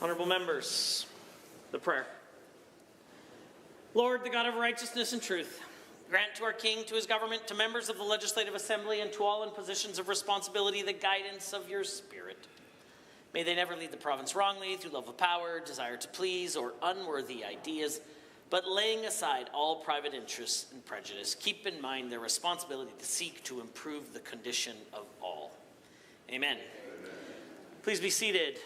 Honourable members, the prayer. Lord, the God of righteousness and truth, grant to our King, to his government, to members of the Legislative Assembly, and to all in positions of responsibility the guidance of your Spirit. May they never lead the province wrongly through love of power, desire to please, or unworthy ideas, but laying aside all private interests and prejudice, keep in mind their responsibility to seek to improve the condition of all. Amen. Please be seated.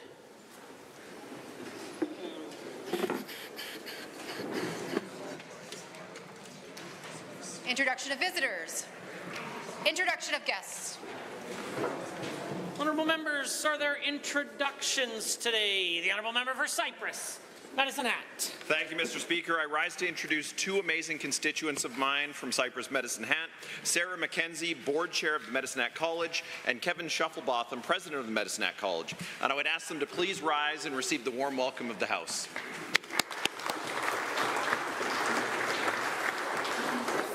Introduction of visitors. Introduction of guests. Honourable members, are there introductions today? The Honourable Member for Cypress, Medicine Hat. Thank you, Mr. Speaker. I rise to introduce two amazing constituents of mine from Cypress Medicine Hat, Sarah McKenzie, Board Chair of the Medicine Hat College, and Kevin Shufflebotham, President of the Medicine Hat College. And I would ask them to please rise and receive the warm welcome of the House.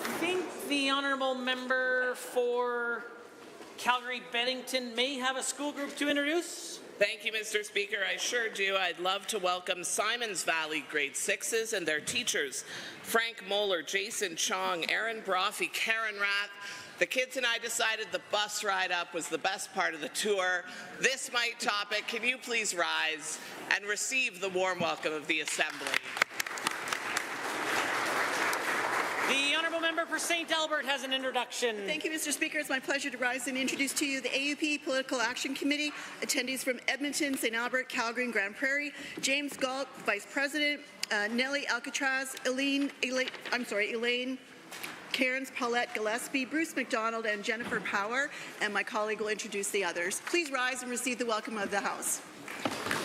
I think the Honourable Member for Calgary-Bennington may have a school group to introduce. Thank you, Mr. Speaker. I sure do. I'd love to welcome Simons Valley grade 6s and their teachers, Frank Moeller, Jason Chong, Aaron Brophy, Karen Rath. The kids and I decided the bus ride up was the best part of the tour. This might top it. Can you please rise and receive the warm welcome of the Assembly? The Honourable Member for St. Albert has an introduction. Thank you, Mr. Speaker. It's my pleasure to rise and introduce to you the AUP Political Action Committee, attendees from Edmonton, St. Albert, Calgary, and Grand Prairie. James Galt, Vice President, Nellie Alcatraz, Elaine, Cairns Paulette Gillespie, Bruce McDonald, and Jennifer Power, and my colleague will introduce the others. Please rise and receive the welcome of the House.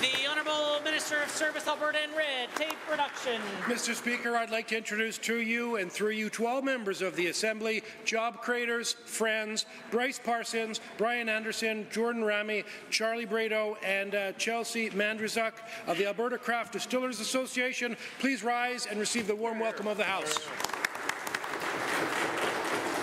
The Honourable Minister of Service, Alberta and Red Tape Production. Mr. Speaker, I'd like to introduce to you and through you to all members of the Assembly, job creators, friends, Bryce Parsons, Brian Anderson, Jordan Ramy, Charlie Brado, and Chelsea Mandrzuk of the Alberta Craft Distillers Association. Please rise and receive the warm welcome of the House.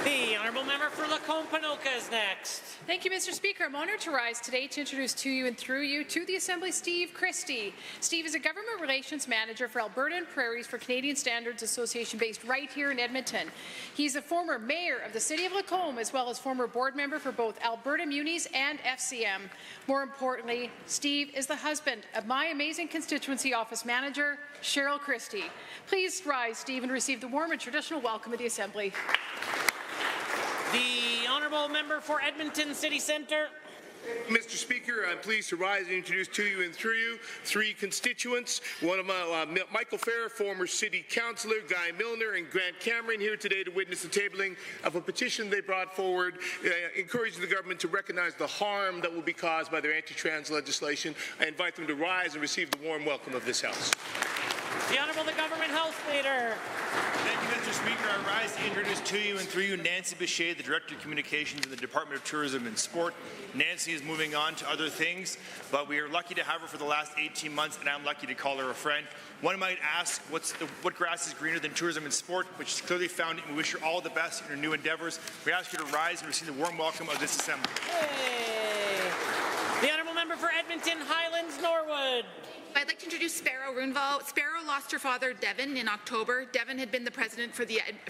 The Honourable Member for Lacombe-Panoka is next. Thank you, Mr. Speaker. I'm honoured to rise today to introduce to you and through you to the Assembly Steve Christie. Steve is a Government Relations Manager for Alberta and Prairies for Canadian Standards Association based right here in Edmonton. He's a former Mayor of the City of Lacombe as well as former board member for both Alberta Munis and FCM. More importantly, Steve is the husband of my amazing constituency office manager, Cheryl Christie. Please rise, Steve, and receive the warm and traditional welcome of the Assembly. The Honourable Member for Edmonton City Centre. Mr. Speaker, I'm pleased to rise and introduce to you and through you three constituents. One of my, Michael Fair, former City Councillor, Guy Milner, and Grant Cameron here today to witness the tabling of a petition they brought forward encouraging the government to recognize the harm that will be caused by their anti-trans legislation. I invite them to rise and receive the warm welcome of this House. The Honourable the Government House Leader. Thank you, Mr. Speaker. I rise to introduce to you and through you Nancy Bichet, the Director of Communications in the Department of Tourism and Sport. Nancy is moving on to other things, but we are lucky to have her for the last 18 months, and I'm lucky to call her a friend. One might ask, what grass is greener than tourism and sport, which is clearly found, and we wish her all the best in her new endeavours. We ask you to rise and receive the warm welcome of this Assembly. Hey. The Honourable Member for Edmonton Highlands Norwood. I'd like to introduce Sparrow Runval. Sparrow lost her father, Devin, in October. Devin had been the president for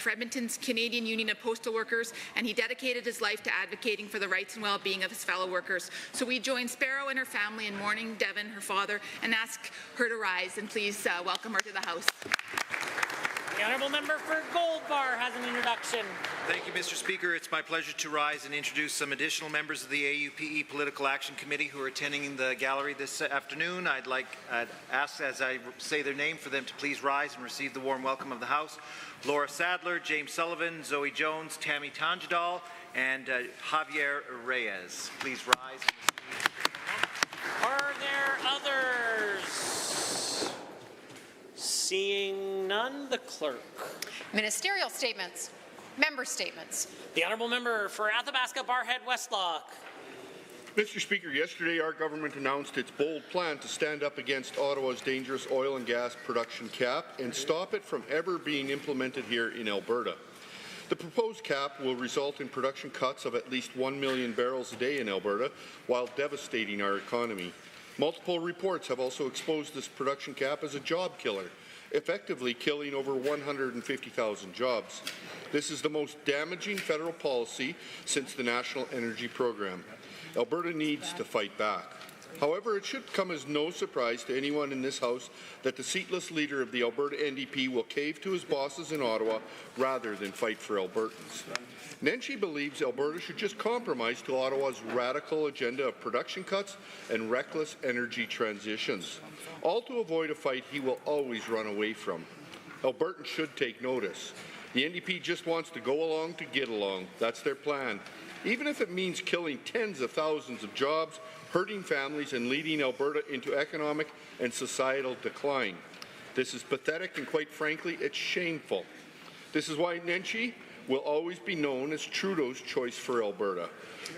Edmonton's Canadian Union of Postal Workers, and he dedicated his life to advocating for the rights and well-being of his fellow workers. So we join Sparrow and her family in mourning Devin, her father, and ask her to rise and please welcome her to the House. The Honourable Member for Gold Bar has an introduction. Thank you, Mr. Speaker. It's my pleasure to rise and introduce some additional members of the AUPE Political Action Committee who are attending the gallery this afternoon. I'd ask, as I say their name, for them to please rise and receive the warm welcome of the House. Laura Sadler, James Sullivan, Zoe Jones, Tammy Tanjadal, and Javier Reyes. Please rise. Are there others? Seeing none, the clerk. Ministerial statements. Member statements. The Honourable Member for Athabasca Barhead Westlock. Mr. Speaker, yesterday our government announced its bold plan to stand up against Ottawa's dangerous oil and gas production cap and stop it from ever being implemented here in Alberta. The proposed cap will result in production cuts of at least 1 million barrels a day in Alberta while devastating our economy. Multiple reports have also exposed this production cap as a job killer, effectively killing over 150,000 jobs. This is the most damaging federal policy since the National Energy Program. Alberta needs to fight back. However, it should come as no surprise to anyone in this House that the seatless leader of the Alberta NDP will cave to his bosses in Ottawa rather than fight for Albertans. Nenshi believes Alberta should just compromise to Ottawa's radical agenda of production cuts and reckless energy transitions, all to avoid a fight he will always run away from. Albertans should take notice. The NDP just wants to go along to get along. That's their plan. Even if it means killing tens of thousands of jobs, hurting families, and leading Alberta into economic and societal decline. This is pathetic, and quite frankly, it's shameful. This is why Nenshi will always be known as Trudeau's choice for Alberta.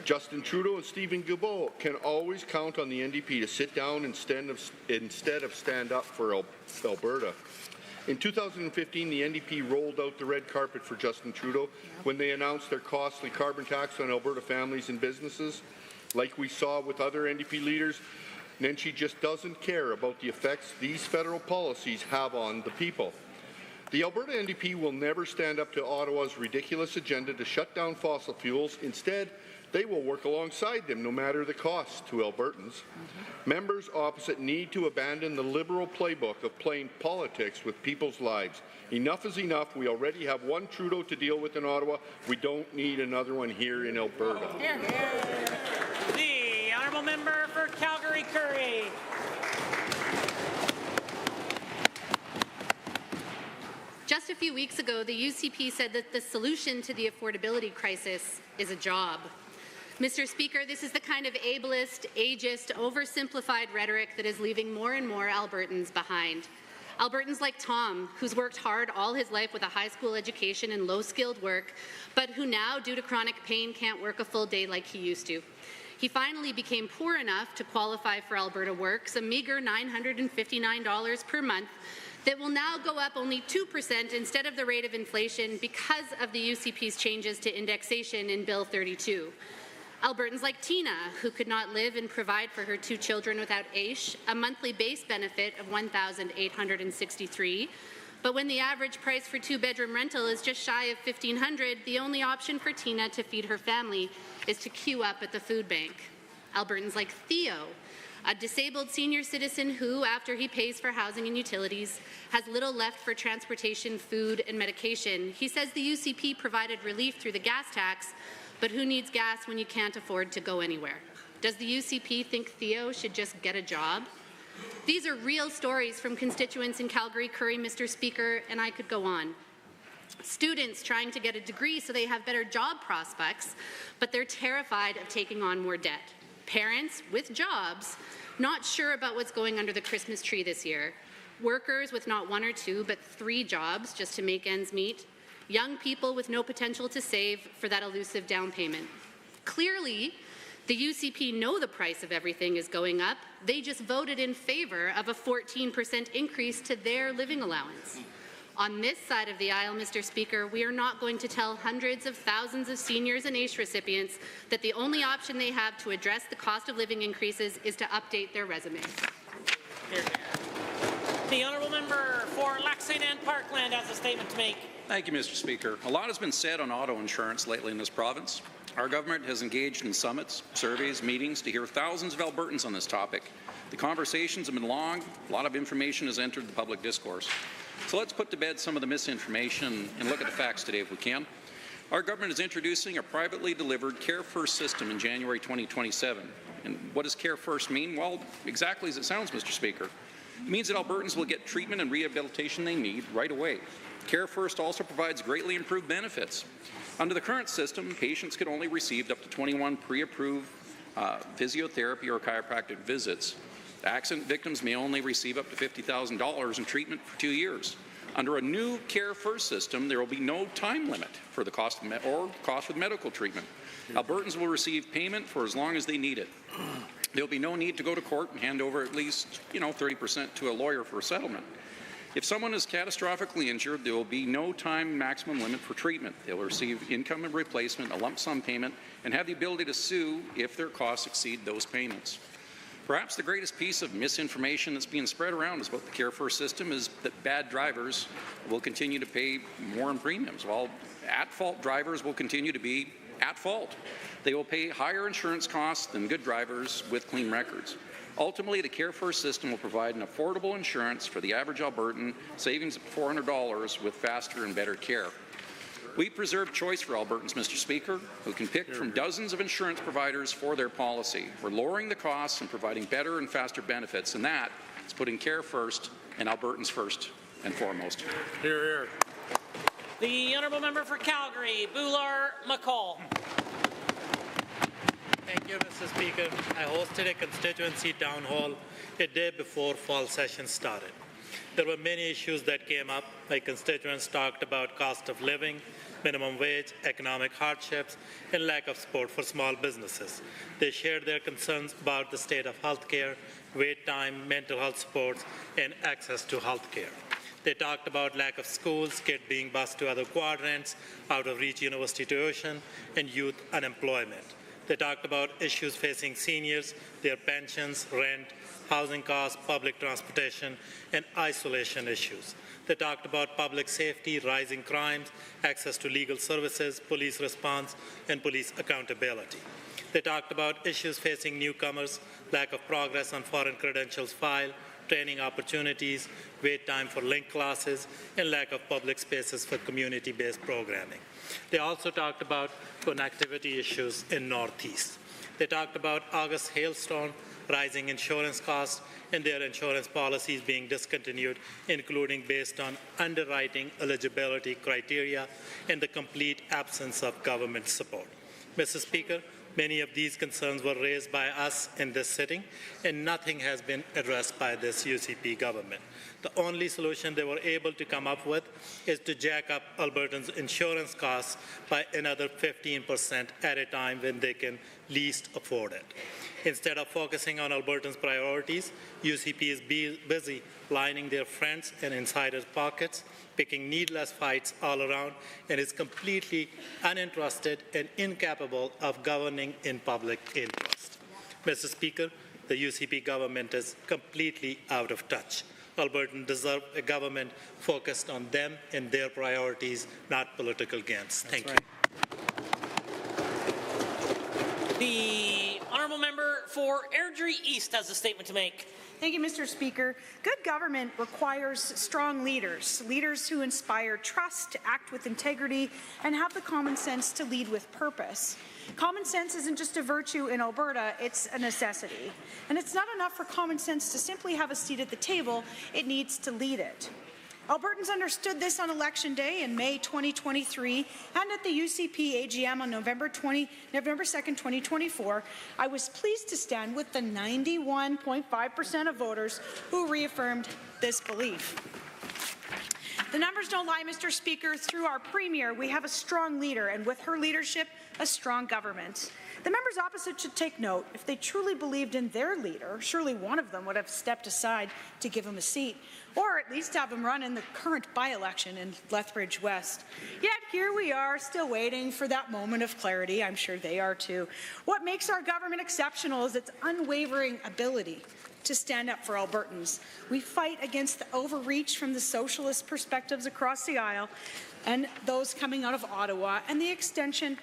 Justin Trudeau and Stephen Guilbeault can always count on the NDP to sit down instead of stand up for Alberta. In 2015, the NDP rolled out the red carpet for Justin Trudeau when they announced their costly carbon tax on Alberta families and businesses. Like we saw with other NDP leaders, Nenshi just doesn't care about the effects these federal policies have on the people. The Alberta NDP will never stand up to Ottawa's ridiculous agenda to shut down fossil fuels. Instead, they will work alongside them, no matter the cost to Albertans. Members opposite need to abandon the Liberal playbook of playing politics with people's lives. Enough is enough. We already have one Trudeau to deal with in Ottawa. We don't need another one here in Alberta. The honourable member for Calgary-Currie. Just a few weeks ago, the UCP said that the solution to the affordability crisis is a job. Mr. Speaker, this is the kind of ableist, ageist, oversimplified rhetoric that is leaving more and more Albertans behind. Albertans like Tom, who's worked hard all his life with a high school education and low-skilled work, but who now, due to chronic pain, can't work a full day like he used to. He finally became poor enough to qualify for Alberta Works, a meager $959 per month, that will now go up only 2% instead of the rate of inflation because of the UCP's changes to indexation in Bill 32. Albertans like Tina, who could not live and provide for her 2 children without AISH, a monthly base benefit of $1,863. But when the average price for 2-bedroom rental is just shy of $1,500, the only option for Tina to feed her family is to queue up at the food bank. Albertans like Theo, a disabled senior citizen who, after he pays for housing and utilities, has little left for transportation, food, and medication. He says the UCP provided relief through the gas tax, but who needs gas when you can't afford to go anywhere? Does the UCP think Theo should just get a job? These are real stories from constituents in Calgary-Currie, Mr. Speaker, and I could go on. Students trying to get a degree so they have better job prospects, but they're terrified of taking on more debt. Parents with jobs not sure about what's going under the Christmas tree this year. Workers with not 1 or 2 but 3 jobs just to make ends meet. Young people with no potential to save for that elusive down payment. Clearly, the UCP know the price of everything is going up. They just voted in favour of a 14% increase to their living allowance. On this side of the aisle, Mr. Speaker, we are not going to tell hundreds of thousands of seniors and AISH recipients that the only option they have to address the cost of living increases is to update their resumes. The honourable member for Lac St. Anne Parkland has a statement to make. Thank you, Mr. Speaker. A lot has been said on auto insurance lately in this province. Our government has engaged in summits, surveys, meetings to hear thousands of Albertans on this topic. The conversations have been long. A lot of information has entered the public discourse. So let's put to bed some of the misinformation and look at the facts today if we can. Our government is introducing a privately delivered Care First system in January 2027. And what does Care First mean? Well, exactly as it sounds, Mr. Speaker. It means that Albertans will get treatment and rehabilitation they need right away. Care First also provides greatly improved benefits. Under the current system, patients could only receive up to 21 pre-approved physiotherapy or chiropractic visits. Accident victims may only receive up to $50,000 in treatment for 2 years. Under a new Care First system, there will be no time limit for the cost of medical treatment. Albertans will receive payment for as long as they need it. There will be no need to go to court and hand over at least 30% to a lawyer for a settlement. If someone is catastrophically injured, there will be no time maximum limit for treatment. They will receive income and replacement, a lump sum payment, and have the ability to sue if their costs exceed those payments. Perhaps the greatest piece of misinformation that's being spread around about the Care First system is that bad drivers will continue to pay more in premiums, while at-fault drivers will continue to be at fault. They will pay higher insurance costs than good drivers with clean records. Ultimately, the Care First system will provide an affordable insurance for the average Albertan, savings of $400 with faster and better care. We preserve choice for Albertans, Mr. Speaker, who can pick from dozens of insurance providers for their policy. We're lowering the costs and providing better and faster benefits, and that is putting care first and Albertans first and foremost. Hear, hear. The Honourable Member for Calgary, Bular McCall. Thank you, Mr. Speaker. I hosted a constituency town hall a day before fall session started. There were many issues that came up. My constituents talked about cost of living, minimum wage, economic hardships, and lack of support for small businesses. They shared their concerns about the state of health care, wait time, mental health supports, and access to health care. They talked about lack of schools, kids being bused to other quadrants, out-of-reach university tuition, and youth unemployment. They talked about issues facing seniors, their pensions, rent, housing costs, public transportation, and isolation issues. They talked about public safety, rising crimes, access to legal services, police response, and police accountability. They talked about issues facing newcomers, lack of progress on foreign credentials file, training opportunities, wait time for link classes, and lack of public spaces for community-based programming. They also talked about connectivity issues in Northeast. They talked about August hailstorm, rising insurance costs, and their insurance policies being discontinued, including based on underwriting eligibility criteria and the complete absence of government support. Mr. Speaker, many of these concerns were raised by us in this sitting, and nothing has been addressed by this UCP government. The only solution they were able to come up with is to jack up Albertans' insurance costs by another 15% at a time when they can least afford it. Instead of focusing on Albertans' priorities, UCP is busy lining their friends and insiders' pockets, picking needless fights all around, and is completely uninterested and incapable of governing in public interest. Mr. Speaker, the UCP government is completely out of touch. Albertans deserve a government focused on them and their priorities, not political gains. Thank you. The Honourable Member for Airdrie East has a statement to make. Thank you, Mr. Speaker. Good government requires strong leaders, leaders who inspire trust, to act with integrity, and have the common sense to lead with purpose. Common sense isn't just a virtue in Alberta, it's a necessity. And it's not enough for common sense to simply have a seat at the table, it needs to lead it. Albertans understood this on Election Day in May 2023 and at the UCP AGM on November 2nd, 2024. I was pleased to stand with the 91.5% of voters who reaffirmed this belief. The numbers don't lie, Mr. Speaker. Through our Premier, we have a strong leader, and with her leadership, a strong government. The members opposite should take note. If they truly believed in their leader, surely one of them would have stepped aside to give him a seat, or at least have him run in the current by-election in Lethbridge West. Yet here we are, still waiting for that moment of clarity. I'm sure they are too. What makes our government exceptional is its unwavering ability to stand up for Albertans. We fight against the overreach from the socialist perspectives across the aisle and those coming out of Ottawa and the extension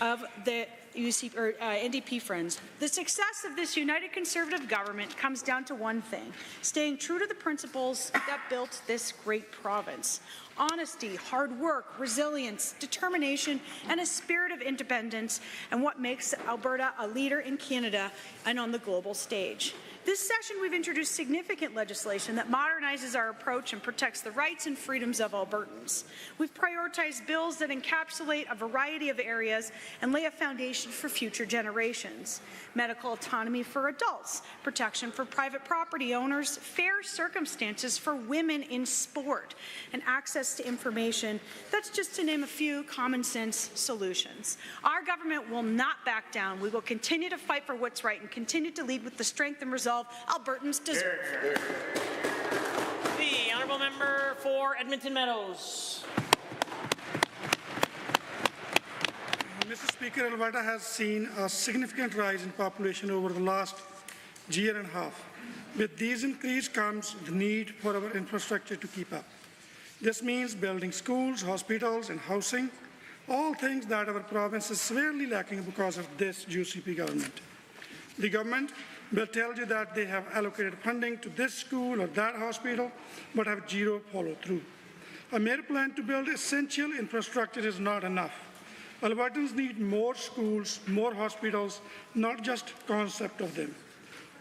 of the NDP friends. The success of this united Conservative government comes down to one thing: staying true to the principles that built this great province. Honesty, hard work, resilience, determination, and a spirit of independence, and what makes Alberta a leader in Canada and on the global stage. This session, we've introduced significant legislation that modernizes our approach and protects the rights and freedoms of Albertans. We've prioritized bills that encapsulate a variety of areas and lay a foundation for future generations. Medical autonomy for adults, protection for private property owners, fair circumstances for women in sport, and access to information. That's just to name a few common sense solutions. Our government will not back down. We will continue to fight for what's right and continue to lead with the strength and resolve Albertans deserve. The Honourable Member for Edmonton Meadows. Mr. Speaker, Alberta has seen a significant rise in population over the last year and a half. With these increase comes the need for our infrastructure to keep up. This means building schools, hospitals, and housing, all things that our province is severely lacking because of this UCP government. The government will tell you that they have allocated funding to this school or that hospital, but have zero follow-through. A mere plan to build essential infrastructure is not enough. Albertans need more schools, more hospitals, not just concept of them.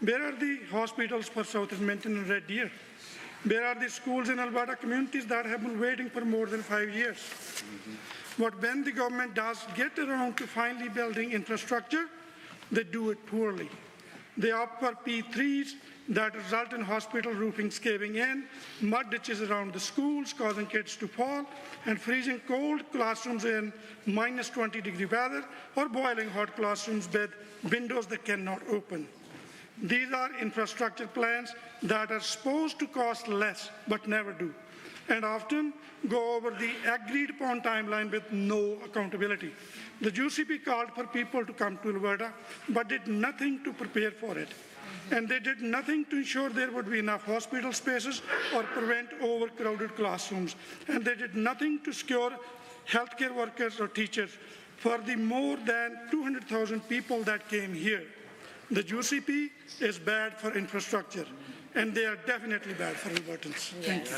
Where are the hospitals for South Edmonton and Red Deer? Where are the schools in Alberta communities that have been waiting for more than 5 years? But when the government does get around to finally building infrastructure, they do it poorly. They opt for P3s that result in hospital roofings caving in, mud ditches around the schools causing kids to fall, and freezing cold classrooms in minus 20-degree weather, or boiling hot classrooms with windows that cannot open. These are infrastructure plans that are supposed to cost less, but never do, and often go over the agreed upon timeline with no accountability. The UCP called for people to come to Alberta, but did nothing to prepare for it. And they did nothing to ensure there would be enough hospital spaces or prevent overcrowded classrooms. And they did nothing to secure healthcare workers or teachers for the more than 200,000 people that came here. The UCP is bad for infrastructure, and they are definitely bad for Albertans. Thank you.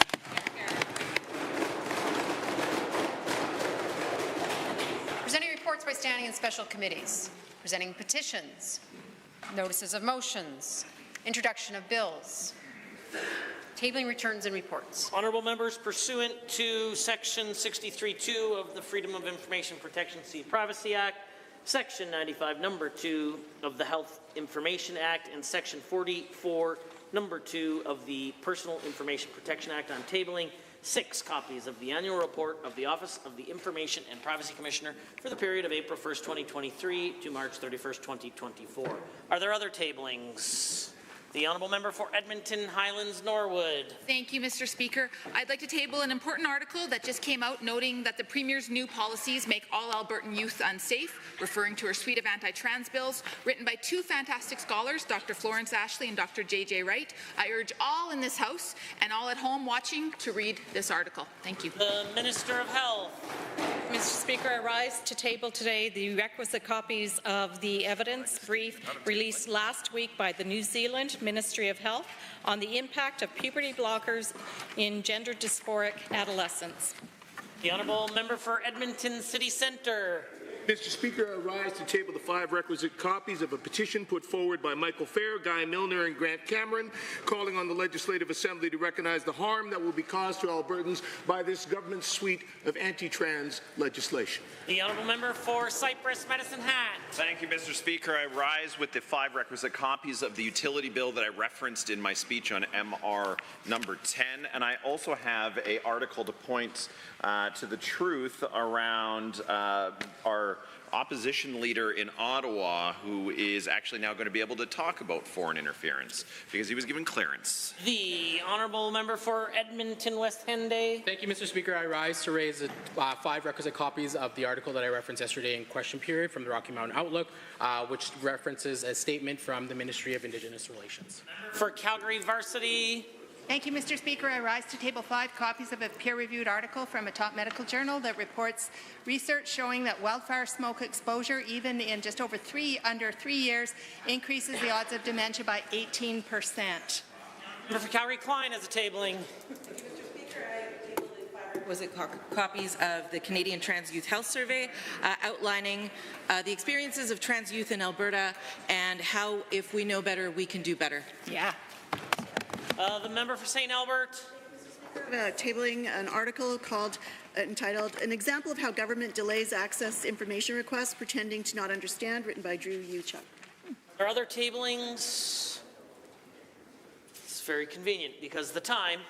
Presenting reports by standing and special committees. Presenting petitions. Notices of motions. Introduction of bills. Tabling returns and reports. Honourable members, pursuant to Section 63(2) of the Freedom of Information Protection and Privacy Act, Section 95, Number 2 of the Health Information Act, and Section 44, Number 2 of the Personal Information Protection Act, I'm tabling 6 copies of the annual report of the Office of the Information and Privacy Commissioner for the period of April 1st, 2023 to March 31st, 2024. Are there other tablings? The Honourable Member for Edmonton Highlands Norwood. Thank you, Mr. Speaker. I'd like to table an important article that just came out noting that the Premier's new policies make all Albertan youth unsafe, referring to her suite of anti-trans bills, written by 2 fantastic scholars, Dr. Florence Ashley and Dr. J.J. Wright. I urge all in this House and all at home watching to read this article. Thank you. The Minister of Health. Mr. Speaker, I rise to table today the requisite copies of the evidence brief released last week by the New Zealand Ministry of Health on the impact of puberty blockers in gender dysphoric adolescents. The Honourable Member for Edmonton City Centre. Mr. Speaker, I rise to table the 5 requisite copies of a petition put forward by Michael Fair, Guy Milner, and Grant Cameron, calling on the Legislative Assembly to recognize the harm that will be caused to Albertans by this government's suite of anti-trans legislation. The Honourable Member for Cypress Medicine Hat. Thank you, Mr. Speaker. I rise with the 5 requisite copies of the utility bill that I referenced in my speech on MR number 10, and I also have an article to point to the truth around our opposition leader in Ottawa, who is actually now going to be able to talk about foreign interference because he was given clearance. The Honourable Member for Edmonton West Henday. Thank you, Mr. Speaker. I rise to raise 5 requisite copies of the article that I referenced yesterday in question period from the Rocky Mountain Outlook, which references a statement from the Ministry of Indigenous Relations. For Calgary Varsity. Thank you, Mr. Speaker. I rise to table 5 copies of a peer-reviewed article from a top medical journal that reports research showing that wildfire smoke exposure, even in just under 3 years, increases the odds of dementia by 18%. For Calgary Klein as a tabling. Was it copies of the Canadian Trans Youth Health Survey outlining the experiences of trans youth in Alberta and how, if we know better, we can do better. Yeah. The member for St. Albert. Tabling an article entitled An Example of How Government Delays Access Information Requests Pretending to Not Understand, written by Drew Uchuk. Are other tablings? It's very convenient because the time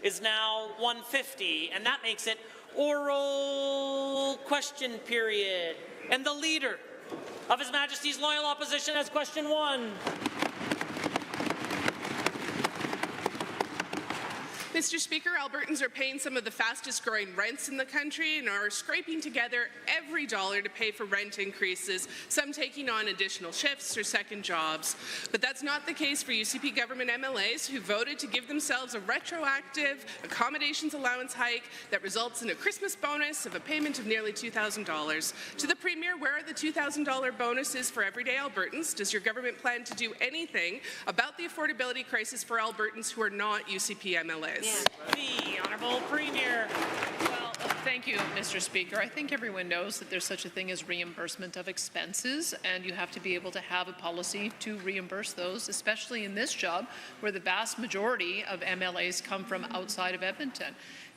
is now 1:50, and that makes it oral question period. And the leader of His Majesty's Loyal Opposition has question 1. Mr. Speaker, Albertans are paying some of the fastest growing rents in the country and are scraping together every dollar to pay for rent increases, some taking on additional shifts or second jobs. But that's not the case for UCP government MLAs who voted to give themselves a retroactive accommodations allowance hike that results in a Christmas bonus of a payment of nearly $2,000. To the Premier, where are the $2,000 bonuses for everyday Albertans? Does your government plan to do anything about the affordability crisis for Albertans who are not UCP MLAs? The Honourable Premier. Well, thank you, Mr. Speaker. I think everyone knows that there's such a thing as reimbursement of expenses, and you have to be able to have a policy to reimburse those, especially in this job where the vast majority of MLAs come from outside of Edmonton.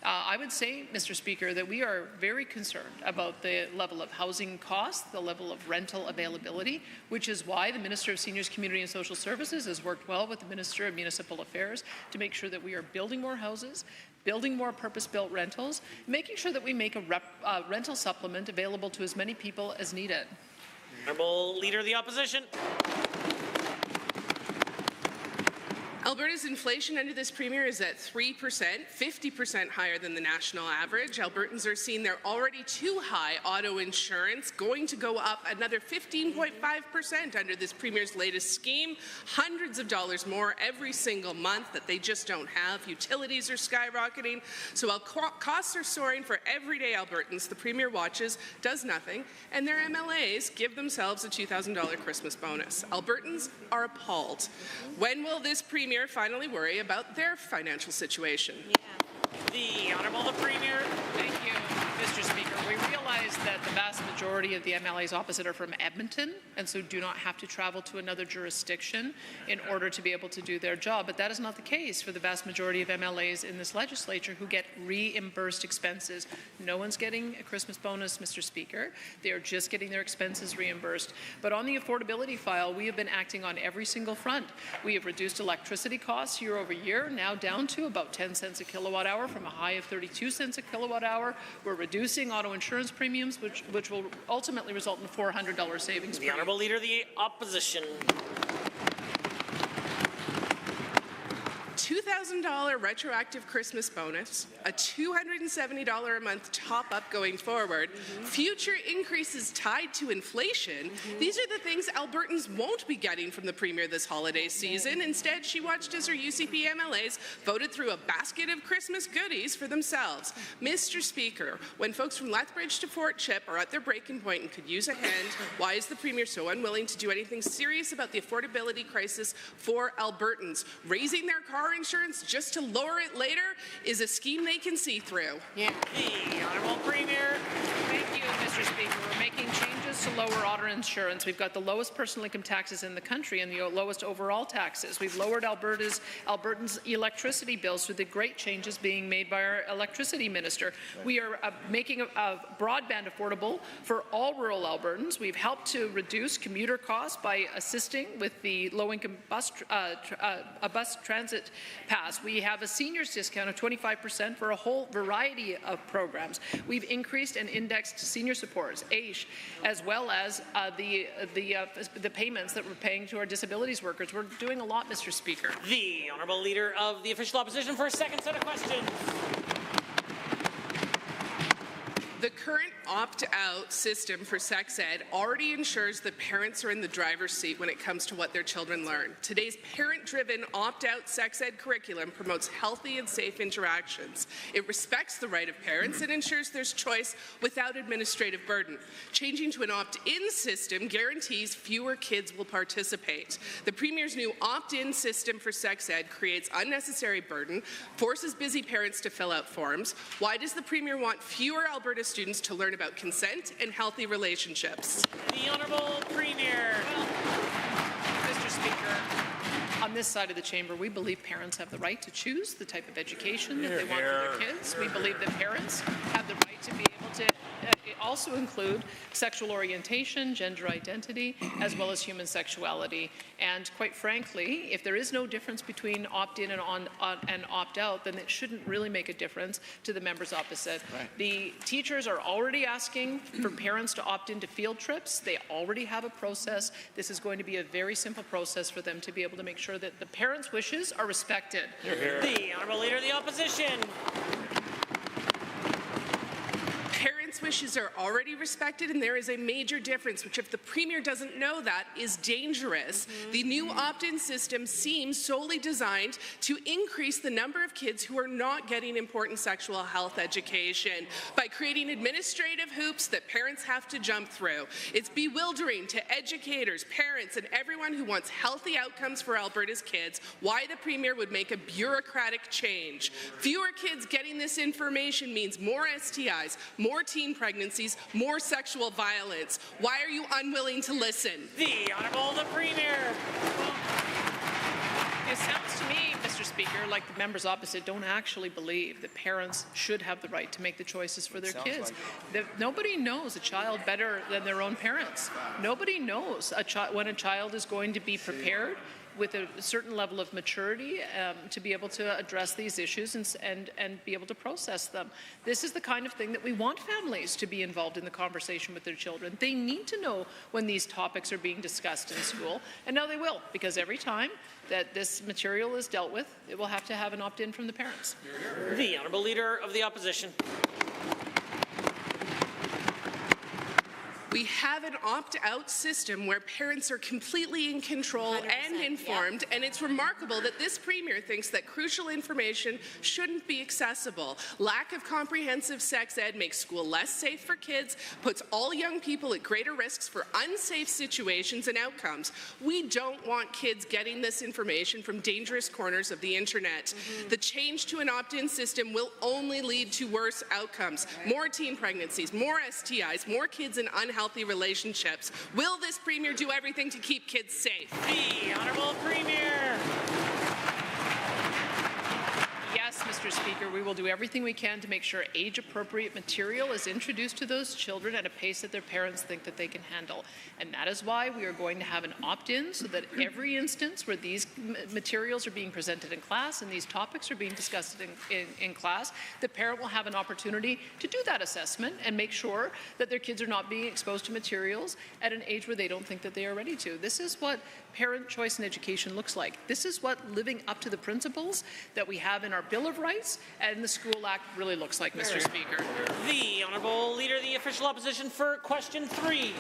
I would say, Mr. Speaker, that we are very concerned about the level of housing costs, the level of rental availability, which is why the Minister of Seniors, Community and Social Services has worked well with the Minister of Municipal Affairs to make sure that we are building more houses, building more purpose-built rentals, making sure that we make a rental supplement available to as many people as need it. Honourable Leader of the Opposition. Alberta's inflation under this Premier is at 3%, 50% higher than the national average. Albertans are seeing their already too high auto insurance going to go up another 15.5% under this Premier's latest scheme. Hundreds of dollars more every single month that they just don't have. Utilities are skyrocketing. So while costs are soaring for everyday Albertans, the Premier watches, does nothing, and their MLAs give themselves a $2,000 Christmas bonus. Albertans are appalled. When will this Premier finally worry about their financial situation? The Honourable Premier. Thank you, Mr. Speaker. We realize that the vast majority of the MLAs opposite are from Edmonton and so do not have to travel to another jurisdiction in order to be able to do their job. But that is not the case for the vast majority of MLAs in this legislature who get reimbursed expenses. No one's getting a Christmas bonus, Mr. Speaker. They are just getting their expenses reimbursed. But on the affordability file, we have been acting on every single front. We have reduced electricity costs year over year, now down to about 10 cents a kilowatt hour from a high of 32 cents a kilowatt hour. We're reducing auto insurance premiums, which will ultimately result in $400 savings. The Honourable Leader of the Opposition. $2,000 retroactive Christmas bonus, a $270 a month top-up going forward, future increases tied to inflation. These are the things Albertans won't be getting from the Premier this holiday season. Instead, she watched as her UCP MLAs voted through a basket of Christmas goodies for themselves. Mr. Speaker, when folks from Lethbridge to Fort Chip are at their breaking point and could use a hand, why is the Premier so unwilling to do anything serious about the affordability crisis for Albertans? Raising their car insurance just to lower it later is a scheme they can see through. The Honourable Premier. Thank you, Mr. Speaker. We're making changes to lower auto insurance. We've got the lowest personal income taxes in the country and the lowest overall taxes. We've lowered Albertans' electricity bills through the great changes being made by our electricity minister. We are making a broadband affordable for all rural Albertans. We've helped to reduce commuter costs by assisting with the low-income bus transit pass. We have a seniors discount of 25% for a whole variety of programs. We've increased and indexed senior supports, AISH, as well as the payments that we're paying to our disabilities workers. We're doing a lot, Mr. Speaker. The Honourable Leader of the Official Opposition for a second set of questions. The current opt-out system for sex ed already ensures that parents are in the driver's seat when it comes to what their children learn. Today's parent-driven opt-out sex ed curriculum promotes healthy and safe interactions. It respects the right of parents and ensures there's choice without administrative burden. Changing to an opt-in system guarantees fewer kids will participate. The Premier's new opt-in system for sex ed creates unnecessary burden, forces busy parents to fill out forms. Why does the Premier want fewer Alberta students to learn about consent and healthy relationships? The Honourable Premier. Mr. Speaker, on this side of the chamber, we believe parents have the right to choose the type of education that they want for their kids. We believe that parents have the right to be able to also include sexual orientation, gender identity, as well as human sexuality. And quite frankly, if there is no difference between opt-in and opt-out, then it shouldn't really make a difference to the members opposite. Right. The teachers are already asking for parents to opt into field trips. They already have a process. This is going to be a very simple process for them to be able to make sure that the parents' wishes are respected. The Honourable Leader of the Opposition. Parents' wishes are already respected, and there is a major difference, which if the Premier doesn't know that, is dangerous. The new opt-in system seems solely designed to increase the number of kids who are not getting important sexual health education by creating administrative hoops that parents have to jump through. It's bewildering to educators, parents, and everyone who wants healthy outcomes for Alberta's kids why the Premier would make a bureaucratic change. Fewer kids getting this information means more STIs, more teen pregnancies, more sexual violence. Why are you unwilling to listen? The Honourable the Premier. It sounds to me, Mr. Speaker, like the members opposite don't actually believe that parents should have the right to make the choices for their kids. Nobody knows a child better than their own parents. Nobody knows when a child is going to be prepared with a certain level of maturity to be able to address these issues and be able to process them. This is the kind of thing that we want families to be involved in the conversation with their children. They need to know when these topics are being discussed in school, and now they will, because every time that this material is dealt with, it will have to have an opt-in from the parents. The Honourable Leader of the Opposition. We have an opt-out system where parents are completely in control and informed, and it's remarkable that this Premier thinks that crucial information shouldn't be accessible. Lack of comprehensive sex ed makes school less safe for kids, puts all young people at greater risks for unsafe situations and outcomes. We don't want kids getting this information from dangerous corners of the internet. The change to an opt-in system will only lead to worse outcomes. More teen pregnancies, more STIs, more kids in unhealthy relationships. Will this Premier do everything to keep kids safe? The Honourable Premier. Yes, Mr. Speaker, we will do everything we can to make sure age-appropriate material is introduced to those children at a pace that their parents think that they can handle. And that is why we are going to have an opt-in so that every instance where these materials are being presented in class and these topics are being discussed in class, the parent will have an opportunity to do that assessment and make sure that their kids are not being exposed to materials at an age where they don't think that they are ready to. This is what parent choice in education looks like. This is what living up to the principles that we have in our Bill of Rights and the School Act really looks like, Mr. Speaker. The Honourable Leader of the Official Opposition for question 3.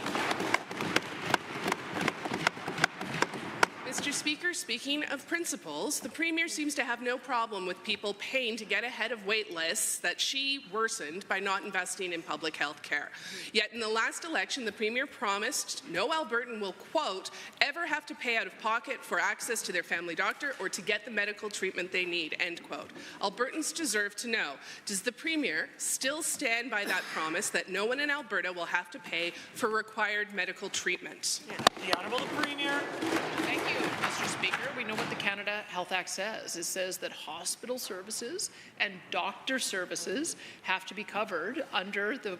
Mr. Speaker, speaking of principles, the Premier seems to have no problem with people paying to get ahead of wait lists that she worsened by not investing in public health care. Yet in the last election, the Premier promised no Albertan will, quote, ever have to pay out of pocket for access to their family doctor or to get the medical treatment they need, end quote. Albertans deserve to know, does the Premier still stand by that promise that no one in Alberta will have to pay for required medical treatment? The Honourable the Premier. Thank you, Mr. Speaker. We know what the Canada Health Act says. It says that hospital services and doctor services have to be covered under the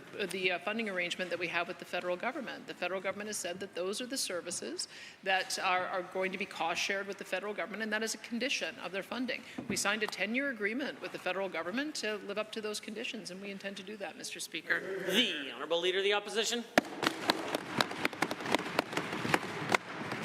funding arrangement that we have with the federal government. The federal government has said that those are the services that are going to be cost shared with the federal government, and that is a condition of their funding. We signed a 10-year agreement with the federal government to live up to those conditions, and we intend to do that, Mr. Speaker. The Honourable Leader of the Opposition.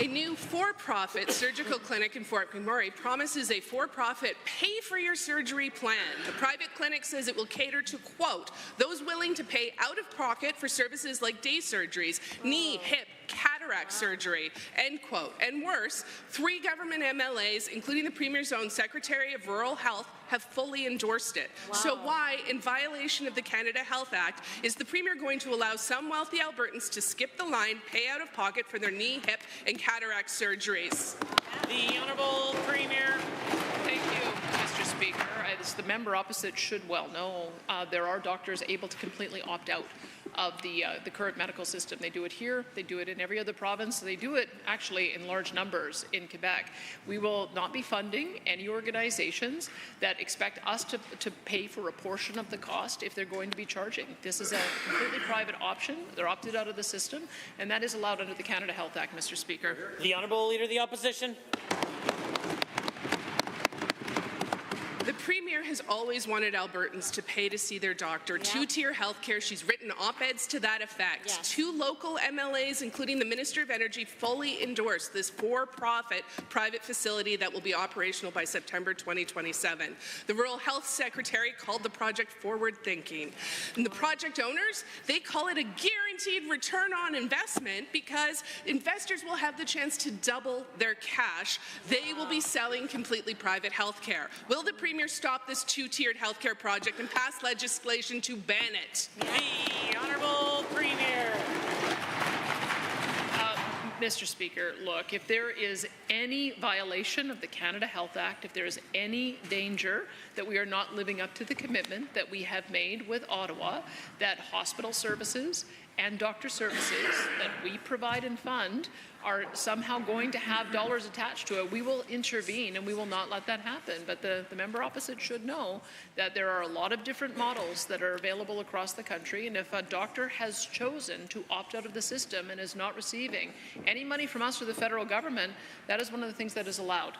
A new for-profit surgical clinic in Fort McMurray promises a for-profit pay-for-your-surgery plan. The private clinic says it will cater to, quote, those willing to pay out of pocket for services like day surgeries, knee, hip, cataract surgery, end quote. And worse, 3 government MLAs, including the Premier's own Secretary of Rural Health, have fully endorsed it. Wow. So why, in violation of the Canada Health Act, is the Premier going to allow some wealthy Albertans to skip the line, pay out of pocket for their knee, hip, and cataract surgeries? The Honourable Premier. Thank you, Mr. Speaker. As the member opposite should well know, there are doctors able to completely opt out of the current medical system. They do it here, they do it in every other province, they do it actually in large numbers in Quebec. We will not be funding any organizations that expect us to pay for a portion of the cost if they're going to be charging. This is a completely private option. They're opted out of the system, and that is allowed under the Canada Health Act, Mr. Speaker. The Honourable Leader of the Opposition. The Premier has always wanted Albertans to pay to see their doctor. Yeah. Two-tier health care. She's written op-eds to that effect. Yes. 2 local MLAs, including the Minister of Energy, fully endorsed this for-profit private facility that will be operational by September 2027. The Rural Health Secretary called the project forward-thinking. And the project owners, they call it a guaranteed return on investment because investors will have the chance to double their cash. They will be selling completely private health care. Will the Premier stop this 2-tiered healthcare project and pass legislation to ban it? The Honourable Premier. Mr. Speaker, look, if there is any violation of the Canada Health Act, if there is any danger that we are not living up to the commitment that we have made with Ottawa, that hospital services and doctor services that we provide and fund are somehow going to have dollars attached to it, we will intervene and we will not let that happen. But the member opposite should know that there are a lot of different models that are available across the country, and if a doctor has chosen to opt out of the system and is not receiving any money from us or the federal government, that is one of the things that is allowed.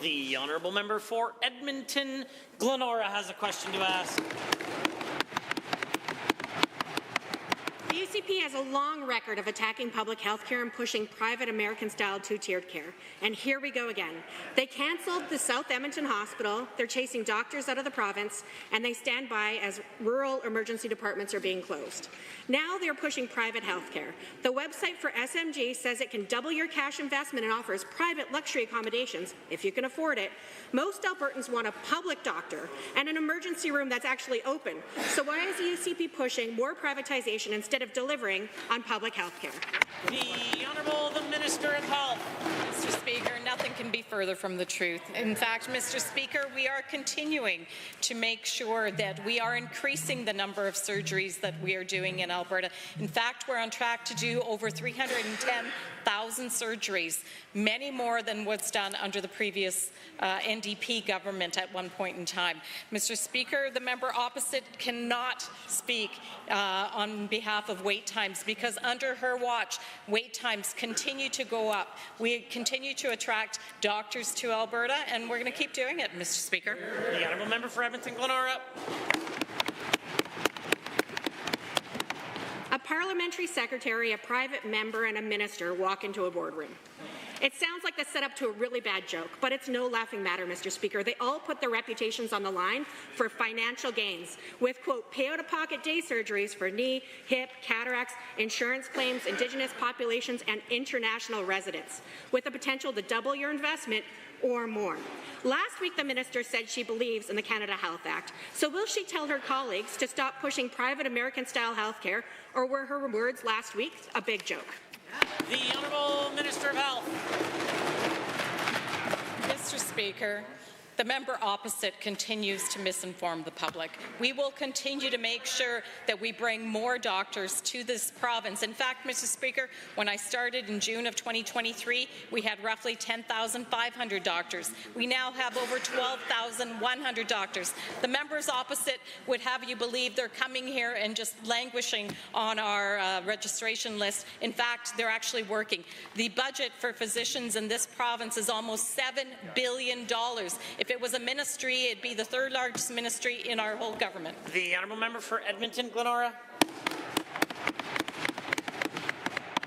The Honourable Member for Edmonton Glenora has a question to ask. The UCP has a long record of attacking public health care and pushing private American-style 2-tiered care. And here we go again. They cancelled the South Edmonton Hospital, they're chasing doctors out of the province, and they stand by as rural emergency departments are being closed. Now they're pushing private health care. The website for SMG says it can double your cash investment and offers private luxury accommodations if you can afford it. Most Albertans want a public doctor and an emergency room that's actually open. So why is the UCP pushing more privatization instead of delivering on public health care? The Honourable the Minister of Health. Mr. Speaker, nothing can be further from the truth. In fact, Mr. Speaker, we are continuing to make sure that we are increasing the number of surgeries that we are doing in Alberta. In fact, we're on track to do over 310,000 surgeries, many more than what's done under the previous NDP government at one point in time. Mr. Speaker, the member opposite cannot speak on behalf of wait times because under her watch, wait times continue to go up. We continue to attract doctors to Alberta, and we're going to keep doing it, Mr. Speaker. The Honourable Member for Edmonton Glenora. A parliamentary secretary, a private member, and a minister walk into a boardroom. It sounds like the setup to a really bad joke, but it's no laughing matter, Mr. Speaker. They all put their reputations on the line for financial gains with, quote, pay-out-of-pocket day surgeries for knee, hip, cataracts, insurance claims, Indigenous populations, and international residents, with the potential to double your investment or more. Last week, the minister said she believes in the Canada Health Act. So will she tell her colleagues to stop pushing private American-style health care, or were her words last week a big joke? The Honourable Minister of Health. Mr. Speaker, the member opposite continues to misinform the public. We will continue to make sure that we bring more doctors to this province. In fact, Mr. Speaker, when I started in June of 2023, we had roughly 10,500 doctors. We now have over 12,100 doctors. The members opposite would have you believe they're coming here and just languishing on our registration list. In fact, they're actually working. The budget for physicians in this province is almost $7 billion. If it was a ministry, it'd be the third largest ministry in our whole government. The Honourable Member for Edmonton Glenora.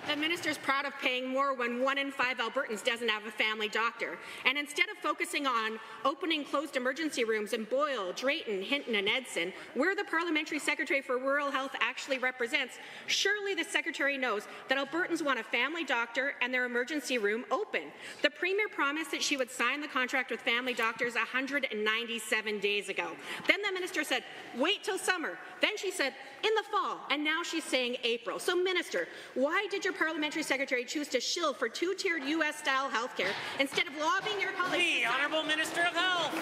The minister's proud of paying more when 1 in 5 Albertans doesn't have a family doctor. And instead of focusing on opening closed emergency rooms in Boyle, Drayton, Hinton, and Edson, where the Parliamentary Secretary for Rural Health actually represents, surely the Secretary knows that Albertans want a family doctor and their emergency room open. The Premier promised that she would sign the contract with family doctors 197 days ago. Then the minister said, wait till summer. Then she said, in the fall. And now she's saying April. So, Minister, why did your Parliamentary Secretary choose to shill for 2-tiered U.S.-style health care instead of lobbying your colleagues? The Honourable Minister of Health.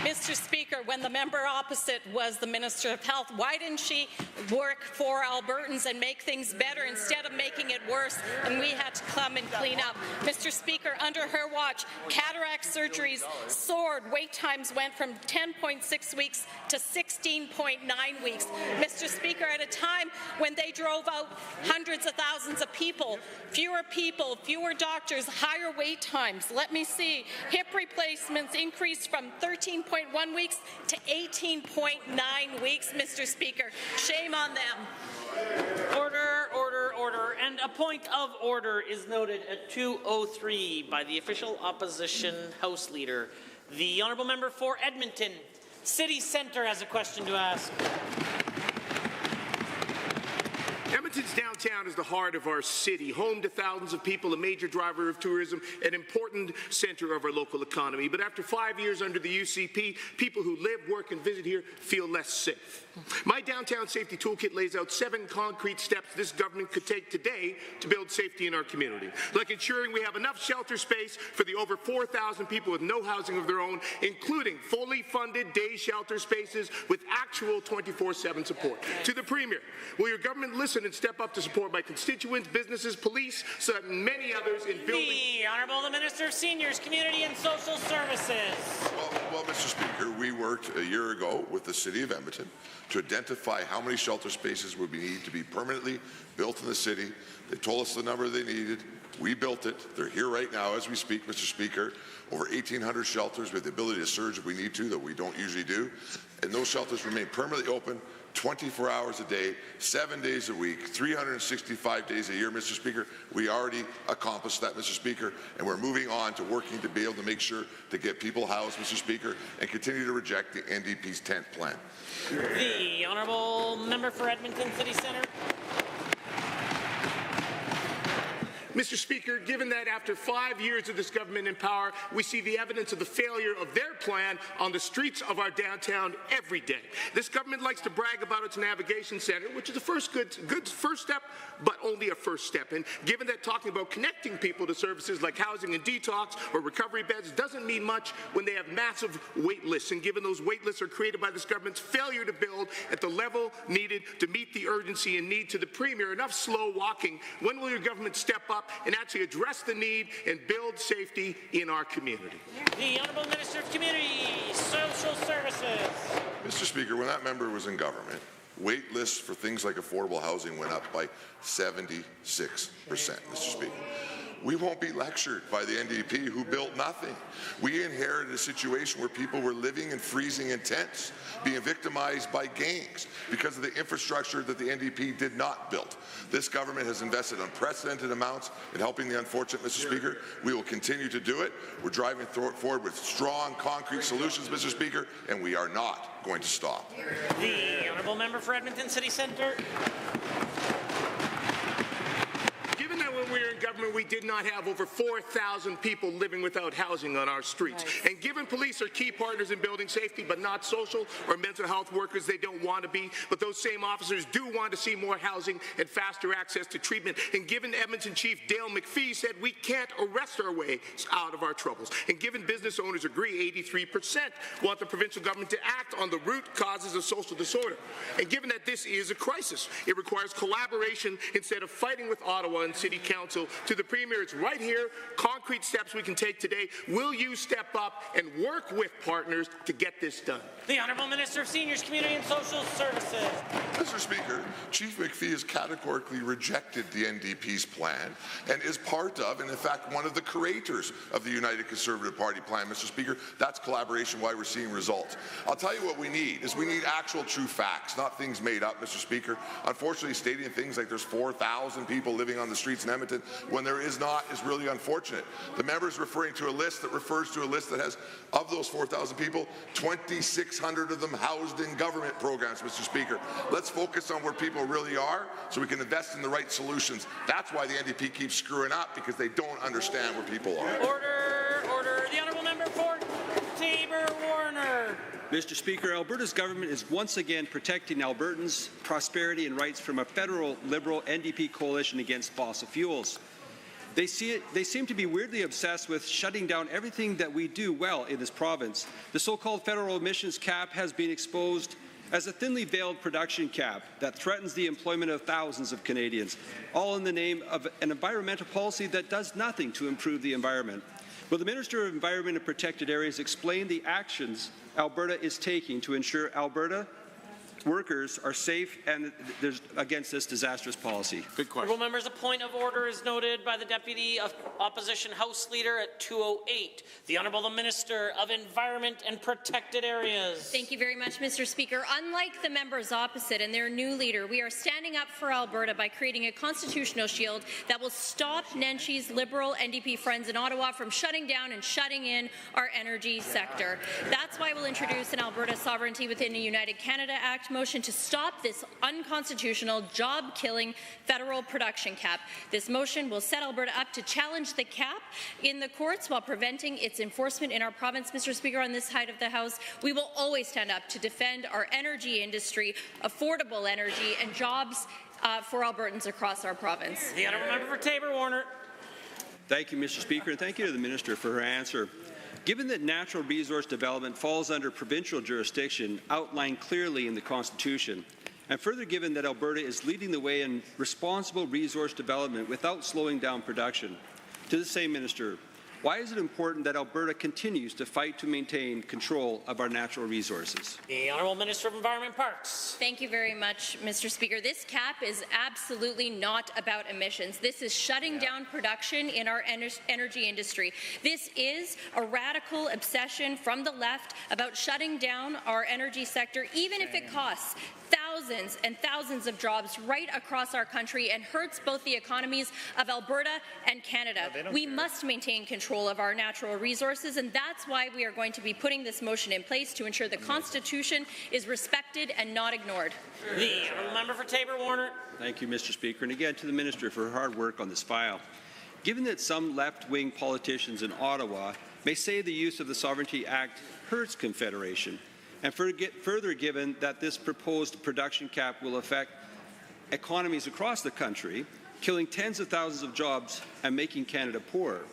Mr. Speaker, when the member opposite was the Minister of Health, why didn't she work for Albertans and make things better instead of making it worse and we had to come and clean up? Mr. Speaker, under her watch, cataract surgeries soared. Wait times went from 10.6 weeks to 16.9 weeks. Mr. Speaker, at a time when they drove out hundreds of thousands of people, fewer doctors, higher wait times. Let me see. Hip replacements increased from 13.1 weeks to 18.9 weeks, Mr. Speaker. Shame on them. Order, order, order. And a point of order is noted at 2:03 by the official opposition House Leader. The honourable member for Edmonton City Centre has a question to ask. Edmonton's downtown is the heart of our city, home to thousands of people, a major driver of tourism, an important center of our local economy. But after 5 years under the UCP, people who live, work, and visit here feel less safe. My downtown safety toolkit lays out 7 concrete steps this government could take today to build safety in our community, like ensuring we have enough shelter space for the over 4,000 people with no housing of their own, including fully funded day shelter spaces with actual 24/7 support. To the Premier, will your government listen and step up to support my constituents, businesses, police, so that many others in building... The Honourable the Minister of Seniors, Community and Social Services. Well, Mr. Speaker, we worked a year ago with the City of Edmonton to identify how many shelter spaces would need to be permanently built in the city. They told us the number they needed. We built it. They're here right now as we speak, Mr. Speaker. Over 1,800 shelters with the ability to surge if we need to, that we don't usually do. And those shelters remain permanently open 24 hours a day, 7 days a week, 365 days a year, Mr. Speaker. We already accomplished that, Mr. Speaker, and we're moving on to working to be able to make sure to get people housed, Mr. Speaker, and continue to reject the NDP's tent plan. The Honourable Member for Edmonton City Centre. Mr. Speaker, given that after 5 years of this government in power, we see the evidence of the failure of their plan on the streets of our downtown every day. This government likes to brag about its navigation center, which is a good first step, but only a first step. And given that talking about connecting people to services like housing and detox or recovery beds doesn't mean much when they have massive wait lists, and given those wait lists are created by this government's failure to build at the level needed to meet the urgency and need to the Premier, enough slow walking. When will your government step up and actually address the need and build safety in our community? The Honourable Minister of Community, Social Services. Mr. Speaker, when that member was in government, wait lists for things like affordable housing went up by 76%, Mr. Speaker. We won't be lectured by the NDP who built nothing. We inherited a situation where people were living and freezing in tents, being victimized by gangs because of the infrastructure that the NDP did not build. This government has invested unprecedented amounts in helping the unfortunate, Mr. Speaker. We will continue to do it. We're driving forward with strong, concrete solutions, Mr. Speaker, and we are not going to stop. The Honourable Member for Edmonton City Centre. When we were in government, we did not have over 4,000 people living without housing on our streets. Right. And given police are key partners in building safety, but not social or mental health workers, they don't want to be. But those same officers do want to see more housing and faster access to treatment. And given Edmonton Chief Dale McPhee said we can't arrest our way out of our troubles. And given business owners agree 83% want the provincial government to act on the root causes of social disorder. And given that this is a crisis, it requires collaboration instead of fighting with Ottawa and City Council. To the Premier, it's right here, concrete steps we can take today. Will you step up and work with partners to get this done? The Honourable Minister of Seniors, Community and Social Services. Mr. Speaker, Chief McPhee has categorically rejected the NDP's plan and is part of, and in fact, one of the creators of the United Conservative Party plan, Mr. Speaker. That's collaboration, why we're seeing results. I'll tell you what we need is we need actual true facts, not things made up, Mr. Speaker. Unfortunately, stating things like there's 4,000 people living on the streets in Edmonton when there is not is really unfortunate. The member is referring to a list that refers to a list that has, of those 4,000 people, 2,600 of them housed in government programs, Mr. Speaker. Let's focus on where people really are so we can invest in the right solutions. That's why the NDP keeps screwing up, because they don't understand where people are. Order, order. The Honourable Member for Taber-Warner. Mr. Speaker, Alberta's government is once again protecting Albertans' prosperity and rights from a federal Liberal NDP coalition against fossil fuels. They seem to be weirdly obsessed with shutting down everything that we do well in this province. The so-called federal emissions cap has been exposed as a thinly veiled production cap that threatens the employment of thousands of Canadians, all in the name of an environmental policy that does nothing to improve the environment. Will the Minister of Environment and Protected Areas explain the actions Alberta is taking to ensure Alberta workers are safe and against this disastrous policy? Good question. Members, a point of order is noted by the Deputy Opposition House Leader at 2:08. The Honourable Minister of Environment and Protected Areas. Thank you very much, Mr. Speaker. Unlike the members opposite and their new leader, we are standing up for Alberta by creating a constitutional shield that will stop Nenshi's Liberal NDP friends in Ottawa from shutting down and shutting in our energy sector. That's why we'll introduce an Alberta Sovereignty Within a United Canada Act motion to stop this unconstitutional, job-killing federal production cap. This motion will set Alberta up to challenge the cap in the courts while preventing its enforcement in our province. Mr. Speaker, on this side of the House, we will always stand up to defend our energy industry, affordable energy, and jobs for Albertans across our province. The Honourable Member for Taber-Warner. Thank you, Mr. Speaker, and thank you to the Minister for her answer. Given that natural resource development falls under provincial jurisdiction outlined clearly in the Constitution, and further given that Alberta is leading the way in responsible resource development without slowing down production, to the same Minister, why is it important that Alberta continues to fight to maintain control of our natural resources? The Honourable Minister of Environment and Parks. Thank you very much, Mr. Speaker. This cap is absolutely not about emissions. This is shutting down production in our energy industry. This is a radical obsession from the left about shutting down our energy sector, even if it costs thousands and thousands of jobs right across our country and hurts both the economies of Alberta and Canada. We must maintain control of our natural resources, and that's why we are going to be putting this motion in place to ensure the Constitution is respected and not ignored. The Honourable Member for Taber-Warner. Thank you, Mr. Speaker, and again to the Minister for her hard work on this file. Given that some left-wing politicians in Ottawa may say the use of the Sovereignty Act hurts Confederation, and further given that this proposed production cap will affect economies across the country, killing tens of thousands of jobs and making Canada poorer,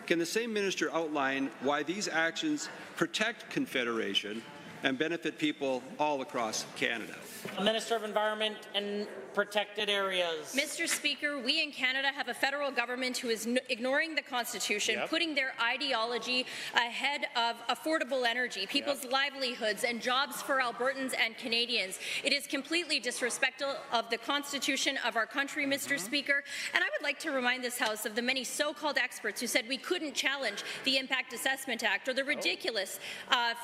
can the same minister outline why these actions protect Confederation and benefit people all across Canada? Minister of Environment and Protected Areas. Mr. Speaker, we in Canada have a federal government who is ignoring the Constitution, putting their ideology ahead of affordable energy, people's livelihoods and jobs for Albertans and Canadians. It is completely disrespectful of the Constitution of our country, Mr. Speaker, and I would like to remind this House of the many so-called experts who said we couldn't challenge the Impact Assessment Act or the ridiculous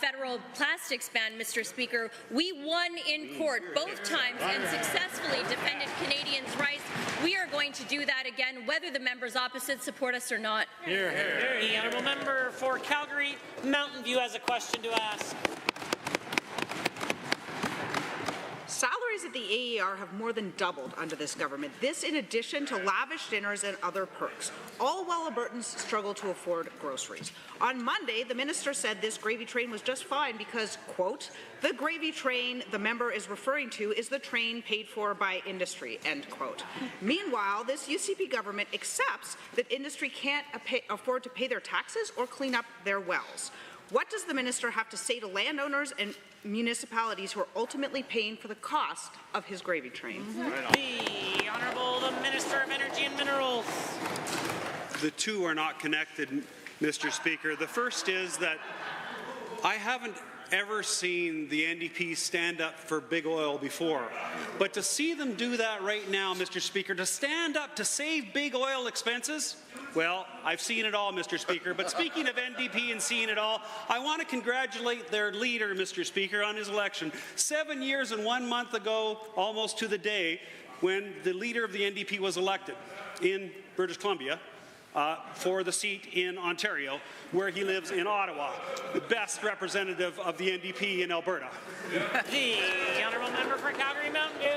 federal plastics ban, Mr. Speaker. We won in court both times and successfully defended Canadians' rights. We are going to do that again, whether the members opposite support us or not. Hear, hear. The Honourable Member for Calgary Mountain View has a question to ask. Salaries at the AER have more than doubled under this government. This in addition to lavish dinners and other perks, all while Albertans struggle to afford groceries. On Monday, the minister said this gravy train was just fine because, quote, the gravy train the member is referring to is the train paid for by industry, end quote. Meanwhile, this UCP government accepts that industry can't afford to pay their taxes or clean up their wells. What does the minister have to say to landowners and municipalities who are ultimately paying for the cost of his gravy train? The Honourable the Minister of Energy and Minerals. The two are not connected, Mr. Speaker. The first is that I haven't ever seen the NDP stand up for big oil before. But to see them do that right now, Mr. Speaker, to stand up to save big oil expenses, well, I've seen it all, Mr. Speaker. But speaking of NDP and seeing it all, I want to congratulate their leader, Mr. Speaker, on his election. 7 years and 1 month ago, almost to the day, when the leader of the NDP was elected in British Columbia, for the seat in Ontario, where he lives in Ottawa, the best representative of the NDP in Alberta. The Honourable Member for Calgary Mountain View.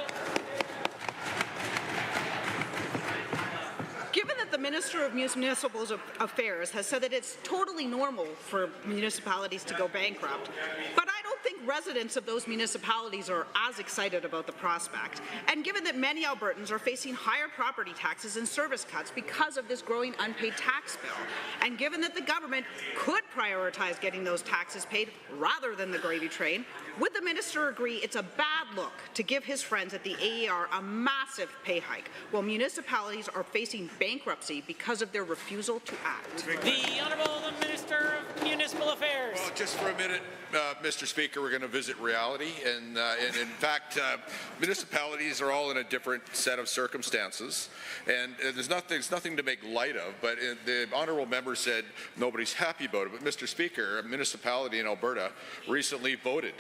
Given that the Minister of Municipal Affairs has said that it's totally normal for municipalities to go bankrupt, but I don't think residents of those municipalities are as excited about the prospect. And given that many Albertans are facing higher property taxes and service cuts because of this growing unpaid tax bill, and given that the government could prioritize getting those taxes paid rather than the gravy train, would the minister agree it's a bad look to give his friends at the AER a massive pay hike while municipalities are facing bankruptcy because of their refusal to act? The Honourable Minister of Municipal Affairs. Well, just for a minute, Mr. Speaker, we're going to visit reality. And in fact, municipalities are all in a different set of circumstances. And there's nothing to make light of. But the honourable member said nobody's happy about it. But, Mr. Speaker, a municipality in Alberta recently voted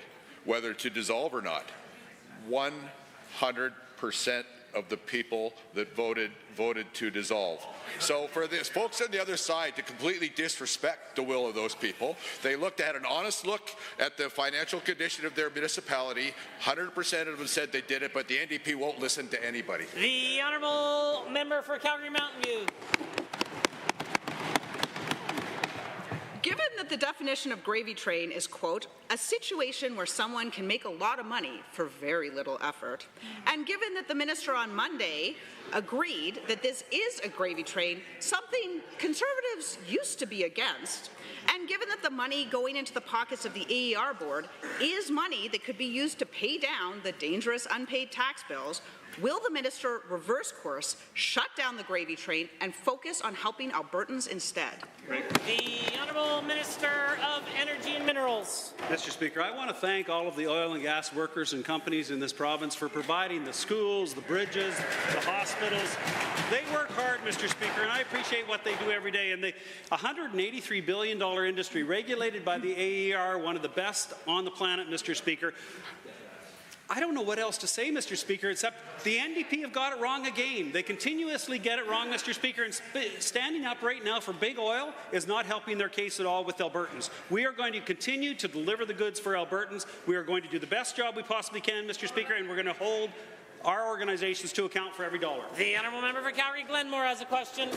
whether to dissolve or not. 100% of the people that voted to dissolve. So for the folks on the other side to completely disrespect the will of those people, they had an honest look at the financial condition of their municipality. 100% of them said they did it, but the NDP won't listen to anybody. The Honourable Member for Calgary Mountain View. Given that the definition of gravy train is, quote, a situation where someone can make a lot of money for very little effort, and given that the minister on Monday agreed that this is a gravy train, something Conservatives used to be against, and given that the money going into the pockets of the AER board is money that could be used to pay down the dangerous unpaid tax bills, will the minister reverse course, shut down the gravy train, and focus on helping Albertans instead? The Honourable Minister of Energy and Minerals. Mr. Speaker, I want to thank all of the oil and gas workers and companies in this province for providing the schools, the bridges, the hospitals. They work hard, Mr. Speaker, and I appreciate what they do every day. And the $183 billion industry regulated by the AER, one of the best on the planet, Mr. Speaker. I don't know what else to say, Mr. Speaker, except the NDP have got it wrong again. They continuously get it wrong, Mr. Speaker, and standing up right now for big oil is not helping their case at all with Albertans. We are going to continue to deliver the goods for Albertans. We are going to do the best job we possibly can, Mr. Speaker, and we're going to hold our organizations to account for every dollar. The Honourable Member for Calgary Glenmore has a question.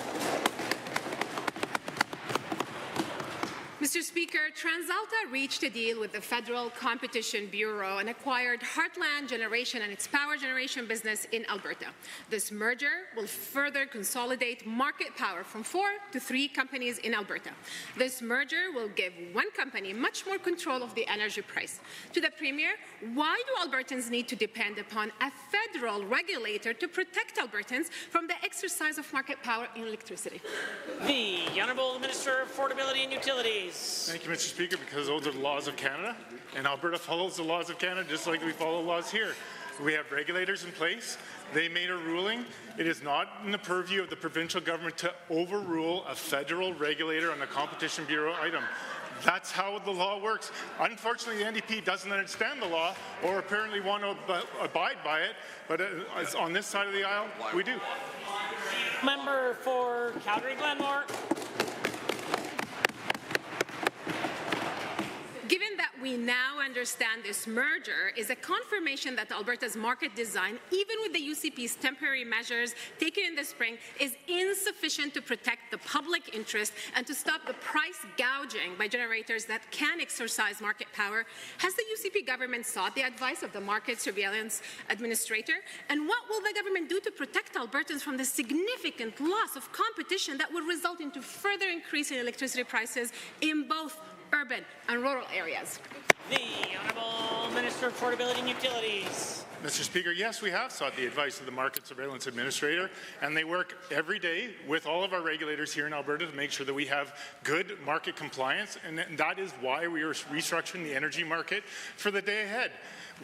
Mr. Speaker, TransAlta reached a deal with the Federal Competition Bureau and acquired Heartland Generation and its power generation business in Alberta. This merger will further consolidate market power from 4 to 3 companies in Alberta. This merger will give one company much more control of the energy price. To the Premier, why do Albertans need to depend upon a federal regulator to protect Albertans from the exercise of market power in electricity? The Honourable Minister of Affordability and Utilities. Thank you, Mr. Speaker, because those are the laws of Canada, and Alberta follows the laws of Canada just like we follow laws here. We have regulators in place. They made a ruling. It is not in the purview of the provincial government to overrule a federal regulator on a Competition Bureau item. That's how the law works. Unfortunately, the NDP doesn't understand the law or apparently want to abide by it, but on this side of the aisle, we do. Member for Calgary Glenmore. Given that we now understand this merger is a confirmation that Alberta's market design, even with the UCP's temporary measures taken in the spring, is insufficient to protect the public interest and to stop the price gouging by generators that can exercise market power, has the UCP government sought the advice of the Market Surveillance Administrator? And what will the government do to protect Albertans from the significant loss of competition that would result into further increase in electricity prices in both urban and rural areas? The Honourable Minister of Affordability and Utilities. Mr. Speaker, yes, we have sought the advice of the Market Surveillance Administrator, and they work every day with all of our regulators here in Alberta to make sure that we have good market compliance, and that is why we are restructuring the energy market for the day ahead.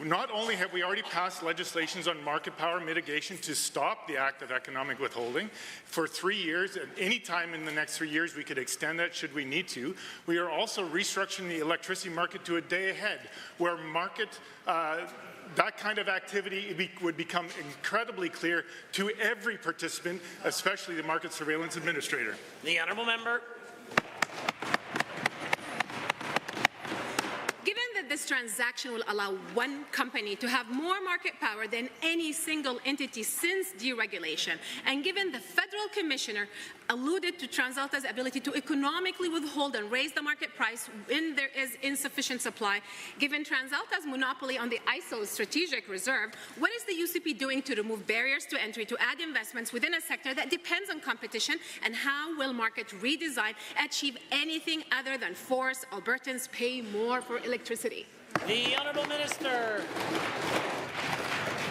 Not only have we already passed legislations on market power mitigation to stop the act of economic withholding for 3 years, at any time in the next 3 years we could extend that should we need to. We are also restructuring the electricity market to a day ahead where that kind of activity would become incredibly clear to every participant, especially the Market Surveillance Administrator. The Honourable Member. Given that this transaction will allow one company to have more market power than any single entity since deregulation, and given the Federal Commissioner alluded to TransAlta's ability to economically withhold and raise the market price when there is insufficient supply. Given TransAlta's monopoly on the ISO's strategic reserve, what is the UCP doing to remove barriers to entry to add investments within a sector that depends on competition, and how will market redesign achieve anything other than force Albertans pay more for electricity? The Honourable Minister.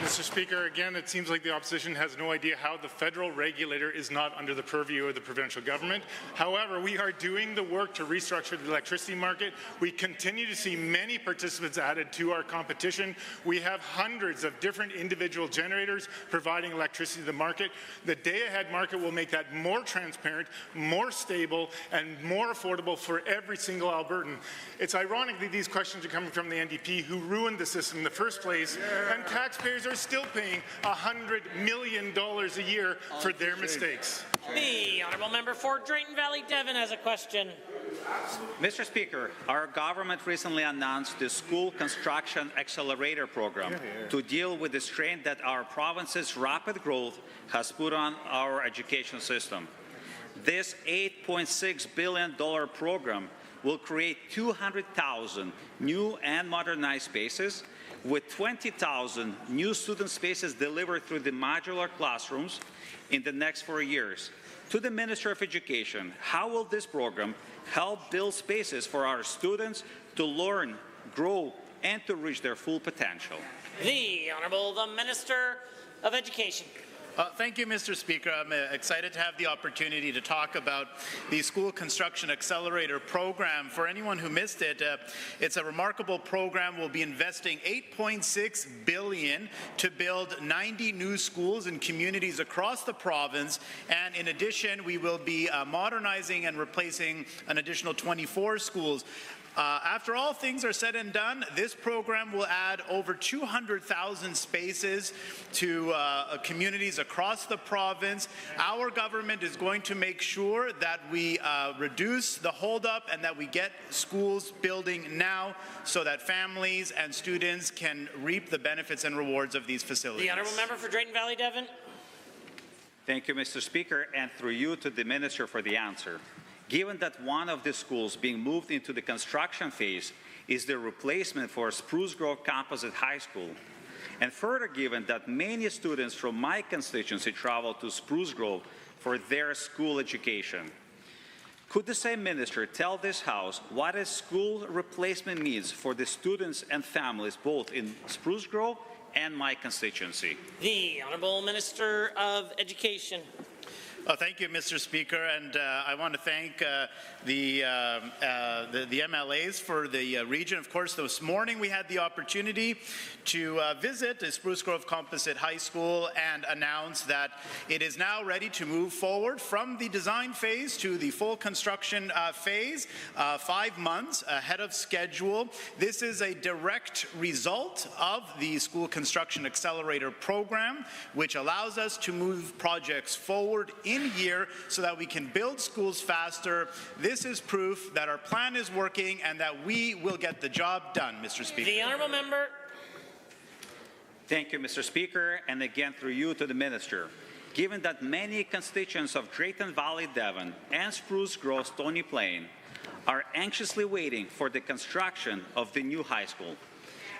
Mr. Speaker, again, it seems like the opposition has no idea how the federal regulator is not under the purview of the provincial government. However, we are doing the work to restructure the electricity market. We continue to see many participants added to our competition. We have hundreds of different individual generators providing electricity to the market. The day-ahead market will make that more transparent, more stable, and more affordable for every single Albertan. It's ironic that these questions are coming from the NDP, who ruined the system in the first place, and taxpayers are still paying $100 million a year for their mistakes. The Honourable Member for Drayton Valley Devon has a question. Mr. Speaker, our government recently announced the School Construction Accelerator Program to deal with the strain that our province's rapid growth has put on our education system. This $8.6 billion program will create 200,000 new and modernized spaces, with 20,000 new student spaces delivered through the modular classrooms in the next 4 years. To the Minister of Education, how will this program help build spaces for our students to learn, grow, and to reach their full potential? The Honourable the Minister of Education. Thank you, Mr. Speaker. I'm excited to have the opportunity to talk about the School Construction Accelerator Program. For anyone who missed it, it's a remarkable program. We'll be investing $8.6 billion to build 90 new schools in communities across the province, and in addition, we will be modernizing and replacing an additional 24 schools. After all things are said and done, this program will add over 200,000 spaces to communities across the province. Our government is going to make sure that we reduce the holdup and that we get schools building now so that families and students can reap the benefits and rewards of these facilities. The Honourable Member for Drayton Valley Devon. Thank you, Mr. Speaker, and through you to the Minister for the answer. Given that one of the schools being moved into the construction phase is the replacement for Spruce Grove campus at high school, and further given that many students from my constituency travel to Spruce Grove for their school education, could the same minister tell this House what a school replacement means for the students and families both in Spruce Grove and my constituency? The Honourable Minister of Education. Thank you, Mr. Speaker, and I want to thank the MLAs for the region. Of course, this morning we had the opportunity to visit the Spruce Grove Composite High School and announce that it is now ready to move forward from the design phase to the full construction phase, 5 months ahead of schedule. This is a direct result of the School Construction Accelerator Program, which allows us to move projects forward in year so that we can build schools faster. This is proof that our plan is working and that we will get the job done, Mr. Speaker. The Honourable Member. Thank you, Mr. Speaker, and again through you to the Minister. Given that many constituents of Drayton Valley Devon and Spruce Grove Stony Plain are anxiously waiting for the construction of the new high school,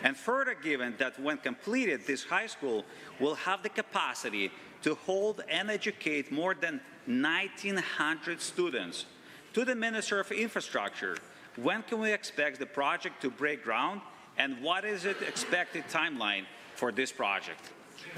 and further given that when completed, this high school will have the capacity to hold and educate more than 1,900 students. To the Minister of Infrastructure, when can we expect the project to break ground, and what is the expected timeline for this project?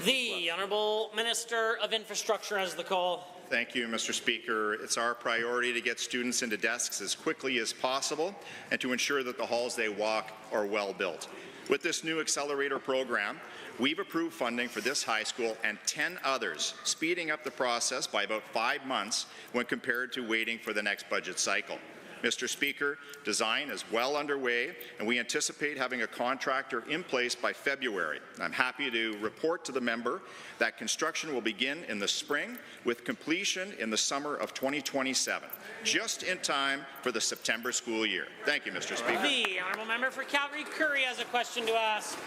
The Honourable Minister of Infrastructure has the call. Thank you, Mr. Speaker. It's our priority to get students into desks as quickly as possible and to ensure that the halls they walk are well built. With this new accelerator program, we've approved funding for this high school and 10 others, speeding up the process by about 5 months when compared to waiting for the next budget cycle. Mr. Speaker, design is well underway, and we anticipate having a contractor in place by February. I'm happy to report to the member that construction will begin in the spring with completion in the summer of 2027, just in time for the September school year. Thank you, Mr. Speaker. The Honourable Member for Calgary-Curry has a question to ask.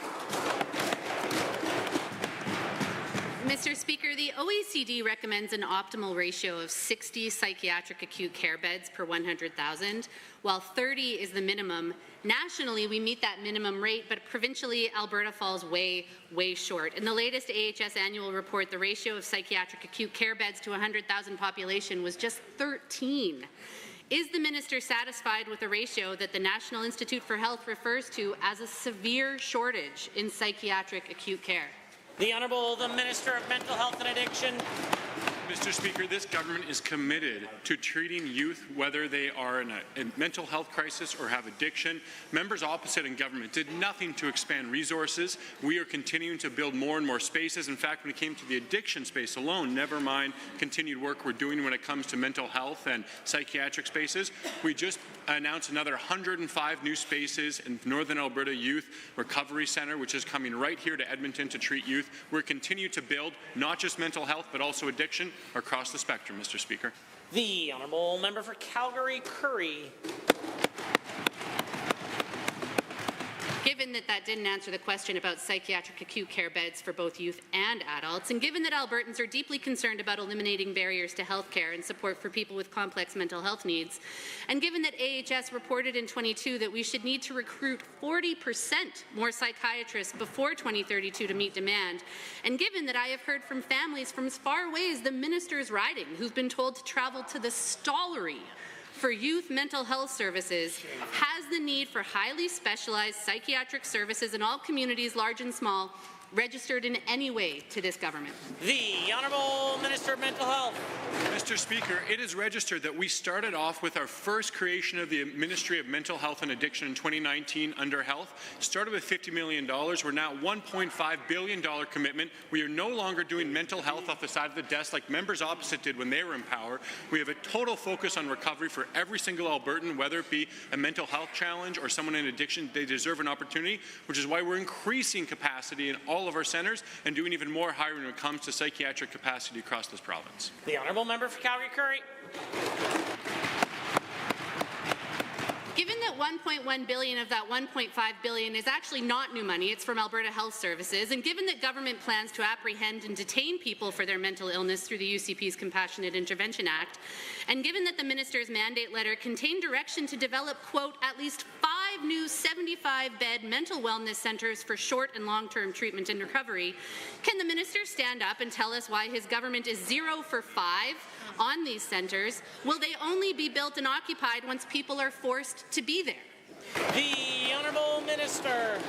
Mr. Speaker, the OECD recommends an optimal ratio of 60 psychiatric acute care beds per 100,000, while 30 is the minimum. Nationally, we meet that minimum rate, but provincially, Alberta falls way short. In the latest AHS annual report, the ratio of psychiatric acute care beds to 100,000 population was just 13. Is the minister satisfied with the ratio that the National Institute for Health refers to as a severe shortage in psychiatric acute care? The Honourable the Minister of Mental Health and Addiction. Mr. Speaker, this government is committed to treating youth, whether they are in a mental health crisis or have addiction. Members opposite in government did nothing to expand resources. We are continuing to build more and more spaces. In fact, when it came to the addiction space alone, never mind continued work we're doing when it comes to mental health and psychiatric spaces, we just announced another 105 new spaces in Northern Alberta Youth Recovery Centre, which is coming right here to Edmonton to treat youth. We're continuing to build not just mental health, but also addiction across the spectrum, Mr. Speaker. The Honourable Member for Calgary-Curry. Given that didn't answer the question about psychiatric acute care beds for both youth and adults, and given that Albertans are deeply concerned about eliminating barriers to health care and support for people with complex mental health needs, and given that AHS reported in 22 that we should need to recruit 40% more psychiatrists before 2032 to meet demand, and given that I have heard from families from as far away as the minister's riding who've been told to travel to the Stollery for youth mental health services, has the need for highly specialized psychiatric services in all communities, large and small, registered in any way to this government? The Honourable Minister of Mental Health. Mr. Speaker, it is registered that we started off with our first creation of the Ministry of Mental Health and Addiction in 2019 under Health. Started with $50 million. We're now $1.5 billion commitment. We are no longer doing mental health off the side of the desk like members opposite did when they were in power. We have a total focus on recovery for every single Albertan, whether it be a mental health challenge or someone in addiction. They deserve an opportunity, which is why we're increasing capacity in all of our centres and doing even more hiring when it comes to psychiatric capacity across this province. The Honourable Member for Calgary-Curry. Given that $1.1 billion of that $1.5 billion is actually not new money, it's from Alberta Health Services, and given that government plans to apprehend and detain people for their mental illness through the UCP's Compassionate Intervention Act, and given that the minister's mandate letter contained direction to develop, quote, at least 5 new 75-bed mental wellness centres for short and long-term treatment and recovery, can the minister stand up and tell us why his government is 0 for 5 on these centres? Will they only be built and occupied once people are forced to be there? The Honourable Minister.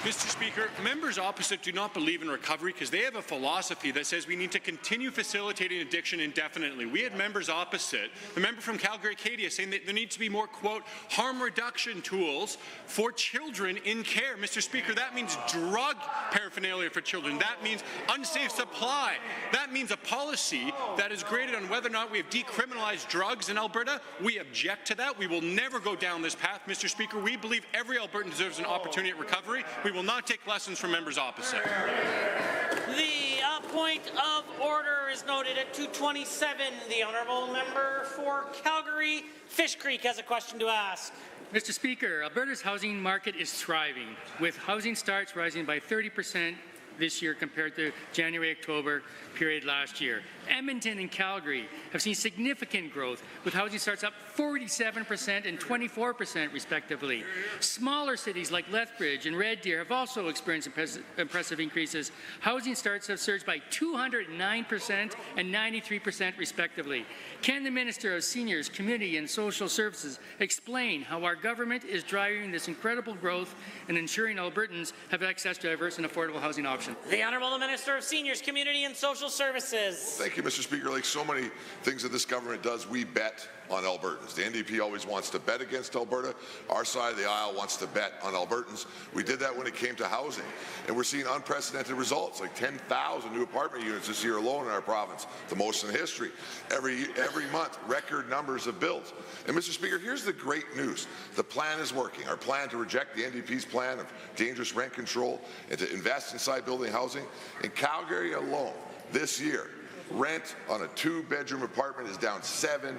Mr. Speaker, members opposite do not believe in recovery because they have a philosophy that says we need to continue facilitating addiction indefinitely. We had members opposite, the member from Calgary-Acadia, saying that there needs to be more, quote, harm reduction tools for children in care. Mr. Speaker, that means drug paraphernalia for children. That means unsafe supply. That means a policy that is graded on whether or not we have decriminalized drugs in Alberta. We object to that. We will never go down this path, Mr. Speaker. We believe every Albertan deserves an opportunity at recovery. We will not take lessons from members opposite. The point of order is noted at 2:27. The Honourable Member for Calgary-Fish Creek has a question to ask. Mr. Speaker, Alberta's housing market is thriving, with housing starts rising by 30% this year compared to January-October period last year. Edmonton and Calgary have seen significant growth, with housing starts up 47% and 24% respectively. Smaller cities like Lethbridge and Red Deer have also experienced impressive increases. Housing starts have surged by 209% and 93% respectively. Can the Minister of Seniors, Community and Social Services explain how our government is driving this incredible growth and ensuring Albertans have access to diverse and affordable housing options? The Honourable Minister of Seniors, Community and Social Services. Thank you, Mr. Speaker. Like so many things that this government does, we bet on Albertans. The NDP always wants to bet against Alberta. Our side of the aisle wants to bet on Albertans. We did that when it came to housing, and we're seeing unprecedented results, like 10,000 new apartment units this year alone in our province, the most in history. Every month, record numbers of builds. And Mr. Speaker, here's the great news. The plan is working. Our plan to reject the NDP's plan of dangerous rent control and to invest inside building housing. In Calgary alone, this year, rent on a 2-bedroom apartment is down 7%,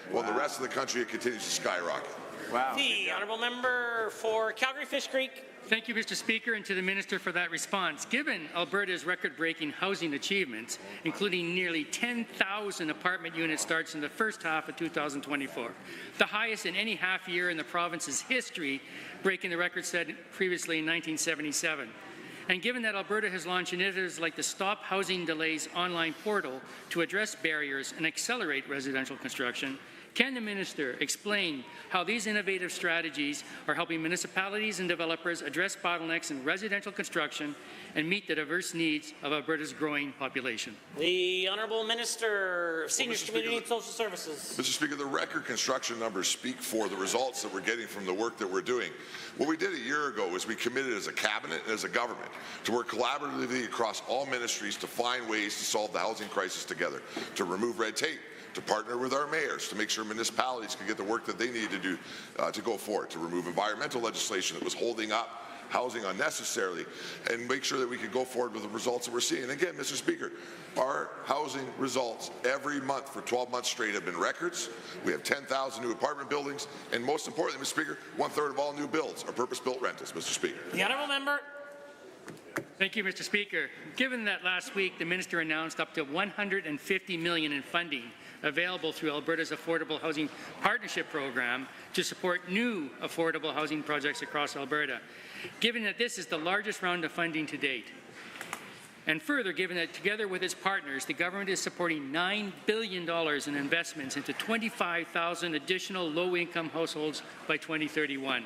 while in the rest of the country it continues to skyrocket. Wow. The Honourable Member for Calgary-Fish Creek. Thank you, Mr. Speaker, and to the Minister for that response. Given Alberta's record-breaking housing achievements, including nearly 10,000 apartment unit starts in the first half of 2024, the highest in any half year in the province's history, breaking the record set previously in 1977. And given that Alberta has launched initiatives like the Stop Housing Delays online portal to address barriers and accelerate residential construction, can the Minister explain how these innovative strategies are helping municipalities and developers address bottlenecks in residential construction and meet the diverse needs of Alberta's growing population? The Honourable Minister of Seniors, Community and Social Services. Mr. Speaker, the record construction numbers speak for the results that we're getting from the work that we're doing. What we did a year ago was we committed as a cabinet and as a government to work collaboratively across all ministries to find ways to solve the housing crisis together, to remove red tape, to partner with our mayors to make sure municipalities can get the work that they need to do to go forward, to remove environmental legislation that was holding up housing unnecessarily, and make sure that we can go forward with the results that we're seeing. And again, Mr. Speaker, our housing results every month for 12 months straight have been records. We have 10,000 new apartment buildings, and most importantly, Mr. Speaker, 1/3 of all new builds are purpose-built rentals, Mr. Speaker. The Honourable Member. Thank you, Mr. Speaker. Given that last week the Minister announced up to $150 million in funding available through Alberta's Affordable Housing Partnership Program to support new affordable housing projects across Alberta, given that this is the largest round of funding to date, and further given that together with its partners, the government is supporting $9 billion in investments into 25,000 additional low-income households by 2031.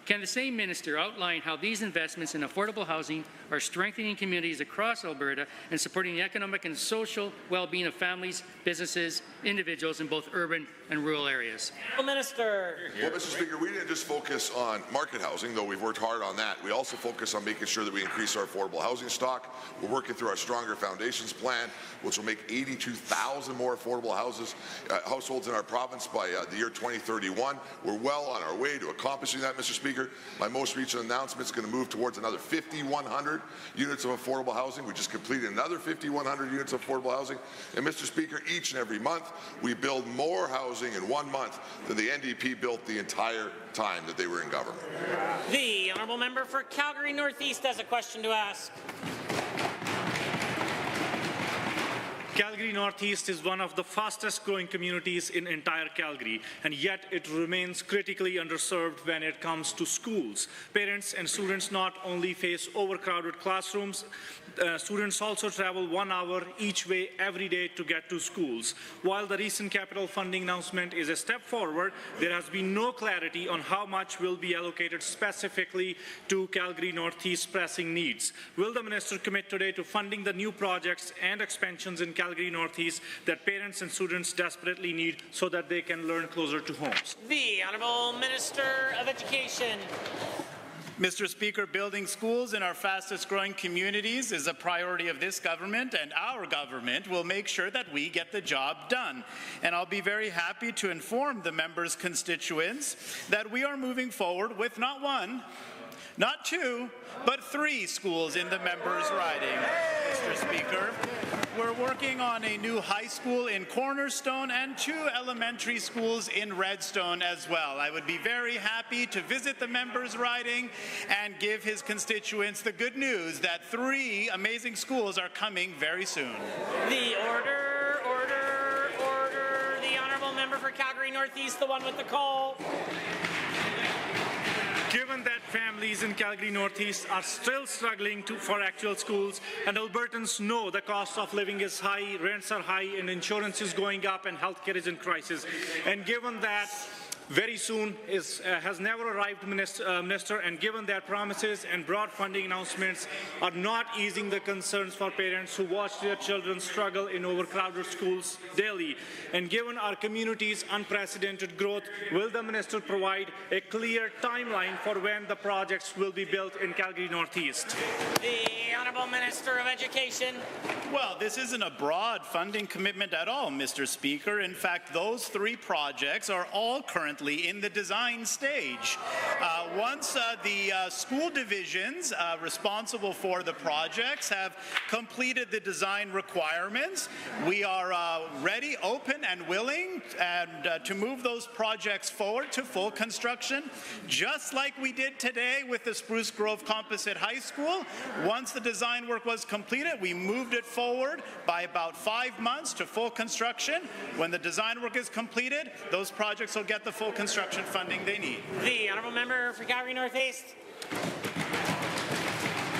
Can the same minister outline how these investments in affordable housing are strengthening communities across Alberta and supporting the economic and social well-being of families, businesses, individuals in both urban and rural areas? Minister. Well, Mr. Speaker, we didn't just focus on market housing, though we've worked hard on that. We also focus on making sure that we increase our affordable housing stock. We're working through our Stronger Foundations plan, which will make 82,000 more affordable households in our province by the year 2031. We're well on our way to accomplishing that, Mr. Speaker. My most recent announcement is going to move towards another 5,100 units of affordable housing. We just completed another 5,100 units of affordable housing. And Mr. Speaker, each and every month, we build more housing in 1 month than the NDP built the entire time that they were in government. The Honourable Member for Calgary Northeast has a question to ask. Calgary Northeast is one of the fastest growing communities in entire Calgary, and yet it remains critically underserved when it comes to schools. Parents and students not only face overcrowded classrooms, students also travel 1 hour each way every day to get to schools. While the recent capital funding announcement is a step forward, there has been no clarity on how much will be allocated specifically to Calgary Northeast's pressing needs. Will the minister commit today to funding the new projects and expansions in Calgary Northeast that parents and students desperately need so that they can learn closer to homes? The Honourable Minister of Education. Mr. Speaker, building schools in our fastest growing communities is a priority of this government, and our government will make sure that we get the job done. And I'll be very happy to inform the members' constituents that we are moving forward with not 1, not 2, but 3 schools in the members' riding, Mr. Speaker. We're working on a new high school in Cornerstone and 2 elementary schools in Redstone as well. I would be very happy to visit the members' riding and give his constituents the good news that 3 amazing schools are coming very soon. The order. The Honourable Member for Calgary Northeast, the one with the call. Given that families in Calgary Northeast are still struggling for actual schools, and Albertans know the cost of living is high, rents are high, and insurance is going up, and healthcare is in crisis, and given that very soon has never arrived, Minister, and given that promises and broad funding announcements are not easing the concerns for parents who watch their children struggle in overcrowded schools daily, and given our community's unprecedented growth, will the Minister provide a clear timeline for when the projects will be built in Calgary Northeast? The Honourable Minister of Education. Well, this isn't a broad funding commitment at all, Mr. Speaker. In fact, those 3 projects are all currently in the design stage. Once the school divisions responsible for the projects have completed the design requirements, we are ready, open, and willing to move those projects forward to full construction, just like we did today with the Spruce Grove Composite High School. Once the design work was completed, we moved it forward by about 5 months to full construction. When the design work is completed, those projects will get the full construction funding they need. The Honourable Member for Calgary Northeast.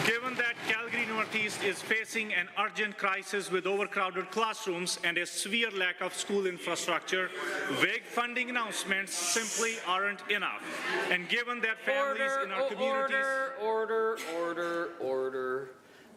Given that Calgary Northeast is facing an urgent crisis with overcrowded classrooms and a severe lack of school infrastructure, vague funding announcements simply aren't enough. And given that families in our communities... Order.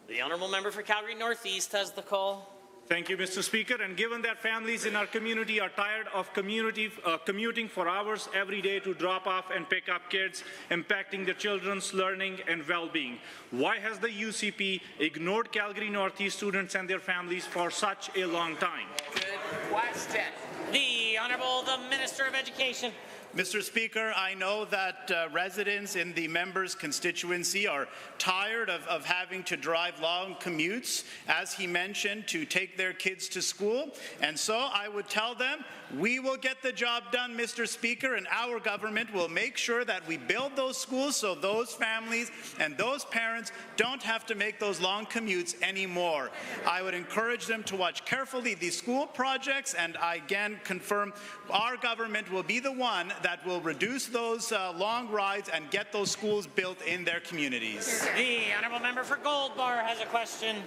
The Honourable Member for Calgary Northeast has the call. Thank you, Mr. Speaker. And given that families in our community are tired of commuting for hours every day to drop off and pick up kids, impacting their children's learning and well-being, why has the UCP ignored Calgary Northeast students and their families for such a long time? Good question. The Honourable Minister of Education. Mr. Speaker, I know that residents in the member's constituency are tired of having to drive long commutes, as he mentioned, to take their kids to school. And so I would tell them, we will get the job done, Mr. Speaker, and our government will make sure that we build those schools so those families and those parents don't have to make those long commutes anymore. I would encourage them to watch carefully these school projects, and I again confirm our government will be the one that will reduce those long rides and get those schools built in their communities. The Honourable Member for Gold Bar has a question.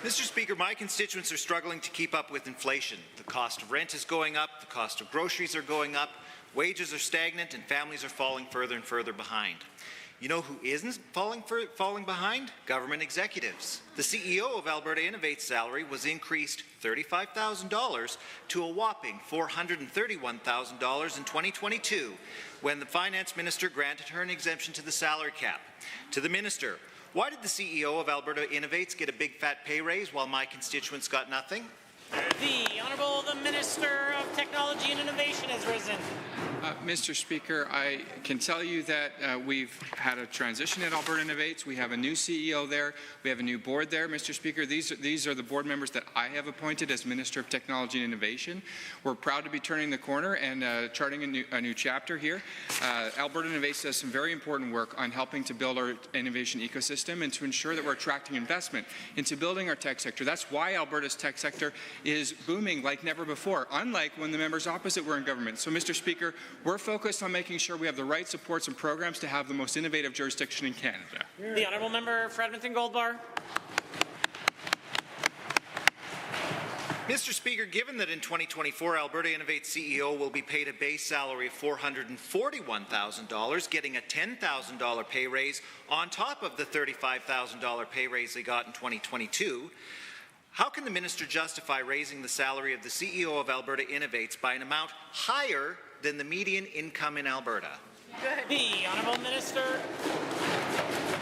Mr. Speaker, my constituents are struggling to keep up with inflation. The cost of rent is going up, the cost of groceries are going up, wages are stagnant, and families are falling further and further behind. You know who isn't falling behind? Government executives. The CEO of Alberta Innovate's salary was increased $35,000 to a whopping $431,000 in 2022, when the finance minister granted her an exemption to the salary cap. To the minister, why did the CEO of Alberta Innovates get a big fat pay raise while my constituents got nothing? The Honourable Minister of Technology and Innovation has risen. Mr. Speaker, I can tell you that we've had a transition at Alberta Innovates. We have a new CEO there. We have a new board there, Mr. Speaker. These are the board members that I have appointed as Minister of Technology and Innovation. We're proud to be turning the corner and charting a new chapter here. Alberta Innovates does some very important work on helping to build our innovation ecosystem and to ensure that we're attracting investment into building our tech sector. That's why Alberta's tech sector is booming like never before, unlike when the members opposite were in government. So, Mr. Speaker, we're focused on making sure we have the right supports and programs to have the most innovative jurisdiction in Canada. The Honourable Member for Edmonton Gold Bar. Mr. Speaker, given that in 2024 Alberta Innovate's CEO will be paid a base salary of $441,000, getting a $10,000 pay raise on top of the $35,000 pay raise they got in 2022, how can the minister justify raising the salary of the CEO of Alberta Innovates by an amount higher than the median income in Alberta? The Honourable Minister.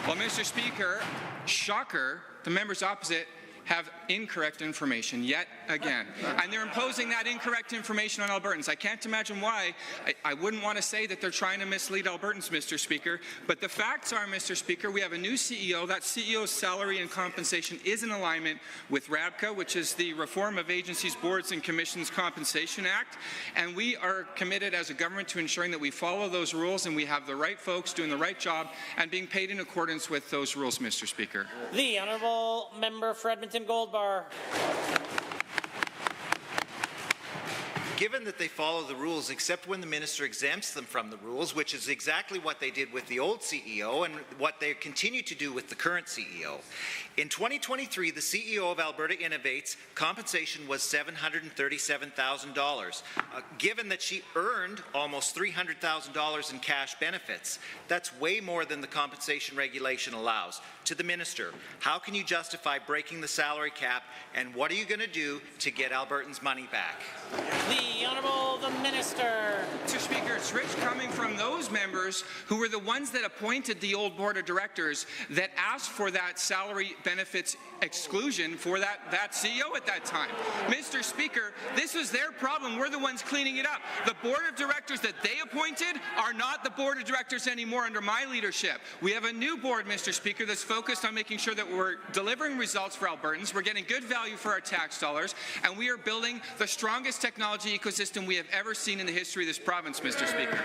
Well, Mr. Speaker, shocker, the members opposite have incorrect information yet again. And they're imposing that incorrect information on Albertans. I can't imagine why. I wouldn't want to say that they're trying to mislead Albertans, Mr. Speaker. But the facts are, Mr. Speaker, we have a new CEO. That CEO's salary and compensation is in alignment with RABCA, which is the Reform of Agencies, Boards and Commissions Compensation Act. And we are committed as a government to ensuring that we follow those rules and we have the right folks doing the right job and being paid in accordance with those rules, Mr. Speaker. The Honourable Member for Edmonton Gold Bar. Given that they follow the rules except when the minister exempts them from the rules, which is exactly what they did with the old CEO and what they continue to do with the current CEO. In 2023, the CEO of Alberta Innovates compensation was $737,000. Given that she earned almost $300,000 in cash benefits, that's way more than the compensation regulation allows. To the minister, how can you justify breaking the salary cap, and what are you going to do to get Albertans' money back? The The Honourable the Minister. Mr. Speaker, it's rich coming from those members who were the ones that appointed the old board of directors that asked for that salary benefits exclusion for that CEO at that time. Mr. Speaker, this was their problem. We're the ones cleaning it up. The board of directors that they appointed are not the board of directors anymore under my leadership. We have a new board, Mr. Speaker, that's focused on making sure that we're delivering results for Albertans, we're getting good value for our tax dollars, and we are building the strongest technology ecosystem we have ever seen in the history of this province, Mr. Speaker.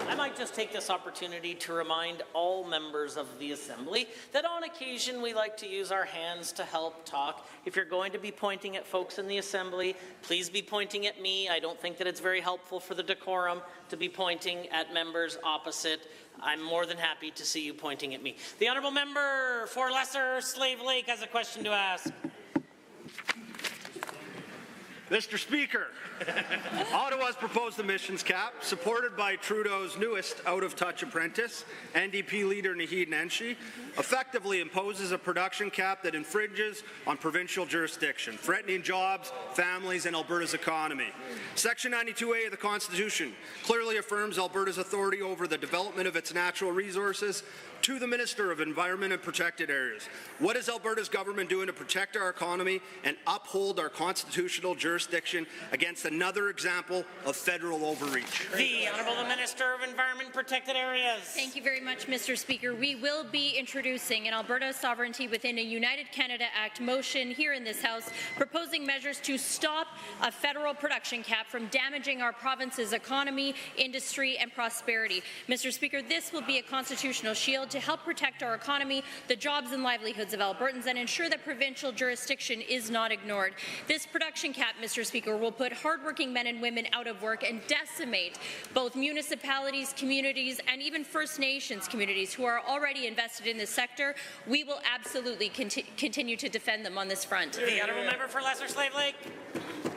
I might just take this opportunity to remind all members of the Assembly that on occasion we like to use our hands to help talk. If you're going to be pointing at folks in the Assembly, please be pointing at me. I don't think that it's very helpful for the decorum to be pointing at members opposite. I'm more than happy to see you pointing at me. The Honourable Member for Lesser Slave Lake has a question to ask. Mr. Speaker, Ottawa's proposed emissions cap, supported by Trudeau's newest out-of-touch apprentice, NDP leader Naheed Nenshi, effectively imposes a production cap that infringes on provincial jurisdiction, threatening jobs, families, and Alberta's economy. Section 92A of the Constitution clearly affirms Alberta's authority over the development of its natural resources to the Minister of Environment and Protected Areas. What is Alberta's government doing to protect our economy and uphold our constitutional jurisdiction against another example of federal overreach? The Honourable Minister of Environment and Protected Areas. Thank you very much, Mr. Speaker. We will be introducing an Alberta Sovereignty Within a United Canada Act motion here in this House, proposing measures to stop a federal production cap from damaging our province's economy, industry, and prosperity. Mr. Speaker, this will be a constitutional shield to help protect our economy, the jobs and livelihoods of Albertans, and ensure that provincial jurisdiction is not ignored. This production cap, Mr. Speaker, will put hardworking men and women out of work and decimate both municipalities, communities, and even First Nations communities who are already invested in this sector. We will absolutely continue to defend them on this front. The Honourable Member for Lesser Slave Lake.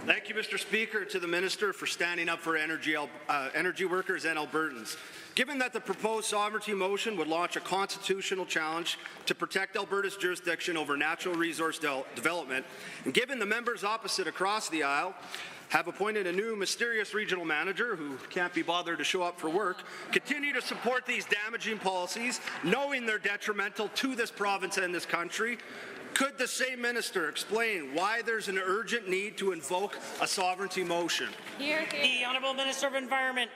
Thank you, Mr. Speaker, to the Minister for standing up for energy workers and Albertans. Given that the proposed sovereignty motion would launch a constitutional challenge to protect Alberta's jurisdiction over natural resource development, and given the members opposite across the aisle have appointed a new mysterious regional manager who can't be bothered to show up for work, continue to support these damaging policies, knowing they're detrimental to this province and this country, could the same minister explain why there's an urgent need to invoke a sovereignty motion? Here. The Honourable Minister of Environment.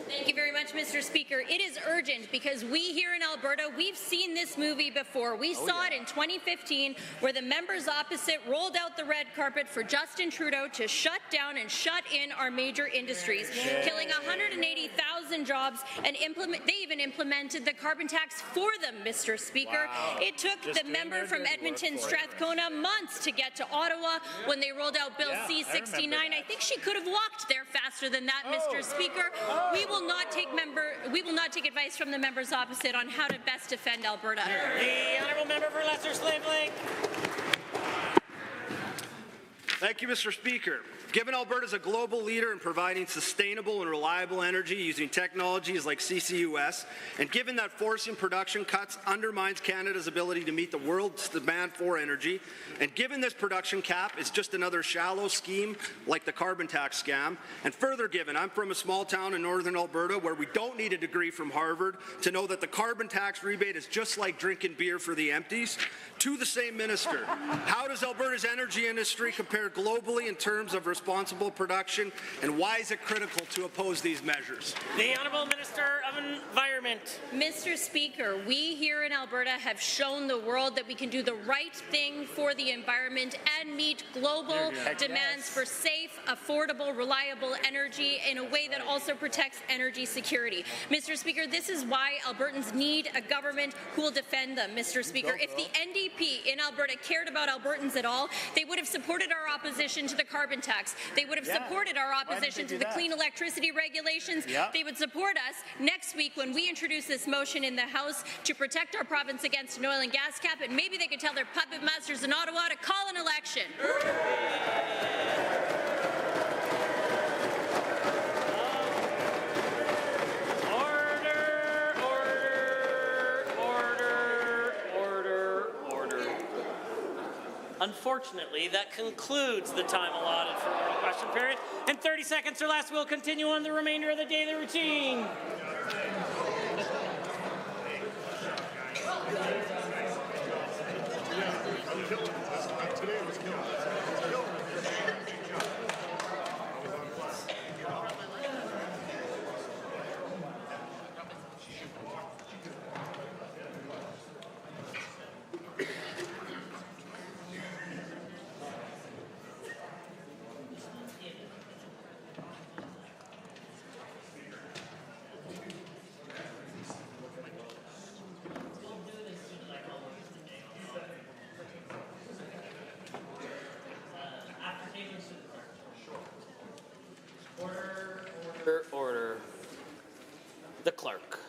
Thank you very much, Mr. Speaker. It is urgent because we here in Alberta, we've seen this movie before. We saw it in 2015 where the members opposite rolled out the red carpet for Justin Trudeau to shut down and shut in our major industries, killing 180,000 jobs, and they even implemented the carbon tax for them, Mr. Speaker. Wow. It took the member from Edmonton Strathcona months to get to Ottawa when they rolled out Bill C-69. I think she could have walked there faster than that, Mr. Speaker. We will not take advice from the members opposite on how to best defend Alberta. The Honourable Member for Lesser Slave Lake. Thank you, Mr. Speaker. Given Alberta is a global leader in providing sustainable and reliable energy using technologies like CCUS, and given that forcing production cuts undermines Canada's ability to meet the world's demand for energy, and given this production cap is just another shallow scheme like the carbon tax scam, and further given I'm from a small town in northern Alberta where we don't need a degree from Harvard to know that the carbon tax rebate is just like drinking beer for the empties, to the same minister, how does Alberta's energy industry compare globally in terms of responsible production, and why is it critical to oppose these measures? The Honourable Minister of Environment. Mr. Speaker, we here in Alberta have shown the world that we can do the right thing for the environment and meet global demands for safe, affordable, reliable energy in a way that also protects energy security. Mr. Speaker, this is why Albertans need a government who will defend them, Mr. Speaker. If the NDP in Alberta cared about Albertans at all, they would have supported our opposition to the carbon tax. They would have supported our opposition to the clean electricity regulations. They would support us next week when we introduce this motion in the House to protect our province against an oil and gas cap, and maybe they could tell their puppet masters in Ottawa to call an election. Unfortunately, that concludes the time allotted for oral question period. In 30 seconds or less, we'll continue on the remainder of the daily routine. Order. The clerk.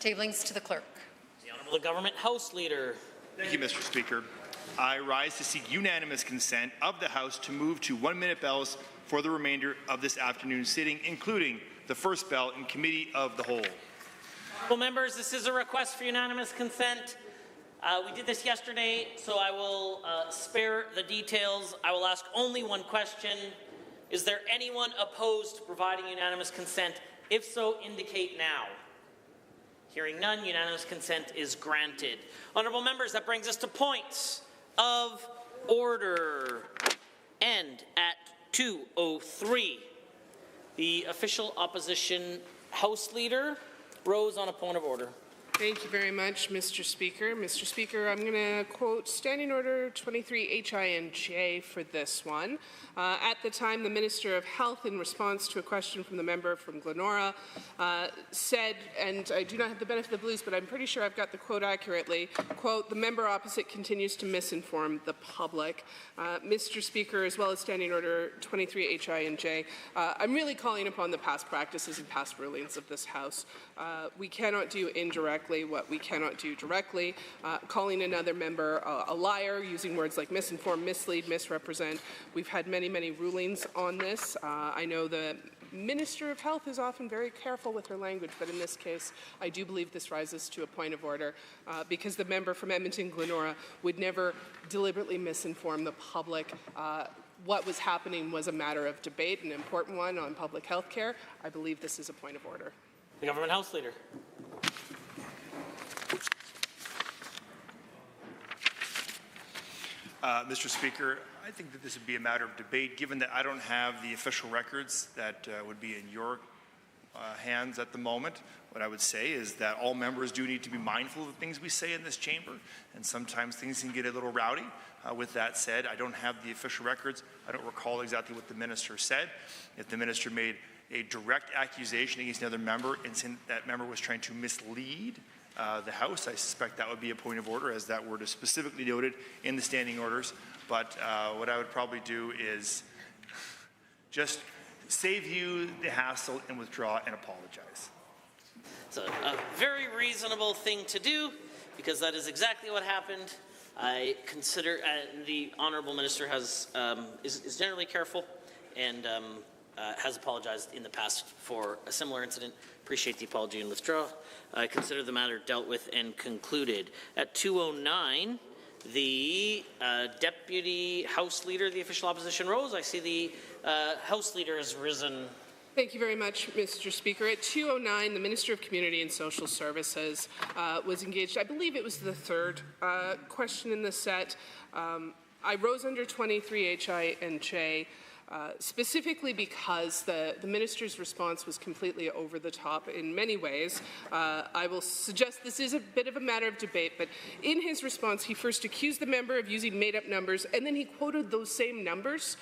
Tablings to the clerk. The Honourable Government House Leader. Thank you, Mr. Speaker. I rise to seek unanimous consent of the House to move to 1-minute bells for the remainder of this afternoon's sitting, including the first bell in Committee of the Whole. Well, members, this is a request for unanimous consent. We did this yesterday, so I will spare the details. I will ask only one question. Is there anyone opposed to providing unanimous consent? If so, indicate now. Hearing none, unanimous consent is granted. Honourable members, that brings us to points of order. And at 2:03, the official opposition House Leader rose on a point of order. Thank you very much, Mr. Speaker. Mr. Speaker, I'm going to quote Standing Order 23 HINJ for this one. At the time, the Minister of Health, in response to a question from the member from Glenora, said, and I do not have the benefit of the blues, but I'm pretty sure I've got the quote accurately, quote, "The member opposite continues to misinform the public." Mr. Speaker, as well as Standing Order 23 HINJ, I'm really calling upon the past practices and past rulings of this House. We cannot do indirectly what we cannot do directly. Calling another member a liar, using words like misinform, mislead, misrepresent. We've had many rulings on this. I know the Minister of Health is often very careful with her language, but in this case, I do believe this rises to a point of order because the member from Edmonton-Glenora would never deliberately misinform the public. What was happening was a matter of debate, an important one on public health care. I believe this is a point of order. The Government House Leader. Mr. Speaker, I think that this would be a matter of debate, given that I don't have the official records that would be in your hands at the moment. What I would say is that all members do need to be mindful of the things we say in this chamber, and sometimes things can get a little rowdy. With that said, I don't have the official records. I don't recall exactly what the minister said. If the minister made a direct accusation against another member and saying that member was trying to mislead the House, I suspect that would be a point of order, as that word is specifically noted in the standing orders. But what I would probably do is just save you the hassle and withdraw and apologize. It's a very reasonable thing to do, because that is exactly what happened. I consider the Honourable Minister is generally careful and has apologized in the past for a similar incident. Appreciate the apology and withdraw. I consider the matter dealt with and concluded. At 2:09, the Deputy House Leader of the official opposition rose. I see the House Leader has risen. Thank you very much, Mr. Speaker. At 2:09, the Minister of Community and Social Services was engaged. I believe it was the third question in the set. I rose under 23 HINJ. Specifically because the minister's response was completely over the top in many ways. I will suggest this is a bit of a matter of debate, but in his response, he first accused the member of using made-up numbers, and then he quoted those same numbers,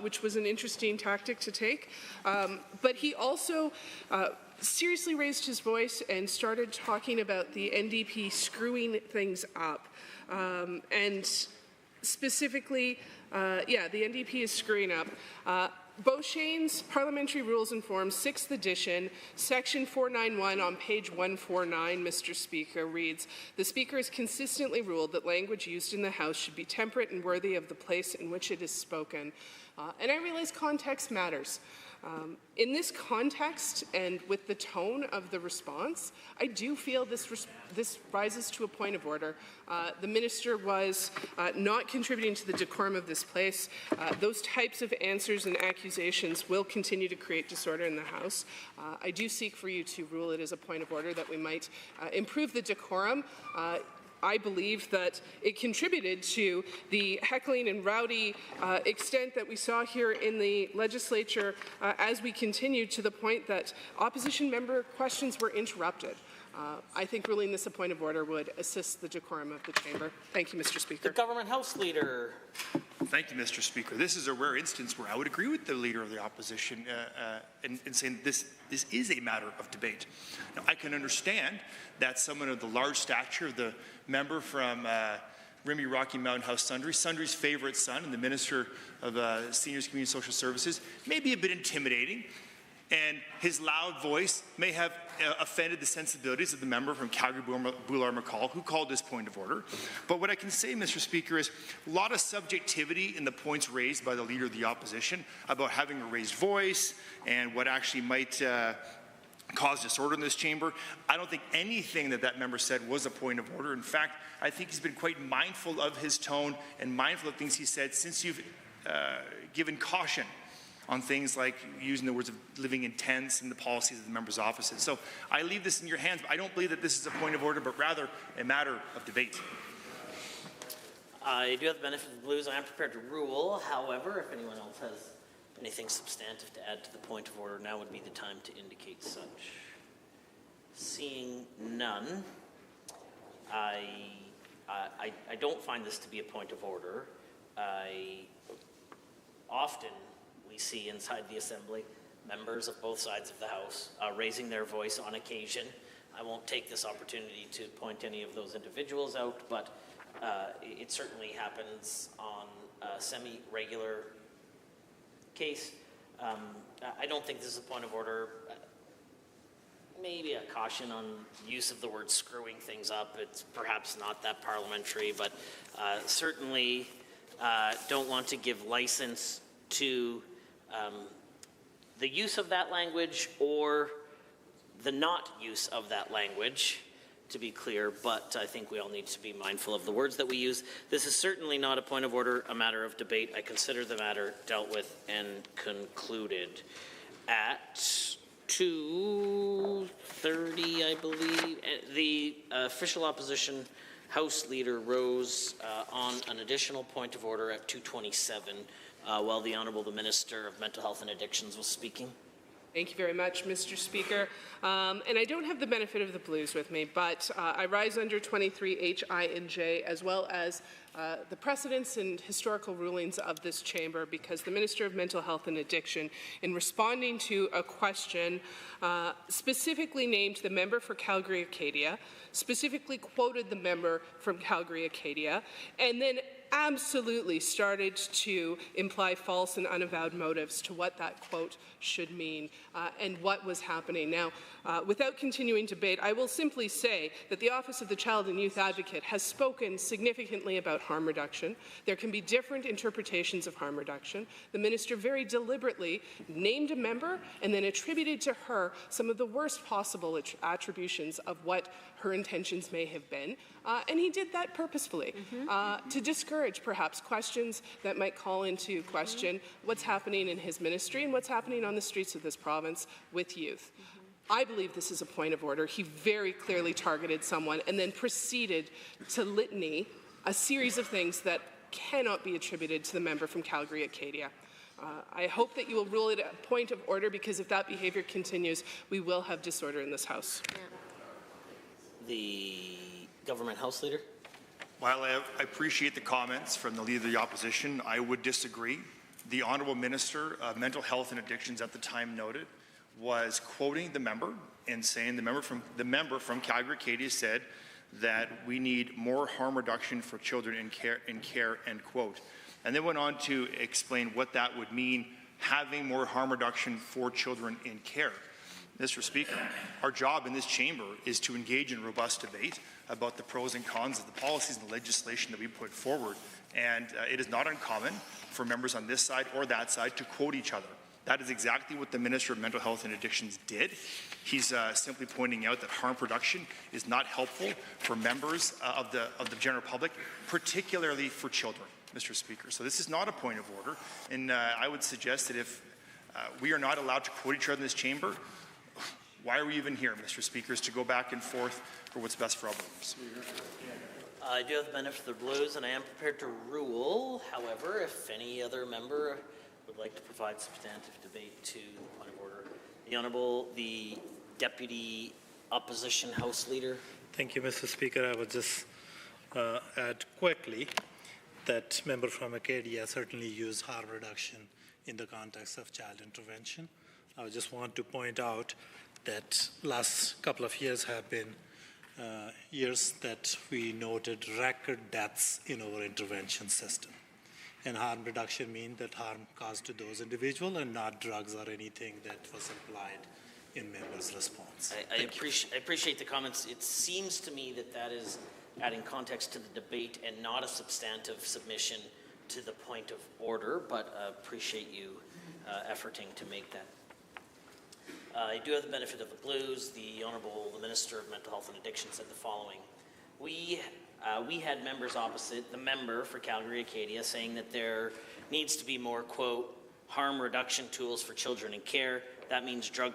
which was an interesting tactic to take. But he also seriously raised his voice and started talking about the NDP screwing things up. And specifically, the NDP is screwing up. Beauchene's Parliamentary Rules and Forms, 6th edition, section 491 on page 149, Mr. Speaker, reads, "The Speaker has consistently ruled that language used in the House should be temperate and worthy of the place in which it is spoken." And I realize context matters. In this context and with the tone of the response, I do feel this rises to a point of order. The minister was not contributing to the decorum of this place. Those types of answers and accusations will continue to create disorder in the House. I do seek for you to rule it as a point of order that we might improve the decorum. I believe that it contributed to the heckling and rowdy extent that we saw here in the legislature as we continued to the point that opposition member questions were interrupted. I think ruling this a point of order would assist the decorum of the chamber. Thank you, Mr. Speaker. The Government House Leader. Thank you, Mr. Speaker. This is a rare instance where I would agree with the Leader of the Opposition in saying this is a matter of debate. Now, I can understand that someone of the large stature, the member from Rimy Rocky Mountain House Sundry's favorite son and the Minister of Seniors Community Social Services, may be a bit intimidating, and his loud voice may have offended the sensibilities of the member from Calgary-Boulard-McCall who called this point of order. But what I can say, Mr. Speaker, is a lot of subjectivity in the points raised by the Leader of the Opposition about having a raised voice and what actually might cause disorder in this chamber. I don't think anything that member said was a point of order. In fact, I think he's been quite mindful of his tone and mindful of things he said since you've given caution on things like using the words of living in tents and the policies of the members' offices. So I leave this in your hands, but I don't believe that this is a point of order, but rather a matter of debate. I do have the benefit of the blues. I am prepared to rule. However, if anyone else has anything substantive to add to the point of order, now would be the time to indicate such. Seeing none, I don't find this to be a point of order. Often we see inside the Assembly members of both sides of the House raising their voice on occasion. I won't take this opportunity to point any of those individuals out, but it certainly happens on a semi-regular case. I don't think this is a point of order. Maybe a caution on use of the word screwing things up. It's perhaps not that parliamentary, but certainly don't want to give license to the use of that language or the not use of that language, to be clear, but I think we all need to be mindful of the words that we use. This is certainly not a point of order, a matter of debate. I consider the matter dealt with and concluded. At 2:30, I believe, the official opposition House Leader rose on an additional point of order at 2:27 while the Honourable the Minister of Mental Health and Addictions was speaking. Thank you very much, Mr. Speaker. And I don't have the benefit of the blues with me, but I rise under 23 H, I, and J, as well as the precedents and historical rulings of this chamber, because the Minister of Mental Health and Addiction, in responding to a question, specifically named the member for Calgary-Acadia, specifically quoted the member from Calgary-Acadia, and then absolutely started to imply false and unavowed motives to what that quote should mean and what was happening. Now, without continuing debate, I will simply say that the Office of the Child and Youth Advocate has spoken significantly about harm reduction. There can be different interpretations of harm reduction. The minister very deliberately named a member and then attributed to her some of the worst possible attributions of what her intentions may have been. And he did that purposefully to discourage perhaps questions that might call into question what's happening in his ministry and what's happening on the streets of this province with youth. I believe this is a point of order. He very clearly targeted someone and then proceeded to litany a series of things that cannot be attributed to the member from Calgary-Acadia. I hope that you will rule it a point of order, because if that behaviour continues, we will have disorder in this House. The Government House Leader. While I appreciate the comments from the Leader of the Opposition, I would disagree. The Honourable Minister of Mental Health and Addictions at the time noted was quoting the member and saying the member from Calgary-Acadia said that we need more harm reduction for children in care, end quote. And then went on to explain what that would mean, having more harm reduction for children in care. Mr. Speaker, our job in this chamber is to engage in robust debate about the pros and cons of the policies and the legislation that we put forward. And it is not uncommon for members on this side or that side to quote each other. That is exactly what the Minister of Mental Health and Addictions did. He's simply pointing out that harm reduction is not helpful for members of the general public, particularly for children, Mr. Speaker. So this is not a point of order, and I would suggest that if we are not allowed to quote each other in this chamber, why are we even here, Mr. Speaker, is to go back and forth for what's best for Albertans. I do have the benefit of the blues, and I am prepared to rule. However, if any other member would like to provide substantive debate to the point of order. The Deputy Opposition House Leader. Thank you, Mr. Speaker. I would just add quickly that member from Acadia certainly used harm reduction in the context of child intervention. I just want to point out that last couple of years have been years that we noted record deaths in our intervention system. And harm reduction means that harm caused to those individuals and not drugs or anything that was implied in members' response. I appreciate the comments. It seems to me that that is adding context to the debate and not a substantive submission to the point of order, but appreciate you efforting to make that. I do have the benefit of the blues. The Minister of Mental Health and Addiction said the following. We had members opposite, the member for Calgary-Acadia, saying that there needs to be more, quote, harm reduction tools for children in care. That means drug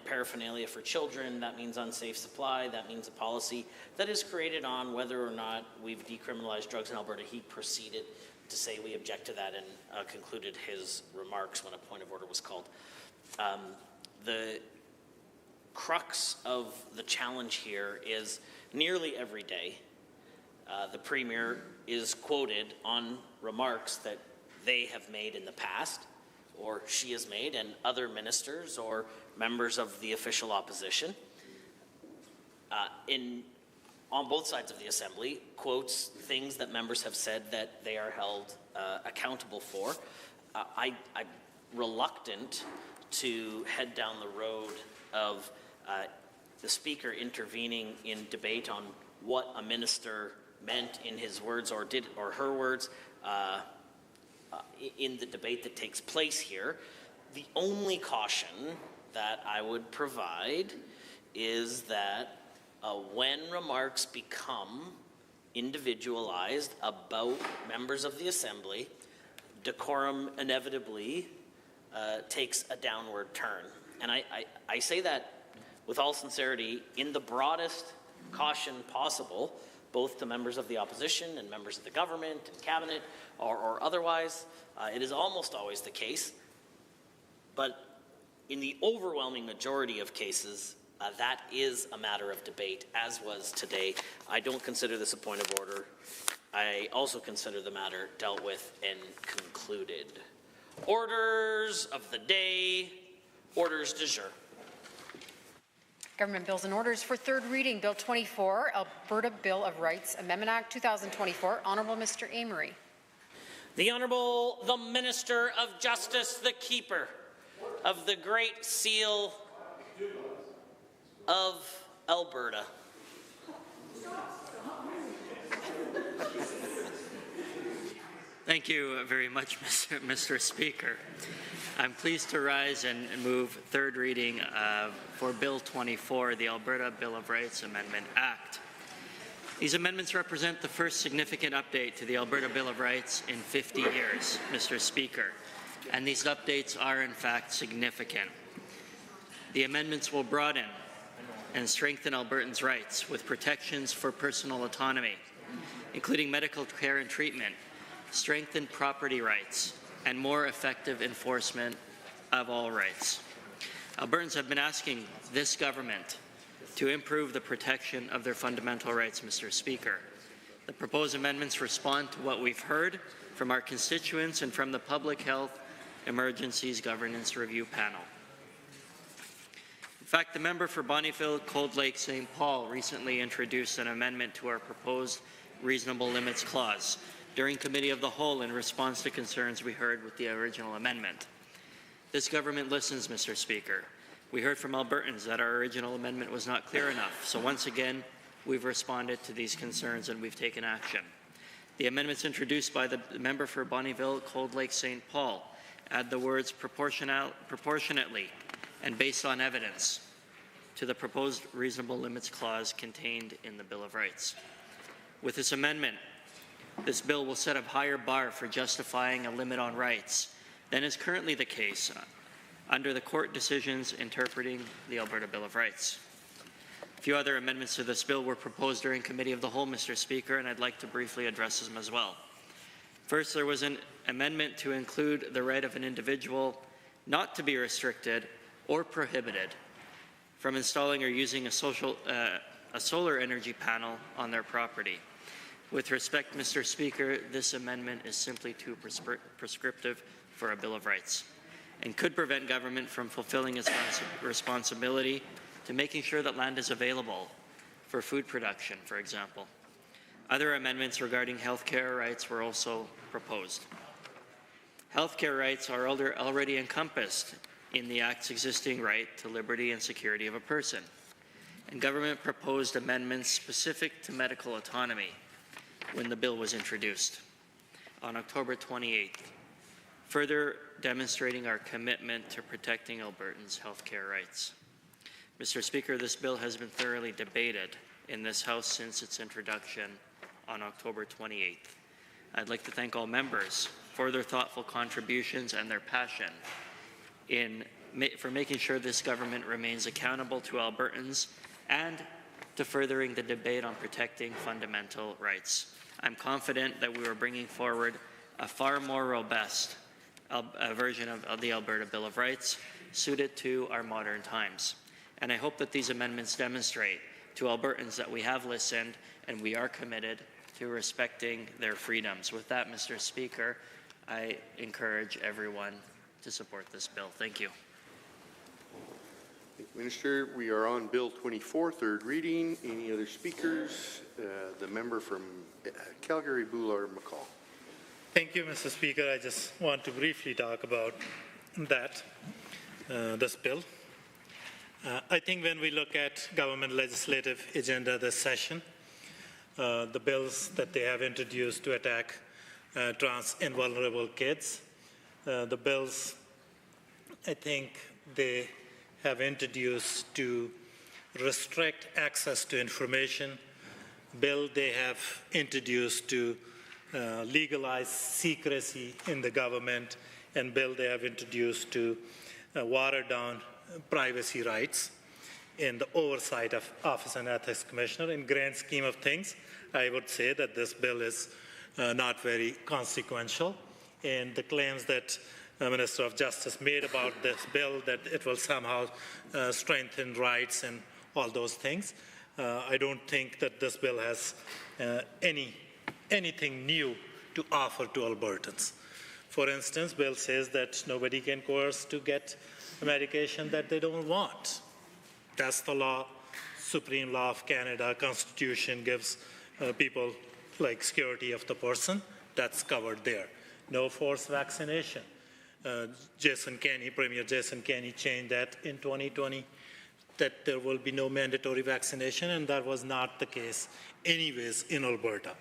paraphernalia for children. That means unsafe supply. That means a policy that is created on whether or not we've decriminalized drugs in Alberta. He proceeded to say we object to that and concluded his remarks when a point of order was called. The crux of the challenge here is nearly every day the Premier is quoted on remarks that they have made in the past, or she has made, and other ministers or members of the official opposition on both sides of the Assembly, quotes things that members have said that they are held accountable for. I'm reluctant to head down the road of the Speaker intervening in debate on what a minister meant in his words or her words in the debate that takes place here. The only caution that I would provide is that when remarks become individualized about members of the Assembly, decorum inevitably takes a downward turn. And I say that with all sincerity, in the broadest caution possible, both to members of the opposition and members of the government and cabinet or otherwise. It is almost always the case, but in the overwhelming majority of cases, that is a matter of debate, as was today. I don't consider this a point of order. I also consider the matter dealt with and concluded. Orders of the day, orders du jour. Government bills and orders for third reading. Bill 24, Alberta Bill of Rights Amendment Act 2024. Honourable Mr. Amory. The Honourable the Minister of Justice, the Keeper of the Great Seal of Alberta. Thank you very much, Mr. Speaker. I'm pleased to rise and move third reading for Bill 24, the Alberta Bill of Rights Amendment Act. These amendments represent the first significant update to the Alberta Bill of Rights in 50 years, Mr. Speaker, and these updates are in fact significant. The amendments will broaden and strengthen Albertans' rights with protections for personal autonomy, including medical care and treatment, strengthened property rights, and more effective enforcement of all rights. Albertans have been asking this government to improve the protection of their fundamental rights, Mr. Speaker. The proposed amendments respond to what we've heard from our constituents and from the Public Health Emergencies Governance Review Panel. In fact, the member for Bonnyville-Cold Lake St. Paul recently introduced an amendment to our proposed reasonable limits clause during Committee of the Whole in response to concerns we heard with the original amendment. This government listens, Mr. Speaker. We heard from Albertans that our original amendment was not clear enough, so once again, we've responded to these concerns and we've taken action. The amendments introduced by the member for Bonnyville-Cold Lake St. Paul add the words proportionately and based on evidence to the proposed reasonable limits clause contained in the Bill of Rights. With this amendment, this bill will set a higher bar for justifying a limit on rights than is currently the case under the court decisions interpreting the Alberta Bill of Rights. A few other amendments to this bill were proposed during Committee of the Whole, Mr. Speaker, and I'd like to briefly address them as well. First, there was an amendment to include the right of an individual not to be restricted or prohibited from installing or using a solar energy panel on their property. With respect, Mr. Speaker, this amendment is simply too prescriptive for a Bill of Rights and could prevent government from fulfilling its responsibility to making sure that land is available for food production, for example. Other amendments regarding healthcare rights were also proposed. Healthcare rights are already encompassed in the Act's existing right to liberty and security of a person, and government proposed amendments specific to medical autonomy when the bill was introduced on October 28th, further demonstrating our commitment to protecting Albertans' healthcare rights. Mr. Speaker, this bill has been thoroughly debated in this House since its introduction on October 28th. I'd like to thank all members for their thoughtful contributions and their passion for making sure this government remains accountable to Albertans and to furthering the debate on protecting fundamental rights. I'm confident that we are bringing forward a far more robust version of the Alberta Bill of Rights suited to our modern times. And I hope that these amendments demonstrate to Albertans that we have listened and we are committed to respecting their freedoms. With that, Mr. Speaker, I encourage everyone to support this bill. Thank you. Thank you, Minister. We are on Bill 24, third reading. Any other speakers? The member from Calgary, Boulard-McCall. Thank you, Mr. Speaker. I just want to briefly talk about this bill. I think when we look at government legislative agenda this session, the bills that they have introduced to attack trans and vulnerable kids, the bills I think they have introduced to restrict access to information, bill they have introduced to legalize secrecy in the government, and bill they have introduced to water down privacy rights in the oversight of Office and Ethics Commissioner. In grand scheme of things, I would say that this bill is not very consequential, and the claims that the Minister of Justice made about this bill, that it will somehow strengthen rights and all those things, I don't think that this bill has anything new to offer to Albertans. For instance, bill says that nobody can coerce to get a medication that they don't want. That's the law, supreme law of Canada. Constitution gives people like security of the person. That's covered there. No forced vaccination. Premier Jason Kenney changed that in 2020, that there will be no mandatory vaccination, and that was not the case anyways in Alberta.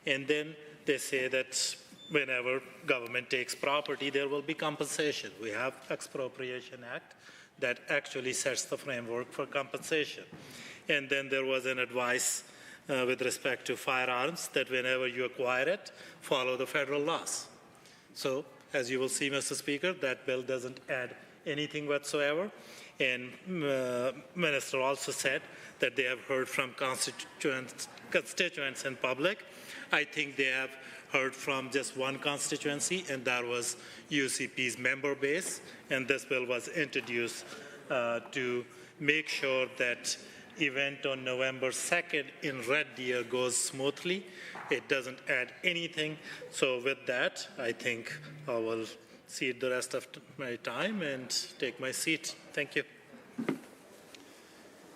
And then they say that whenever government takes property, there will be compensation. We have Expropriation Act that actually sets the framework for compensation. And then there was an advice with respect to firearms that whenever you acquire it, follow the federal laws. So, as you will see, Mr. Speaker, that bill doesn't add anything whatsoever. And Minister also said that they have heard from constituents and public. I think they have heard from just one constituency, and that was UCP's member base. And this bill was introduced to make sure that event on November 2nd in Red Deer goes smoothly. It doesn't add anything. So with that, I think I will cede the rest of my time and take my seat. Thank you.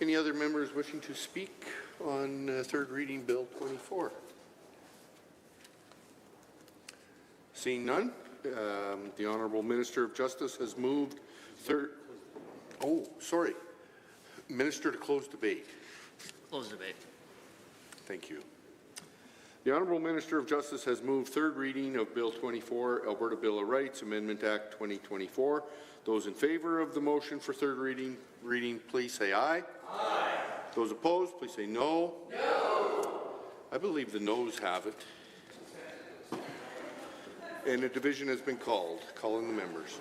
Any other members wishing to speak on third reading Bill 24? Seeing none, the Honourable Minister of Justice has moved Minister to close debate. Close debate. Thank you. The Honourable Minister of Justice has moved third reading of Bill 24, Alberta Bill of Rights, Amendment Act 2024. Those in favour of the motion for third reading, please say aye. Aye. Those opposed, please say no. No. I believe the noes have it. And a division has been called. Calling the members.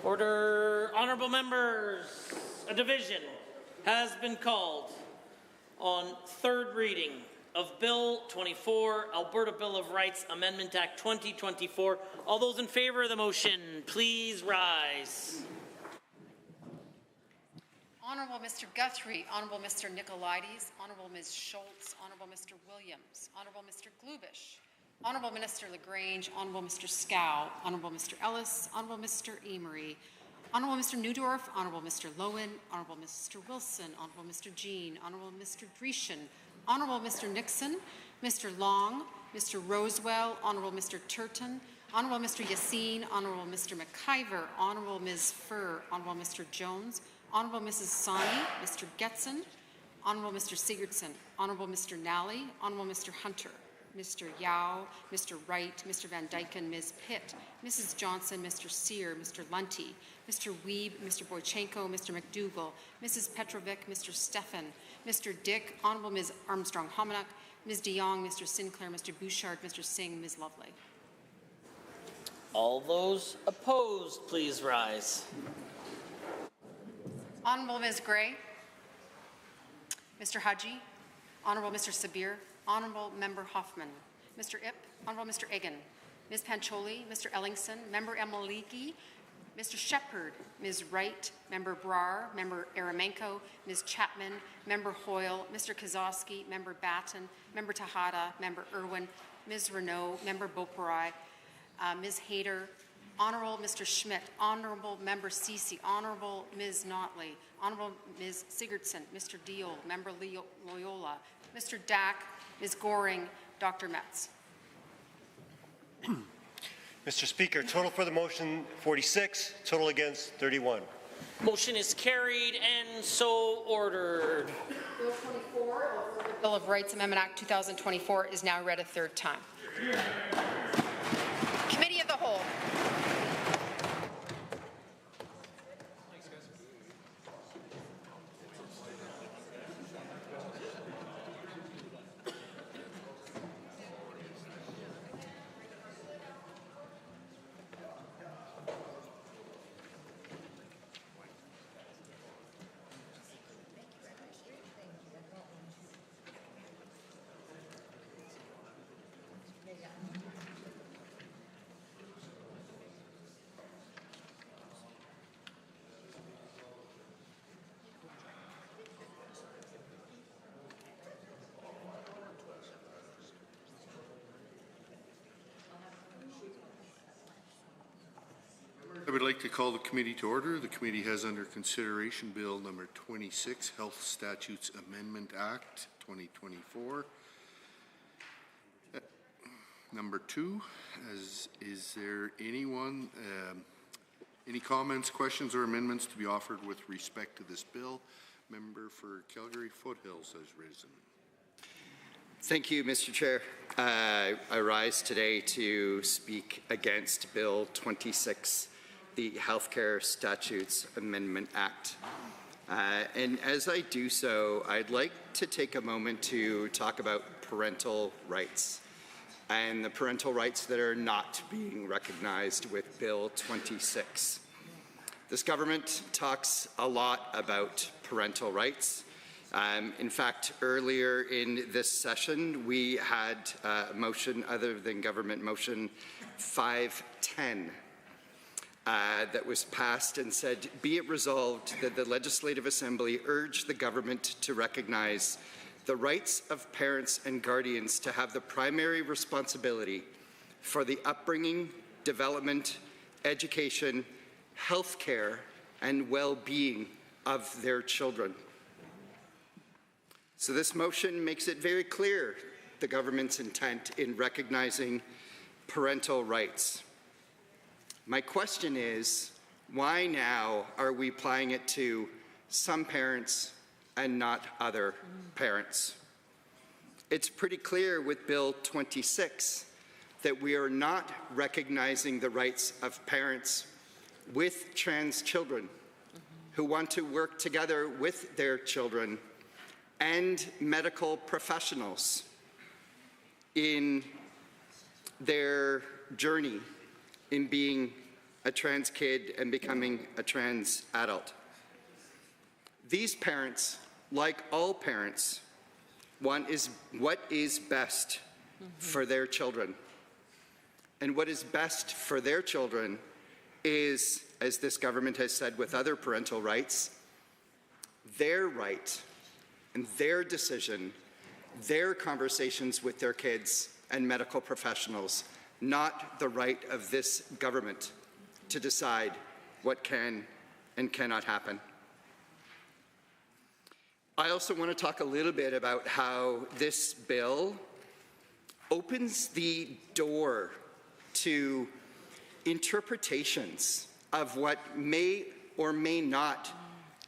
Order. Honourable members, a division has been called on third reading of Bill 24, Alberta Bill of Rights, Amendment Act 2024. All those in favour of the motion, please rise. Honourable Mr. Guthrie, Honourable Mr. Nicolaides, Honourable Ms. Schultz, Honourable Mr. Williams, Honourable Mr. Glubish, Honourable Minister LaGrange, Honourable Mr. Scow, Honourable Mr. Ellis, Honourable Mr. Emery, Honourable Mr. Newdorf, Honourable Mr. Lowen, Honourable Mr. Wilson, Honourable Mr. Jean, Honourable Mr. Grecian, Honourable Mr. Nixon, Mr. Long, Mr. Rosewell, Honourable Mr. Turton, Honourable Mr. Yassine, Honourable Mr. McIver, Honourable Ms. Furr, Honourable Mr. Jones, Honourable Mrs. Sani, Mr. Getson, Honourable Mr. Sigurdsson, Honourable Mr. Nally, Honourable Mr. Hunter, Mr. Yao, Mr. Wright, Mr. Van Dyken, Ms. Pitt, Mrs. Johnson, Mr. Sear, Mr. Lunty, Mr. Weeb, Mr. Boychenko, Mr. McDougall, Mrs. Petrovic, Mr. Stefan, Mr. Dick, Honourable Ms. Armstrong-Hominack, Ms. de Jong, Mr. Sinclair, Mr. Bouchard, Mr. Singh, Ms. Lovely. All those opposed, please rise. Honourable Ms. Gray, Mr. Haji, Honourable Mr. Sabir, Honourable Member Hoffman, Mr. Ip, Honourable Mr. Egan, Ms. Pancholi, Mr. Ellingson, Member Emaliki, Mr. Shepherd, Ms. Wright, Member Brar, Member Aramenko, Ms. Chapman, Member Hoyle, Mr. Kozowski, Member Batten, Member Tejada, Member Irwin, Ms. Renault, Member Boparai, Ms. Hayter, Honourable Mr. Schmidt, Honourable Member Ceci, Honourable Ms. Notley, Honourable Ms. Sigurdsson, Mr. Deal, Member Loyola, Mr. Dack, Ms. Goring, Dr. Metz. Mr. Speaker, total for the motion 46, total against 31. Motion is carried and so ordered. Bill 24, Alberta Bill of Rights Amendment Act 2024 is now read a third time. Committee of the Whole. I would like to call the committee to order. The committee has under consideration Bill number 26, Health Statutes Amendment Act 2024. Number 2, is there anyone, any comments, questions, or amendments to be offered with respect to this bill? Member for Calgary Foothills has risen. Thank you, Mr. Chair. I rise today to speak against Bill 26, the Healthcare Statutes Amendment Act. And as I do so, I'd like to take a moment to talk about parental rights and the parental rights that are not being recognized with Bill 26. This government talks a lot about parental rights. In fact, earlier in this session, we had a motion other than government motion 510 that was passed and said, be it resolved that the Legislative Assembly urge the government to recognize the rights of parents and guardians to have the primary responsibility for the upbringing, development, education, health care, and well-being of their children. So this motion makes it very clear the government's intent in recognizing parental rights. My question is, why now are we applying it to some parents and not other parents? It's pretty clear with Bill 26 that we are not recognizing the rights of parents with trans children who want to work together with their children and medical professionals in their journey in being a trans kid and becoming a trans adult. These parents, like all parents, want what is best for their children. And what is best for their children is, as this government has said with other parental rights, their right and their decision, their conversations with their kids and medical professionals, not the right of this government to decide what can and cannot happen. I also want to talk a little bit about how this bill opens the door to interpretations of what may or may not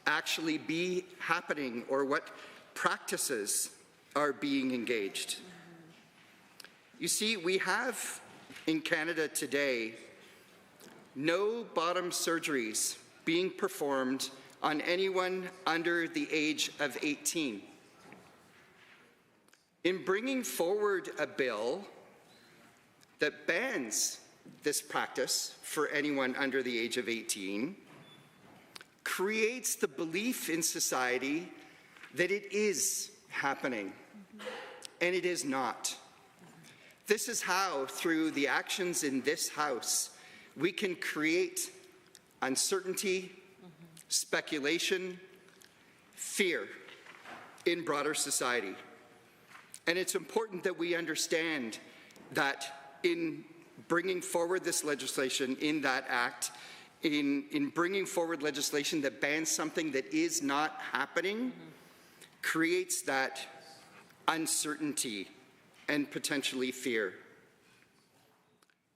actually be happening or what practices are being engaged. You see, we have in Canada today no bottom surgeries being performed on anyone under the age of 18. In bringing forward a bill that bans this practice for anyone under the age of 18, creates the belief in society that it is happening, and it is not. This is how, through the actions in this House, we can create uncertainty, speculation, fear in broader society. And it's important that we understand that in bringing forward this legislation in that act, in bringing forward legislation that bans something that is not happening, creates that uncertainty and potentially fear.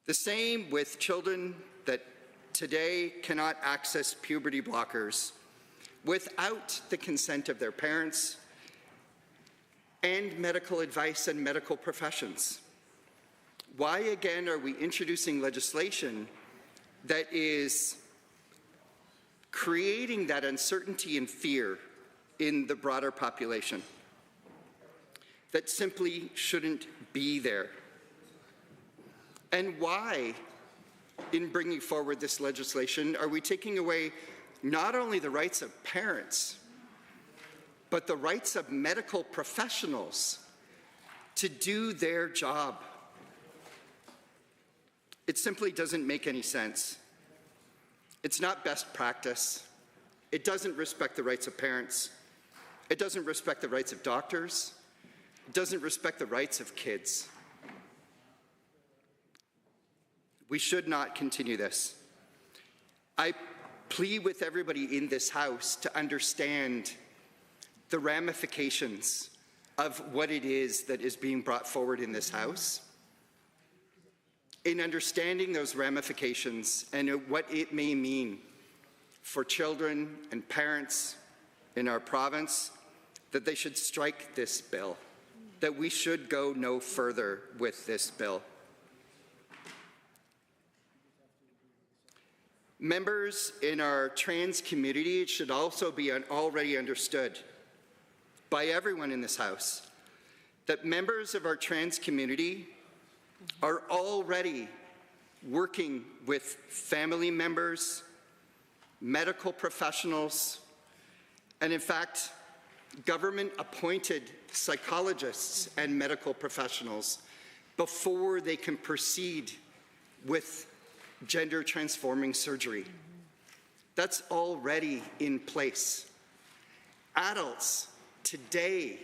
The same with children that today cannot access puberty blockers without the consent of their parents and medical advice and medical professions? Why again are we introducing legislation that is creating that uncertainty and fear in the broader population that simply shouldn't be there? And why, in bringing forward this legislation, are we taking away not only the rights of parents, but the rights of medical professionals to do their job? It simply doesn't make any sense. It's not best practice. It doesn't respect the rights of parents. It doesn't respect the rights of doctors. It doesn't respect the rights of kids. We should not continue this. I plead with everybody in this House to understand the ramifications of what it is that is being brought forward in this House. In understanding those ramifications and what it may mean for children and parents in our province, that they should strike this bill, that we should go no further with this bill. Members in our trans community, it should also be already understood by everyone in this House that members of our trans community are already working with family members, medical professionals, and in fact, government-appointed psychologists and medical professionals before they can proceed with gender-transforming surgery. That's already in place. Adults today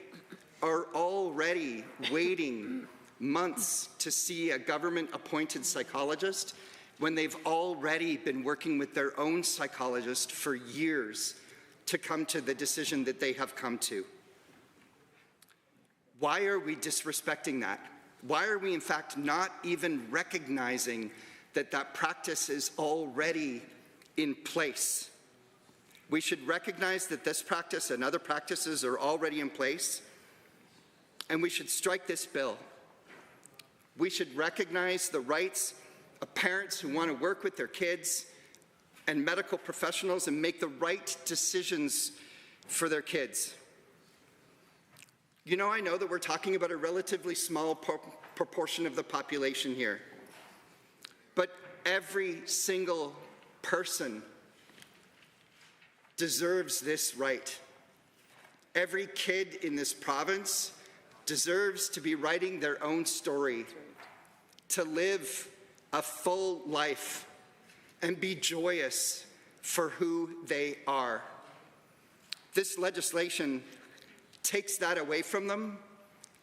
are already waiting months to see a government-appointed psychologist when they've already been working with their own psychologist for years to come to the decision that they have come to. Why are we disrespecting that? Why are we, in fact, not even recognizing that that practice is already in place? We should recognize that this practice and other practices are already in place, and we should strike this bill. We should recognize the rights of parents who want to work with their kids and medical professionals and make the right decisions for their kids. You know, I know that we're talking about a relatively small proportion of the population here, but every single person deserves this right. Every kid in this province deserves to be writing their own story, to live a full life and be joyous for who they are. This legislation takes that away from them,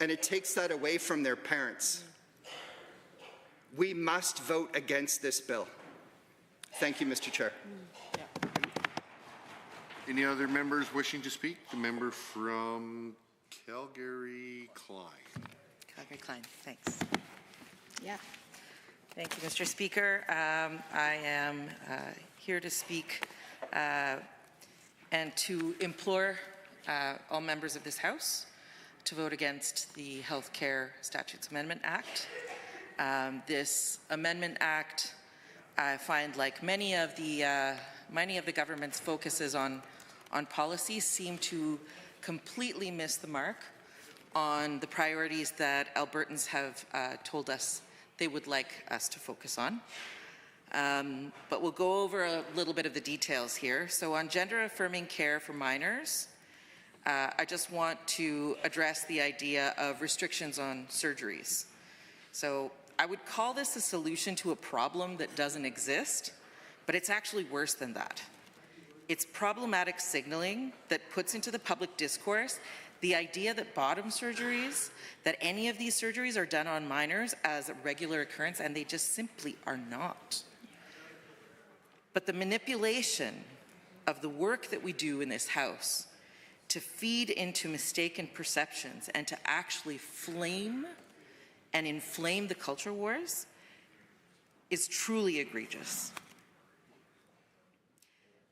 and it takes that away from their parents. We must vote against this bill. Thank you, Mr. Chair. Any other members wishing to speak? The member from Calgary-Klein. Calgary-Klein, thanks. Yeah. Thank you, Mr. Speaker. I am here to speak and to implore all members of this House to vote against the Healthcare Statutes Amendment Act. This Amendment Act, I find, like many of the government's focuses on policy, seem to completely miss the mark on the priorities that Albertans have told us they would like us to focus on. But we'll go over a little bit of the details here. So on gender-affirming care for minors, I just want to address the idea of restrictions on surgeries. So I would call this a solution to a problem that doesn't exist, but it's actually worse than that. It's problematic signaling that puts into the public discourse the idea that bottom surgeries, that any of these surgeries are done on minors as a regular occurrence, and they just simply are not. But the manipulation of the work that we do in this House to feed into mistaken perceptions and to actually flame and inflame the culture wars is truly egregious.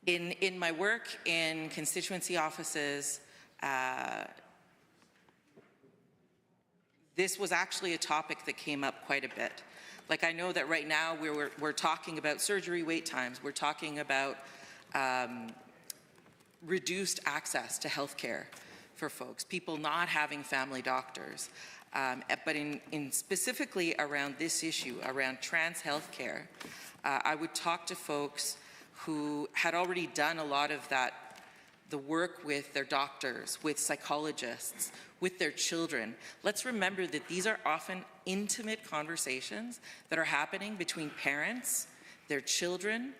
In my work in constituency offices, this was actually a topic that came up quite a bit. Like, I know that right now we're talking about surgery wait times. We're talking about reduced access to health care for folks, people not having family doctors. But in specifically around this issue, around trans health care, I would talk to folks who had already done a lot of that, the work with their doctors, with psychologists, with their children. Let's remember that these are often intimate conversations that are happening between parents, their children,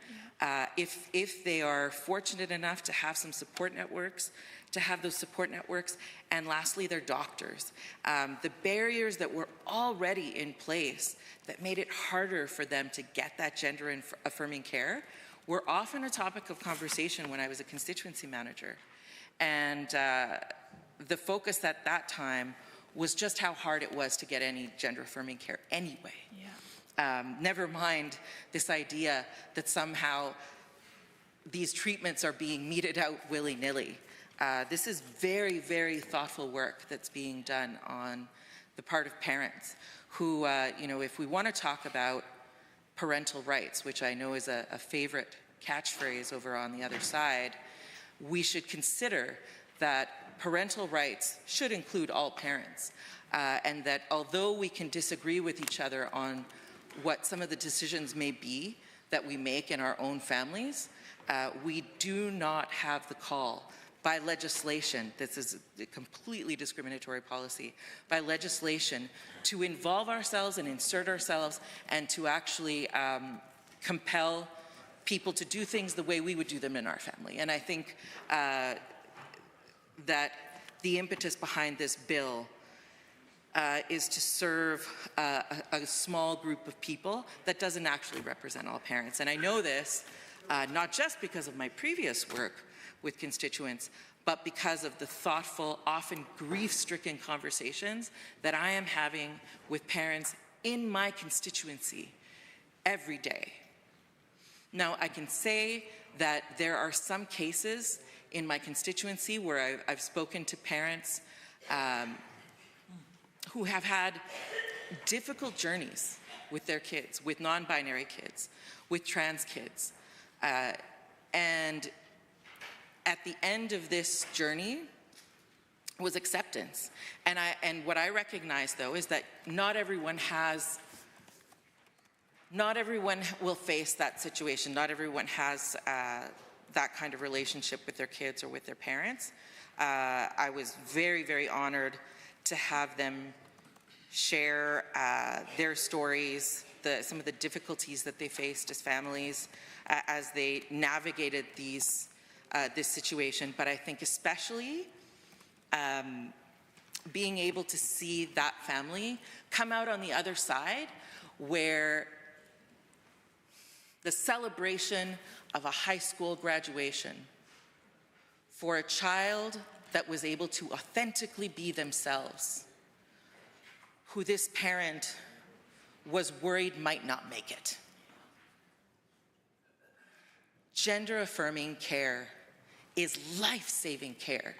if they are fortunate enough to have some support networks, to have those support networks, and lastly, their doctors. The barriers that were already in place that made it harder for them to get that gender-affirming care were often a topic of conversation when I was a constituency manager. And the focus at that time was just how hard it was to get any gender-affirming care anyway. Never mind this idea that somehow these treatments are being meted out willy-nilly. This is very, very thoughtful work that's being done on the part of parents who, you know, if we want to talk about parental rights, which I know is a favorite catchphrase over on the other side, we should consider that parental rights should include all parents, and that although we can disagree with each other on what some of the decisions may be that we make in our own families, we do not have the call by legislation, this is a completely discriminatory policy, by legislation to involve ourselves and insert ourselves and to actually compel people to do things the way we would do them in our family. And I think that the impetus behind this bill is to serve a small group of people that doesn't actually represent all parents. And I know this not just because of my previous work with constituents, but because of the thoughtful, often grief-stricken conversations that I am having with parents in my constituency every day. Now, I can say that there are some cases in my constituency where I've spoken to parents who have had difficult journeys with their kids, with non-binary kids, with trans kids. And at the end of this journey was acceptance. And what I recognize, though, is that not everyone will face that situation. Not everyone has that kind of relationship with their kids or with their parents. I was very, very honored to have them share their stories, some of the difficulties that they faced as families as they navigated this situation. But I think especially being able to see that family come out on the other side where the celebration of a high school graduation for a child that was able to authentically be themselves, who this parent was worried might not make it. Gender-affirming care is life-saving care.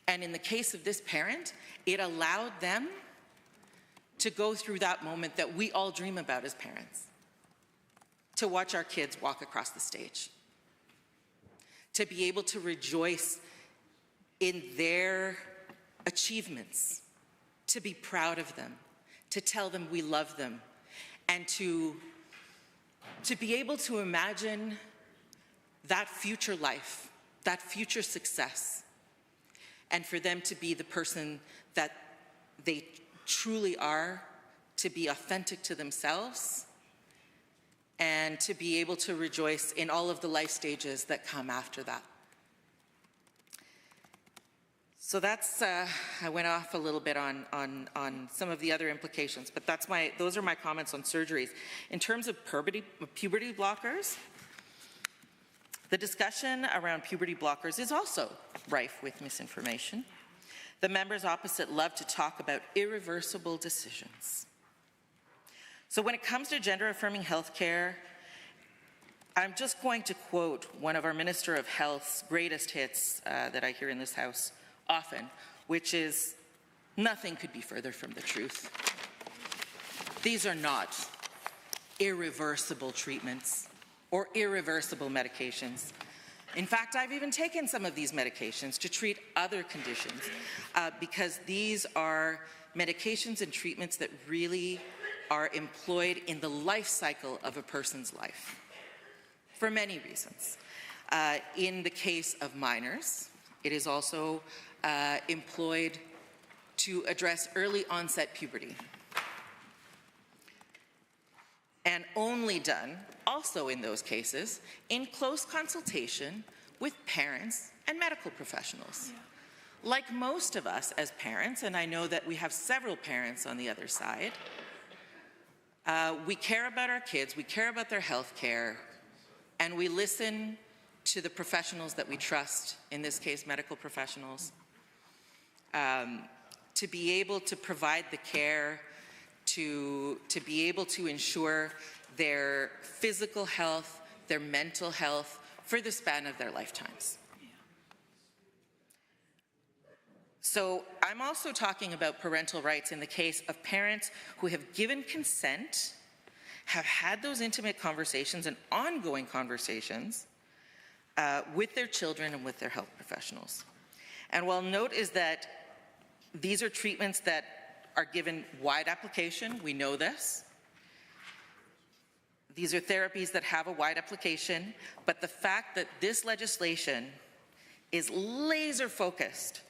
And in the case of this parent, it allowed them to go through that moment that we all dream about as parents, to watch our kids walk across the stage, to be able to rejoice in their achievements, to be proud of them, to tell them we love them, and to be able to imagine that future life, that future success, and for them to be the person that they truly are, to be authentic to themselves, and to be able to rejoice in all of the life stages that come after that. So that's, I went off a little bit on some of the other implications, but those are my comments on surgeries. In terms of puberty blockers, the discussion around puberty blockers is also rife with misinformation. The members opposite love to talk about irreversible decisions. So when it comes to gender-affirming health care, I'm just going to quote one of our Minister of Health's greatest hits that I hear in this House often, which is, "Nothing could be further from the truth." These are not irreversible treatments or irreversible medications. In fact, I've even taken some of these medications to treat other conditions because these are medications and treatments that really are employed in the life cycle of a person's life for many reasons. In the case of minors, it is also employed to address early onset puberty, and only done, also in those cases, in close consultation with parents and medical professionals. Yeah. Like most of us as parents, and I know that we have several parents on the other side, we care about our kids, we care about their health care, and we listen to the professionals that we trust, in this case medical professionals, to be able to provide the care, to be able to ensure their physical health, their mental health for the span of their lifetimes. Yeah. So I'm also talking about parental rights in the case of parents who have given consent, have had those intimate conversations and ongoing conversations with their children and with their health professionals. And while note is that these are treatments that are given wide application, we know this. These are therapies that have a wide application, but the fact that this legislation is laser focused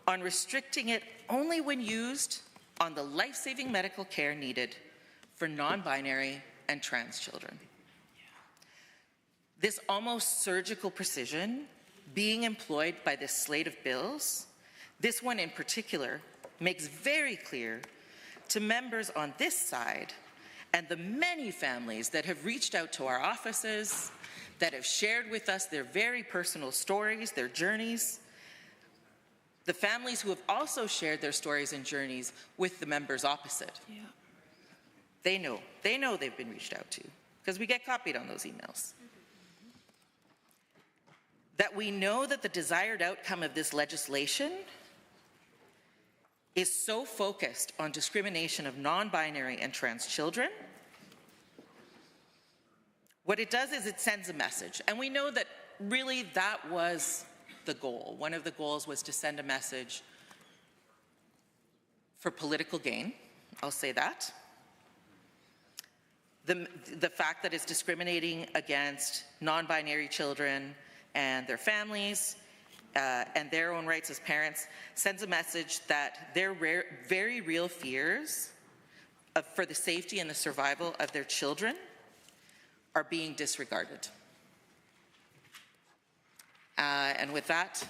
on restricting it only when used on the life-saving medical care needed for non-binary and trans children. This almost surgical precision being employed by this slate of bills, this one in particular, makes very clear to members on this side and the many families that have reached out to our offices, that have shared with us their very personal stories, their journeys, the families who have also shared their stories and journeys with the members opposite. Yeah. They know they've been reached out to, because we get copied on those emails. That we know that the desired outcome of this legislation is so focused on discrimination of non-binary and trans children. What it does is it sends a message, and we know that really that was the goal. One of the goals was to send a message for political gain, I'll say that. The fact that it's discriminating against non-binary children and their families and their own rights as parents sends a message that their very real fears for the safety and the survival of their children are being disregarded. And with that,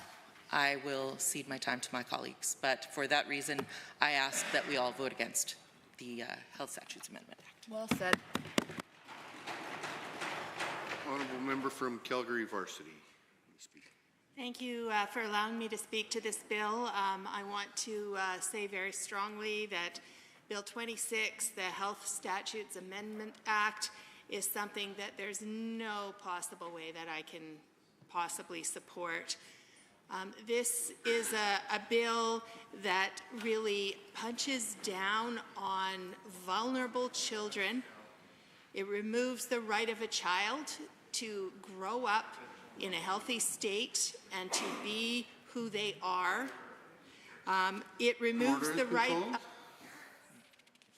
I will cede my time to my colleagues. But for that reason, I ask that we all vote against the Health Statutes Amendment Act. Well said. Honourable member from Calgary Varsity. Thank you for allowing me to speak to this bill. I want to say very strongly that Bill 26, the Health Statutes Amendment Act, is something that there's no possible way that I can possibly support. This is a bill that really punches down on vulnerable children. It removes the right of a child to grow up in a healthy state and to be who they are. It removes the right...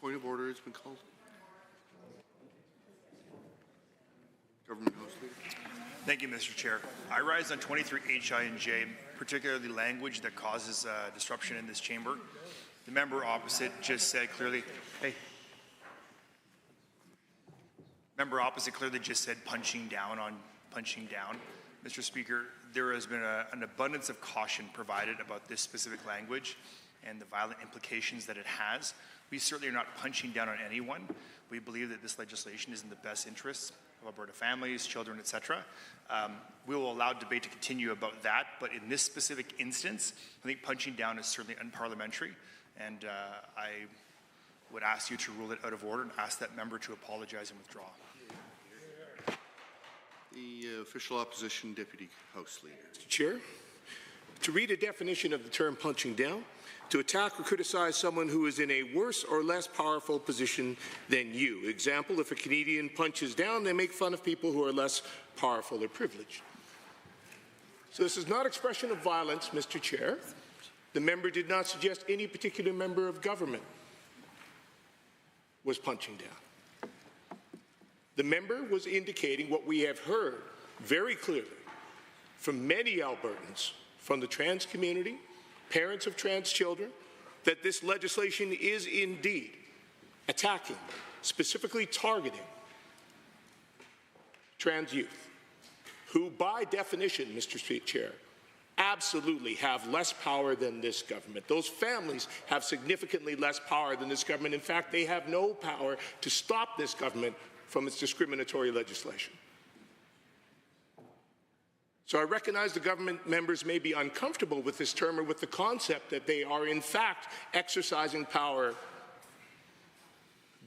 Point of order has been called. Government House Leader. Thank you, Mr. Chair. I rise on 23 HI and J, particularly language that causes disruption in this chamber. The member opposite just said clearly, member opposite clearly just said punching down on punching down. Mr. Speaker, there has been an abundance of caution provided about this specific language and the violent implications that it has. We certainly are not punching down on anyone. We believe that this legislation is in the best interests of Alberta families, children, etc. We will allow debate to continue about that, but in this specific instance, I think punching down is certainly unparliamentary, and I would ask you to rule it out of order and ask that member to apologize and withdraw. The official opposition deputy House Leader. Mr. Chair, to read a definition of the term punching down, to attack or criticize someone who is in a worse or less powerful position than you. Example, if a Canadian punches down, they make fun of people who are less powerful or privileged. So this is not expression of violence, Mr. Chair. The member did not suggest any particular member of government was punching down. The member was indicating what we have heard very clearly from many Albertans, from the trans community, parents of trans children, that this legislation is indeed attacking, specifically targeting trans youth, who by definition, Mr. Chair, absolutely have less power than this government. Those families have significantly less power than this government. In fact, they have no power to stop this government from its discriminatory legislation. So I recognize the government members may be uncomfortable with this term or with the concept that they are in fact exercising power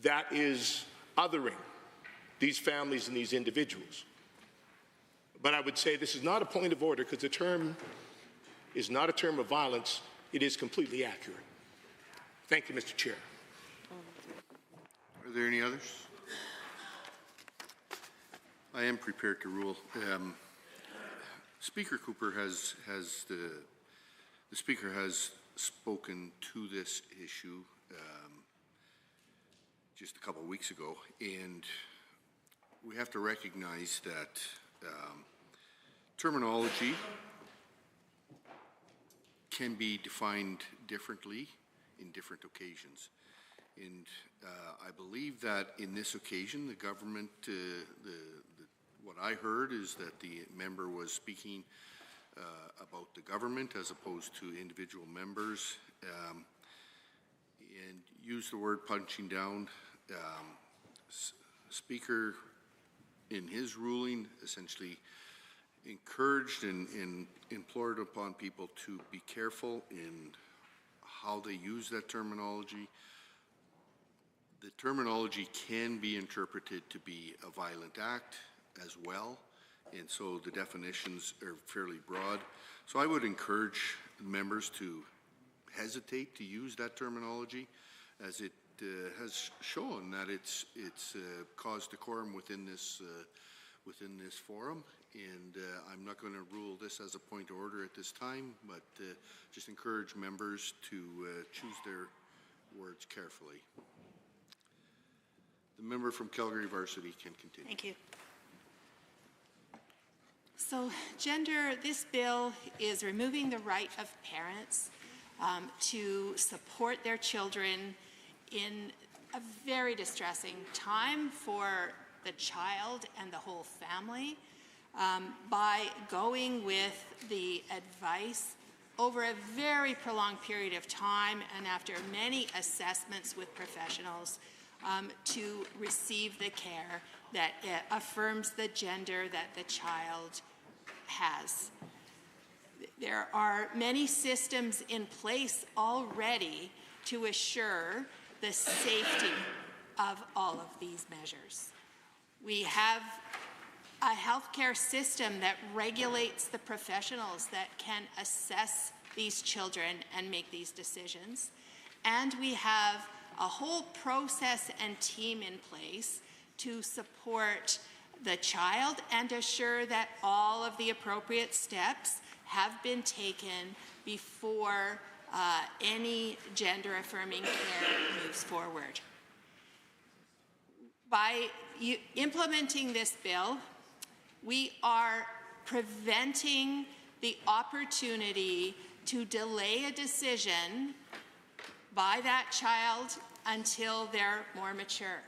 that is othering these families and these individuals. But I would say this is not a point of order because the term is not a term of violence. It is completely accurate. Thank you, Mr. Chair. Are there any others? I am prepared to rule. Speaker Cooper the Speaker has spoken to this issue just a couple of weeks ago, and we have to recognize that terminology can be defined differently in different occasions. And I believe that in this occasion, the government, what I heard is that the member was speaking about the government as opposed to individual members, and used the word punching down. Speaker, in his ruling, essentially encouraged and implored upon people to be careful in how they use that terminology. The terminology can be interpreted to be a violent act as well, and so the definitions are fairly broad. So I would encourage members to hesitate to use that terminology, as it has shown that it's caused decorum within this forum. And I'm not going to rule this as a point of order at this time, but just encourage members to choose their words carefully. The member from Calgary Varsity can continue. Thank you. So this bill is removing the right of parents to support their children in a very distressing time for the child and the whole family by going with the advice over a very prolonged period of time and after many assessments with professionals to receive the care that affirms the gender that the child has. There are many systems in place already to assure the safety of all of these measures. We have a healthcare system that regulates the professionals that can assess these children and make these decisions. And we have a whole process and team in place to support the child and assure that all of the appropriate steps have been taken before any gender-affirming care moves forward. By implementing this bill, we are preventing the opportunity to delay a decision by that child until they're more mature.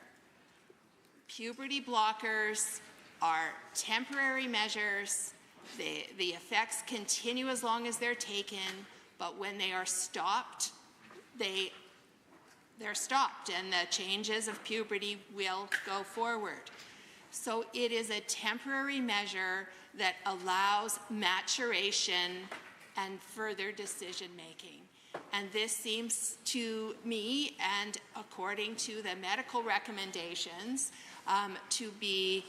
Puberty blockers are temporary measures. The effects continue as long as they're taken, but when they are stopped, they're stopped, and the changes of puberty will go forward. So it is a temporary measure that allows maturation and further decision-making. And this seems to me, and according to the medical recommendations, to be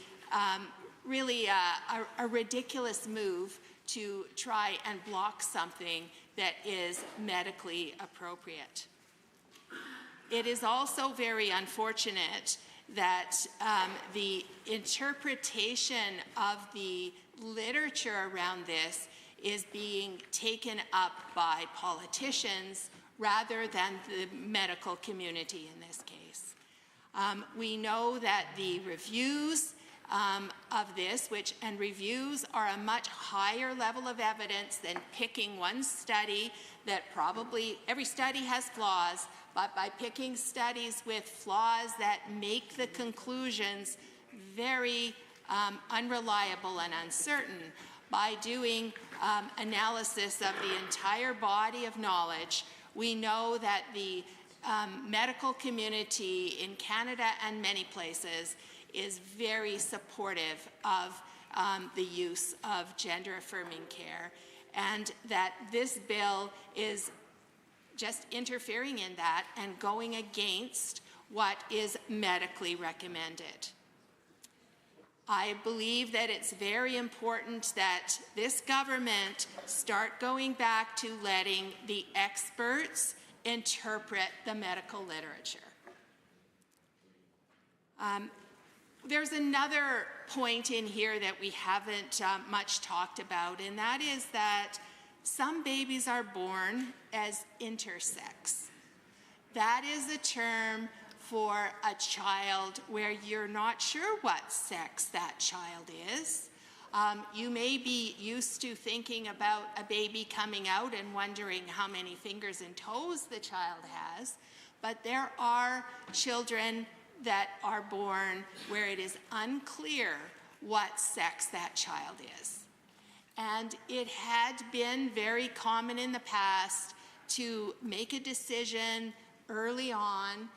really a ridiculous move to try and block something that is medically appropriate. It is also very unfortunate that the interpretation of the literature around this is being taken up by politicians rather than the medical community in this case. We know that the reviews of this, and reviews are a much higher level of evidence than picking one study that probably, every study has flaws, but by picking studies with flaws that make the conclusions very unreliable and uncertain, by doing analysis of the entire body of knowledge, we know that the medical community in Canada and many places is very supportive of the use of gender-affirming care, and that this bill is just interfering in that and going against what is medically recommended. I believe that it's very important that this government start going back to letting the experts interpret the medical literature. There's another point in here that we haven't much talked about, and that is that some babies are born as intersex. That is a term for a child where you're not sure what sex that child is. You may be used to thinking about a baby coming out and wondering how many fingers and toes the child has, but there are children that are born where it is unclear what sex that child is. And it had been very common in the past to make a decision early on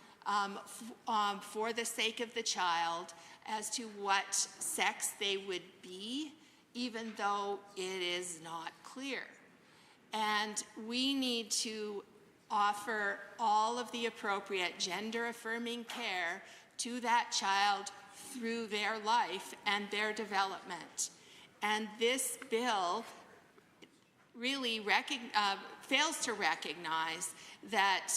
for the sake of the child as to what sex they would be, even though it is not clear. And we need to offer all of the appropriate gender-affirming care to that child through their life and their development. And this bill really fails to recognize that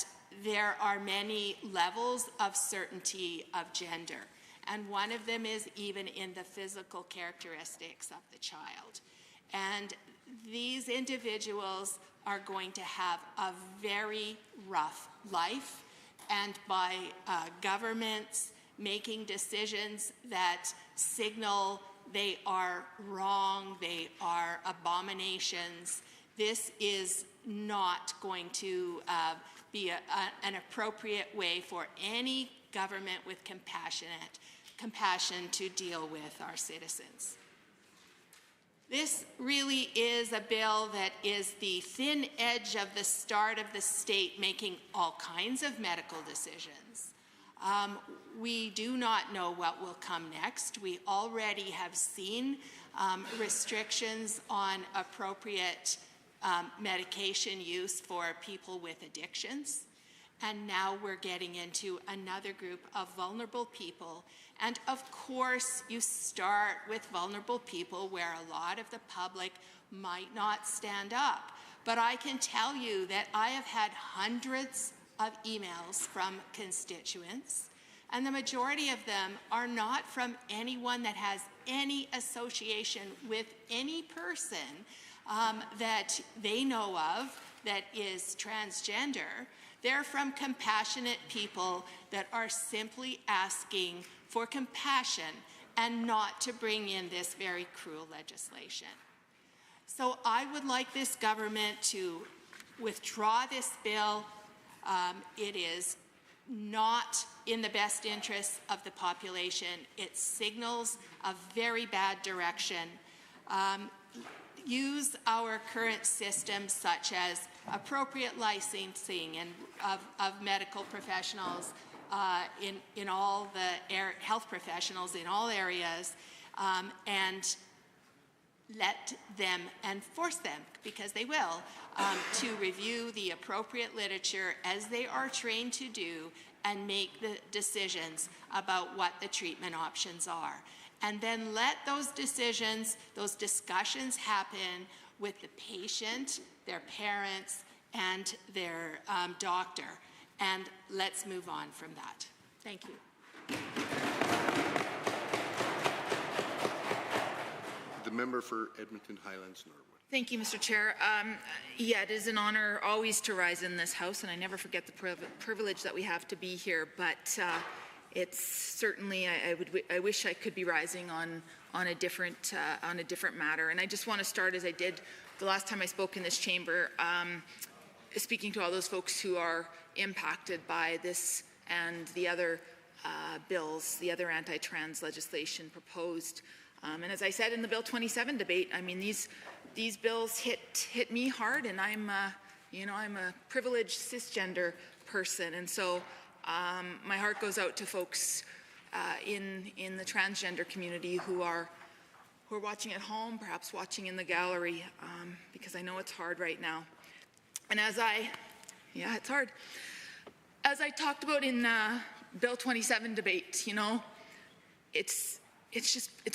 there are many levels of certainty of gender. And one of them is even in the physical characteristics of the child. And these individuals are going to have a very rough life, and by governments making decisions that signal they are wrong, they are abominations, this is not going to be an appropriate way for any government with compassion to deal with our citizens. This really is a bill that is the thin edge of the start of the state making all kinds of medical decisions. We do not know what will come next. We already have seen restrictions on appropriate medication use for people with addictions. And now we're getting into another group of vulnerable people. And of course, you start with vulnerable people where a lot of the public might not stand up. But I can tell you that I have had hundreds of emails from constituents, and the majority of them are not from anyone that has any association with any person that they know of that is transgender. They're from compassionate people that are simply asking for compassion and not to bring in this very cruel legislation. So I would like this government to withdraw this bill. It is not in the best interests of the population. It signals a very bad direction. Use our current systems, such as appropriate licensing and of medical professionals in all the health professionals in all areas, and let them and force them, because they will, to review the appropriate literature as they are trained to do and make the decisions about what the treatment options are. and then let those decisions, those discussions happen with the patient, their parents, and their doctor. And let's move on from that. Thank you. The member for Edmonton Highlands Norwood. Thank you, Mr. Chair. Yeah, it is an honor always to rise in this House, and I never forget the privilege that we have to be here, but it's certainly, I wish I could be rising on a different matter. And I just want to start, as I did the last time I spoke in this chamber, speaking to all those folks who are impacted by this and the other bills, the other anti-trans legislation proposed. And as I said in the Bill 27 debate, I mean, these bills hit me hard, and I'm a privileged cisgender person, and so my heart goes out to folks in the transgender community who are watching at home, perhaps watching in the gallery, because I know it's hard right now. And it's hard. As I talked about in Bill 27 debate, it's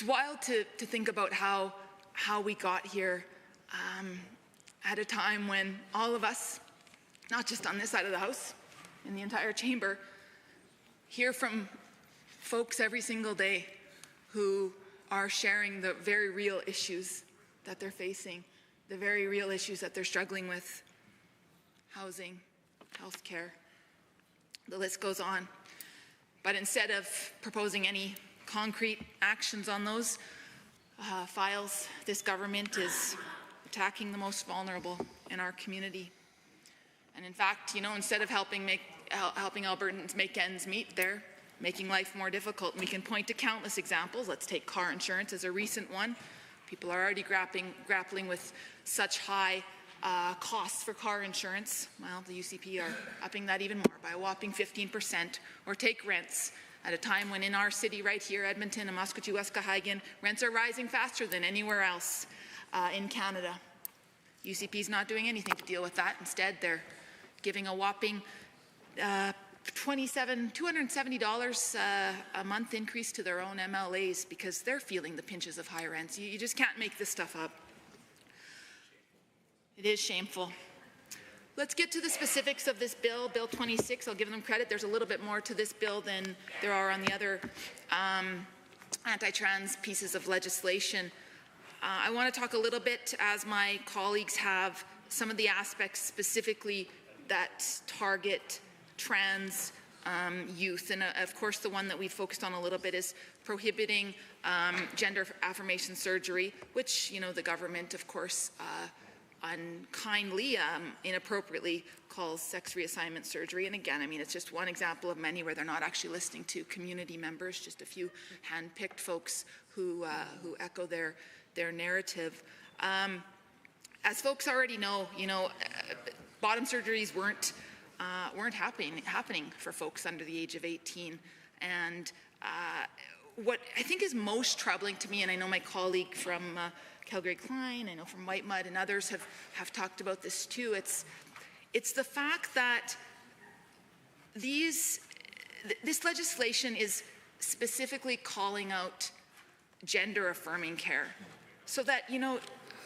wild to think about how we got here at a time when all of us, not just on this side of the House, in the entire chamber, hear from folks every single day who are sharing the very real issues that they're facing, the very real issues that they're struggling with: housing, health care, the list goes on. But instead of proposing any concrete actions on those files, this government is attacking the most vulnerable in our community. And in fact, instead of helping Albertans make ends meet, they're making life more difficult. And we can point to countless examples. Let's take car insurance as a recent one. People are already grappling with such high costs for car insurance. Well, the UCP are upping that even more by a whopping 15%. Or take rents. At a time when in our city right here, Edmonton and Muskogee-Weskaheigan, rents are rising faster than anywhere else in Canada. UCP is not doing anything to deal with that. Instead, they're giving a whopping $270 a month increase to their own MLAs because they're feeling the pinches of high rents. You just can't make this stuff up. It is shameful. Let's get to the specifics of this bill, Bill 26. I'll give them credit. There's a little bit more to this bill than there are on the other anti-trans pieces of legislation. I want to talk a little bit, as my colleagues have, some of the aspects specifically that target trans youth. And of course, the one that we focused on a little bit is prohibiting gender affirmation surgery, which, the government, of course, unkindly, inappropriately calls sex reassignment surgery. And again, it's just one example of many where they're not actually listening to community members, just a few hand-picked folks who echo their narrative. As folks already know, bottom surgeries weren't happening for folks under the age of 18. And what I think is most troubling to me, and I know my colleague from Calgary Klein, I know from White Mud and others have talked about this too. It's the fact that this legislation is specifically calling out gender-affirming care so that,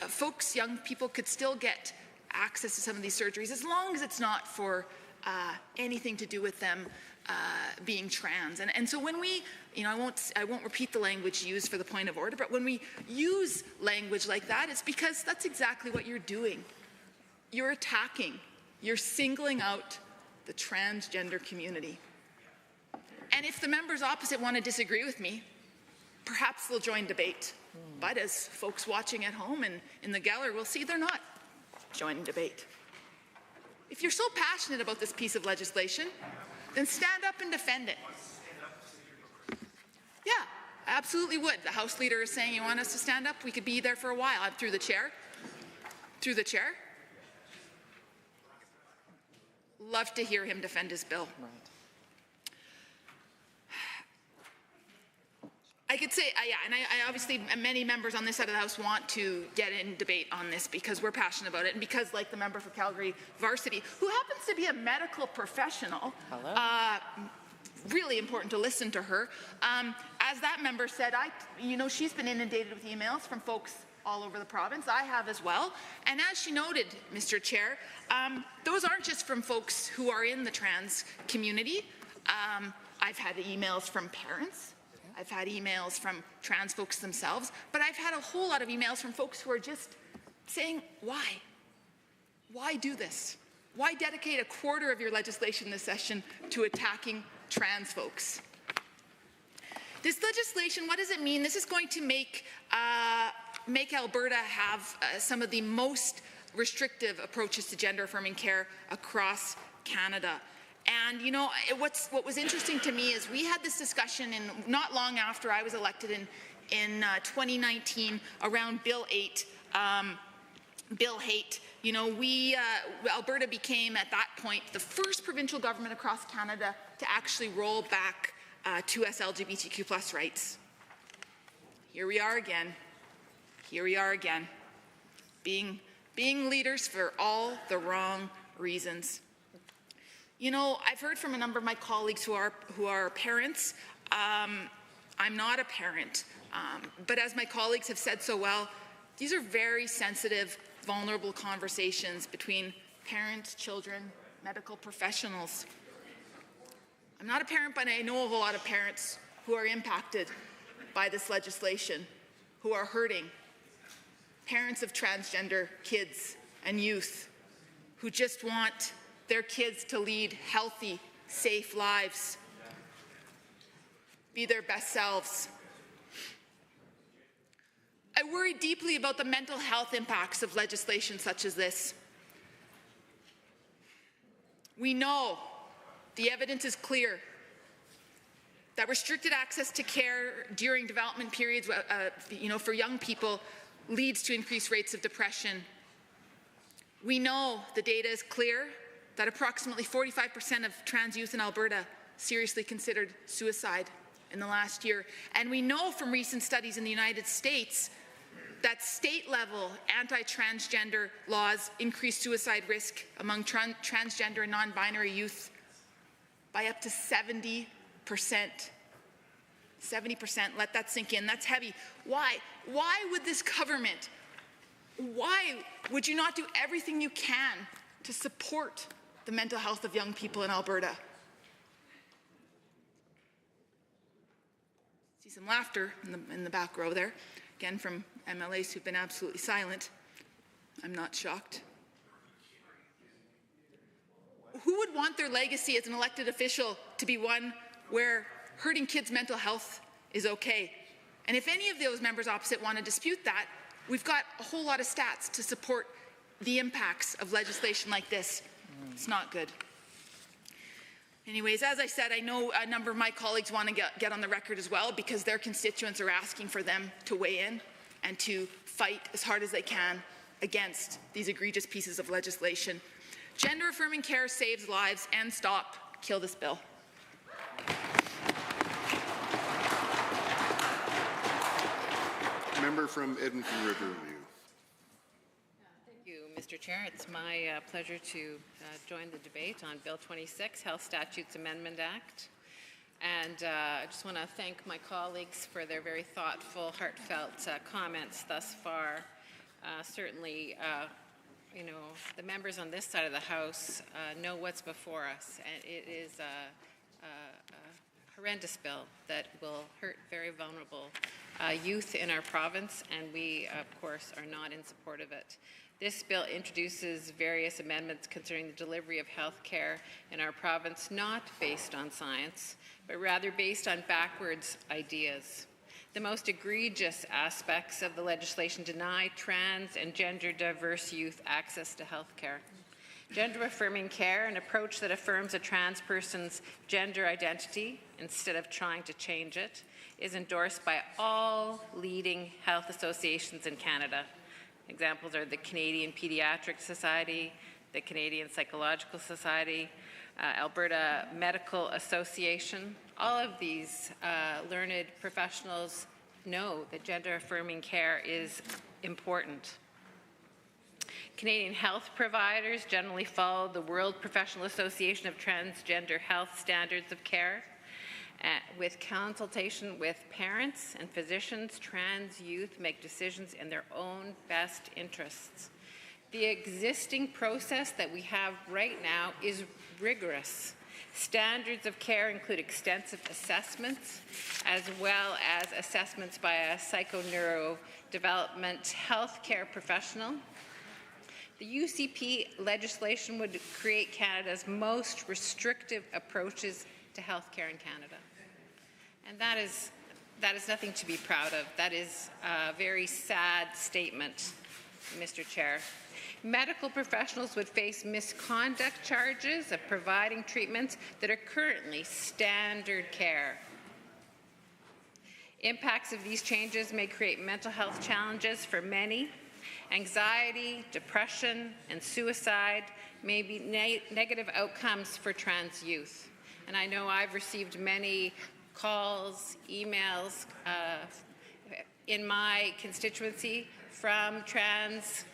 folks, young people could still get access to some of these surgeries as long as it's not for anything to do with them being trans. And so when we, I won't repeat the language used for the point of order, but when we use language like that, it's because that's exactly what you're doing. You're attacking, you're singling out the transgender community. And if the members opposite want to disagree with me, perhaps they'll join debate. But as folks watching at home and in the gallery will see, they're not joining debate. If you're so passionate about this piece of legislation, then stand up and defend it. Yeah, I absolutely would. The House Leader is saying you want us to stand up. We could be there for a while. I'm through the chair. Through the chair. Love to hear him defend his bill. Right. I could say, and I obviously, many members on this side of the House want to get in debate on this because we're passionate about it and because, like the member for Calgary Varsity, who happens to be a medical professional, really important to listen to her. As that member said, she's been inundated with emails from folks all over the province. I have as well. And as she noted, Mr. Chair, those aren't just from folks who are in the trans community. I've had emails from parents. I've had emails from trans folks themselves. But I've had a whole lot of emails from folks who are just saying, why? Why do this? Why dedicate a quarter of your legislation this session to attacking trans folks? This legislation, what does it mean? This is going to make Alberta have some of the most restrictive approaches to gender-affirming care across Canada. And what was interesting to me is we had this discussion not long after I was elected in 2019 around Bill 8. Bill Haight. Alberta became at that point the first provincial government across Canada to actually roll back 2S LGBTQ+ rights. Here we are again. Here we are again, being leaders for all the wrong reasons. I've heard from a number of my colleagues who are parents. I'm not a parent, but as my colleagues have said so well, these are very sensitive, vulnerable conversations between parents, children, medical professionals. I'm not a parent, but I know of a lot of parents who are impacted by this legislation, who are hurting. Parents of transgender kids and youth who just want their kids to lead healthy, safe lives, be their best selves. I worry deeply about the mental health impacts of legislation such as this. We know, the evidence is clear, that restricted access to care during development periods, for young people leads to increased rates of depression. We know the data is clear that approximately 45% of trans youth in Alberta seriously considered suicide in the last year. And we know from recent studies in the United States that state-level anti-transgender laws increase suicide risk among transgender and non-binary youth by up to 70%. 70%, let that sink in, that's heavy. Why? Why would this government, why would you not do everything you can to support the mental health of young people in Alberta? See some laughter in the back row there. Again, from MLAs who've been absolutely silent. I'm not shocked. Who would want their legacy as an elected official to be one where hurting kids' mental health is okay? And if any of those members opposite want to dispute that, we've got a whole lot of stats to support the impacts of legislation like this. It's not good. Anyways, as I said, I know a number of my colleagues want to get on the record as well because their constituents are asking for them to weigh in and to fight as hard as they can against these egregious pieces of legislation. Gender-affirming care saves lives, and stop. Kill this bill. Member from Edmonton Riverview. Thank you, Mr. Chair. It's my pleasure to join the debate on Bill 26, Health Statutes Amendment Act. And I just want to thank my colleagues for their very thoughtful, heartfelt comments thus far. Certainly, the members on this side of the House know what's before us, and it is a horrendous bill that will hurt very vulnerable youth in our province, and we, of course, are not in support of it. This bill introduces various amendments concerning the delivery of health care in our province, not based on science, but rather based on backwards ideas. The most egregious aspects of the legislation deny trans and gender-diverse youth access to health care. Gender-affirming care, an approach that affirms a trans person's gender identity instead of trying to change it, is endorsed by all leading health associations in Canada. Examples are the Canadian Pediatric Society, the Canadian Psychological Society, Alberta Medical Association. All of these learned professionals know that gender-affirming care is important. Canadian health providers generally follow the World Professional Association of Transgender Health Standards of Care. with consultation with parents and physicians, trans youth make decisions in their own best interests. The existing process that we have right now is rigorous. Standards of care include extensive assessments, as well as assessments by a psychoneurodevelopment healthcare professional. The UCP legislation would create Canada's most restrictive approaches to healthcare in Canada. And that is nothing to be proud of. That is a very sad statement, Mr. Chair. Medical professionals would face misconduct charges of providing treatments that are currently standard care. Impacts of these changes may create mental health challenges for many. Anxiety, depression, and suicide may be negative outcomes for trans youth. And I know I've received many calls, emails in my constituency from trans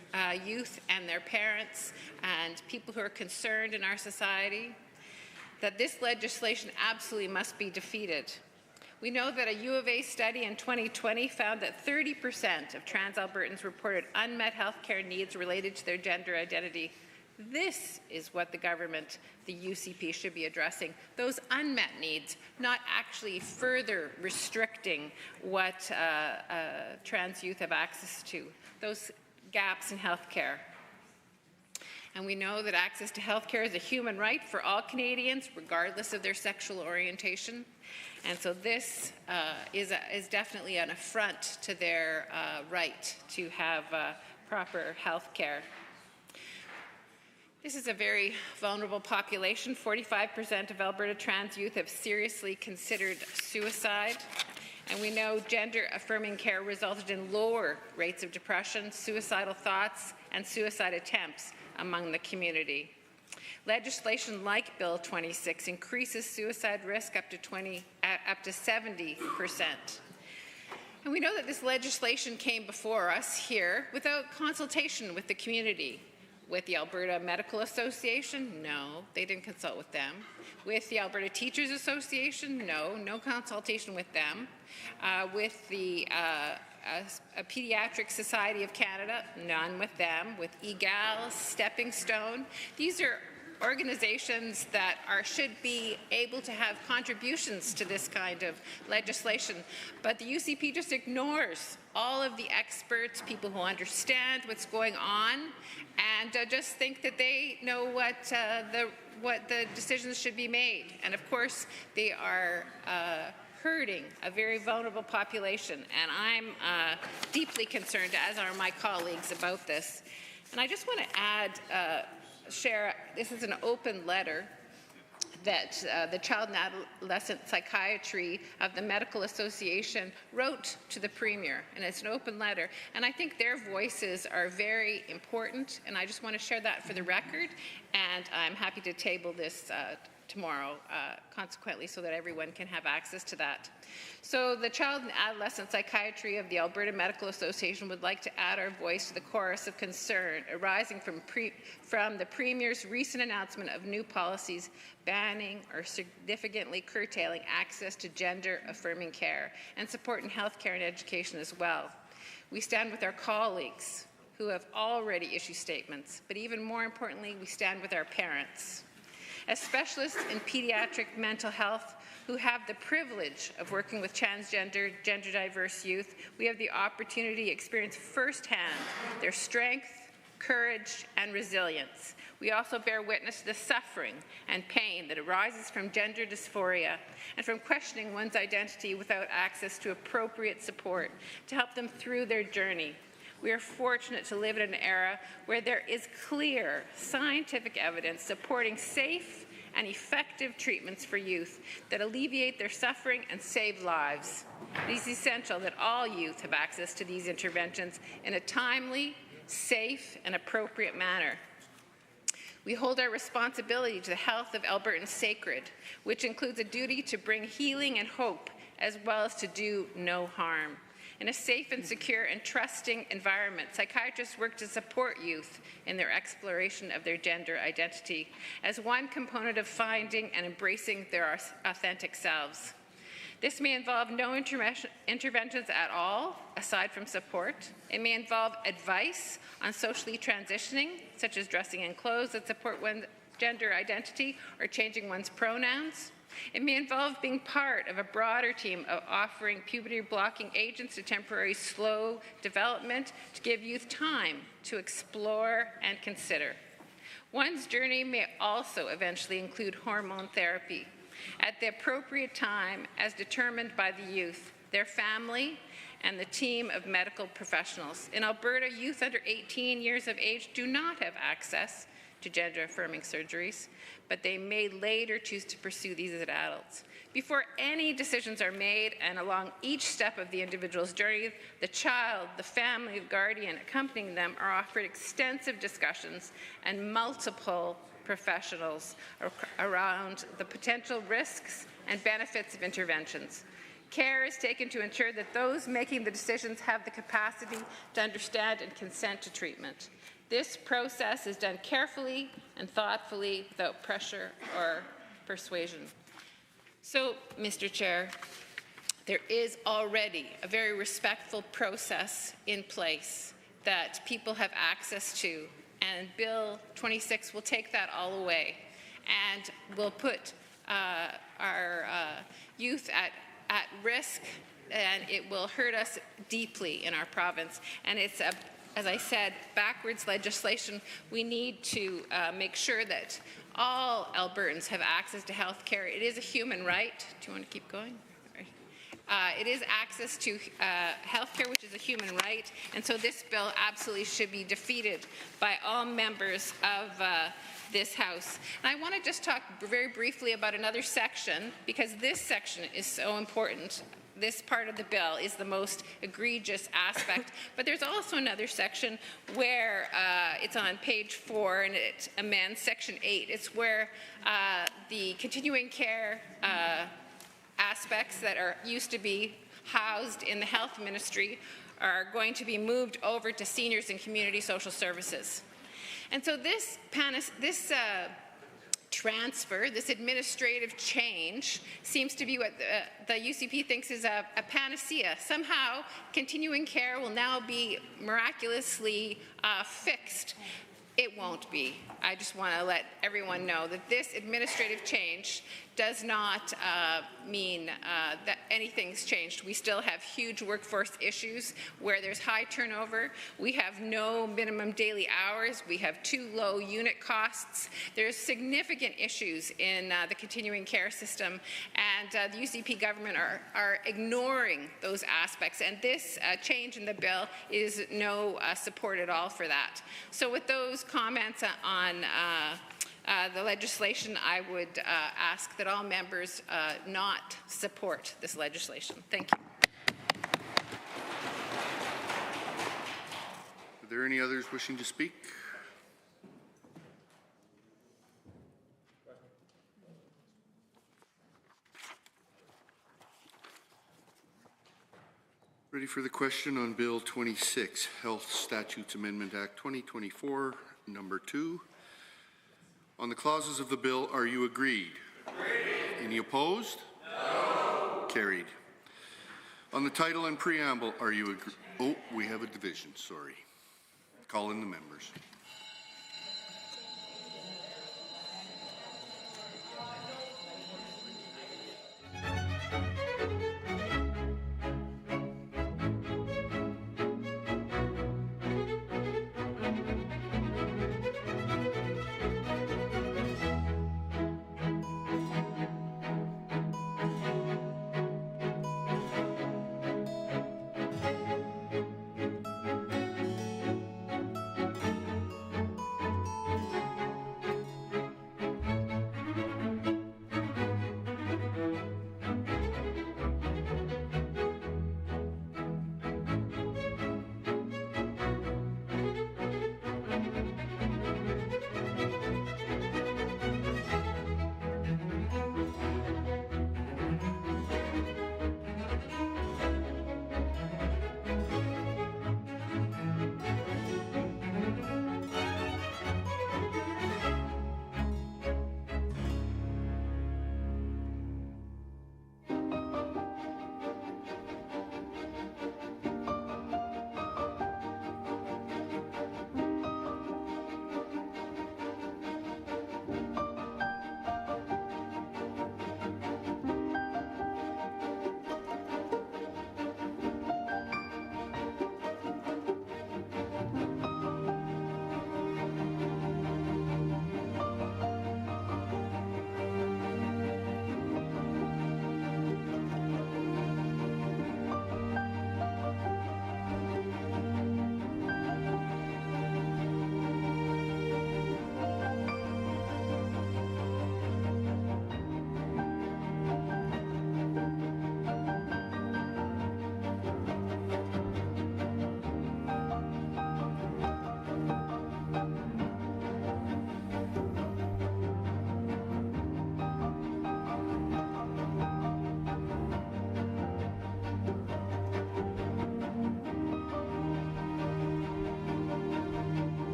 youth and their parents and people who are concerned in our society that this legislation absolutely must be defeated. We know that a U of A study in 2020 found that 30% of trans Albertans reported unmet health care needs related to their gender identity. This is what the government, the UCP, should be addressing, those unmet needs, not actually further restricting what trans youth have access to, those gaps in health care. And we know that access to health care is a human right for all Canadians, regardless of their sexual orientation. And so this is definitely an affront to their right to have proper health care. This is a very vulnerable population. 45% of Alberta trans youth have seriously considered suicide. And we know gender-affirming care resulted in lower rates of depression, suicidal thoughts, and suicide attempts among the community. Legislation like Bill 26 increases suicide risk up to 70%. And we know that this legislation came before us here without consultation with the community. With the Alberta Medical Association? No, they didn't consult with them. With the Alberta Teachers Association? No consultation with them. With the Pediatric Society of Canada? None with them. With EGAL, Stepping Stone? These are organizations that should be able to have contributions to this kind of legislation. But the UCP just ignores all of the experts, people who understand what's going on, and just think that they know what the decisions should be made. And of course, they are hurting a very vulnerable population. And I'm deeply concerned, as are my colleagues, about this. And I just want to add, share, this is an open letter that the Child and Adolescent Psychiatry of the Medical Association wrote to the Premier, and it's an open letter. And I think their voices are very important, and I just want to share that for the record, and I'm happy to table this tomorrow, consequently, so that everyone can have access to that. So the Child and Adolescent Psychiatry of the Alberta Medical Association would like to add our voice to the chorus of concern arising from the Premier's recent announcement of new policies banning or significantly curtailing access to gender-affirming care and support in health care and education as well. We stand with our colleagues who have already issued statements, but even more importantly, we stand with our parents. As specialists in pediatric mental health who have the privilege of working with transgender, gender-diverse youth, we have the opportunity to experience firsthand their strength, courage, and resilience. We also bear witness to the suffering and pain that arises from gender dysphoria and from questioning one's identity without access to appropriate support to help them through their journey. We are fortunate to live in an era where there is clear scientific evidence supporting safe and effective treatments for youth that alleviate their suffering and save lives. It is essential that all youth have access to these interventions in a timely, safe, and appropriate manner. We hold our responsibility to the health of Albertans sacred, which includes a duty to bring healing and hope, as well as to do no harm. In a safe and secure and trusting environment, psychiatrists work to support youth in their exploration of their gender identity as one component of finding and embracing their authentic selves. This may involve no interventions at all, aside from support. It may involve advice on socially transitioning, such as dressing in clothes that support one's gender identity or changing one's pronouns. It may involve being part of a broader team of offering puberty-blocking agents to temporary slow development to give youth time to explore and consider. One's journey may also eventually include hormone therapy at the appropriate time as determined by the youth, their family, and the team of medical professionals. In Alberta, youth under 18 years of age do not have access to gender-affirming surgeries, but they may later choose to pursue these as adults. Before any decisions are made and along each step of the individual's journey, the child, the family, the guardian accompanying them are offered extensive discussions and multiple professionals around the potential risks and benefits of interventions. Care is taken to ensure that those making the decisions have the capacity to understand and consent to treatment. This process is done carefully and thoughtfully without pressure or persuasion. So, Mr. Chair, there is already a very respectful process in place that people have access to, and Bill 26 will take that all away and will put our youth at risk, and it will hurt us deeply in our province. And it's as I said, backwards legislation. We need to make sure that all Albertans have access to health care. It is a human right. Do you want to keep going? It is access to health care, which is a human right, and so this bill absolutely should be defeated by all members of this House. And I want to just talk very briefly about another section, because this section is so important. This part of the bill is the most egregious aspect, but there's also another section where it's on page 4 and it amends section 8. It's where the continuing care aspects that used to be housed in the health ministry are going to be moved over to seniors and community social services. And so this transfer, this administrative change, seems to be what the UCP thinks is a panacea. Somehow, continuing care will now be miraculously fixed. It won't be. I just want to let everyone know that this administrative change does not mean that anything's changed. We still have huge workforce issues where there's high turnover. We have no minimum daily hours. We have too low unit costs. There's significant issues in the continuing care system, and the UCP government are ignoring those aspects, and this change in the bill is no support at all for that. So with those comments on the legislation, I would ask that all members not support this legislation. Thank you. Are there any others wishing to speak? Ready for the question on Bill 26, Health Statutes Amendment Act 2024, number 2. On the clauses of the bill, are you agreed? Agreed. Any opposed? No. Carried. On the title and preamble, are you agreed? Oh, we have a division, sorry. Call in the members.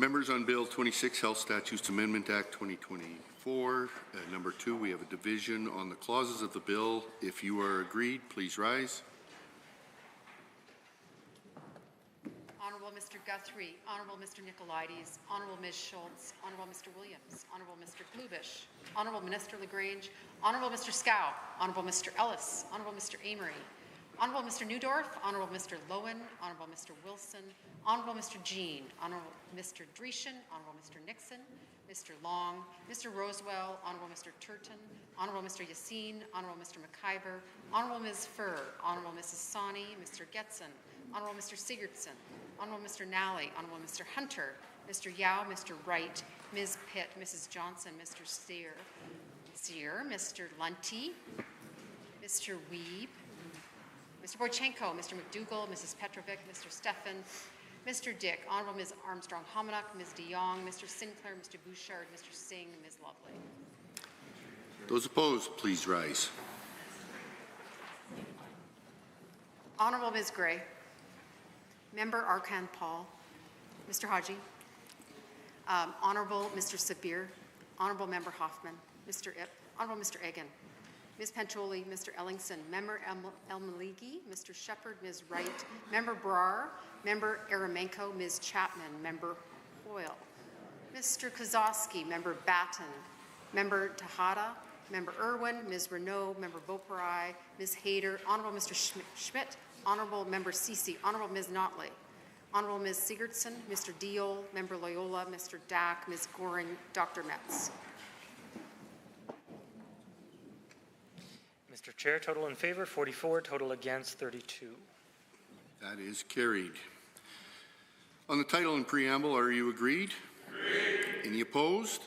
Members, on Bill 26, Health Statutes Amendment Act 2024. Number 2, we have a division on the clauses of the bill. If you are agreed, please rise. Honourable Mr. Guthrie, Honourable Mr. Nicolaides, Honourable Ms. Schultz, Honourable Mr. Williams, Honourable Mr. Glubish, Honourable Minister LaGrange, Honourable Mr. Scow, Honourable Mr. Ellis, Honourable Mr. Amory, Honourable Mr. Newdorf, Honourable Mr. Lowen, Honourable Mr. Wilson, Honourable Mr. Jean, Honourable Mr. Dreeshen, Honourable Mr. Nixon, Mr. Long, Mr. Rosewell, Honourable Mr. Turton, Honourable Mr. Yassine, Honourable Mr. McIver, Honourable Ms. Furr, Honourable Mrs. Sawney, Mr. Getson, Honourable Mr. Sigurdsson, Honourable Mr. Nally, Honourable Mr. Hunter, Mr. Yao, Mr. Wright, Ms. Pitt, Mrs. Johnson, Mr. Sear, Mr. Lunty, Mr. Weeb, Mr. Boychenko, Mr. McDougall, Mrs. Petrovic, Mr. Stefan, Mr. Dick, Honourable Ms. Armstrong-Hominack, Ms. de Jong, Mr. Sinclair, Mr. Bouchard, Mr. Singh, Ms. Lovely. Those opposed, please rise. Honourable Ms. Gray, Member Arkan Paul, Mr. Haji, Honourable Mr. Sabir, Honourable Member Hoffman, Mr. Ip, Honourable Mr. Egan, Ms. Pancholi, Mr. Ellingson, Member El-Maligi, Mr. Shepherd, Ms. Wright, Member Brar, Member Aramenko, Ms. Chapman, Member Hoyle, Mr. Kozowski, Member Batten, Member Tejada, Member Irwin, Ms. Renault, Member Beaupre, Ms. Hayter, Honourable Mr. Schmidt, Honourable Member Ceci, Honourable Ms. Notley, Honourable Ms. Sigurdsson, Mr. Deal, Member Loyola, Mr. Dack, Ms. Goring, Dr. Metz. Mr. Chair, total in favour 44, total against 32. That is carried. On the title and preamble, are you agreed? Agreed. Any opposed?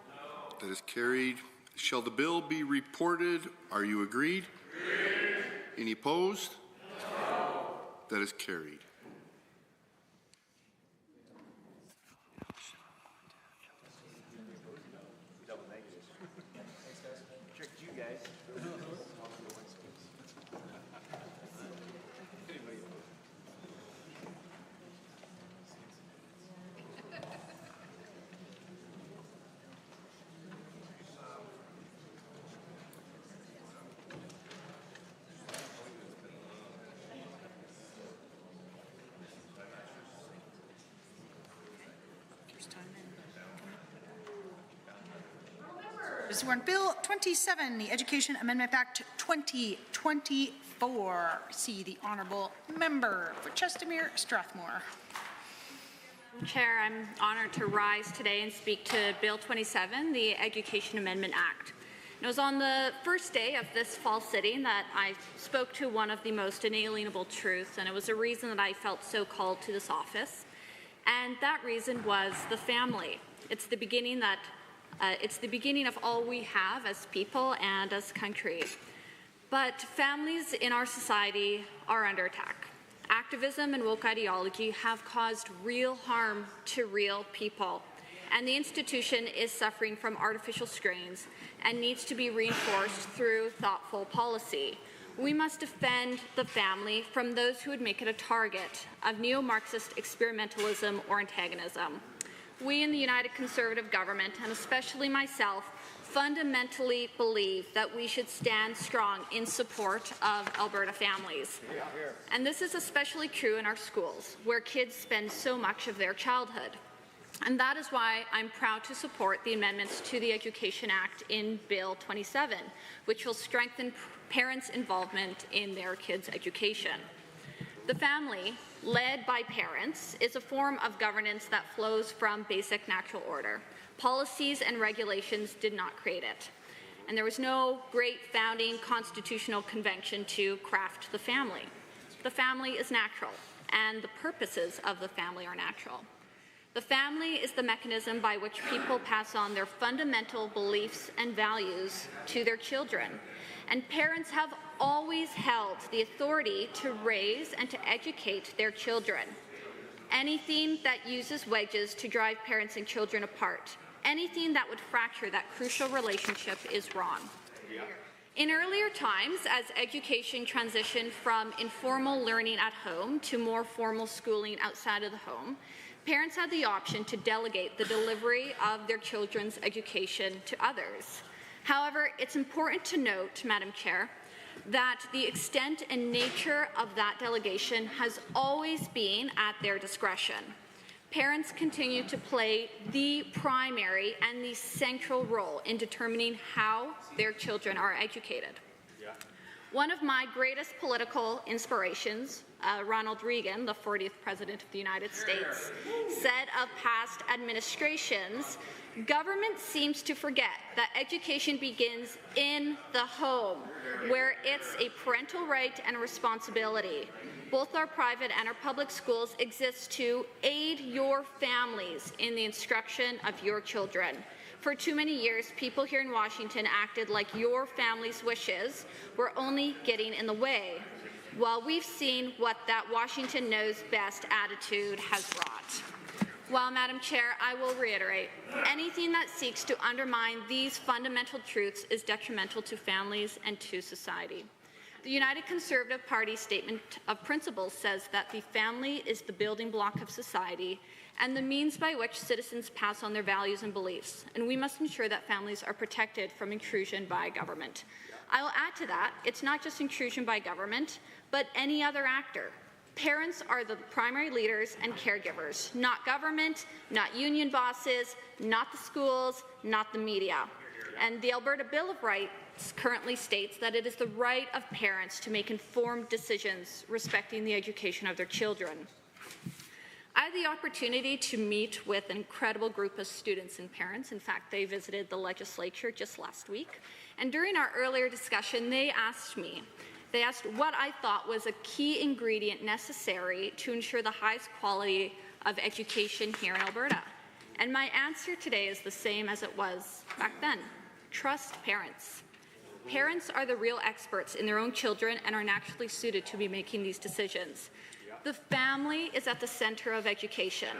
No. That is carried. Shall the bill be reported? Are you agreed? Agreed. Any opposed? No. That is carried. We're on Bill 27, the Education Amendment Act 2024. See the Honourable Member for Chestermere Strathmore. Chair, I'm honored to rise today and speak to Bill 27, the Education Amendment Act. It was on the first day of this fall sitting that I spoke to one of the most inalienable truths, and it was a reason that I felt so called to this office. And that reason was the family. It's the beginning of all we have as people and as country. But families in our society are under attack. Activism and woke ideology have caused real harm to real people, and the institution is suffering from artificial strains and needs to be reinforced through thoughtful policy. We must defend the family from those who would make it a target of neo-Marxist experimentalism or antagonism. We in the United Conservative Government, and especially myself, fundamentally believe that we should stand strong in support of Alberta families. And this is especially true in our schools, where kids spend so much of their childhood. And that is why I'm proud to support the amendments to the Education Act in Bill 27, which will strengthen parents' involvement in their kids' education. The family, led by parents, is a form of governance that flows from basic natural order. Policies and regulations did not create it. And there was no great founding constitutional convention to craft the family. The family is natural, and the purposes of the family are natural. The family is the mechanism by which people pass on their fundamental beliefs and values to their children. And parents have always held the authority to raise and to educate their children. Anything that uses wedges to drive parents and children apart, anything that would fracture that crucial relationship is wrong. In earlier times, as education transitioned from informal learning at home to more formal schooling outside of the home, Parents had the option to delegate the delivery of their children's education to others. However, it's important to note, Madam Chair, that the extent and nature of that delegation has always been at their discretion. Parents continue to play the primary and the central role in determining how their children are educated. One of my greatest political inspirations, Ronald Reagan, the 40th President of the United States, said of past administrations, government seems to forget that education begins in the home, where it's a parental right and responsibility. Both our private and our public schools exist to aid your families in the instruction of your children. For too many years, people here in Washington acted like your family's wishes were only getting in the way, while we've seen what that Washington knows best attitude has brought. Well, Madam Chair, I will reiterate, anything that seeks to undermine these fundamental truths is detrimental to families and to society. The United Conservative Party Statement of Principles says that the family is the building block of society and the means by which citizens pass on their values and beliefs, and we must ensure that families are protected from intrusion by government. I will add to that, it's not just intrusion by government, but any other actor. Parents are the primary leaders and caregivers, not government, not union bosses, not the schools, not the media. And the Alberta Bill of Rights currently states that it is the right of parents to make informed decisions respecting the education of their children. I had the opportunity to meet with an incredible group of students and parents. In fact, they visited the legislature just last week. And during our earlier discussion, they asked what I thought was a key ingredient necessary to ensure the highest quality of education here in Alberta. And my answer today is the same as it was back then. Trust parents. Parents are the real experts in their own children and are naturally suited to be making these decisions. The family is at the center of education.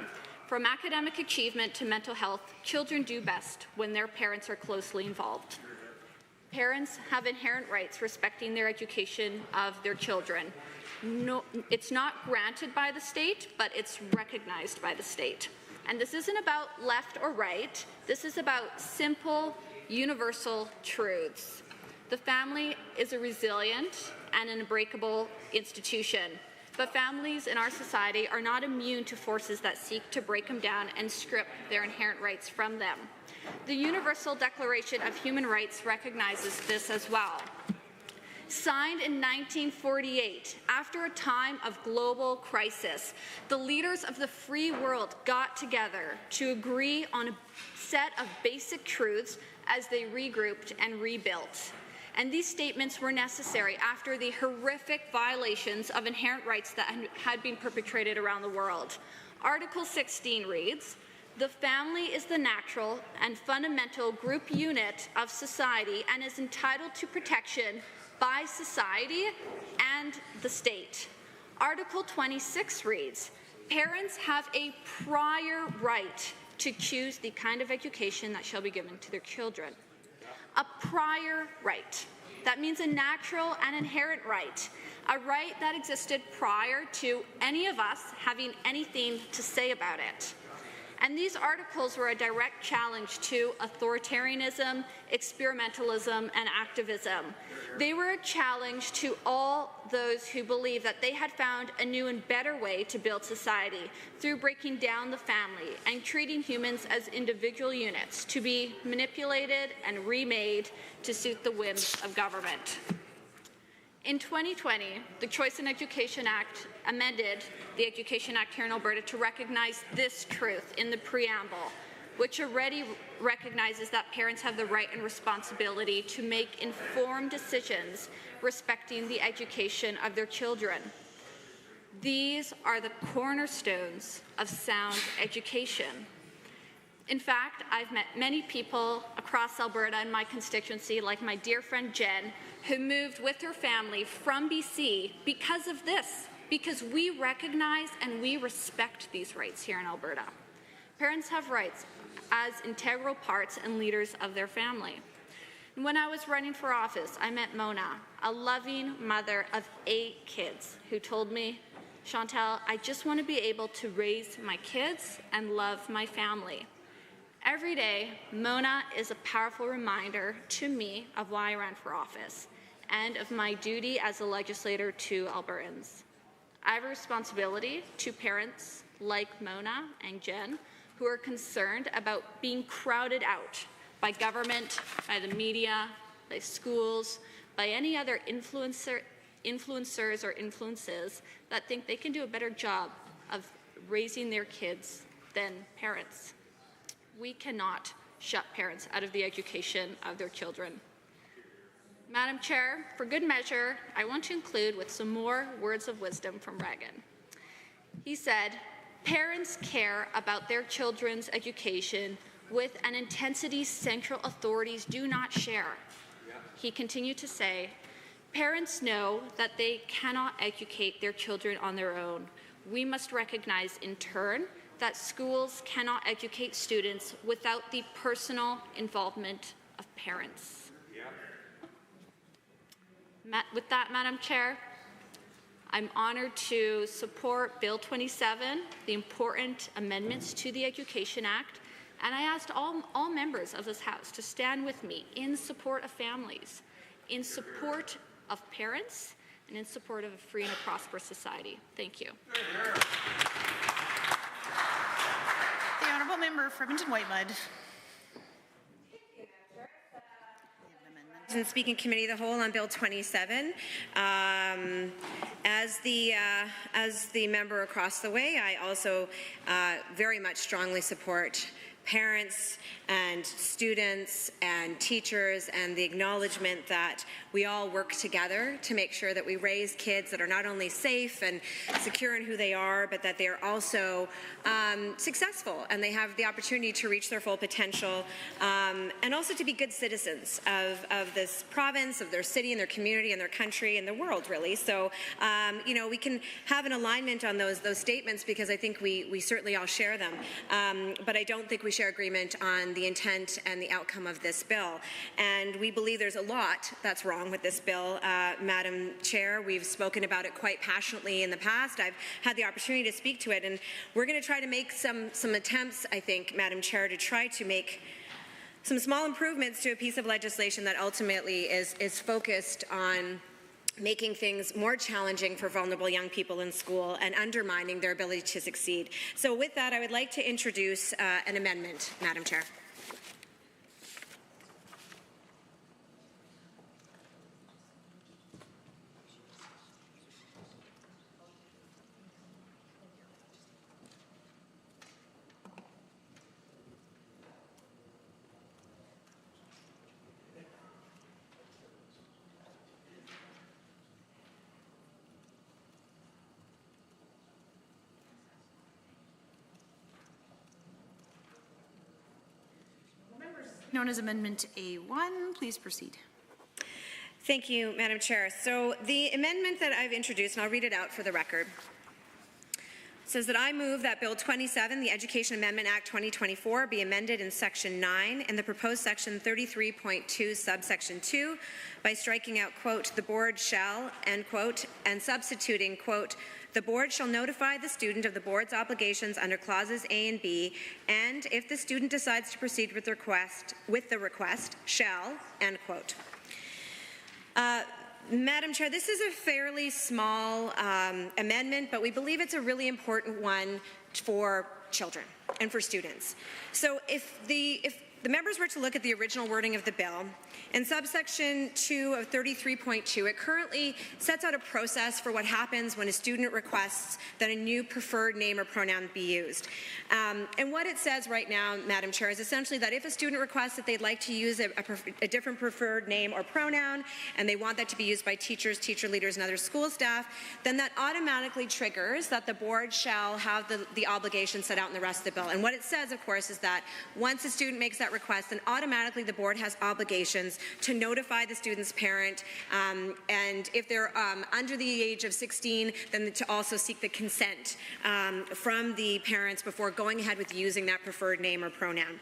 From academic achievement to mental health, children do best when their parents are closely involved. Parents have inherent rights respecting their education of their children. No, it's not granted by the state, but it's recognized by the state. And this isn't about left or right. This is about simple, universal truths. The family is a resilient and an unbreakable institution. But families in our society are not immune to forces that seek to break them down and strip their inherent rights from them. The Universal Declaration of Human Rights recognizes this as well. Signed in 1948, after a time of global crisis, the leaders of the free world got together to agree on a set of basic truths as they regrouped and rebuilt. And these statements were necessary after the horrific violations of inherent rights that had been perpetrated around the world. Article 16 reads, "The family is the natural and fundamental group unit of society and is entitled to protection by society and the state." Article 26 reads, "Parents have a prior right to choose the kind of education that shall be given to their children." A prior right. That means a natural and inherent right, a right that existed prior to any of us having anything to say about it. And these articles were a direct challenge to authoritarianism, experimentalism, and activism. They were a challenge to all those who believe that they had found a new and better way to build society through breaking down the family and treating humans as individual units to be manipulated and remade to suit the whims of government. In 2020, the Choice in Education Act amended the Education Act here in Alberta to recognize this truth in the preamble, which already recognizes that parents have the right and responsibility to make informed decisions respecting the education of their children. These are the cornerstones of sound education. In fact, I've met many people across Alberta in my constituency, like my dear friend Jen, who moved with her family from BC because of this, because we recognize and we respect these rights here in Alberta. Parents have rights as integral parts and leaders of their family. When I was running for office, I met Mona, a loving mother of 8 kids, who told me, Chantal, I just want to be able to raise my kids and love my family. Every day, Mona is a powerful reminder to me of why I ran for office and of my duty as a legislator to Albertans. I have a responsibility to parents like Mona and Jen who are concerned about being crowded out by government, by the media, by schools, by any other influencers or influences that think they can do a better job of raising their kids than parents. We cannot shut parents out of the education of their children. Madam Chair, for good measure, I want to include with some more words of wisdom from Reagan. He said, parents care about their children's education with an intensity central authorities do not share. He continued to say, parents know that they cannot educate their children on their own. We must recognize in turn that schools cannot educate students without the personal involvement of parents. With that, Madam Chair, I'm honored to support Bill 27, the important amendments to the Education Act, and I asked all members of this House to stand with me in support of families, in support of parents, and in support of a free and a prosperous society. Thank you. The Honourable Member for Edmonton-Whitemud. And speak in committee of the whole on Bill 27. As the member across the way, I also very much strongly support parents and students and teachers and the acknowledgement that we all work together to make sure that we raise kids that are not only safe and secure in who they are, but that they are also successful and they have the opportunity to reach their full potential and also to be good citizens of this province, of their city and their community and their country and the world, really. So, you know, we can have an alignment on those statements because I think we certainly all share them. But I don't think we share agreement on the intent and the outcome of this bill. And we believe there's a lot that's wrong with this bill, Madam Chair. We've spoken about it quite passionately in the past. I've had the opportunity to speak to it, and we're going to try to make some attempts, I think, Madam Chair, to try to make some small improvements to a piece of legislation that ultimately is focused on making things more challenging for vulnerable young people in school and undermining their ability to succeed. So with that, I would like to introduce an amendment, Madam Chair. Known as Amendment A1, please proceed. Thank you, Madam Chair. So the amendment that I've introduced, and I'll read it out for the record, says that I move that Bill 27, the Education Amendment Act 2024, be amended in Section 9 and the proposed Section 33.2, subsection 2, by striking out, quote, the board shall, end quote, and substituting, quote, the board shall notify the student of the board's obligations under clauses A and B, and if the student decides to proceed with the request, shall, end quote. Madam Chair, this is a fairly small amendment, but we believe it's a really important one for children and for students. So if the members were to look at the original wording of the bill, in subsection 2 of 33.2, it currently sets out a process for what happens when a student requests that a new preferred name or pronoun be used. And what it says right now, Madam Chair, is essentially that if a student requests that they'd like to use a different preferred name or pronoun, and they want that to be used by teachers, teacher leaders, and other school staff, then that automatically triggers that the board shall have the obligation set out in the rest of the bill. And what it says, of course, is that once a student makes that request, then automatically the board has obligations to notify the student's parent, and if they're under the age of 16, then to also seek the consent from the parents before going ahead with using that preferred name or pronoun.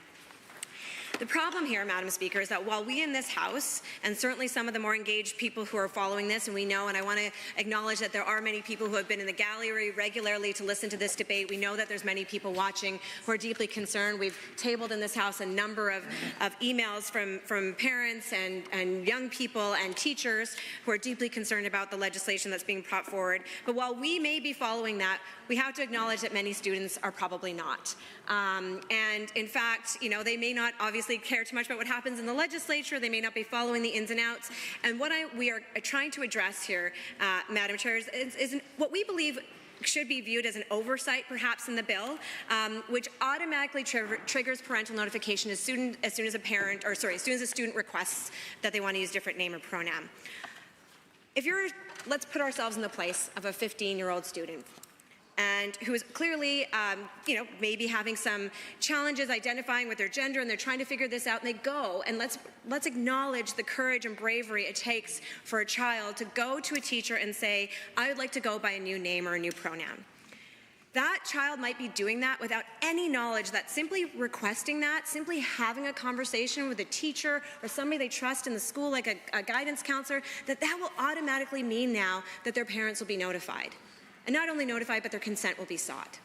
The problem here, Madam Speaker, is that while we in this House, and certainly some of the more engaged people who are following this, and we know, and I want to acknowledge that there are many people who have been in the gallery regularly to listen to this debate. We know that there's many people watching who are deeply concerned. We've tabled in this House a number of emails from parents and young people and teachers who are deeply concerned about the legislation that's being brought forward. But while we may be following that, we have to acknowledge that many students are probably not. And in fact, you know, they may not obviously care too much about what happens in the legislature. They may not be following the ins and outs. And what we are trying to address here, Madam Chair, is what we believe should be viewed as an oversight, perhaps, in the bill, which automatically triggers parental notification as soon as a student requests that they want to use different name or pronoun. Let's put ourselves in the place of a 15-year-old student, and who is clearly, maybe having some challenges identifying with their gender, and they're trying to figure this out, and they go, and let's acknowledge the courage and bravery it takes for a child to go to a teacher and say, I would like to go by a new name or a new pronoun. That child might be doing that without any knowledge that simply requesting that, simply having a conversation with a teacher or somebody they trust in the school, like a guidance counselor, that will automatically mean now that their parents will be notified. And not only notified, but their consent will be sought.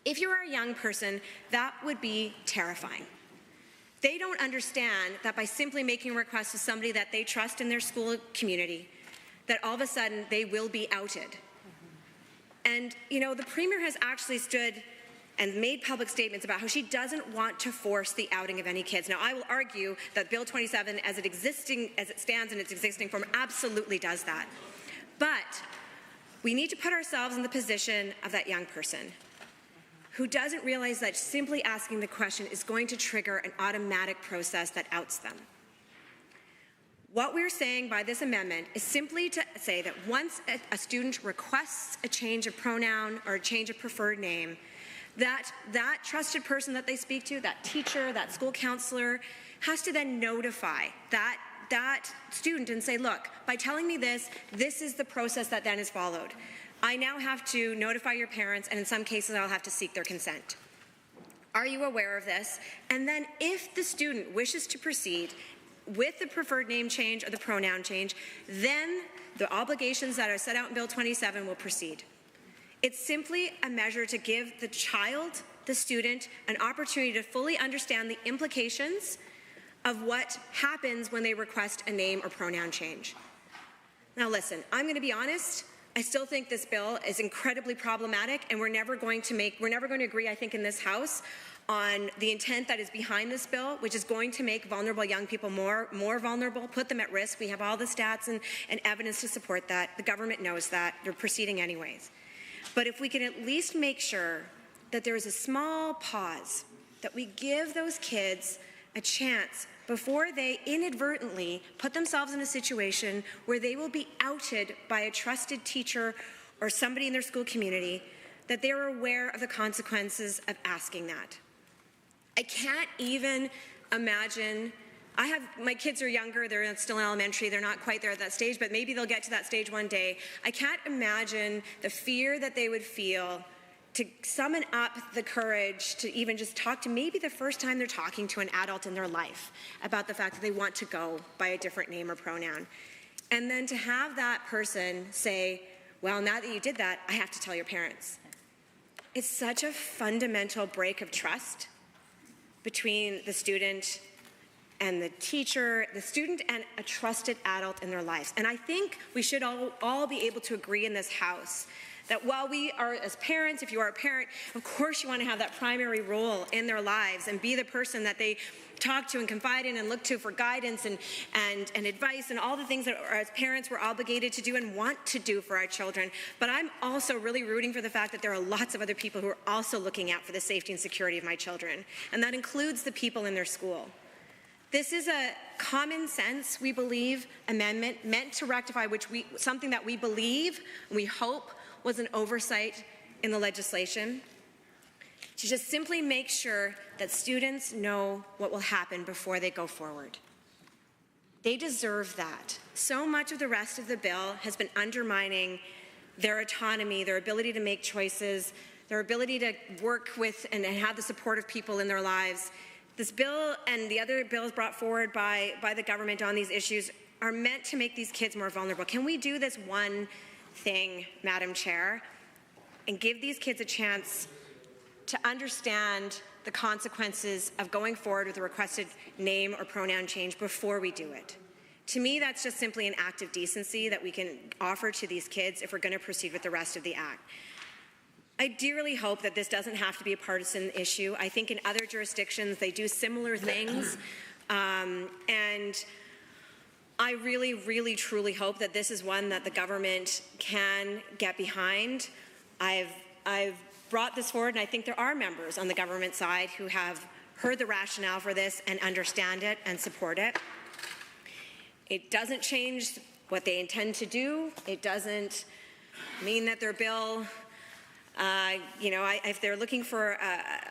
If you are a young person, that would be terrifying. They don't understand that by simply making a request to somebody that they trust in their school community, that all of a sudden they will be outed. And, the Premier has actually stood and made public statements about how she doesn't want to force the outing of any kids. Now, I will argue that Bill 27, as it stands in its existing form, absolutely does that. But we need to put ourselves in the position of that young person who doesn't realize that simply asking the question is going to trigger an automatic process that outs them. What we're saying by this amendment is simply to say that once a student requests a change of pronoun or a change of preferred name, that trusted person that they speak to, that teacher, that school counselor, has to then notify that student and say, look, by telling me this is the process that then is followed. I now have to notify your parents, and in some cases I'll have to seek their consent. Are you aware of this? And then if the student wishes to proceed with the preferred name change or the pronoun change, then the obligations that are set out in Bill 27 will proceed. It's simply a measure to give the child, the student, an opportunity to fully understand the implications of what happens when they request a name or pronoun change. Now listen, I'm going to be honest, I still think this bill is incredibly problematic, and we're never going to agree, I think, in this House on the intent that is behind this bill, which is going to make vulnerable young people more vulnerable, put them at risk. We have all the stats and evidence to support that. The government knows that. They're proceeding anyways. But if we can at least make sure that there is a small pause, that we give those kids a chance before they inadvertently put themselves in a situation where they will be outed by a trusted teacher or somebody in their school community, that they're aware of the consequences of asking that. I can't even imagine, my kids are younger, they're still in elementary, they're not quite there at that stage, but maybe they'll get to that stage one day. I can't imagine the fear that they would feel to summon up the courage to even just talk to, maybe the first time they're talking to an adult in their life about the fact that they want to go by a different name or pronoun. And then to have that person say, well, now that you did that, I have to tell your parents. It's such a fundamental break of trust between the student and the teacher, the student and a trusted adult in their lives. And I think we should all be able to agree in this House that while we are, as parents, if you are a parent, of course you want to have that primary role in their lives and be the person that they talk to and confide in and look to for guidance and advice and all the things that as parents we're obligated to do and want to do for our children. But I'm also really rooting for the fact that there are lots of other people who are also looking out for the safety and security of my children, and that includes the people in their school. This is a common sense, we believe, amendment meant to rectify something that we believe and we hope was an oversight in the legislation, to just simply make sure that students know what will happen before they go forward. They deserve that. So much of the rest of the bill has been undermining their autonomy, their ability to make choices, their ability to work with and have the support of people in their lives. This bill and the other bills brought forward by the government on these issues are meant to make these kids more vulnerable. Can we do this one thing, Madam Chair, and give these kids a chance to understand the consequences of going forward with a requested name or pronoun change before we do it? To me, that's just simply an act of decency that we can offer to these kids if we're going to proceed with the rest of the act. I dearly hope that this doesn't have to be a partisan issue. I think in other jurisdictions they do similar things, and I really, really, truly hope that this is one that the government can get behind. I've brought this forward, and I think there are members on the government side who have heard the rationale for this and understand it and support it. It doesn't change what they intend to do. It doesn't mean that their bill, if they're looking for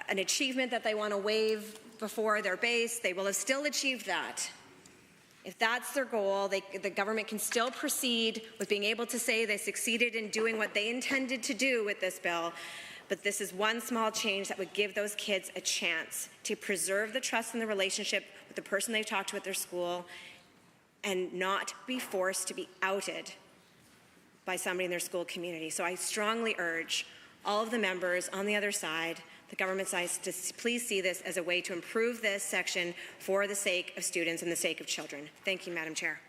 an achievement that they want to wave before their base, they will have still achieved that. If that's their goal, the government can still proceed with being able to say they succeeded in doing what they intended to do with this bill. But this is one small change that would give those kids a chance to preserve the trust in the relationship with the person they've talked to at their school and not be forced to be outed by somebody in their school community. So I strongly urge all of the members on the other side, the government side, to please see this as a way to improve this section for the sake of students and the sake of children. Thank you, Madam Chair.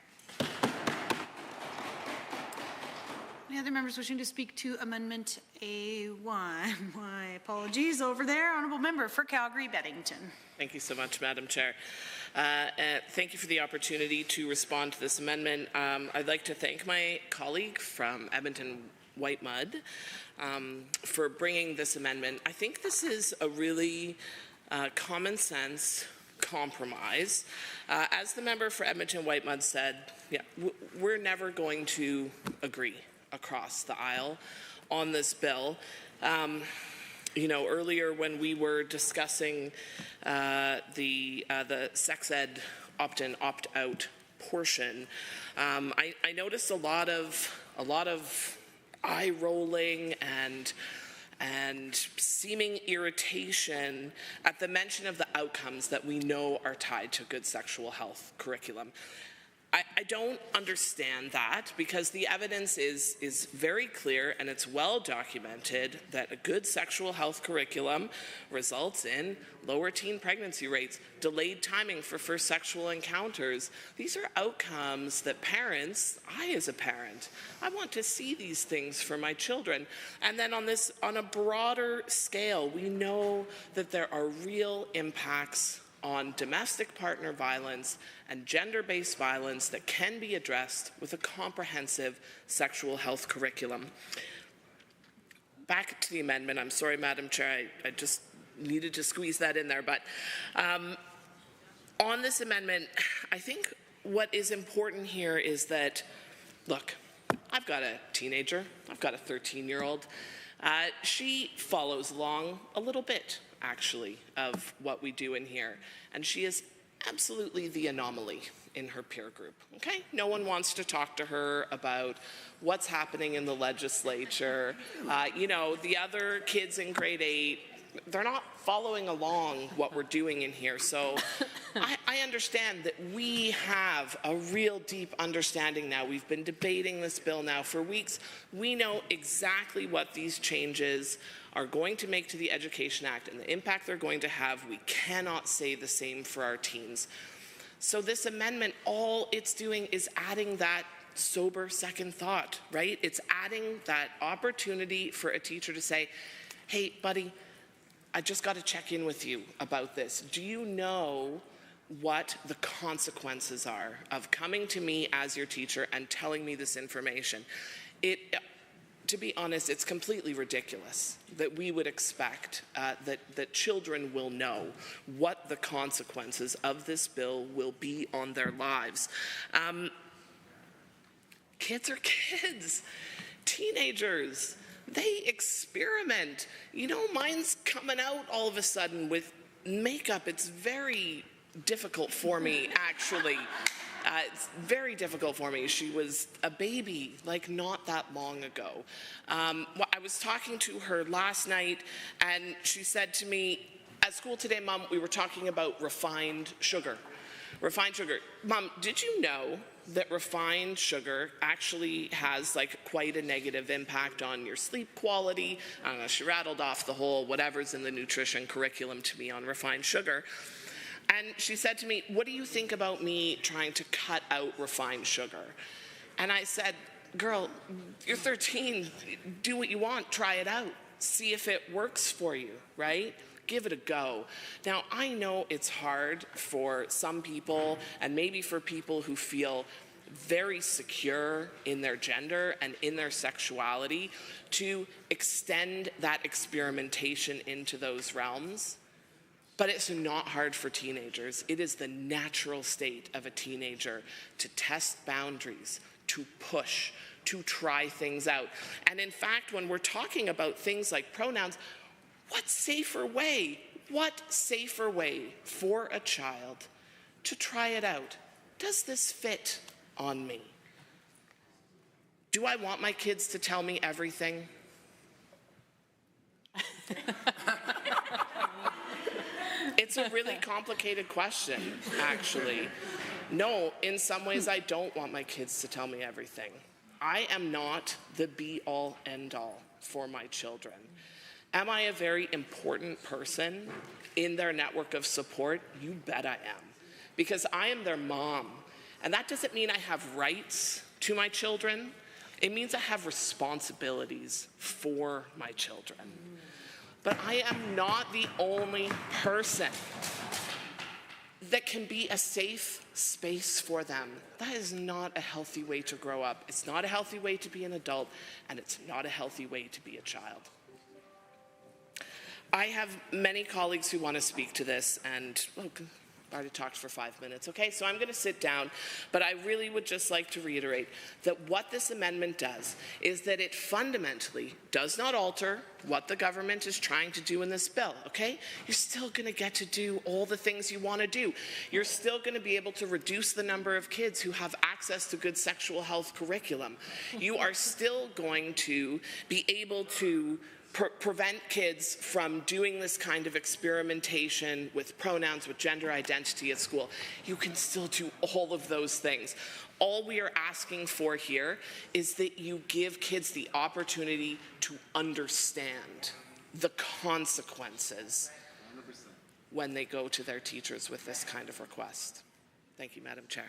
Any other members wishing to speak to Amendment A1? My apologies over there. Honourable Member for Calgary-Beddington. Thank you so much, Madam Chair. Thank you for the opportunity to respond to this amendment. I'd like to thank my colleague from Edmonton Whitemud for bringing this amendment. I think this is a really common sense compromise. As the member for Edmonton Whitemud said, we're never going to agree across the aisle on this bill. Earlier when we were discussing the sex ed opt-in, opt-out portion, I noticed a lot of eye rolling and seeming irritation at the mention of the outcomes that we know are tied to good sexual health curriculum. I don't understand that, because the evidence is very clear and it's well documented that a good sexual health curriculum results in lower teen pregnancy rates, delayed timing for first sexual encounters. These are outcomes that parents, I as a parent, I want to see these things for my children. And then on a broader scale, we know that there are real impacts on domestic partner violence and gender-based violence that can be addressed with a comprehensive sexual health curriculum. Back to the amendment. I'm sorry, Madam Chair, I just needed to squeeze that in there. But on this amendment, I think what is important here is that, look, I've got a teenager. I've got a 13-year-old. She follows along a little bit, actually, of what we do in here. And she is absolutely the anomaly in her peer group, okay? No one wants to talk to her about what's happening in the legislature. The other kids in grade 8, they're not following along what we're doing in here. So I understand that we have a real deep understanding now. We've been debating this bill now for weeks. We know exactly what these changes are going to make to the Education Act and the impact they're going to have. We cannot say the same for our teens. So this amendment, all it's doing is adding that sober second thought, right? It's adding that opportunity for a teacher to say, hey, buddy, I just got to check in with you about this. Do you know what the consequences are of coming to me as your teacher and telling me this information? To be honest, it's completely ridiculous that we would expect that children will know what the consequences of this bill will be on their lives. Kids are kids. Teenagers, they experiment. Mine's coming out all of a sudden with makeup. It's very difficult for me, actually. It's very difficult for me. She was a baby, not that long ago. I was talking to her last night, and she said to me, At school today, Mom, we were talking about refined sugar. Refined sugar. Mom, did you know that refined sugar actually has like quite a negative impact on your sleep quality? I don't know, she rattled off the whole whatever's in the nutrition curriculum to me on refined sugar. And she said to me, what do you think about me trying to cut out refined sugar? And I said, girl, you're 13, do what you want, try it out. See if it works for you, right? Give it a go. Now, I know it's hard for some people, and maybe for people who feel very secure in their gender and in their sexuality, to extend that experimentation into those realms. But it's not hard for teenagers. It is the natural state of a teenager to test boundaries, to push, to try things out. And in fact, when we're talking about things like pronouns, what safer way for a child to try it out? Does this fit on me? Do I want my kids to tell me everything? It's a really complicated question, actually. No, in some ways I don't want my kids to tell me everything. I am not the be-all, end-all for my children. Am I a very important person in their network of support? You bet I am. Because I am their mom. And that doesn't mean I have rights to my children. It means I have responsibilities for my children. But I am not the only person that can be a safe space for them. That is not a healthy way to grow up. It's not a healthy way to be an adult, and it's not a healthy way to be a child. I have many colleagues who want to speak to this, and I already talked for 5 minutes. Okay, so I'm going to sit down, but I really would just like to reiterate that what this amendment does is that it fundamentally does not alter what the government is trying to do in this bill, okay? You're still going to get to do all the things you want to do. You're still going to be able to reduce the number of kids who have access to good sexual health curriculum. You are still going to be able to prevent kids from doing this kind of experimentation with pronouns, with gender identity at school. You can still do all of those things. All we are asking for here is that you give kids the opportunity to understand the consequences when they go to their teachers with this kind of request. Thank you, Madam Chair.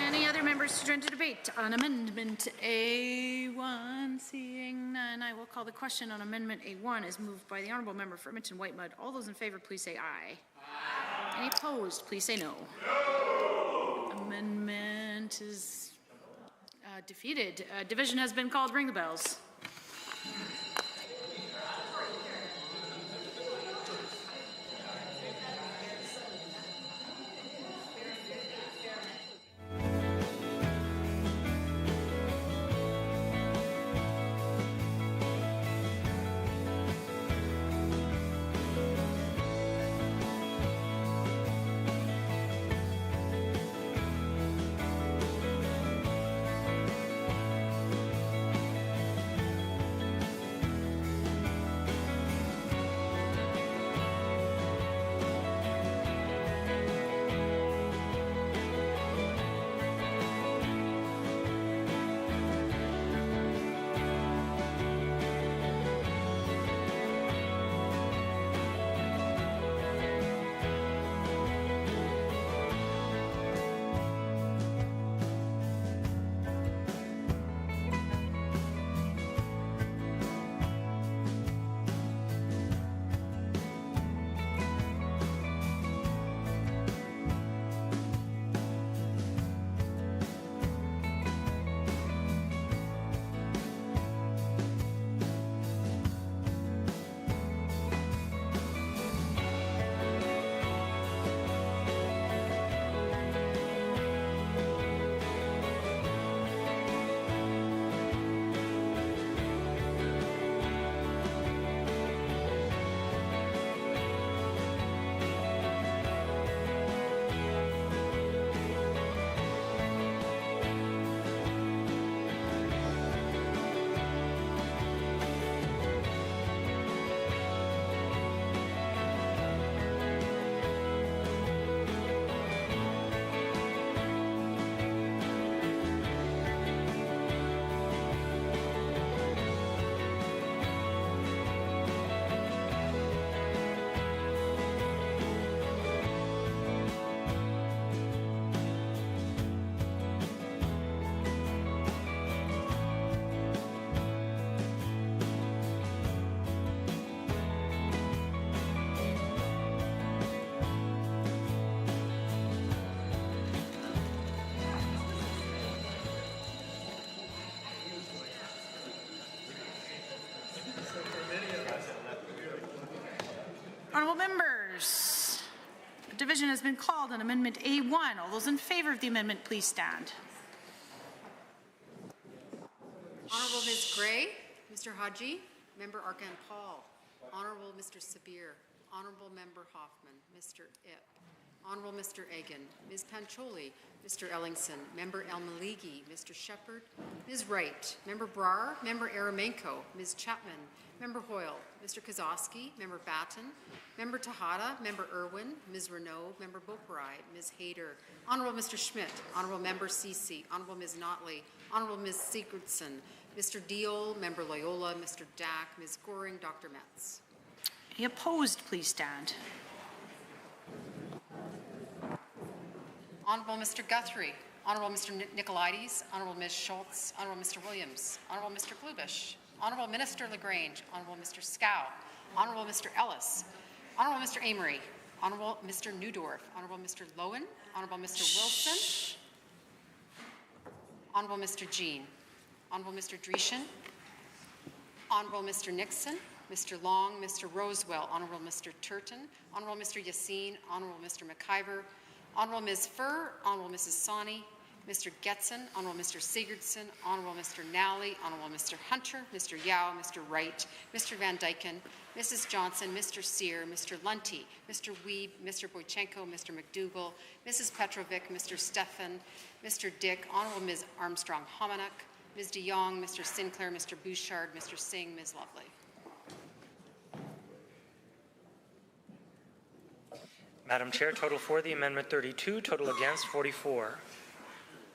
Any other members to join the debate on Amendment A1? Seeing none, I will call the question on Amendment A1 as moved by the Honourable Member for Edmonton-Whitemud. All those in favour, please say aye. Aye. Any opposed, please say no. No. Amendment is defeated. Division has been called. Ring the bells. Honourable members, a division has been called on Amendment A1. All those in favour of the amendment, please stand. Honourable Ms. Gray, Mr. Haji, Member Arkan Paul, Honourable Mr. Sabir, Honourable Member Hoffman, Mr. Ip, Honourable Mr. Egan, Ms. Pancholi, Mr. Ellingson, Member El Maligi, Mr. Shepherd, Ms. Wright, Member Brar, Member Aramenko, Ms. Chapman, Member Hoyle, Mr. Kozowski, Member Batten, Member Tejada, Member Irwin, Ms. Renaud, Member Boparai, Ms. Hayter, Honourable Mr. Schmidt, Honourable Member Ceci, Honourable Ms. Notley, Honourable Ms. Sigurdsson, Mr. Deol, Member Loyola, Mr. Dack, Ms. Goring, Dr. Metz. Any opposed, please stand. Honourable Mr. Guthrie, Honourable Mr. Nicolaides, Honourable Ms. Schultz, Honourable Mr. Williams, Honourable Mr. Glubish, Honourable Minister Lagrange, Honourable Mr. Scow, Honourable Mr. Ellis, Honourable Mr. Amory, Honourable Mr. Newdorf, Honourable Mr. Lowen, Honourable Mr. Wilson, Honourable Mr. Jean, Honourable Mr. Dreeshen, Honourable Mr. Nixon, Mr. Long, Mr. Rosewell, Honourable Mr. Turton, Honourable Mr. Yassin, Honourable Mr. McIver, Honourable Ms. Furr, Honourable Mrs. Sawney, Mr. Getson, Honourable Mr. Sigurdsson, Honourable Mr. Nally, Honourable Mr. Hunter, Mr. Yao, Mr. Wright, Mr. Van Dyken, Mrs. Johnson, Mr. Sear, Mr. Lunty, Mr. Weeb, Mr. Boychenko, Mr. McDougall, Mrs. Petrovic, Mr. Stefan, Mr. Dick, Honourable Ms. Armstrong-Homanuck, Ms. de Jong, Mr. Sinclair, Mr. Bouchard, Mr. Singh, Ms. Lovely. Madam Chair, total for the amendment 32, total against 44.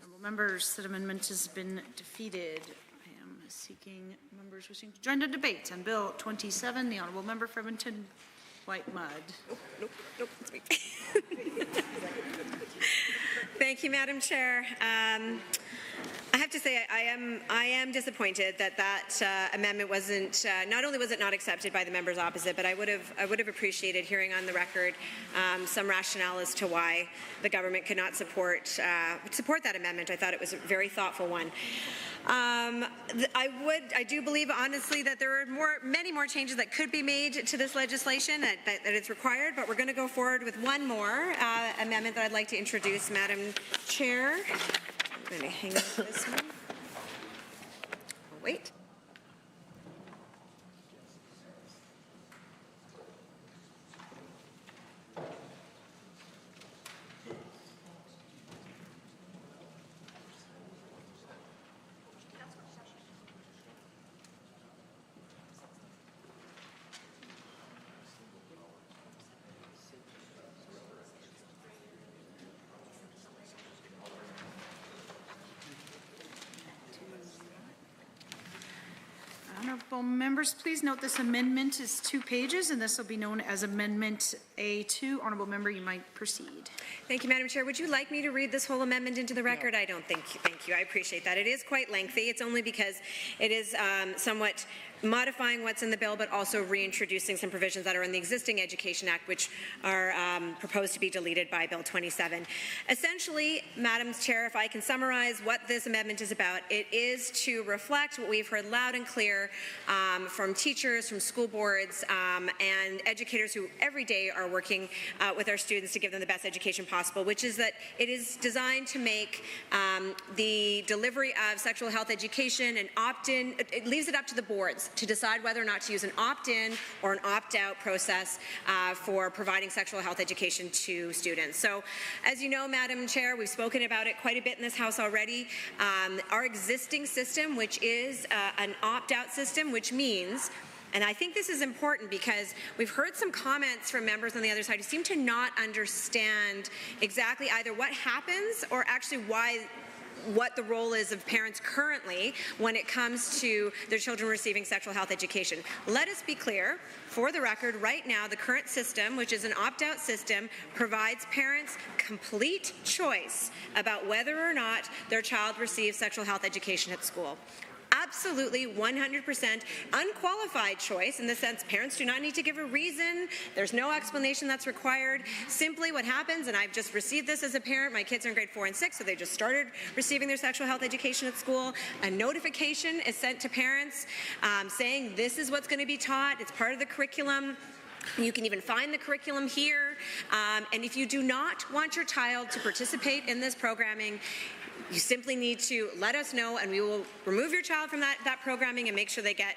Honourable members, that amendment has been defeated. I am seeking members wishing to join the debate on Bill 27. The Honourable Member for Edmonton White Mud. Nope, it's me. Thank you, Madam Chair. I have to say I am disappointed that amendment wasn't. Not only was it not accepted by the members opposite, but I would have appreciated hearing on the record some rationale as to why the government could not support that amendment. I thought it was a very thoughtful one. I do believe honestly that there are many more changes that could be made to this legislation that it's required, but we're going to go forward with one more amendment that I'd like to introduce, Madam Chair. I'm going to hang up this one. Wait. Honourable members, please note this amendment is 2 pages, and this will be known as Amendment A2. Honourable member, you might proceed. Thank you, Madam Chair. Would you like me to read this whole amendment into the record? No. I don't think. Thank you. I appreciate that. It is quite lengthy. It's only because it is somewhat modifying what's in the bill, but also reintroducing some provisions that are in the existing Education Act, which are proposed to be deleted by Bill 27. Essentially, Madam Chair, if I can summarize what this amendment is about, it is to reflect what we've heard loud and clear from teachers, from school boards, and educators who every day are working with our students to give them the best education possible, which is that it is designed to make the delivery of sexual health education an opt-in. It leaves it up to the boards to decide whether or not to use an opt-in or an opt-out process for providing sexual health education to students. So, as you know, Madam Chair, we've spoken about it quite a bit in this House already. Our existing system, which is an opt-out system, which means, and I think this is important because we've heard some comments from members on the other side who seem to not understand exactly either what happens or actually what the role is of parents currently when it comes to their children receiving sexual health education. Let us be clear, for the record, right now the current system, which is an opt-out system, provides parents complete choice about whether or not their child receives sexual health education at school. Absolutely 100% unqualified choice in the sense parents do not need to give a reason. There's no explanation that's required. Simply what happens, and I've just received this as a parent, my kids are in grade 4 and 6, so they just started receiving their sexual health education at school. A notification is sent to parents saying this is what's going to be taught. It's part of the curriculum. You can even find the curriculum here. And if you do not want your child to participate in this programming, you simply need to let us know, and we will remove your child from that programming and make sure they get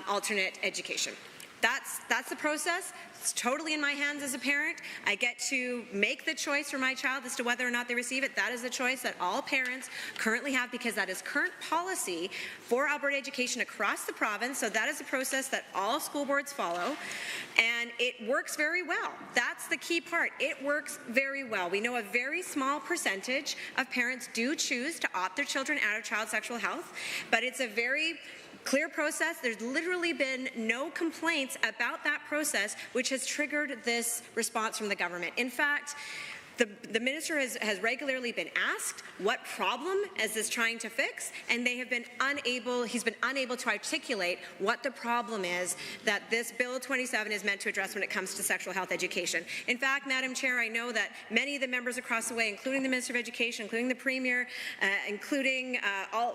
alternate education. That's the process. It's totally in my hands as a parent. I get to make the choice for my child as to whether or not they receive it. That is a choice that all parents currently have, because that is current policy for Alberta education across the province. So that is a process that all school boards follow, and it works very well. That's the key part. It works very well. We know a very small percentage of parents do choose to opt their children out of child sexual health, but it's a very clear process. There's literally been no complaints about that process, which has triggered this response from the government. In fact, the minister has regularly been asked what problem is this trying to fix, and he's been unable to articulate what the problem is that this Bill 27 is meant to address when it comes to sexual health education. In fact, Madam Chair, I know that many of the members across the way, including the Minister of Education, including the Premier, including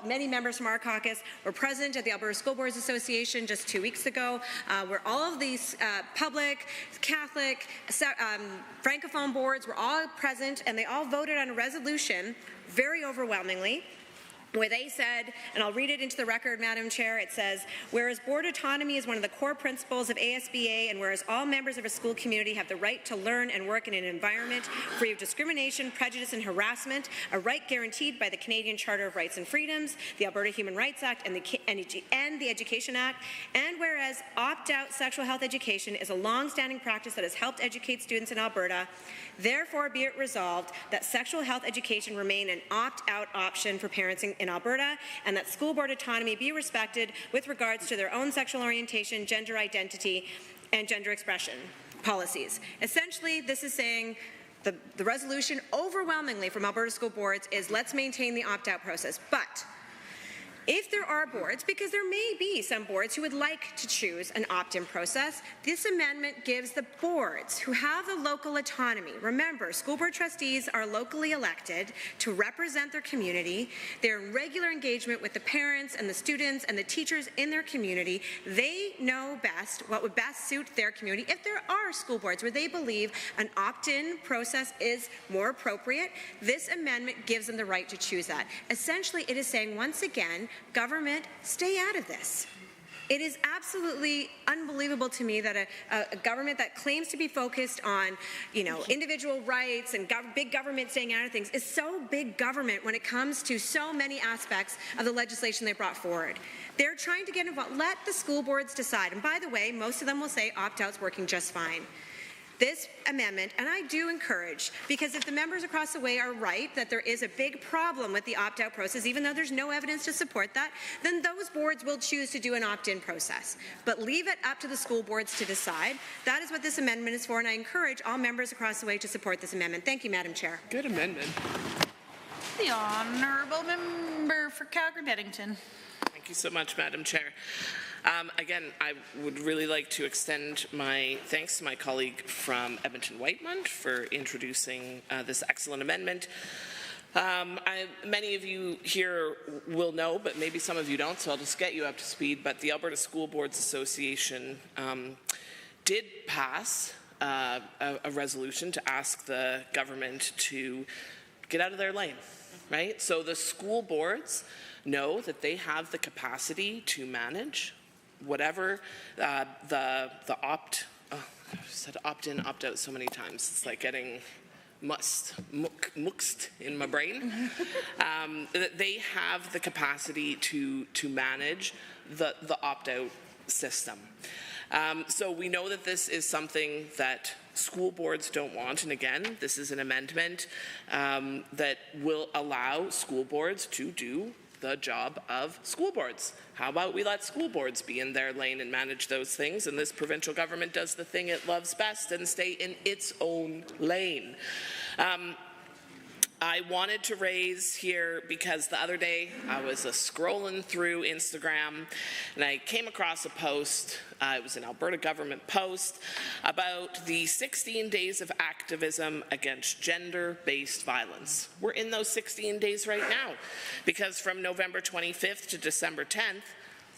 many members from our caucus, were present at the Alberta School Boards Association just 2 weeks ago, where all of these public, Catholic, Francophone boards were all present, and they all voted on a resolution very overwhelmingly, where they said, and I'll read it into the record, Madam Chair, it says, whereas board autonomy is one of the core principles of ASBA, and whereas all members of a school community have the right to learn and work in an environment free of discrimination, prejudice, and harassment, a right guaranteed by the Canadian Charter of Rights and Freedoms, the Alberta Human Rights Act, and the Education Act, and whereas opt-out sexual health education is a long-standing practice that has helped educate students in Alberta, therefore be it resolved that sexual health education remain an opt-out option for parents in Alberta, and that school board autonomy be respected with regards to their own sexual orientation, gender identity, and gender expression policies. Essentially, this is saying the resolution overwhelmingly from Alberta school boards is let's maintain the opt-out process. But if there are boards, because there may be some boards who would like to choose an opt-in process, this amendment gives the boards who have the local autonomy. Remember, school board trustees are locally elected to represent their community. They're in regular engagement with the parents and the students and the teachers in their community. They know best what would best suit their community. If there are school boards where they believe an opt-in process is more appropriate, this amendment gives them the right to choose that. Essentially, it is saying, once again, government, stay out of this. It is absolutely unbelievable to me that a government that claims to be focused on, individual rights and big government staying out of things is so big government when it comes to so many aspects of the legislation they brought forward. They're trying to get involved. Let the school boards decide. And by the way, most of them will say opt-out's working just fine. This amendment, and I do encourage, because if the members across the way are right that there is a big problem with the opt-out process, even though there's no evidence to support that, then those boards will choose to do an opt-in process. But leave it up to the school boards to decide. That is what this amendment is for, and I encourage all members across the way to support this amendment. Thank you, Madam Chair. Good amendment. The Honourable Member for Calgary-Beddington. Thank you so much, Madam Chair. Again, I would really like to extend my thanks to my colleague from Edmonton-Whitemont for introducing this excellent amendment. Many of you here will know, but maybe some of you don't, so I'll just get you up to speed. But the Alberta School Boards Association did pass a resolution to ask the government to get out of their lane, right? So the school boards know that they have the capacity to manage whatever the I've said opt-in, opt-out so many times. It's like getting muxed in my brain. They have the capacity to manage the opt-out system. So we know that this is something that school boards don't want, and again, this is an amendment that will allow school boards to do the job of school boards. How about we let school boards be in their lane and manage those things, and this provincial government does the thing it loves best and stay in its own lane. I wanted to raise here because the other day I was scrolling through Instagram and I came across a post, it was an Alberta government post, about the 16 days of activism against gender-based violence. We're in those 16 days right now because from November 25th to December 10th,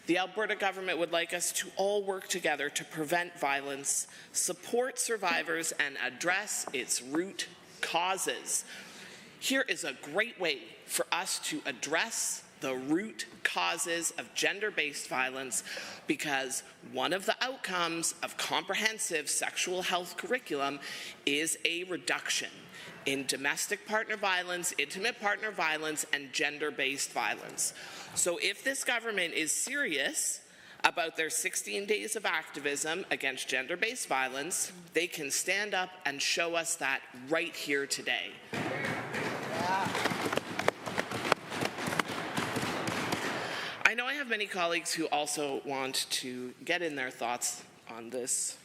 The Alberta government would like us to all work together to prevent violence, support survivors, and address its root causes. Here is a great way for us to address the root causes of gender-based violence, because one of the outcomes of comprehensive sexual health curriculum is a reduction in domestic partner violence, intimate partner violence, and gender-based violence. So if this government is serious about their 16 days of activism against gender-based violence, they can stand up and show us that right here today. I know I have many colleagues who also want to get in their thoughts on this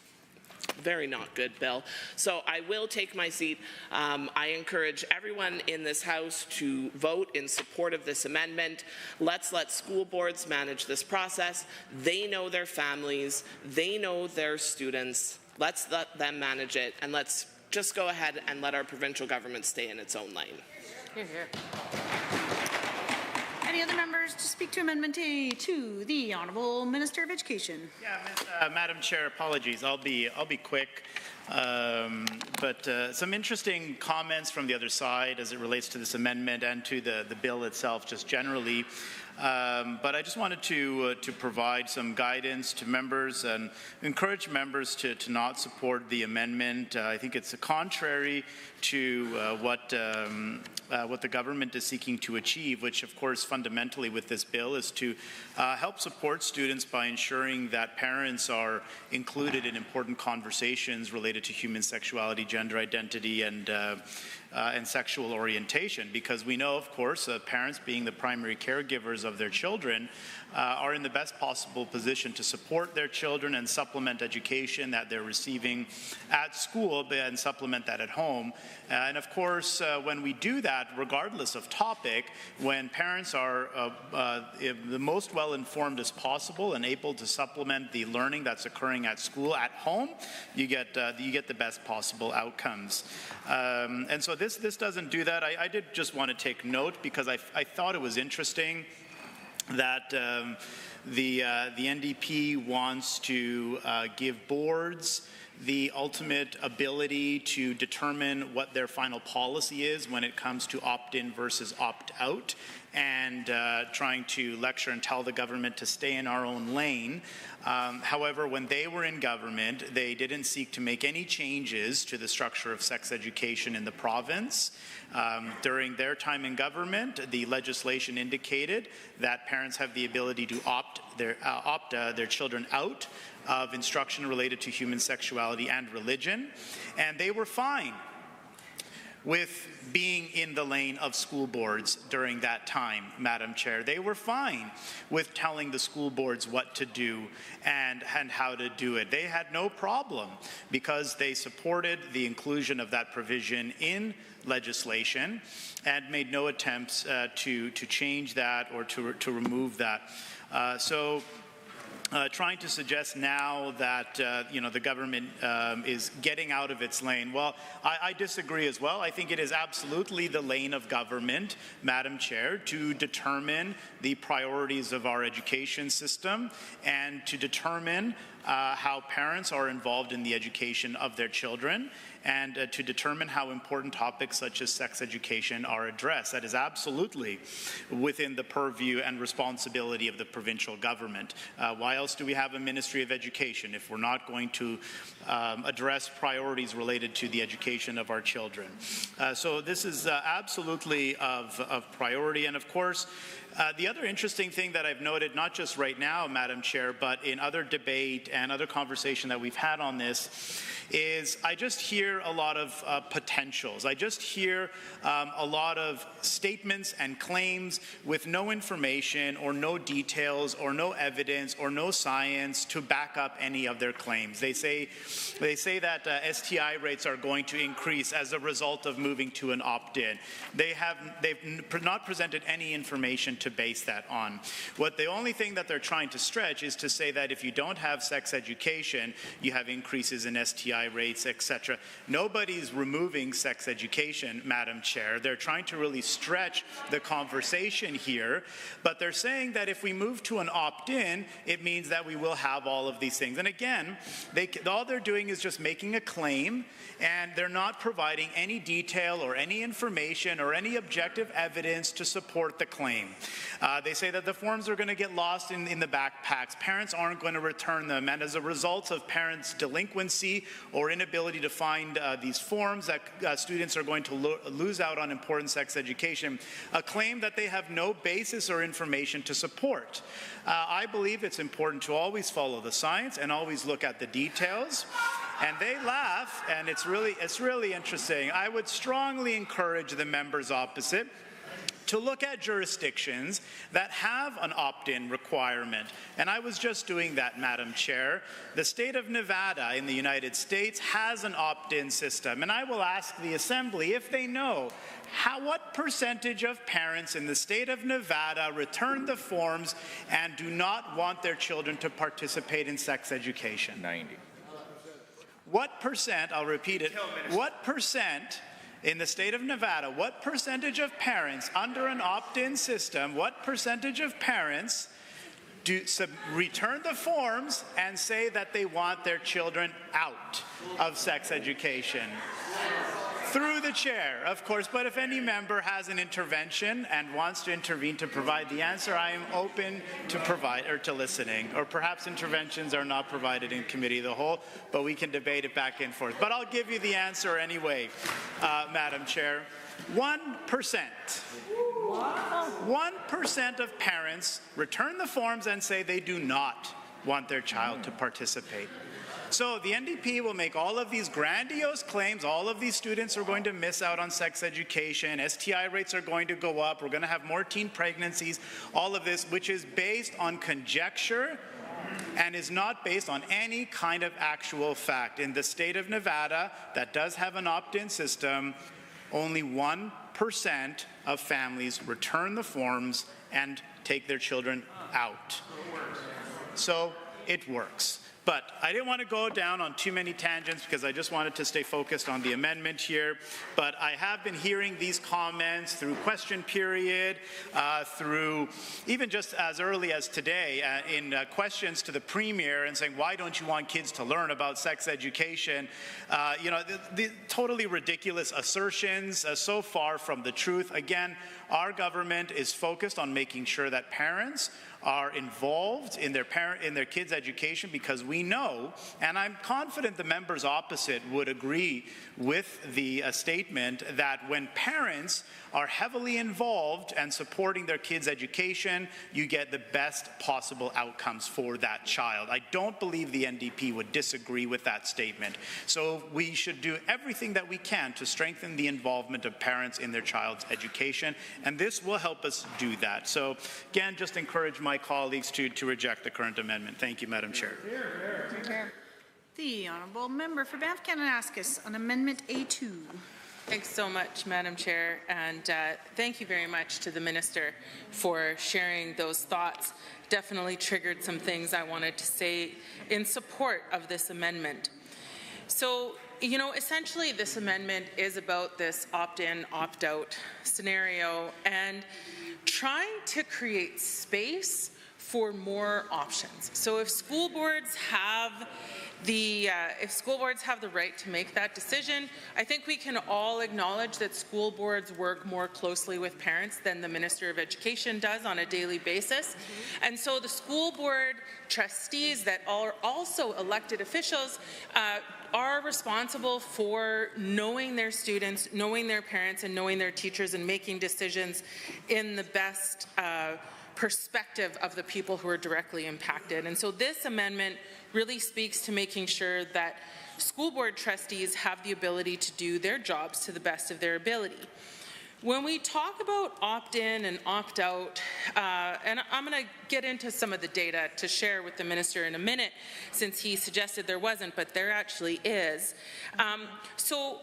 very not good bill, so I will take my seat. I encourage everyone in this House to vote in support of this amendment. Let's let school boards manage this process. They know their families, they know their students. Let's let them manage it, and let's just go ahead and let our provincial government stay in its own lane. Hear, hear. Any other members to speak to Amendment A to the Honourable Minister of Education? Yeah, Madam Chair, apologies. I'll be quick. But some interesting comments from the other side as it relates to this amendment and to the bill itself, just generally. But I just wanted to provide some guidance to members and encourage members to not support the amendment. I think it's contrary to what the government is seeking to achieve, which of course fundamentally with this bill is to help support students by ensuring that parents are included in important conversations related to human sexuality, gender identity, and sexual orientation, because we know, of course, parents being the primary caregivers of their children are in the best possible position to support their children and supplement education that they're receiving at school and supplement that at home. And of course, when we do that, regardless of topic, when parents are the most well-informed as possible and able to supplement the learning that's occurring at school at home, you get the best possible outcomes. And so this doesn't do that. I did just want to take note, because I thought it was interesting that the NDP wants to give boards the ultimate ability to determine what their final policy is when it comes to opt-in versus opt-out, and trying to lecture and tell the government to stay in our own lane. However, when they were in government, they didn't seek to make any changes to the structure of sex education in the province. During their time in government, the legislation indicated that parents have the ability to opt their children out of instruction related to human sexuality and religion, and they were fine with being in the lane of school boards during that time, Madam Chair. They were fine with telling the school boards what to do and how to do it. They had no problem, because they supported the inclusion of that provision in legislation and made no attempts to change that or to remove that. Trying to suggest now that the government is getting out of its lane. Well, I disagree as well. I think it is absolutely the lane of government, Madam Chair, to determine the priorities of our education system and to determine how parents are involved in the education of their children, and to determine how important topics such as sex education are addressed. That is absolutely within the purview and responsibility of the provincial government. Why else do we have a Ministry of Education if we're not going to address priorities related to the education of our children? So this is absolutely of priority. And of course, the other interesting thing that I've noted, not just right now, Madam Chair, but in other debate and other conversation that we've had on this, is I just hear a lot of potentials. I just hear a lot of statements and claims with no information or no details or no evidence or no science to back up any of their claims. They say that STI rates are going to increase as a result of moving to an opt-in. They've not presented any information to base that on. The only thing that they're trying to stretch is to say that if you don't have sex education, you have increases in STI rates, etc. Nobody's removing sex education, Madam Chair. They're trying to really stretch the conversation here, but they're saying that if we move to an opt-in, it means that we will have all of these things. And again, all they're doing is just making a claim, and they're not providing any detail or any information or any objective evidence to support the claim. They say that the forms are going to get lost in the backpacks. Parents aren't going to return them, and as a result of parents' delinquency or inability to find these forms, that students are going to lose out on important sex education, a claim that they have no basis or information to support. I believe it's important to always follow the science and always look at the details. And they laugh, and it's really interesting. I would strongly encourage the members opposite to look at jurisdictions that have an opt-in requirement. And I was just doing that, Madam Chair. The state of Nevada in the United States has an opt-in system, and I will ask the Assembly if they know what percentage of parents in the state of Nevada return the forms and do not want their children to participate in sex education. 90. What percent, I'll repeat it, what percent in the state of Nevada, what percentage of parents under an opt-in system, what percentage of parents return the forms and say that they want their children out of sex education? Through the chair, of course, but if any member has an intervention and wants to intervene to provide the answer, I am open to listening. Or perhaps interventions are not provided in committee of the whole, but we can debate it back and forth. But I'll give you the answer anyway, Madam Chair. 1%. 1% of parents return the forms and say they do not want their child to participate. So the NDP will make all of these grandiose claims. All of these students are going to miss out on sex education. STI rates are going to go up. We're going to have more teen pregnancies. All of this, which is based on conjecture and is not based on any kind of actual fact. In the state of Nevada, that does have an opt-in system, only 1% of families return the forms and take their children out. So it works. But I didn't want to go down on too many tangents because I just wanted to stay focused on the amendment here. But I have been hearing these comments through question period, through even just as early as today in questions to the Premier and saying, why don't you want kids to learn about sex education? The totally ridiculous assertions, so far from the truth. Again, our government is focused on making sure that parents are involved in their kids' education, because we know, and I'm confident the members opposite would agree with the statement, that when parents are heavily involved and supporting their kids' education, you get the best possible outcomes for that child. I don't believe the NDP would disagree with that statement. So we should do everything that we can to strengthen the involvement of parents in their child's education, and this will help us do that. So again, just encourage my colleagues to reject the current amendment. Thank you, Madam Chair. The Honourable Member for Banff Kananaskis on Amendment A2. Thanks so much, Madam Chair, and thank you very much to the Minister for sharing those thoughts. Definitely triggered some things I wanted to say in support of this amendment. So, essentially this amendment is about this opt-in, opt-out scenario and trying to create space for more options. So if school boards have the right to make that decision, I think we can all acknowledge that school boards work more closely with parents than the Minister of Education does on a daily basis. And so the school board trustees that are also elected officials are responsible for knowing their students, knowing their parents, and knowing their teachers, and making decisions in the best perspective of the people who are directly impacted. And so this amendment really speaks to making sure that school board trustees have the ability to do their jobs to the best of their ability. When we talk about opt-in and opt-out, and I'm going to get into some of the data to share with the minister in a minute, since he suggested there wasn't, but there actually is. So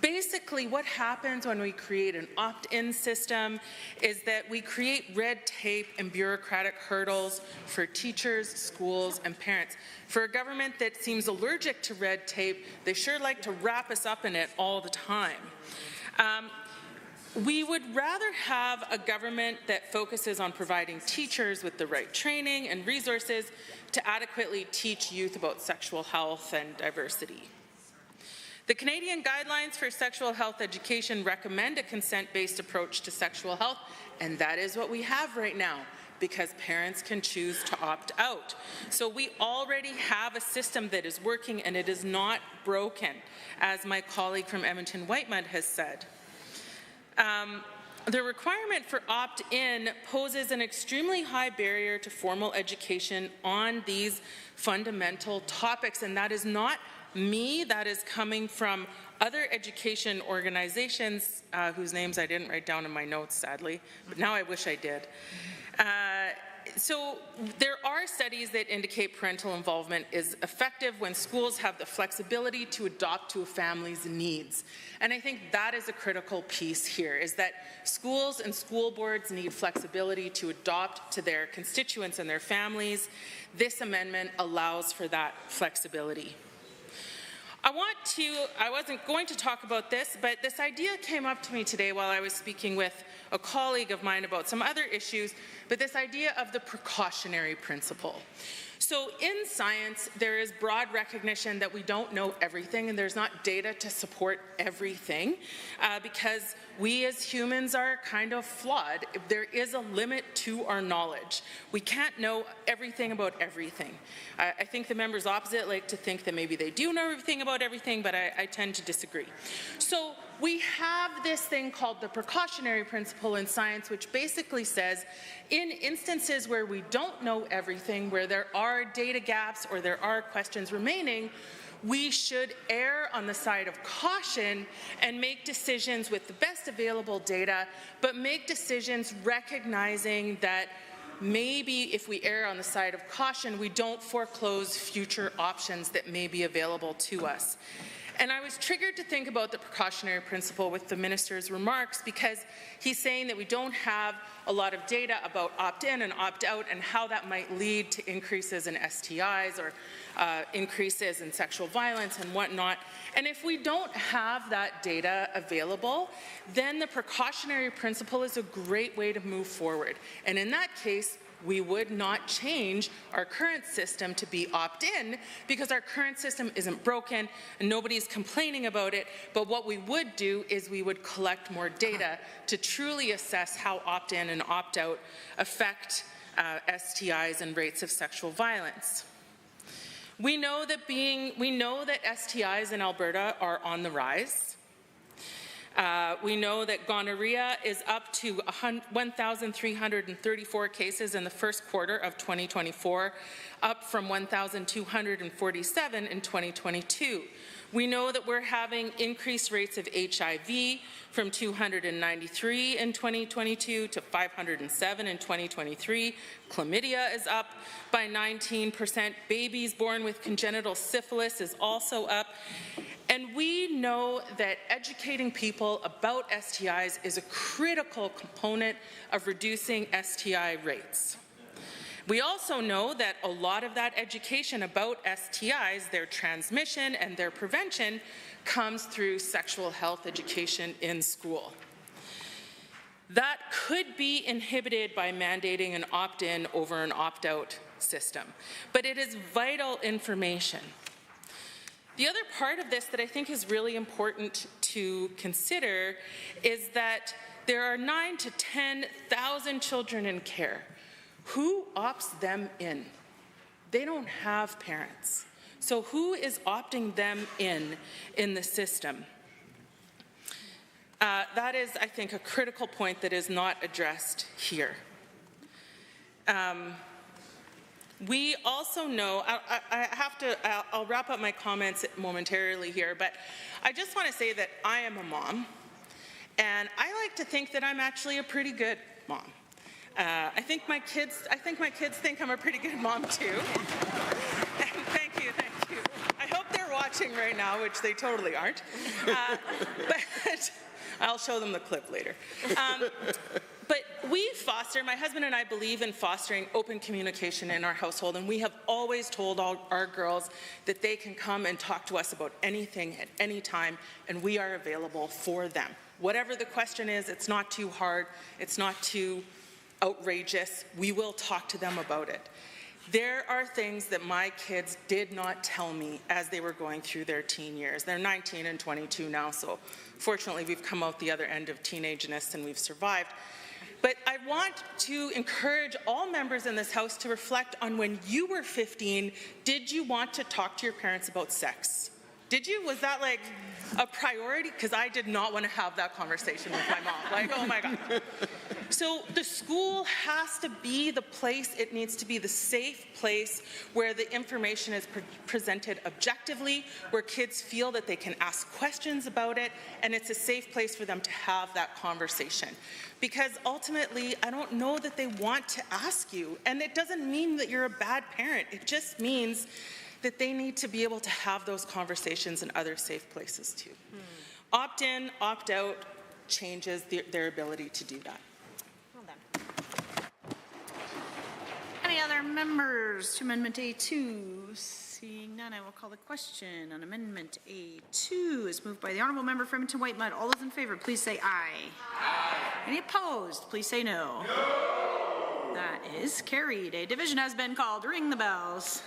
basically what happens when we create an opt-in system is that we create red tape and bureaucratic hurdles for teachers, schools, and parents. For a government that seems allergic to red tape, they sure like to wrap us up in it all the time. We would rather have a government that focuses on providing teachers with the right training and resources to adequately teach youth about sexual health and diversity. The Canadian Guidelines for Sexual Health Education recommend a consent-based approach to sexual health, and that is what we have right now, because parents can choose to opt out. So we already have a system that is working, and it is not broken, as my colleague from Edmonton-Whitemud has said. The requirement for opt-in poses an extremely high barrier to formal education on these fundamental topics, and that is not me, that is coming from other education organizations whose names I didn't write down in my notes, sadly, but now I wish I did. So there are studies that indicate parental involvement is effective when schools have the flexibility to adopt to a family's needs. And I think that is a critical piece here, is that schools and school boards need flexibility to adopt to their constituents and their families. This amendment allows for that flexibility. I wasn't going to talk about this, but this idea came up to me today while I was speaking with a colleague of mine about some other issues, but this idea of the precautionary principle. So in science, there is broad recognition that we don't know everything, and there's not data to support everything, because we as humans are kind of flawed. There is a limit to our knowledge. We can't know everything about everything. I think the members opposite like to think that maybe they do know everything about everything, but I tend to disagree. So we have this thing called the precautionary principle in science, which basically says in instances where we don't know everything, where there are data gaps or there are questions remaining, we should err on the side of caution and make decisions with the best available data, but make decisions recognizing that maybe if we err on the side of caution, we don't foreclose future options that may be available to us. And I was triggered to think about the precautionary principle with the minister's remarks, because he's saying that we don't have a lot of data about opt-in and opt-out and how that might lead to increases in STIs or increases in sexual violence and whatnot. And if we don't have that data available, then the precautionary principle is a great way to move forward. And in that case, we would not change our current system to be opt-in, because our current system isn't broken and nobody's complaining about it. But what we would do is we would collect more data to truly assess how opt-in and opt-out affect STIs and rates of sexual violence. We know that STIs in Alberta are on the rise. We know that gonorrhea is up to 1,334 cases in the first quarter of 2024, up from 1,247 in 2022. We know that we're having increased rates of HIV from 293 in 2022 to 507 in 2023. Chlamydia is up by 19%. Babies born with congenital syphilis is also up. And we know that educating people about STIs is a critical component of reducing STI rates. We also know that a lot of that education about STIs, their transmission and their prevention, comes through sexual health education in school. That could be inhibited by mandating an opt-in over an opt-out system, but it is vital information. The other part of this that I think is really important to consider is that there are 9,000 to 10,000 children in care. Who opts them in? They don't have parents. So who is opting them in the system? That is, I think, a critical point that is not addressed here. We also know, I'll wrap up my comments momentarily here, but I just want to say that I am a mom, And I like to think that I'm actually a pretty good mom. I think my kids think I'm a pretty good mom too. Thank you. I hope they're watching right now, which they totally aren't. But I'll show them the clip later. But my husband and I believe in fostering open communication in our household, and we have always told all our girls that they can come and talk to us about anything at any time, and we are available for them. Whatever the question is, it's not too hard, it's not too outrageous, we will talk to them about it. There are things that my kids did not tell me as they were going through their teen years. They're 19 and 22 now, so fortunately we've come out the other end of teenageness and we've survived. But I want to encourage all members in this House to reflect on when you were 15, did you want to talk to your parents about sex? Did you? Was that like a priority? Because I did not want to have that conversation with my mom. Like, oh my God. So the school has to be the place, it needs to be the safe place where the information is presented objectively, where kids feel that they can ask questions about it, and it's a safe place for them to have that conversation. Because ultimately, I don't know that they want to ask you, and it doesn't mean that you're a bad parent. It just means that they need to be able to have those conversations in other safe places too. Opt-in, opt-out changes their ability to do that. Well done. Any other members to Amendment A2? Seeing none, I will call the question on Amendment A2. Is moved by the Honourable Member for Edmonton White Mud. All those in favour, please say aye. Aye. Any opposed, please say no. No. That is carried. A division has been called. Ring the bells.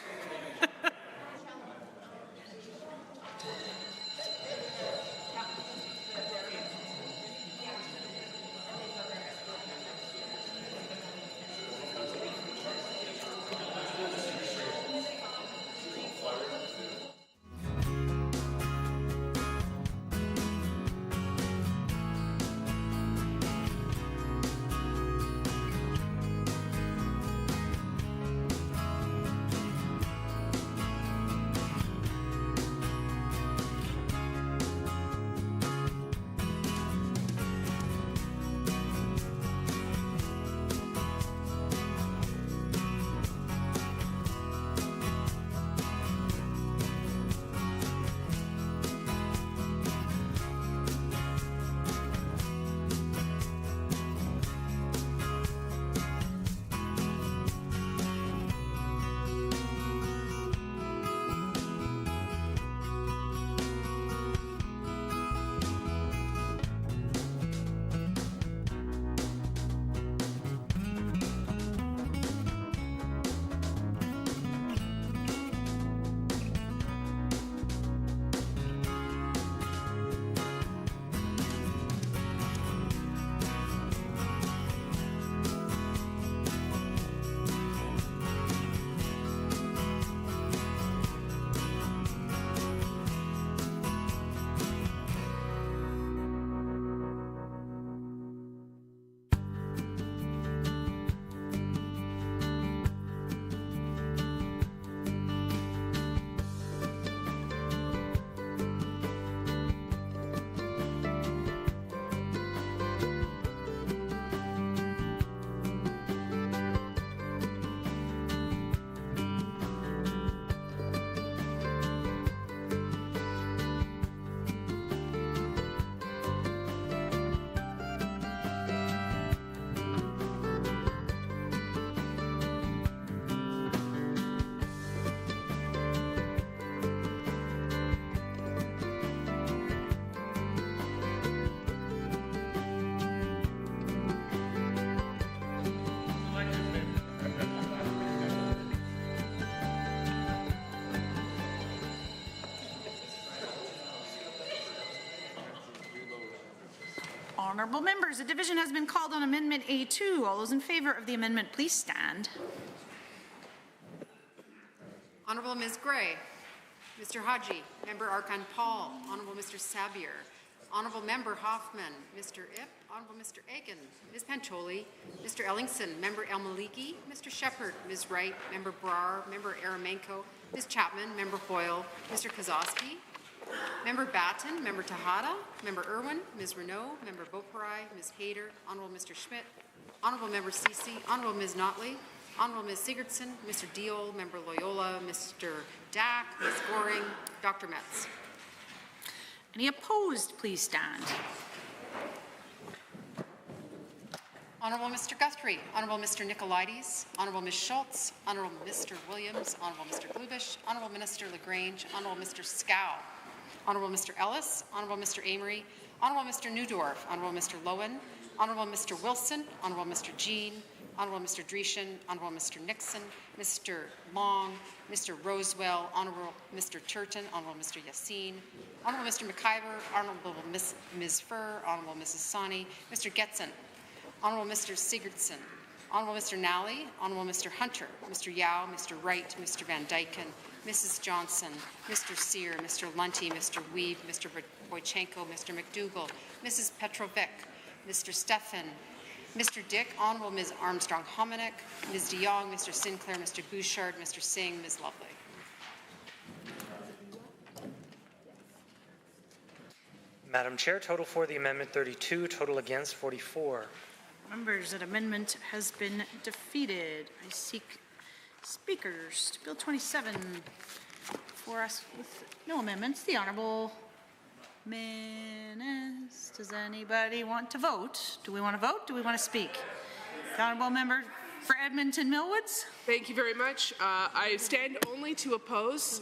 Honourable members, a division has been called on Amendment A2. All those in favour of the amendment, please stand. Honourable Ms. Gray, Mr. Haji, Member Arkan Paul, Honourable Mr. Sabier, Honourable Member Hoffman, Mr. Ip, Honourable Mr. Aiken, Ms. Pancholi, Mr. Ellingson, Member El Maliki, Mr. Shepherd, Ms. Wright, Member Brar, Member Aramenko, Ms. Chapman, Member Hoyle, Mr. Kozowski, Member Batten, Member Tejada, Member Irwin, Ms. Renault, Member Beaupre, Ms. Hayter, Honourable Mr. Schmidt, Honourable Member Ceci, Honourable Ms. Notley, Honourable Ms. Sigurdsson, Mr. Deol, Member Loyola, Mr. Dack, Ms. Goring, Dr. Metz. Any opposed, please stand. Honourable Mr. Guthrie, Honourable Mr. Nicolaides, Honourable Ms. Schultz, Honourable Mr. Williams, Honourable Mr. Glubish, Honourable Minister LaGrange, Honourable Mr. Scow, Honourable Mr. Ellis, Honourable Mr. Amory, Honourable Mr. Newdorf, Honourable Mr. Lowen, Honourable Mr. Wilson, Honourable Mr. Jean, Honourable Mr. Dreeshen, Honourable Mr. Nixon, Mr. Long, Mr. Rosewell, Honourable Mr. Turton, Honourable Mr. Yassine, Honourable Mr. McIver, Honourable Ms. Furr, Honourable Mrs. Sani, Mr. Getson, Honourable Mr. Sigurdsson, Honourable Mr. Nally, Honourable Mr. Hunter, Mr. Yao, Mr. Wright, Mr. Van Dyken, Mrs. Johnson, Mr. Sear, Mr. Lunty, Mr. Weeb, Mr. Boychenko, Mr. McDougall, Mrs. Petrovic, Mr. Stefan, Mr. Dick, Honourable Ms. Armstrong-Hominick, Ms. de Jong, Mr. Sinclair, Mr. Bouchard, Mr. Singh, Ms. Lovely. Madam Chair, total for the amendment 32, total against 44. Members, that amendment has been defeated. I seek speakers to Bill 27 for us with no amendments. The Honourable Menace. Does anybody want to vote? Do we want to vote? Do we want to speak? The Honourable Member for Edmonton Millwoods. Thank you very much. I stand only to oppose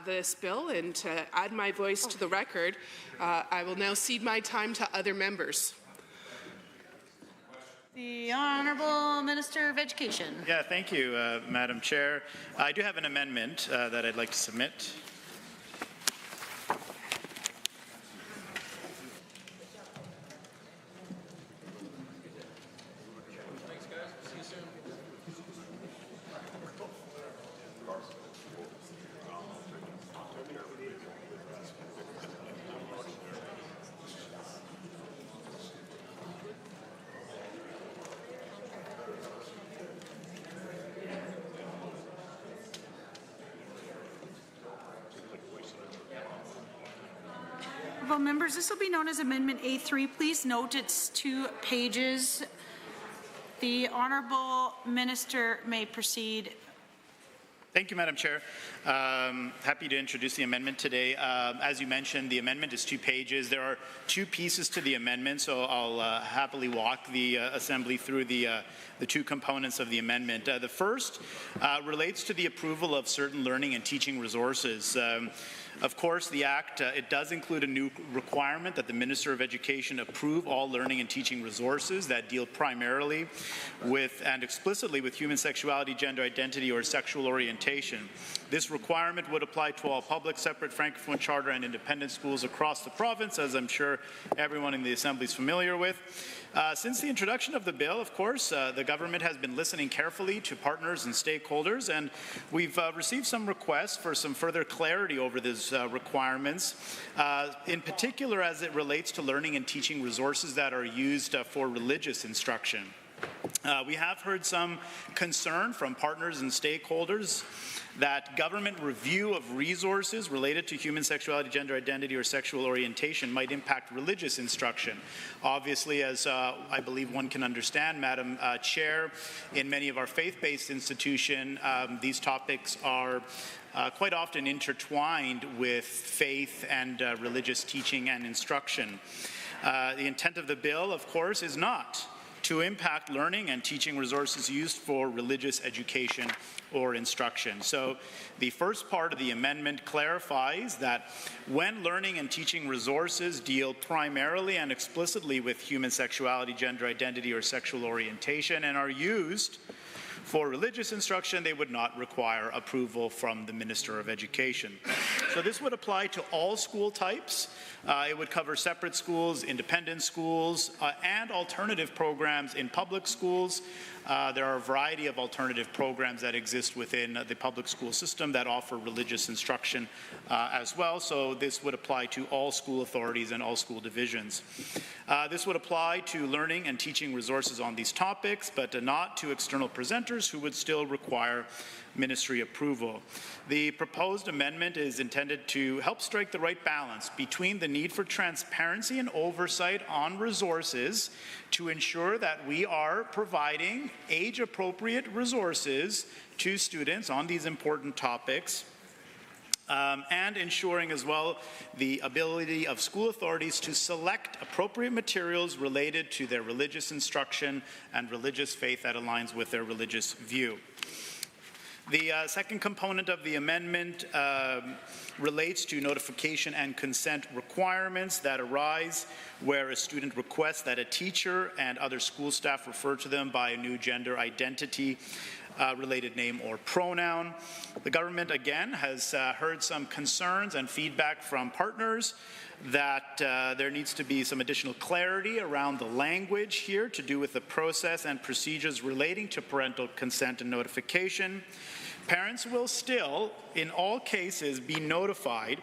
this bill, and to add my voice to the record, I will now cede my time to other members. The Honourable Minister of Education. Yeah, thank you, Madam Chair. I do have an amendment that I'd like to submit. Members, this will be known as Amendment A3. Please note it's 2 pages. The Honourable Minister may proceed. Thank you, Madam Chair. Happy to introduce the amendment today. As you mentioned, the amendment is 2 pages. There are 2 pieces to the amendment, so I'll happily walk the Assembly through the 2 components of the amendment. The first relates to the approval of certain learning and teaching resources. Of course, the Act, it does include a new requirement that the Minister of Education approve all learning and teaching resources that deal primarily with and explicitly with human sexuality, gender identity, or sexual orientation. This requirement would apply to all public, separate, francophone, charter, and independent schools across the province, as I'm sure everyone in the Assembly is familiar with. Since the introduction of the bill, of course, the government has been listening carefully to partners and stakeholders, and we've received some requests for some further clarity over these requirements, in particular as it relates to learning and teaching resources that are used for religious instruction. We have heard some concern from partners and stakeholders that government review of resources related to human sexuality, gender identity, or sexual orientation might impact religious instruction. Obviously, as I believe one can understand, Madam Chair, in many of our faith-based institutions, these topics are quite often intertwined with faith and religious teaching and instruction. The intent of the bill, of course, is not to impact learning and teaching resources used for religious education or instruction. So the first part of the amendment clarifies that when learning and teaching resources deal primarily and explicitly with human sexuality, gender identity, or sexual orientation and are used for religious instruction, they would not require approval from the Minister of Education. So this would apply to all school types. It would cover separate schools, independent schools, and alternative programs in public schools. There are a variety of alternative programs that exist within the public school system that offer religious instruction as well. So this would apply to all school authorities and all school divisions. This would apply to learning and teaching resources on these topics, but not to external presenters who would still require ministry approval. The proposed amendment is intended to help strike the right balance between the need for transparency and oversight on resources to ensure that we are providing age-appropriate resources to students on these important topics, and ensuring as well the ability of school authorities to select appropriate materials related to their religious instruction and religious faith that aligns with their religious view. The second component of the amendment relates to notification and consent requirements that arise where a student requests that a teacher and other school staff refer to them by a new gender identity, related name or pronoun. The government, again, has heard some concerns and feedback from partners that there needs to be some additional clarity around the language here to do with the process and procedures relating to parental consent and notification. Parents will still, in all cases, be notified,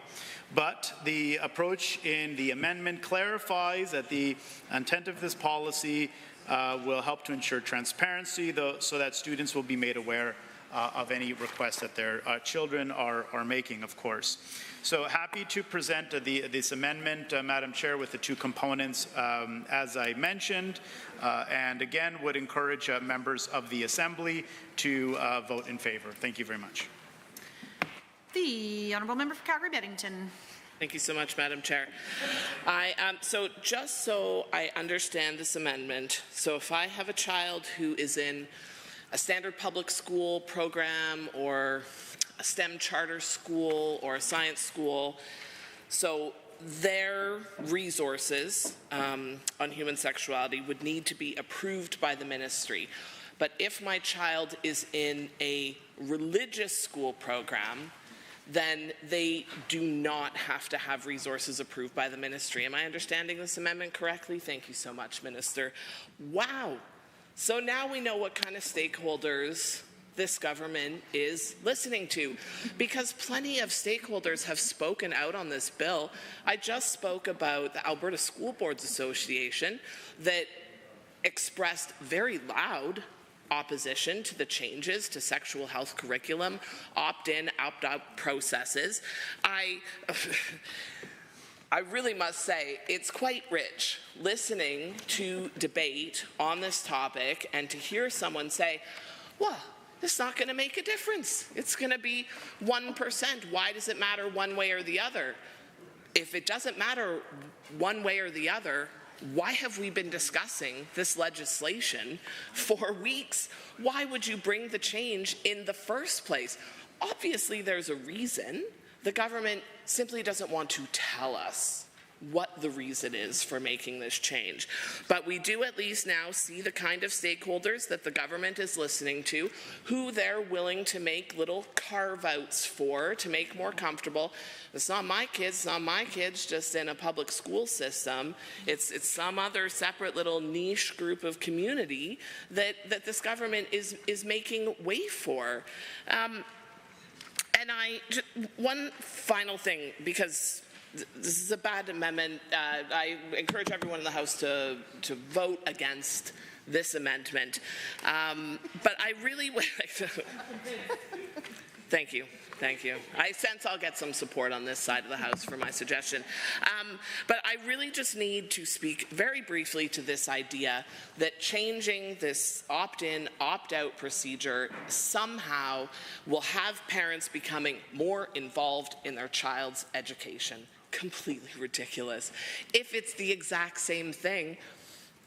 but the approach in the amendment clarifies that the intent of this policy will help to ensure transparency, so that students will be made aware of any requests that their children are making, of course. So happy to present this amendment, Madam Chair, with the two components as I mentioned, and again would encourage members of the Assembly to vote in favor. Thank you very much. The Honourable Member for Calgary-Beddington. Thank you so much, Madam Chair. So just so I understand this amendment, so if I have a child who is in a standard public school program or a STEM charter school or a science school, so their resources on human sexuality would need to be approved by the ministry. But if my child is in a religious school program, then they do not have to have resources approved by the ministry. Am I understanding this amendment correctly? Thank you so much, Minister. Wow. So now we know what kind of stakeholders this government is listening to, because plenty of stakeholders have spoken out on this bill. I just spoke about the Alberta School Boards Association that expressed very loud opposition to the changes to sexual health curriculum, opt-in, opt-out processes. I really must say it's quite rich listening to debate on this topic and to hear someone say, well, it's not going to make a difference. It's going to be 1%. Why does it matter one way or the other? If it doesn't matter one way or the other, why have we been discussing this legislation for weeks? Why would you bring the change in the first place? Obviously, there's a reason. The government simply doesn't want to tell us what the reason is for making this change. But we do at least now see the kind of stakeholders that the government is listening to, who they're willing to make little carve-outs for, to make more comfortable. It's not my kids, just in a public school system. It's some other separate little niche group of community that this government is making way for. And one final thing, because this is a bad amendment. I encourage everyone in the House to vote against this amendment. But I really would like to... Thank you. I sense I'll get some support on this side of the House for my suggestion. But I really just need to speak very briefly to this idea that changing this opt-in, opt-out procedure somehow will have parents becoming more involved in their child's education. Completely ridiculous. If it's the exact same thing,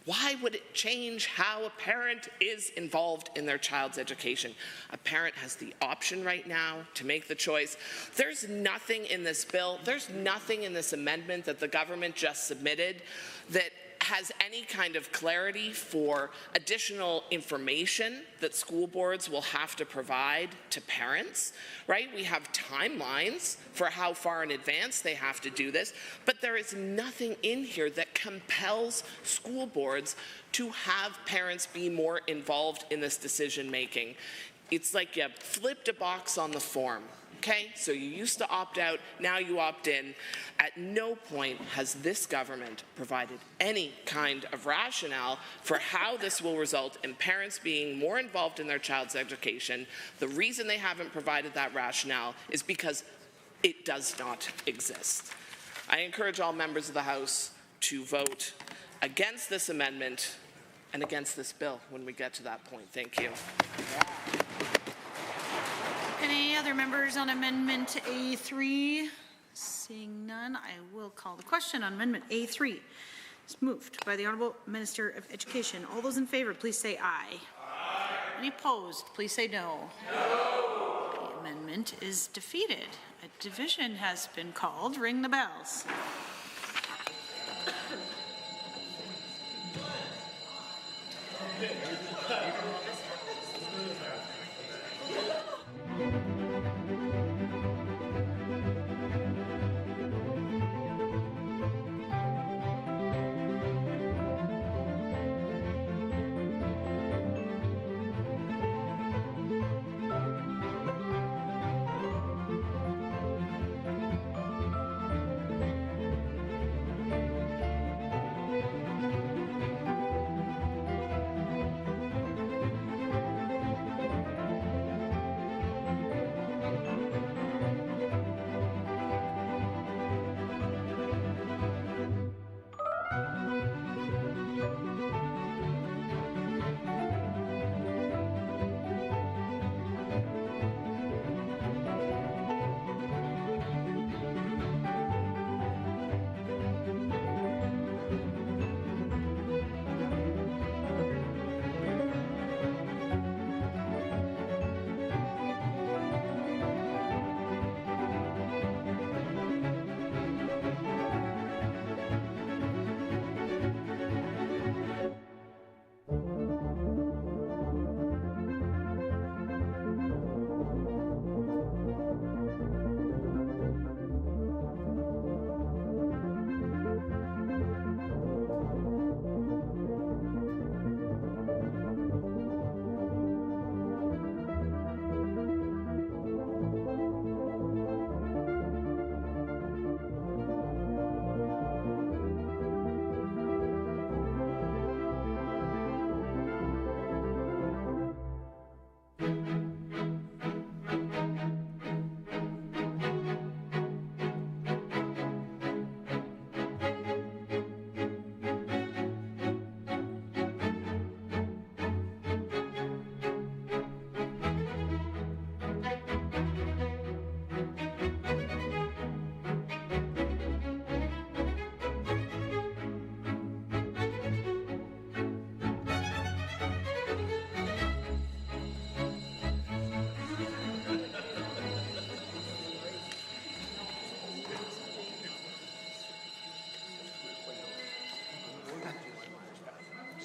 why would it change how a parent is involved in their child's education? A parent has the option right now to make the choice. There's nothing in this bill, there's nothing in this amendment that the government just submitted that has any kind of clarity for additional information that school boards will have to provide to parents, right? We have timelines for how far in advance they have to do this, but there is nothing in here that compels school boards to have parents be more involved in this decision making. It's like you flipped a box on the form. Okay, so you used to opt out, now you opt in. At no point has this government provided any kind of rationale for how this will result in parents being more involved in their child's education. The reason they haven't provided that rationale is because it does not exist. I encourage all members of the House to vote against this amendment and against this bill when we get to that point. Thank you. Any other members on Amendment A3? Seeing none, I will call the question on Amendment A3. It's moved by the Honourable Minister of Education. All those in favour, please say aye. Aye. Any opposed, please say no. No. The amendment is defeated. A division has been called. Ring the bells.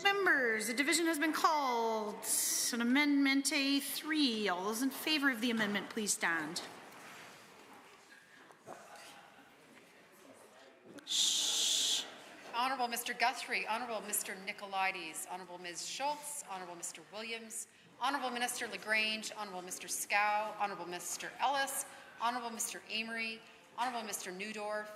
Members, a division has been called on Amendment A3. All those in favour of the amendment, please stand. Shh. Honourable Mr. Guthrie, Honourable Mr. Nicolaides, Honourable Ms. Schultz, Honourable Mr. Williams, Honourable Minister LaGrange, Honourable Mr. Scow, Honourable Mr. Ellis, Honourable Mr. Amory, Honourable Mr. Newdorf,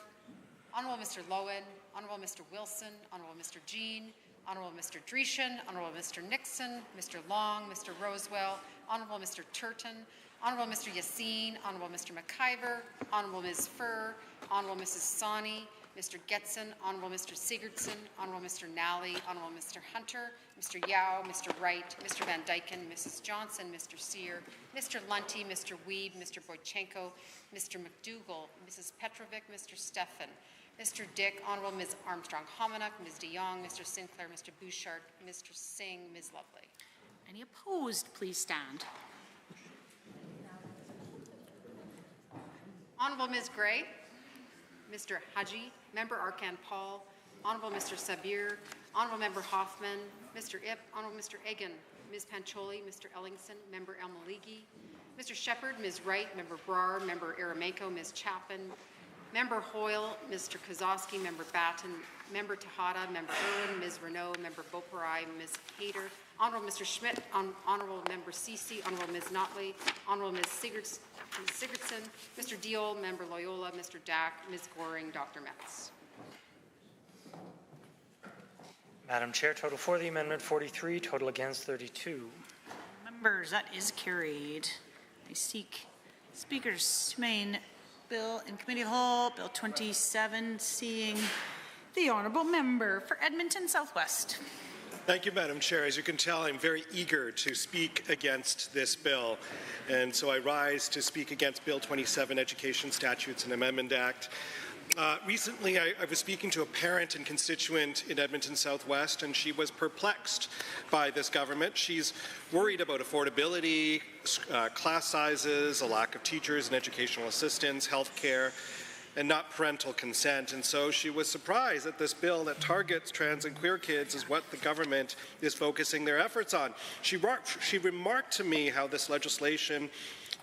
Honourable Mr. Lowen, Honourable Mr. Wilson, Honourable Mr. Jean, Honourable Mr. Dreeshen, Honourable Mr. Nixon, Mr. Long, Mr. Rosewell, Honourable Mr. Turton, Honourable Mr. Yassine, Honourable Mr. McIver, Honourable Ms. Furr, Honourable Mrs. Sawney, Mr. Getson, Honourable Mr. Sigurdsson, Honourable Mr. Nally, Honourable Mr. Hunter, Mr. Yao, Mr. Wright, Mr. Van Dyken, Mrs. Johnson, Mr. Sear, Mr. Lunty, Mr. Weeb, Mr. Boychenko, Mr. McDougall, Mrs. Petrovic, Mr. Stefan, Mr. Dick, Honourable Ms. Armstrong-Hominack, Ms. de Jong, Mr. Sinclair, Mr. Bouchard, Mr. Singh, Ms. Lovely. Any opposed, please stand. Honourable Ms. Gray, Mr. Haji, Member Arkan Paul, Honourable Mr. Sabir, Honourable Member Hoffman, Mr. Ip, Honourable Mr. Egan, Ms. Pancholi, Mr. Ellingson, Member El-Maliki, Mr. Shepherd, Ms. Wright, Member Brar, Member Arameko, Ms. Chapin, Member Hoyle, Mr. Kozowski, Member Batten, Member Tejada, Member Irwin, Ms. Renault, Member Beaupre, Ms. Hayter, Honourable Mr. Schmidt, Honourable Member Ceci, Honourable Ms. Notley, Honourable Ms. Sigurdson, Mr. Deol, Member Loyola, Mr. Dack, Ms. Goring, Dr. Metz. Madam Chair, total for the amendment 43, total against 32. Members, that is carried. I seek speakers to main bill in committee hall, Bill 27, seeing the honourable member for Edmonton Southwest. Thank you, Madam Chair. As you can tell, I'm very eager to speak against this bill, and so I rise to speak against Bill 27, Education Statutes and Amendment Act. Recently, I was speaking to a parent and constituent in Edmonton Southwest, and she was perplexed by this government. She's worried about affordability, class sizes, a lack of teachers and educational assistants, health care, and not parental consent. And so she was surprised that this bill that targets trans and queer kids is what the government is focusing their efforts on. She remarked to me how this legislation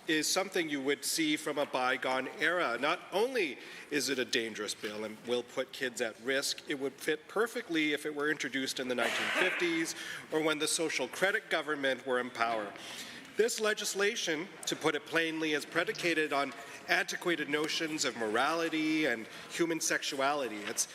is something you would see from a bygone era. Not only is it a dangerous bill and will put kids at risk, it would fit perfectly if it were introduced in the 1950s or when the social credit government were in power. This legislation, to put it plainly, is predicated on antiquated notions of morality and human sexuality. It's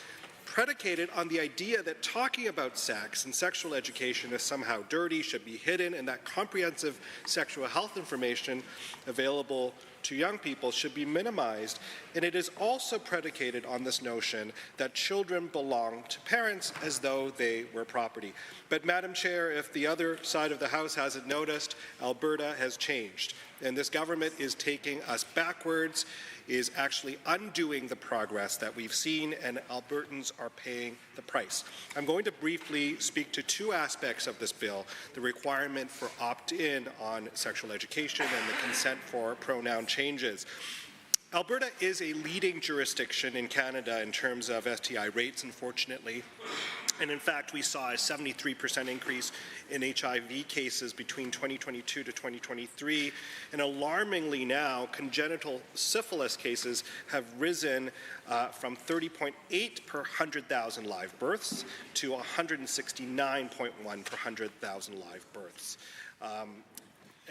predicated on the idea that talking about sex and sexual education is somehow dirty, should be hidden, and that comprehensive sexual health information available to young people should be minimized. And it is also predicated on this notion that children belong to parents as though they were property. But Madam Chair, if the other side of the House hasn't noticed, Alberta has changed. And this government is taking us backwards, is actually undoing the progress that we've seen, and Albertans are paying the price. I'm going to briefly speak to two aspects of this bill: the requirement for opt-in on sexual education and the consent for pronoun changes. Alberta is a leading jurisdiction in Canada in terms of STI rates, unfortunately. And in fact, we saw a 73% increase in HIV cases between 2022 to 2023. And alarmingly now, congenital syphilis cases have risen from 30.8 per 100,000 live births to 169.1 per 100,000 live births.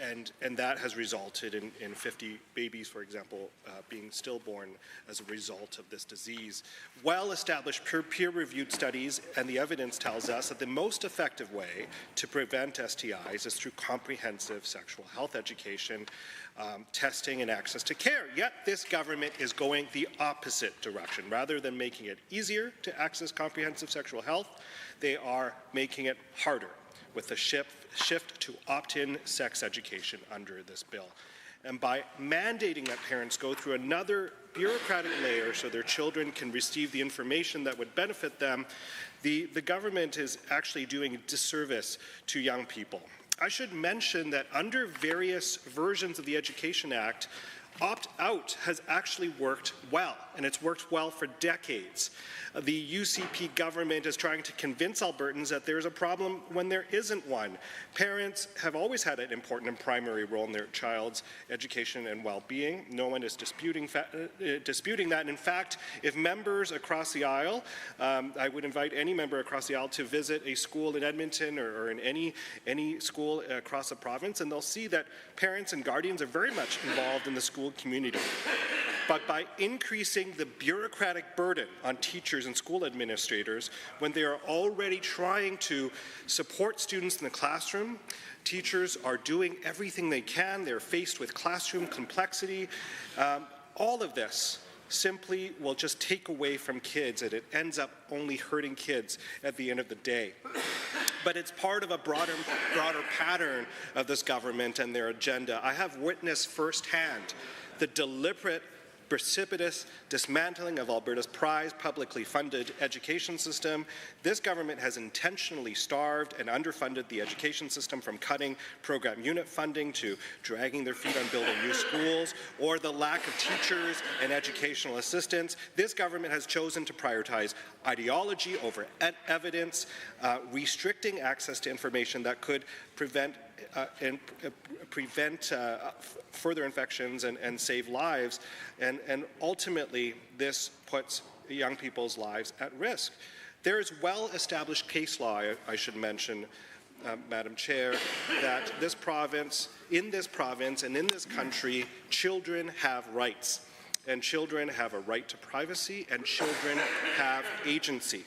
And that has resulted in 50 babies, for example, being stillborn as a result of this disease. Well-established peer-reviewed studies and the evidence tells us that the most effective way to prevent STIs is through comprehensive sexual health education, testing, and access to care. Yet this government is going the opposite direction. Rather than making it easier to access comprehensive sexual health, they are making it harder with the shift to opt-in sex education under this bill. And by mandating that parents go through another bureaucratic layer so their children can receive the information that would benefit them, the government is actually doing a disservice to young people. I should mention that under various versions of the Education Act, opt-out has actually worked well, and it's worked well for decades. The UCP government is trying to convince Albertans that there's a problem when there isn't one. Parents have always had an important and primary role in their child's education and well-being. No one is disputing that. And in fact, if members across the aisle, I would invite any member across the aisle to visit a school in Edmonton or in any school across the province, and they'll see that parents and guardians are very much involved in the school community. But by increasing the bureaucratic burden on teachers and school administrators when they are already trying to support students in the classroom, teachers are doing everything they can. They're faced with classroom complexity. All of this simply will just take away from kids, and it ends up only hurting kids at the end of the day. But it's part of a broader pattern of this government and their agenda. I have witnessed firsthand the deliberate, precipitous dismantling of Alberta's prized publicly funded education system. This government has intentionally starved and underfunded the education system, from cutting program unit funding to dragging their feet on building new schools, or the lack of teachers and educational assistants. This government has chosen to prioritize ideology over evidence, restricting access to information that could prevent further infections and save lives, and ultimately this puts young people's lives at risk. There is well-established case law, I should mention, Madam Chair, that in this province and in this country, children have rights. And children have a right to privacy, and children have agency.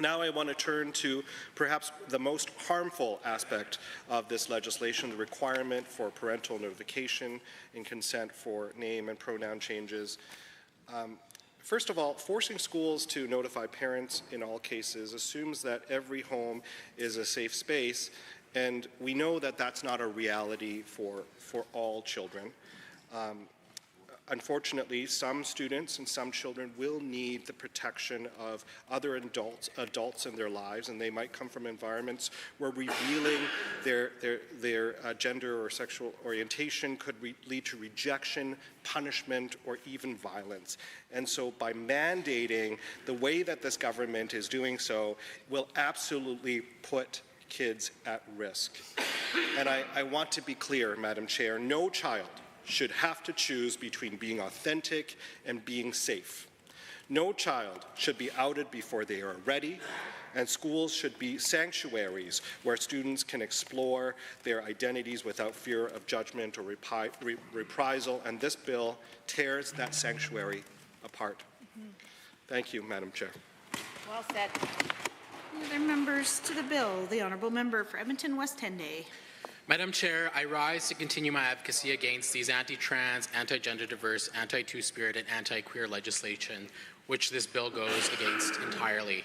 Now I want to turn to perhaps the most harmful aspect of this legislation, the requirement for parental notification and consent for name and pronoun changes. First of all, forcing schools to notify parents in all cases assumes that every home is a safe space, and we know that that's not a reality for all children. Unfortunately, some students and some children will need the protection of other adults in their lives, and they might come from environments where revealing their gender or sexual orientation could lead to rejection, punishment, or even violence. And so by mandating the way that this government is doing so will absolutely put kids at risk. And I want to be clear, Madam Chair, no child should have to choose between being authentic and being safe. No child should be outed before they are ready, and schools should be sanctuaries where students can explore their identities without fear of judgment or reprisal, and this bill tears that sanctuary apart. Thank you, Madam Chair. Well said. Any other members to the bill? The Honourable Member for Edmonton West Henday. Madam Chair, I rise to continue my advocacy against these anti-trans, anti-gender diverse, anti-two-spirit, and anti-queer legislation, which this bill goes against entirely.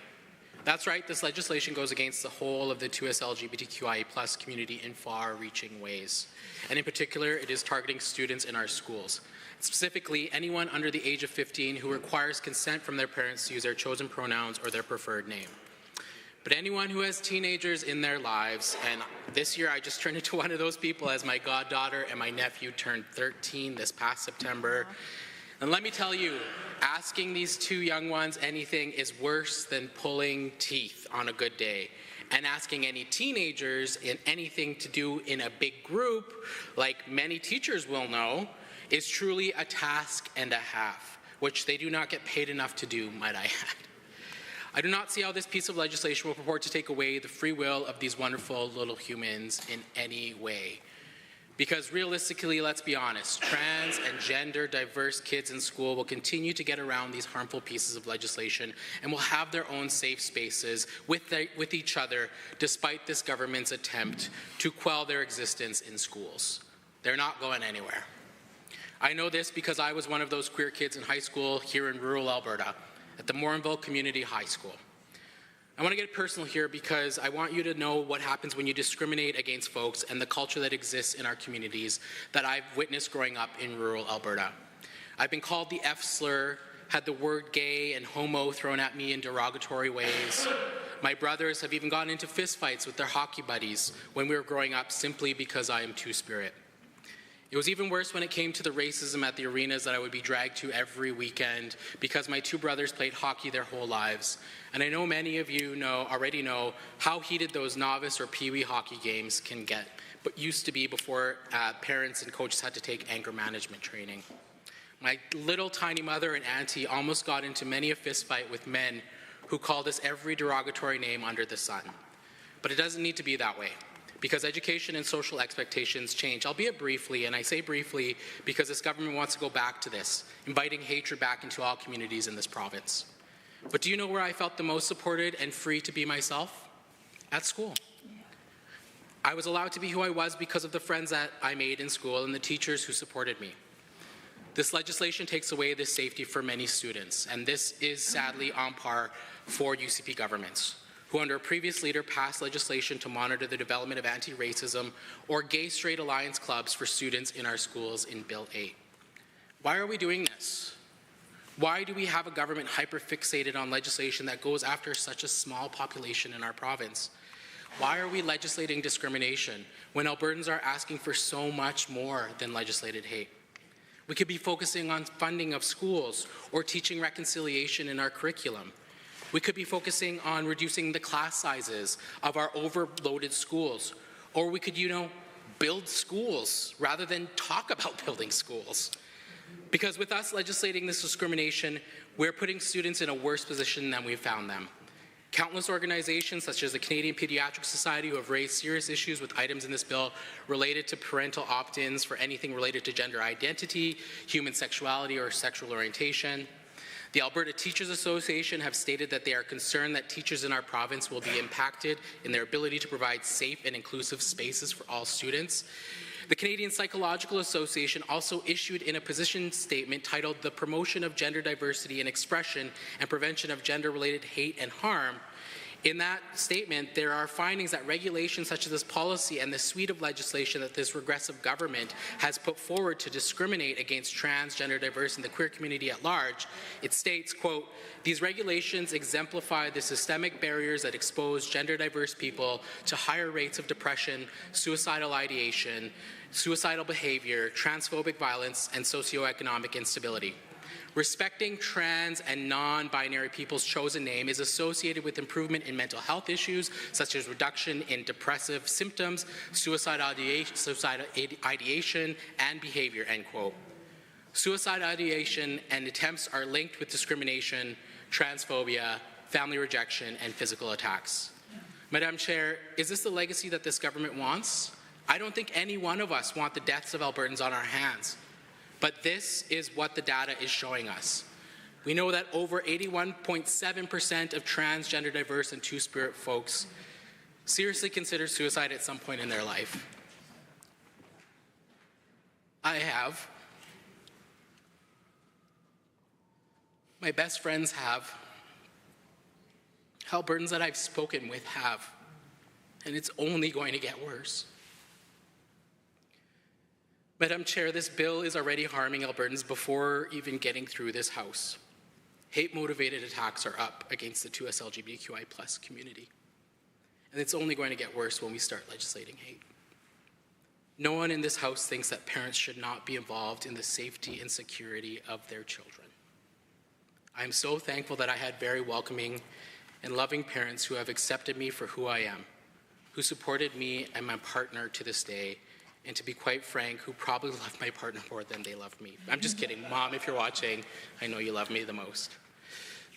That's right, this legislation goes against the whole of the 2S LGBTQIA+ community in far-reaching ways. And in particular, it is targeting students in our schools. Specifically, anyone under the age of 15 who requires consent from their parents to use their chosen pronouns or their preferred name. But anyone who has teenagers in their lives, and this year I just turned into one of those people as my goddaughter and my nephew turned 13 this past September. And let me tell you, asking these two young ones anything is worse than pulling teeth on a good day. And asking any teenagers in anything to do in a big group, like many teachers will know, is truly a task and a half, which they do not get paid enough to do, might I add. I do not see how this piece of legislation will purport to take away the free will of these wonderful little humans in any way. Because realistically, let's be honest, trans and gender diverse kids in school will continue to get around these harmful pieces of legislation and will have their own safe spaces with each other, despite this government's attempt to quell their existence in schools. They're not going anywhere. I know this because I was one of those queer kids in high school here in rural Alberta, at the Morinville Community High School. I want to get personal here because I want you to know what happens when you discriminate against folks and the culture that exists in our communities that I've witnessed growing up in rural Alberta. I've been called the F slur, had the word gay and homo thrown at me in derogatory ways. My brothers have even gotten into fistfights with their hockey buddies when we were growing up simply because I am two-spirit. It was even worse when it came to the racism at the arenas that I would be dragged to every weekend because my two brothers played hockey their whole lives. And I know many of you already know how heated those novice or pee-wee hockey games can get, but used to be before parents and coaches had to take anger management training. My little tiny mother and auntie almost got into many a fist fight with men who called us every derogatory name under the sun. But it doesn't need to be that way, because education and social expectations change, albeit briefly, and I say briefly because this government wants to go back to this, inviting hatred back into all communities in this province. But do you know where I felt the most supported and free to be myself? At school. I was allowed to be who I was because of the friends that I made in school and the teachers who supported me. This legislation takes away this safety for many students, and this is sadly on par for UCP governments, who under a previous leader passed legislation to monitor the development of anti-racism or gay-straight alliance clubs for students in our schools in Bill 8. Why are we doing this? Why do we have a government hyper-fixated on legislation that goes after such a small population in our province? Why are we legislating discrimination when Albertans are asking for so much more than legislated hate? We could be focusing on funding of schools or teaching reconciliation in our curriculum. We could be focusing on reducing the class sizes of our overloaded schools. Or we could, build schools rather than talk about building schools. Because with us legislating this discrimination, we're putting students in a worse position than we found them. Countless organizations such as the Canadian Pediatric Society who have raised serious issues with items in this bill related to parental opt-ins for anything related to gender identity, human sexuality, or sexual orientation. The Alberta Teachers Association have stated that they are concerned that teachers in our province will be impacted in their ability to provide safe and inclusive spaces for all students. The Canadian Psychological Association also issued in a position statement titled "The Promotion of Gender Diversity and Expression and Prevention of Gender-Related Hate and Harm." In that statement, there are findings that regulations such as this policy and the suite of legislation that this regressive government has put forward to discriminate against trans, gender diverse, and the queer community at large. It states, quote, "These regulations exemplify the systemic barriers that expose gender diverse people to higher rates of depression, suicidal ideation, suicidal behavior, transphobic violence, and socioeconomic instability. Respecting trans and non-binary people's chosen name is associated with improvement in mental health issues such as reduction in depressive symptoms, suicidal ideation, and behavior," end quote. Suicide ideation and attempts are linked with discrimination, transphobia, family rejection, and physical attacks. Madam Chair, is this the legacy that this government wants? I don't think any one of us want the deaths of Albertans on our hands. But this is what the data is showing us. We know that over 81.7% of transgender, diverse, and two-spirit folks seriously consider suicide at some point in their life. I have. My best friends have. Albertans that I've spoken with have. And it's only going to get worse. Madam Chair, this bill is already harming Albertans before even getting through this House. Hate-motivated attacks are up against the 2S LGBTQI+ community. And it's only going to get worse when we start legislating hate. No one in this House thinks that parents should not be involved in the safety and security of their children. I'm so thankful that I had very welcoming and loving parents who have accepted me for who I am, who supported me and my partner to this day, and to be quite frank, who probably loved my partner more than they loved me. I'm just kidding. Mom, if you're watching, I know you love me the most.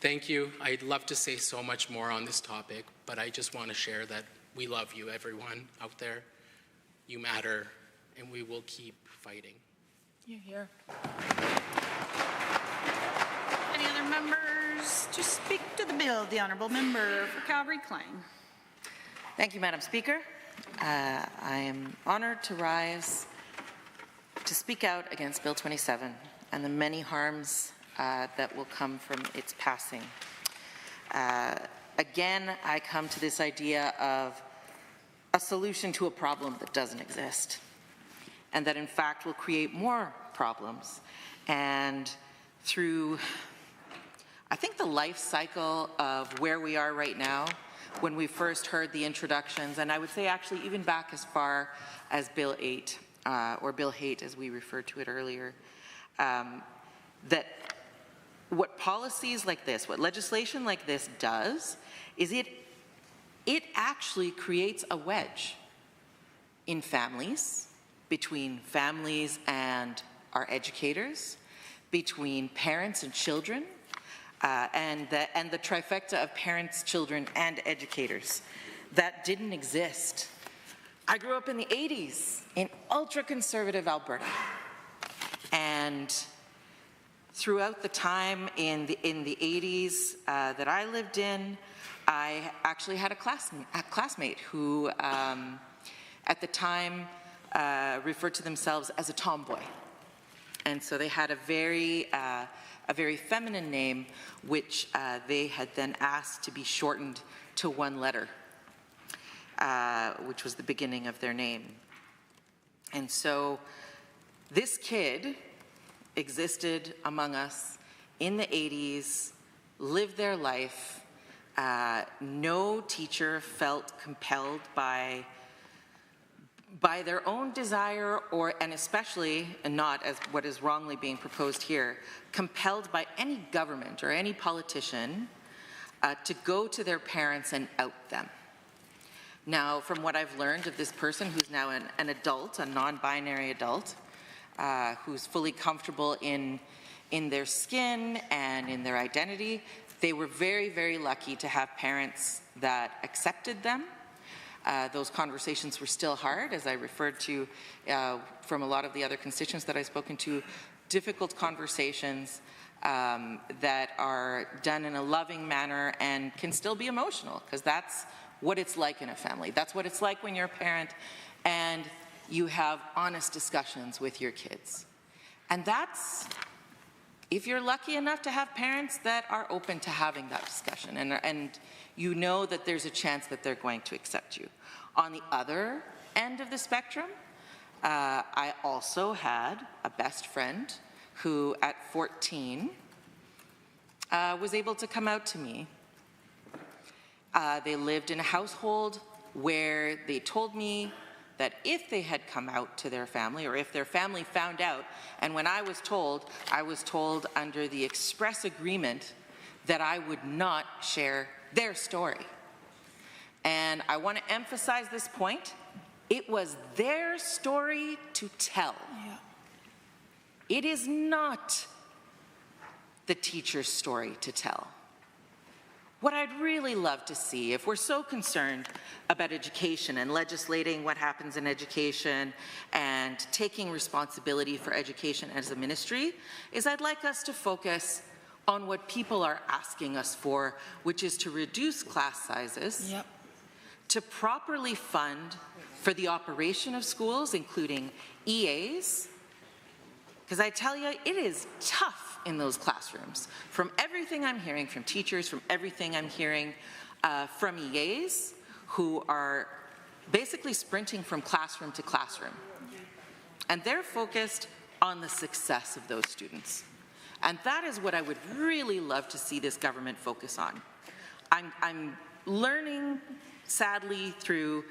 Thank you. I'd love to say so much more on this topic, but I just want to share that we love you, everyone out there. You matter, and we will keep fighting. You're here. Any other members to speak to the bill? The Honourable Member for Calgary-Clang. Thank you, Madam Speaker. I am honoured to rise to speak out against Bill 27 and the many harms that will come from its passing. Again, I come to this idea of a solution to a problem that doesn't exist, and that in fact will create more problems. And through, I think, the life cycle of where we are right now, when we first heard the introductions, and I would say actually even back as far as Bill 8, or Bill Hate as we referred to it earlier, that what policies like this, what legislation like this does, is it actually creates a wedge in families, between families and our educators, between parents and children, and the trifecta of parents, children, and educators. That didn't exist. I grew up in the 80s in ultra-conservative Alberta. And throughout the time in the 80s that I lived in, I actually had a classmate who, at the time, referred to themselves as a tomboy. And so they had a very feminine name, which they had then asked to be shortened to one letter, which was the beginning of their name. And so this kid existed among us in the 80s, lived their life. No teacher felt compelled by their own desire, and especially, and not as what is wrongly being proposed here, compelled by any government or any politician to go to their parents and out them. Now, from what I've learned of this person who's now an adult, a non-binary adult, who's fully comfortable in their skin and in their identity, They were very, very lucky to have parents that accepted them. Those conversations were still hard, as I referred to from a lot of the other constituents that I've spoken to, difficult conversations that are done in a loving manner and can still be emotional, because that's what it's like in a family. That's what it's like when you're a parent and you have honest discussions with your kids. And that's, if you're lucky enough to have parents that are open to having that discussion and you know that there's a chance that they're going to accept you. On the other end of the spectrum, I also had a best friend who at 14 was able to come out to me. They lived in a household where they told me that if they had come out to their family, or if their family found out, and when I was told under the express agreement that I would not share their story. And I want to emphasize this point. It was their story to tell. Yeah. It is not the teacher's story to tell. What I'd really love to see, if we're so concerned about education and legislating what happens in education and taking responsibility for education as a ministry, is I'd like us to focus on what people are asking us for, which is to reduce class sizes, yep, to properly fund for the operation of schools, including EAs, because I tell you, it is tough in those classrooms. From everything I'm hearing from teachers, from everything I'm hearing from EAs, who are basically sprinting from classroom to classroom. And they're focused on the success of those students. And that is what I would really love to see this government focus on. I'm learning, sadly, through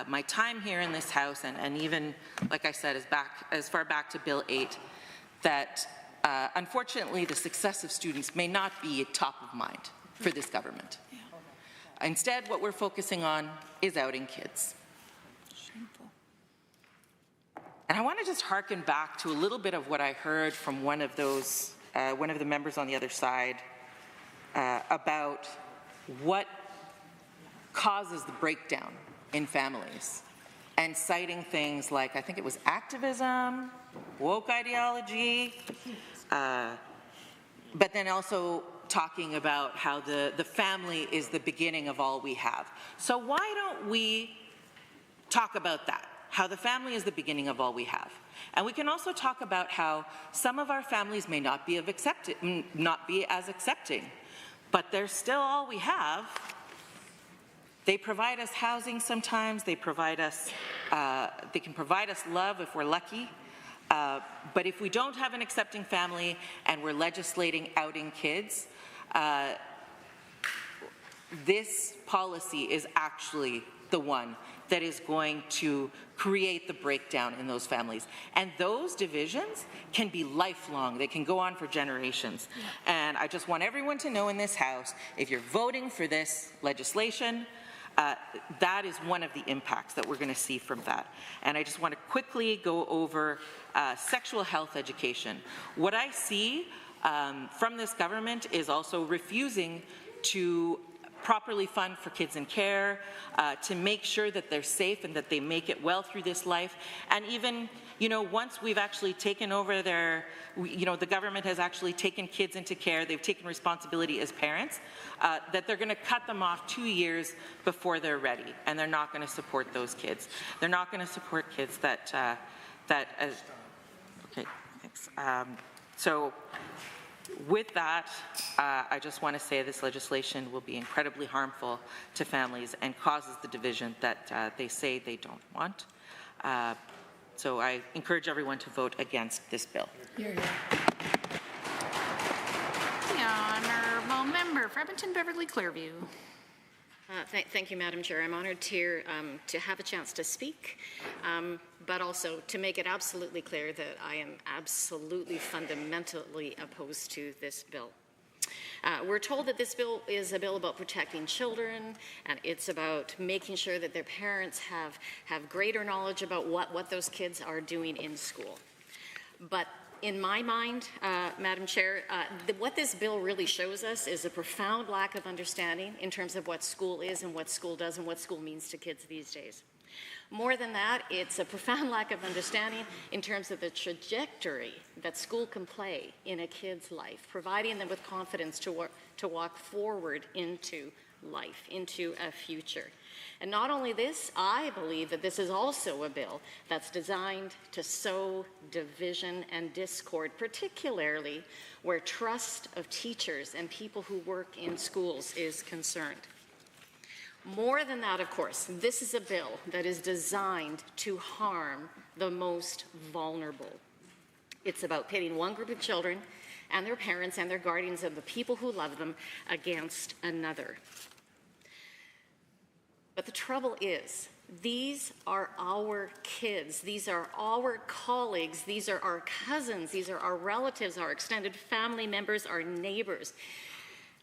my time here in this House, and even, like I said, as far back to Bill 8, that unfortunately the success of students may not be top of mind for this government. Yeah. Instead, what we're focusing on is outing kids. Shameful. And I want to just hearken back to a little bit of what I heard from one of the members on the other side about what causes the breakdown in families, and citing things like, I think it was activism, woke ideology, but then also talking about how the family is the beginning of all we have. So why don't we talk about that, how the family is the beginning of all we have? And we can also talk about how some of our families may not be as accepting, but they're still all we have. They provide us housing sometimes, they can provide us love if we're lucky, but if we don't have an accepting family and we're legislating outing kids, this policy is actually the one that is going to create the breakdown in those families. And those divisions can be lifelong. They can go on for generations. Yeah. And I just want everyone to know in this House, if you're voting for this legislation, that is one of the impacts that we're going to see from that. And I just want to quickly go over sexual health education. What I see from this government is also refusing to properly fund for kids in care, to make sure that they're safe and that they make it well through this life. And even, once we've actually taken over the government has actually taken kids into care, they've taken responsibility as parents, that they're going to cut them off 2 years before they're ready, and they're not going to support those kids. They're not going to support kids okay, thanks. So with that, I just want to say this legislation will be incredibly harmful to families and causes the division that they say they don't want. So I encourage everyone to vote against this bill. The honourable member for Edmonton Beverly Clearview. Thank you, Madam Chair. I'm honoured to have a chance to speak, but also to make it absolutely clear that I am absolutely fundamentally opposed to this bill. We're told that this bill is a bill about protecting children, and it's about making sure that their parents have greater knowledge about what those kids are doing in school. But in my mind, Madam Chair, what this bill really shows us is a profound lack of understanding in terms of what school is and what school does and what school means to kids these days. More than that, it's a profound lack of understanding in terms of the trajectory that school can play in a kid's life, providing them with confidence to walk forward into life, into a future. And not only this, I believe that this is also a bill that's designed to sow division and discord, particularly where trust of teachers and people who work in schools is concerned. More than that, of course, this is a bill that is designed to harm the most vulnerable. It's about pitting one group of children and their parents and their guardians and the people who love them against another. But the trouble is, these are our kids, these are our colleagues, these are our cousins, these are our relatives, our extended family members, our neighbors.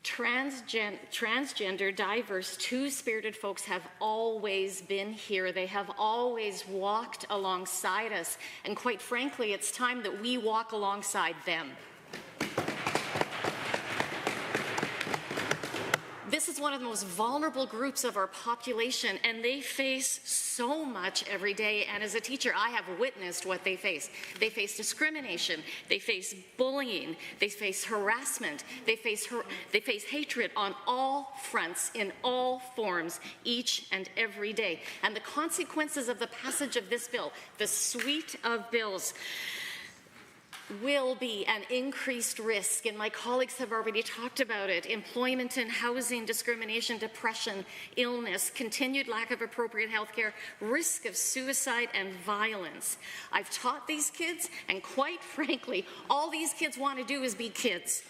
Transgender, diverse, two-spirited folks have always been here. They have always walked alongside us. And quite frankly, it's time that we walk alongside them. This is one of the most vulnerable groups of our population, and they face so much every day. And as a teacher, I have witnessed what they face. They face discrimination, they face bullying, they face harassment, they face hatred on all fronts, in all forms, each and every day. And the consequences of the passage of this bill, the suite of bills, will be an increased risk, and my colleagues have already talked about it: employment and housing, discrimination, depression, illness, continued lack of appropriate health care, risk of suicide and violence. I've taught these kids, and quite frankly, all these kids want to do is be kids.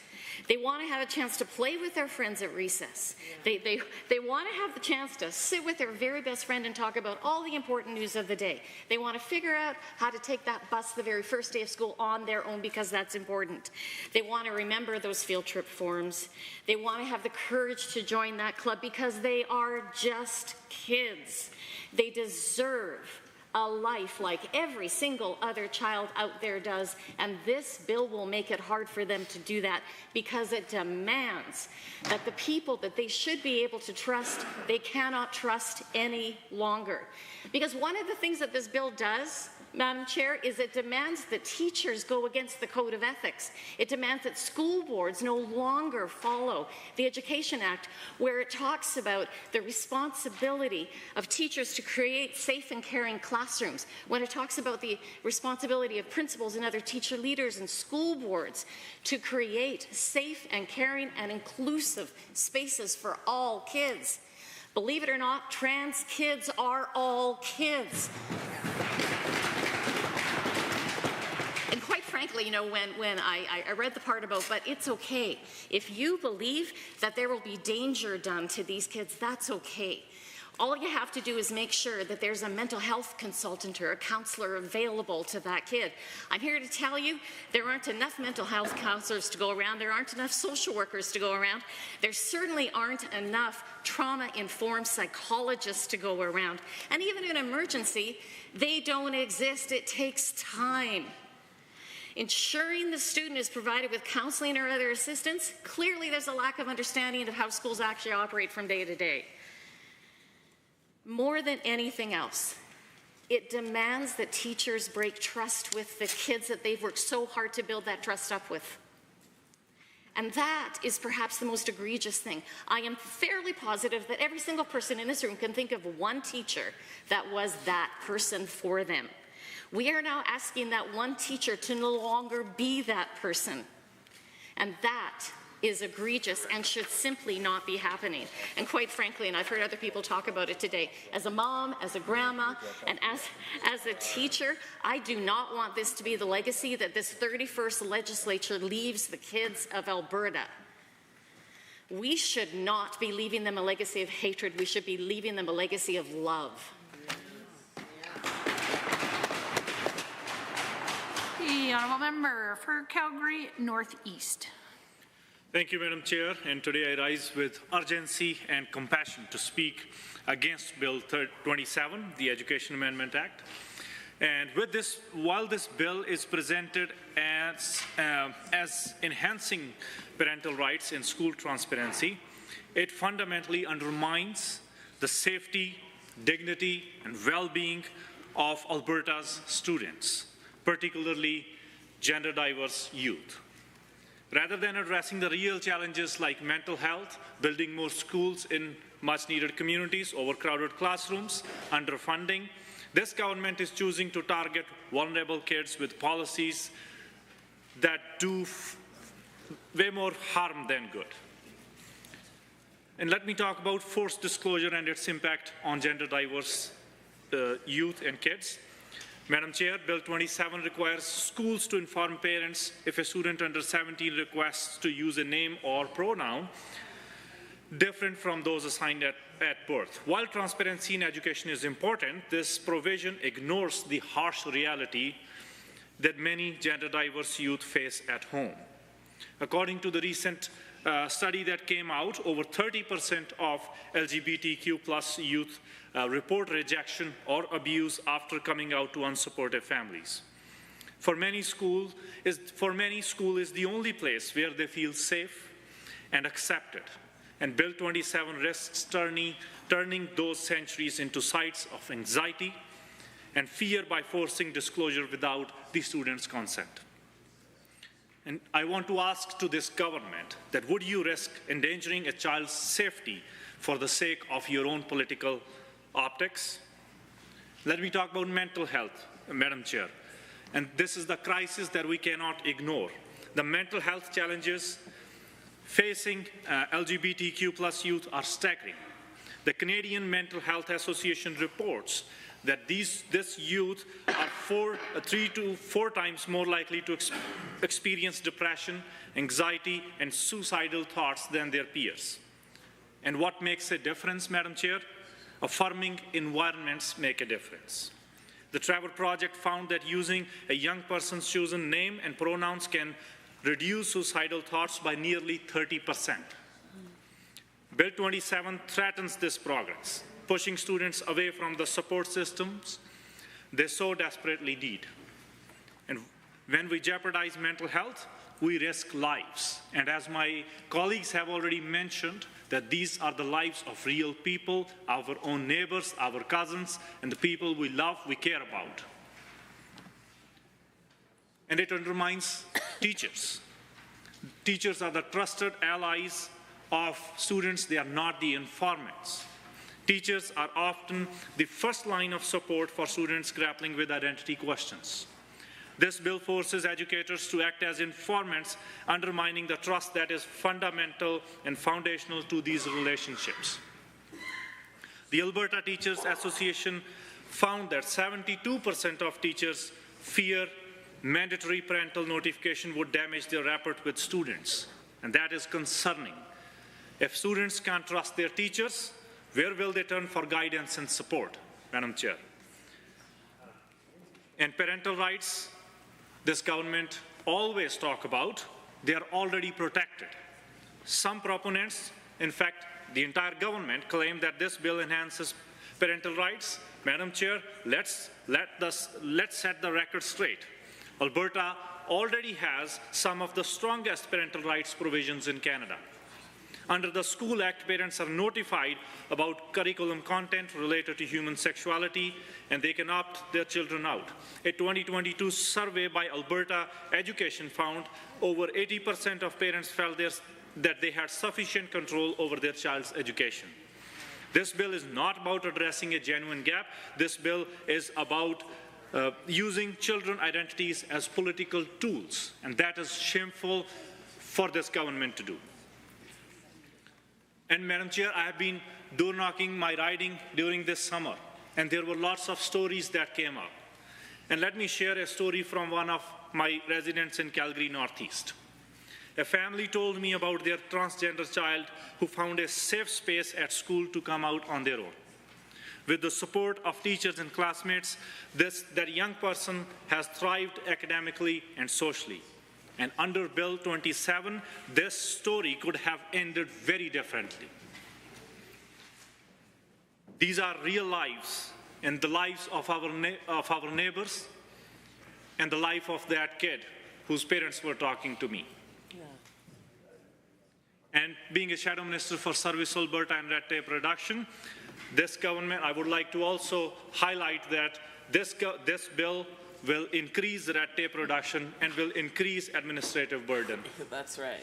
They want to have a chance to play with their friends at recess. They want to have the chance to sit with their very best friend and talk about all the important news of the day. They want to figure out how to take that bus the very first day of school on their own because that's important. They want to remember those field trip forms. They want to have the courage to join that club because they are just kids. They deserve a life like every single other child out there does, and this bill will make it hard for them to do that because it demands that the people that they should be able to trust, they cannot trust any longer. Because one of the things that this bill does, Madam Chair, is it demands that teachers go against the Code of Ethics. It demands that school boards no longer follow the Education Act, where it talks about the responsibility of teachers to create safe and caring classrooms, when it talks about the responsibility of principals and other teacher leaders and school boards to create safe and caring and inclusive spaces for all kids. Believe it or not, trans kids are all kids. Frankly, you know, when I read the part about, but it's okay. If you believe that there will be danger done to these kids, that's okay. All you have to do is make sure that there's a mental health consultant or a counselor available to that kid. I'm here to tell you there aren't enough mental health counselors to go around. There aren't enough social workers to go around. There certainly aren't enough trauma-informed psychologists to go around. And even in an emergency, they don't exist. It takes time. Ensuring the student is provided with counseling or other assistance, clearly there's a lack of understanding of how schools actually operate from day to day. More than anything else, it demands that teachers break trust with the kids that they've worked so hard to build that trust up with. And that is perhaps the most egregious thing. I am fairly positive that every single person in this room can think of one teacher that was that person for them. We are now asking that one teacher to no longer be that person. And that is egregious and should simply not be happening. And quite frankly, and I've heard other people talk about it today, as a mom, as a grandma, and as a teacher, I do not want this to be the legacy that this 31st legislature leaves the kids of Alberta. We should not be leaving them a legacy of hatred. We should be leaving them a legacy of love. The honourable member for Calgary Northeast. Thank you, Madam Chair. And today I rise with urgency and compassion to speak against Bill 27, the Education Amendment Act. And with this, while this bill is presented as enhancing parental rights in school transparency, it fundamentally undermines the safety, dignity, and well-being of Alberta's students, particularly gender-diverse youth. Rather than addressing the real challenges like mental health, building more schools in much-needed communities, overcrowded classrooms, underfunding, this government is choosing to target vulnerable kids with policies that do way more harm than good. And let me talk about forced disclosure and its impact on gender-diverse youth and kids. Madam Chair, Bill 27 requires schools to inform parents if a student under 17 requests to use a name or pronoun different from those assigned at birth. While transparency in education is important, this provision ignores the harsh reality that many gender-diverse youth face at home. According to the recent study that came out, over 30% of LGBTQ+ youth report rejection or abuse after coming out to unsupportive families. For many, school is the only place where they feel safe and accepted. And Bill 27 risks turning those sanctuaries into sites of anxiety and fear by forcing disclosure without the student's consent. And I want to ask to this government that would you risk endangering a child's safety for the sake of your own political optics? Let me talk about mental health, Madam Chair. And this is the crisis that we cannot ignore. The mental health challenges facing LGBTQ+ youth are staggering. The Canadian Mental Health Association reports that this youth are 3 to 4 times more likely to experience depression, anxiety, and suicidal thoughts than their peers. And what makes a difference, Madam Chair? Affirming environments make a difference. The Trevor Project found that using a young person's chosen name and pronouns can reduce suicidal thoughts by nearly 30%. Bill 27 threatens this progress, pushing students away from the support systems they so desperately need. And when we jeopardize mental health, we risk lives. And as my colleagues have already mentioned, that these are the lives of real people, our own neighbors, our cousins, and the people we love, we care about. And it undermines teachers. Teachers are the trusted allies of students, they are not the informants. Teachers are often the first line of support for students grappling with identity questions. This bill forces educators to act as informants, undermining the trust that is fundamental and foundational to these relationships. The Alberta Teachers Association found that 72% of teachers fear mandatory parental notification would damage their rapport with students, and that is concerning. If students can't trust their teachers, where will they turn for guidance and support, Madam Chair? And parental rights, this government always talk about, they are already protected. Some proponents, in fact, the entire government, claim that this bill enhances parental rights. Madam Chair, let's set the record straight. Alberta already has some of the strongest parental rights provisions in Canada. Under the School Act, parents are notified about curriculum content related to human sexuality, and they can opt their children out. A 2022 survey by Alberta Education found over 80% of parents felt that they had sufficient control over their child's education. This bill is not about addressing a genuine gap. This bill is about using children's identities as political tools, and that is shameful for this government to do. And Madam Chair, I have been door knocking my riding during this summer, and there were lots of stories that came up. And let me share a story from one of my residents in Calgary Northeast. A family told me about their transgender child who found a safe space at school to come out on their own. With the support of teachers and classmates, that young person has thrived academically and socially. And under Bill 27, this story could have ended very differently. These are real lives in the lives of our neighbors and the life of that kid whose parents were talking to me. And being a shadow minister for Service Alberta and red tape reduction, this government, I would like to also highlight that this bill will increase red tape reduction and will increase administrative burden. That's right.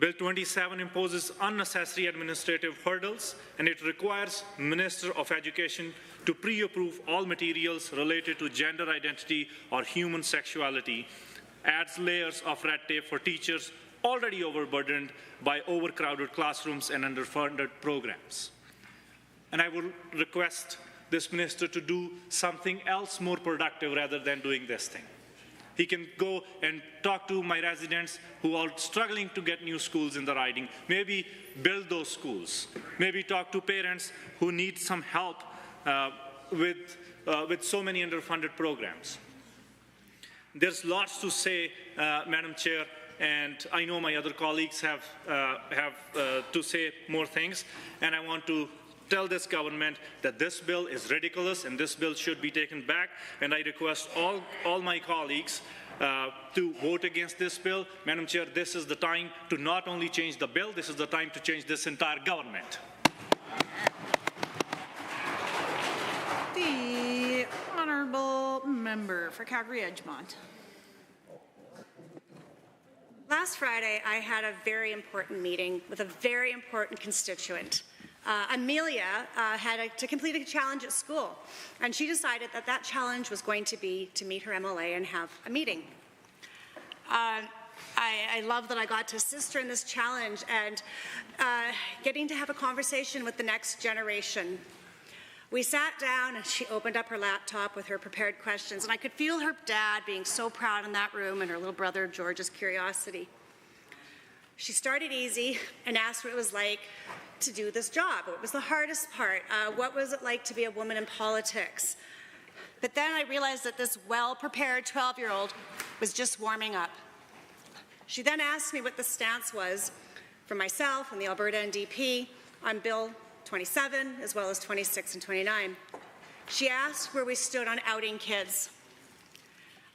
Bill 27 imposes unnecessary administrative hurdles, and it requires Minister of Education to pre-approve all materials related to gender identity or human sexuality, adds layers of red tape for teachers already overburdened by overcrowded classrooms and underfunded programs. And I would request this minister to do something else more productive rather than doing this thing. He can go and talk to my residents who are struggling to get new schools in the riding, maybe build those schools, maybe talk to parents who need some help with so many underfunded programs. There's lots to say, Madam Chair, and I know my other colleagues have to say more things, and I want to tell this government that this bill is ridiculous and this bill should be taken back, and I request all my colleagues to vote against this bill. Madam Chair, this is the time to not only change the bill, this is the time to change this entire government. The honourable member for Calgary-Edgemont. Last Friday, I had a very important meeting with a very important constituent. Amelia had to complete a challenge at school, and she decided that that challenge was going to be to meet her MLA and have a meeting. I love that I got to assist her in this challenge and getting to have a conversation with the next generation. We sat down and she opened up her laptop with her prepared questions, and I could feel her dad being so proud in that room and her little brother George's curiosity. She started easy and asked what it was like to do this job. What was the hardest part? What was it like to be a woman in politics? But then I realized that this well-prepared 12-year-old was just warming up. She then asked me what the stance was for myself and the Alberta NDP on Bill 27, as well as 26 and 29. She asked where we stood on outing kids.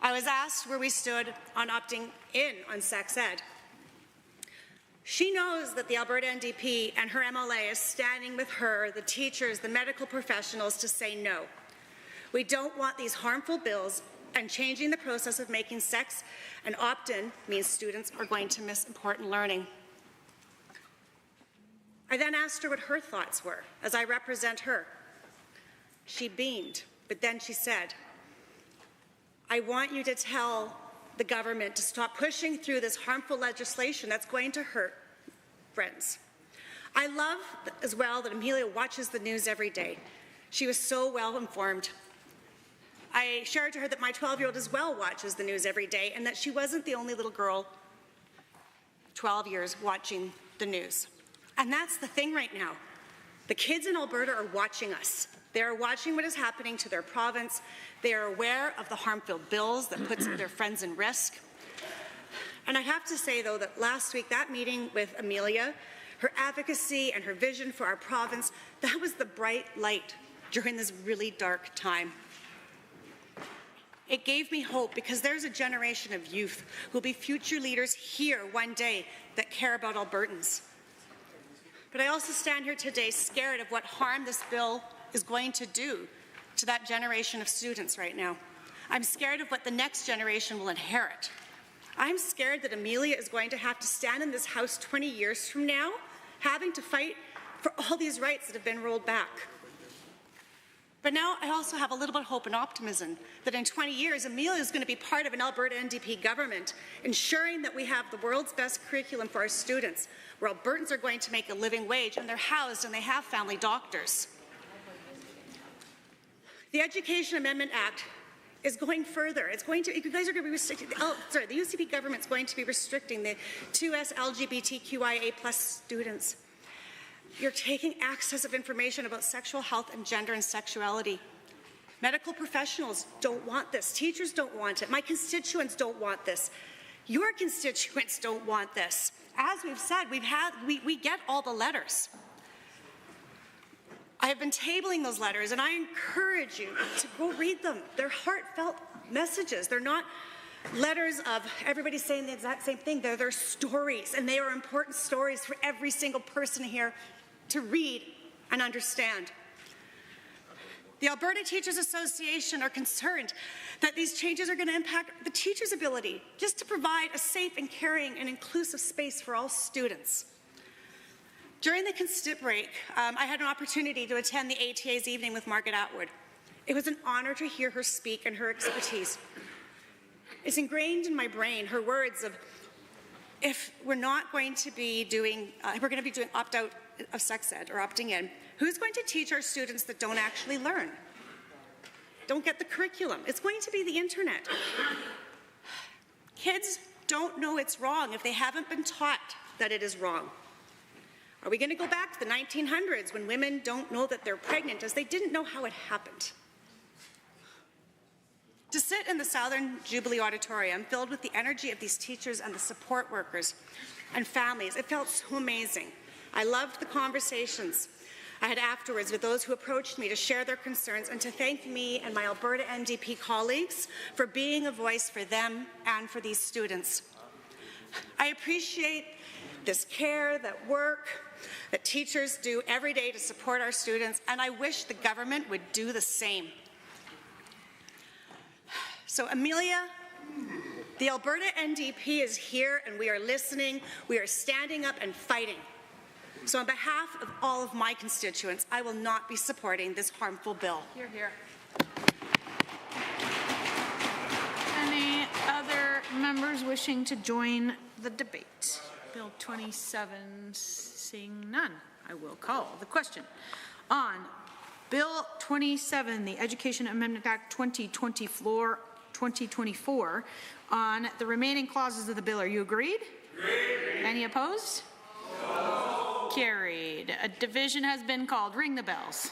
I was asked where we stood on opting in on sex ed. She knows that the Alberta NDP and her MLA is standing with her, the teachers, the medical professionals, to say no. We don't want these harmful bills, and changing the process of making sex an opt-in means students are going to miss important learning. I then asked her what her thoughts were as I represent her. She beamed, but then she said, I want you to tell the government to stop pushing through this harmful legislation that's going to hurt friends. I love as well that Amelia watches the news every day. She was so well informed. I shared to her that my 12-year-old as well watches the news every day, and that she wasn't the only little girl, 12 years, watching the news. And that's the thing right now. The kids in Alberta are watching us. They are watching what is happening to their province. They are aware of the harmful bills that puts their friends in risk. And I have to say, though, that last week, that meeting with Amelia, her advocacy and her vision for our province, that was the bright light during this really dark time. It gave me hope because there's a generation of youth who will be future leaders here one day that care about Albertans. But I also stand here today scared of what harm this bill is going to do to that generation of students right now. I'm scared of what the next generation will inherit. I'm scared that Amelia is going to have to stand in this House 20 years from now, having to fight for all these rights that have been rolled back. But now I also have a little bit of hope and optimism that in 20 years, Amelia is going to be part of an Alberta NDP government, ensuring that we have the world's best curriculum for our students, where Albertans are going to make a living wage, and they're housed and they have family doctors. The Education Amendment Act is going further. It's going to, you guys are going to be restricting, the UCP government's going to be restricting the 2S LGBTQIA+ students. You're taking access of information about sexual health and gender and sexuality. Medical professionals don't want this. Teachers don't want it. My constituents don't want this. Your constituents don't want this. As we've said, we get all the letters. I have been tabling those letters, and I encourage you to go read them. They're heartfelt messages. They're not letters of everybody saying the exact same thing. They're their stories, and they are important stories for every single person here to read and understand. The Alberta Teachers Association are concerned that these changes are going to impact the teachers' ability just to provide a safe and caring and inclusive space for all students. During the consent break, I had an opportunity to attend the ATA's evening with Margaret Atwood. It was an honor to hear her speak and her expertise. It's ingrained in my brain, her words of, if we're not going to be doing, we're going to be doing opt-out of sex ed or opting in, who's going to teach our students that don't actually learn? Don't get the curriculum. It's going to be the internet. Kids don't know it's wrong if they haven't been taught that it is wrong. Are we going to go back to the 1900s when women don't know that they're pregnant as they didn't know how it happened? To sit in the Southern Jubilee Auditorium filled with the energy of these teachers and the support workers and families, it felt so amazing. I loved the conversations I had afterwards with those who approached me to share their concerns and to thank me and my Alberta NDP colleagues for being a voice for them and for these students. I appreciate this care, that work that teachers do every day to support our students, and I wish the government would do the same. So Amelia, the Alberta NDP is here and we are listening, we are standing up and fighting. So on behalf of all of my constituents, I will not be supporting this harmful bill. Hear, hear. Any other members wishing to join the debate? Bill 27, seeing none, I will call the question. On Bill 27, the Education Amendment Act 2024, on the remaining clauses of the bill, are you agreed? Agreed. Any opposed? No. Carried. A division has been called. Ring the bells.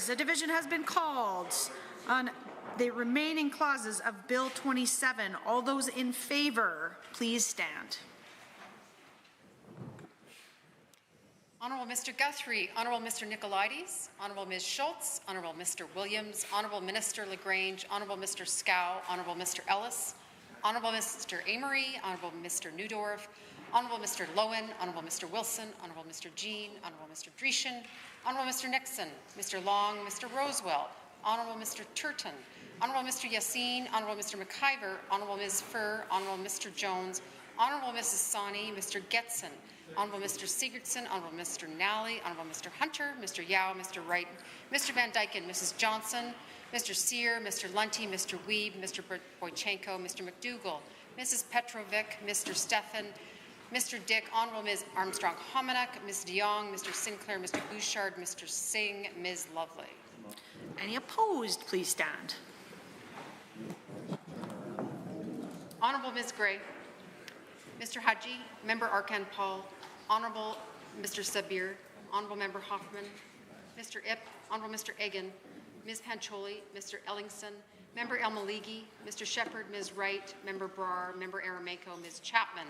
A division has been called on the remaining clauses of Bill 27. All those in favor, please stand. Honourable Mr. Guthrie, Honourable Mr. Nicolaides, Honourable Ms. Schultz, Honourable Mr. Williams, Honourable Minister LaGrange, Honourable Mr. Scow, Honourable Mr. Ellis, Honourable Mr. Amory, Honourable Mr. Newdorf, Honourable Mr. Lowen, Honourable Mr. Wilson, Honourable Mr. Jean, Honourable Mr. Dreeshen, Honourable Mr. Nixon, Mr. Long, Mr. Rosewell, Honourable Mr. Turton, Honourable Mr. Yassine, Honourable Mr. McIver, Honourable Ms. Furr, Honourable Mr. Jones, Honourable Mrs. Sani, Mr. Getson, Honourable Mr. Sigurdsson, Honourable Mr. Nally, Honourable Mr. Hunter, Mr. Yao, Mr. Wright, Mr. Van Dyken, Mrs. Johnson, Mr. Sear, Mr. Lunty, Mr. Weeb, Mr. Boychenko, Mr. McDougall, Mrs. Petrovic, Mr. Stephan, Mr. Dick, Honourable Ms. Armstrong-Homenak, Ms. DeYoung, Mr. Sinclair, Mr. Bouchard, Mr. Singh, Ms. Lovely. Any opposed, please stand. Honourable Ms. Gray, Mr. Haji, Member Arkan Paul, Honourable Mr. Sabir, Honourable Member Hoffman, Mr. Ip, Honourable Mr. Egan, Ms. Pancholi, Mr. Ellingson, Member El Maligi, Mr. Shepherd, Ms. Wright, Member Brar, Member Arameko, Ms. Chapman,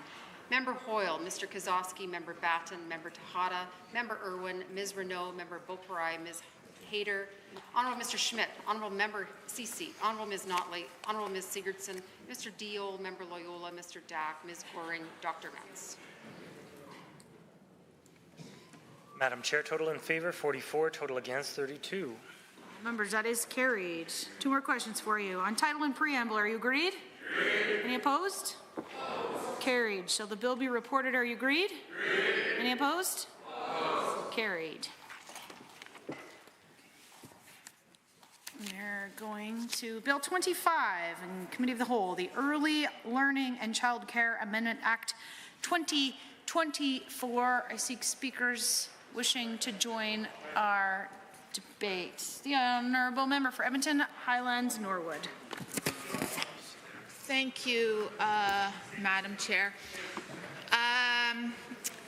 Member Hoyle, Mr. Kozowski, Member Batten, Member Tejada, Member Irwin, Ms. Renault, Member Beaupre, Ms. Hayter, Honourable Mr. Schmidt, Honourable Member Cece, Honourable Ms. Notley, Honourable Ms. Sigurdsson, Mr. Deol, Member Loyola, Mr. Dack, Ms. Goring, Dr. Metz. Madam Chair, total in favor 44, total against 32. Members, that is carried. Two more questions for you. On title and preamble, are you agreed? Agreed. Any opposed? Opposed. Carried. Shall the bill be reported? Are you agreed? Agreed. Any opposed? Opposed. Carried. We're going to Bill 25 in Committee of the Whole, the Early Learning and Child Care Amendment Act 2024. I seek speakers wishing to join our debate. The Honourable Member for Edmonton, Highlands, Norwood. Thank you, Madam Chair.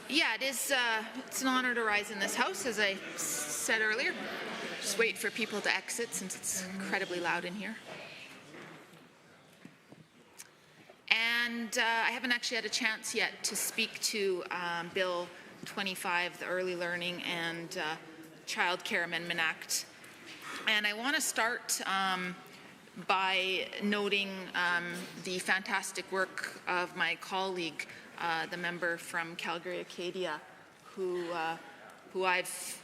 Yeah, it's an honor to rise in this House, as I said earlier. Just wait for people to exit since it's incredibly loud in here. And I haven't actually had a chance yet to speak to Bill 25, the Early Learning and Child Care Amendment Act. And I want to start by noting the fantastic work of my colleague, the member from Calgary, Acadia, who I've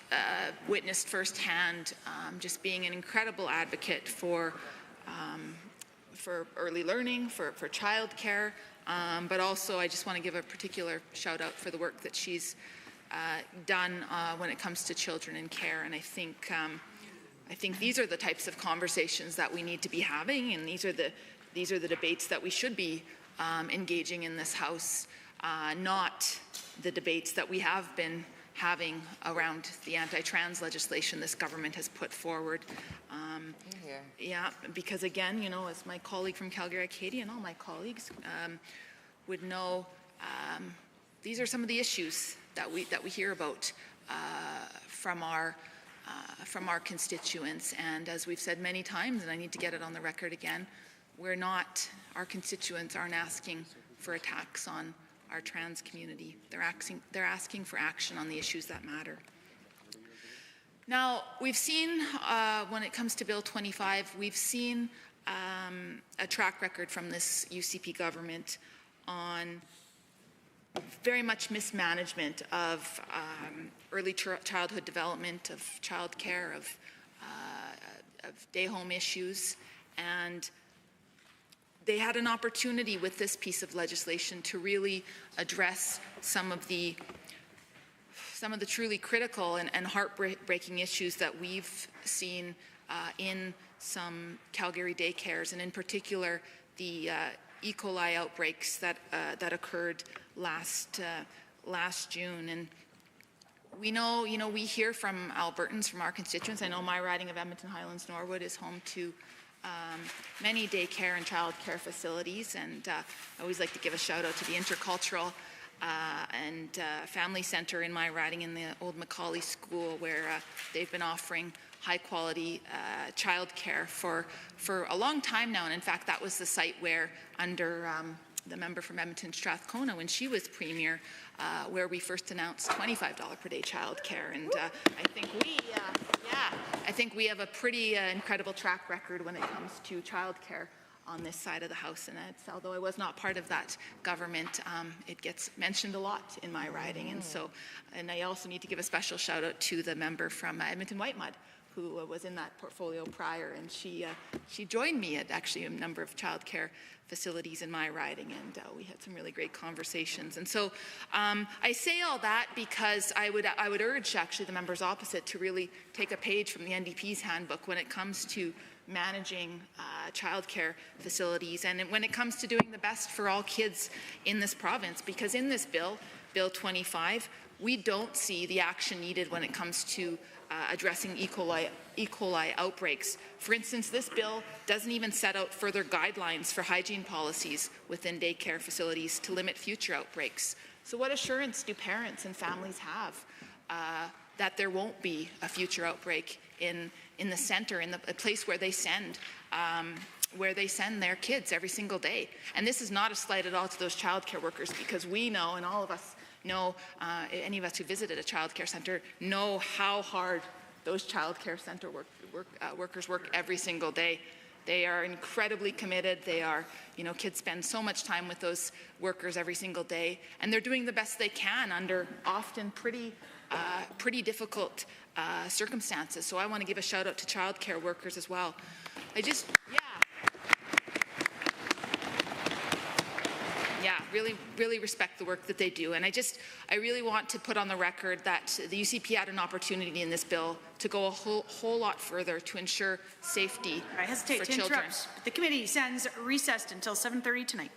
witnessed firsthand just being an incredible advocate for early learning, for childcare, but also I just want to give a particular shout out for the work that she's done when it comes to children in care. And I think these are the types of conversations that we need to be having, and these are the debates that we should be engaging in this House, not the debates that we have been having around the anti-trans legislation this government has put forward. Yeah, because again, you know, as my colleague from Calgary Acadia and all my colleagues would know, these are some of the issues that we hear about from our constituents. And as we've said many times, and I need to get it on the record again, our constituents aren't asking for attacks on our trans community. They're asking for action on the issues that matter. Now, we've seen, when it comes to Bill 25, we've seen a track record from this UCP government on very much mismanagement of early childhood development, of child care, of day home issues, and they had an opportunity with this piece of legislation to really address some of the truly critical and heartbreaking issues that we've seen in some Calgary daycares, and in particular the E. coli outbreaks that occurred last June. And we know, we hear from Albertans, from our constituents. I know my riding of Edmonton Highlands Norwood is home to many daycare and child care facilities, and I always like to give a shout out to the intercultural family center in my riding in the old Macaulay School, where they've been offering high-quality childcare for a long time now. And in fact, that was the site where, under the member from Edmonton Strathcona, when she was premier, where we first announced $25 per day childcare. And I think we have a pretty incredible track record when it comes to childcare on this side of the House, and although I was not part of that government, it gets mentioned a lot in my riding. And I also need to give a special shout out to the member from Edmonton Whitemud, who was in that portfolio prior, and she joined me at actually a number of childcare facilities in my riding, and we had some really great conversations. And so I say all that because I would urge actually the members opposite to really take a page from the NDP's handbook when it comes to managing childcare facilities, and when it comes to doing the best for all kids in this province. Because in this bill, Bill 25, we don't see the action needed when it comes to addressing E. coli outbreaks. For instance, this bill doesn't even set out further guidelines for hygiene policies within daycare facilities to limit future outbreaks. So what assurance do parents and families have that there won't be a future outbreak in the centre, in the place where they send their kids every single day? And this is not a slight at all to those childcare workers, because we know, and all of us know, any of us who visited a childcare centre know how hard those childcare centre workers work every single day. They are incredibly committed. They are, kids spend so much time with those workers every single day, and they're doing the best they can under often pretty difficult circumstances. So I want to give a shout out to childcare workers as well. Really respect the work that they do. And I really want to put on the record that the UCP had an opportunity in this bill to go a whole lot further to ensure safety I hesitate for to children. interrupt. The committee stands recessed until 7:30 tonight.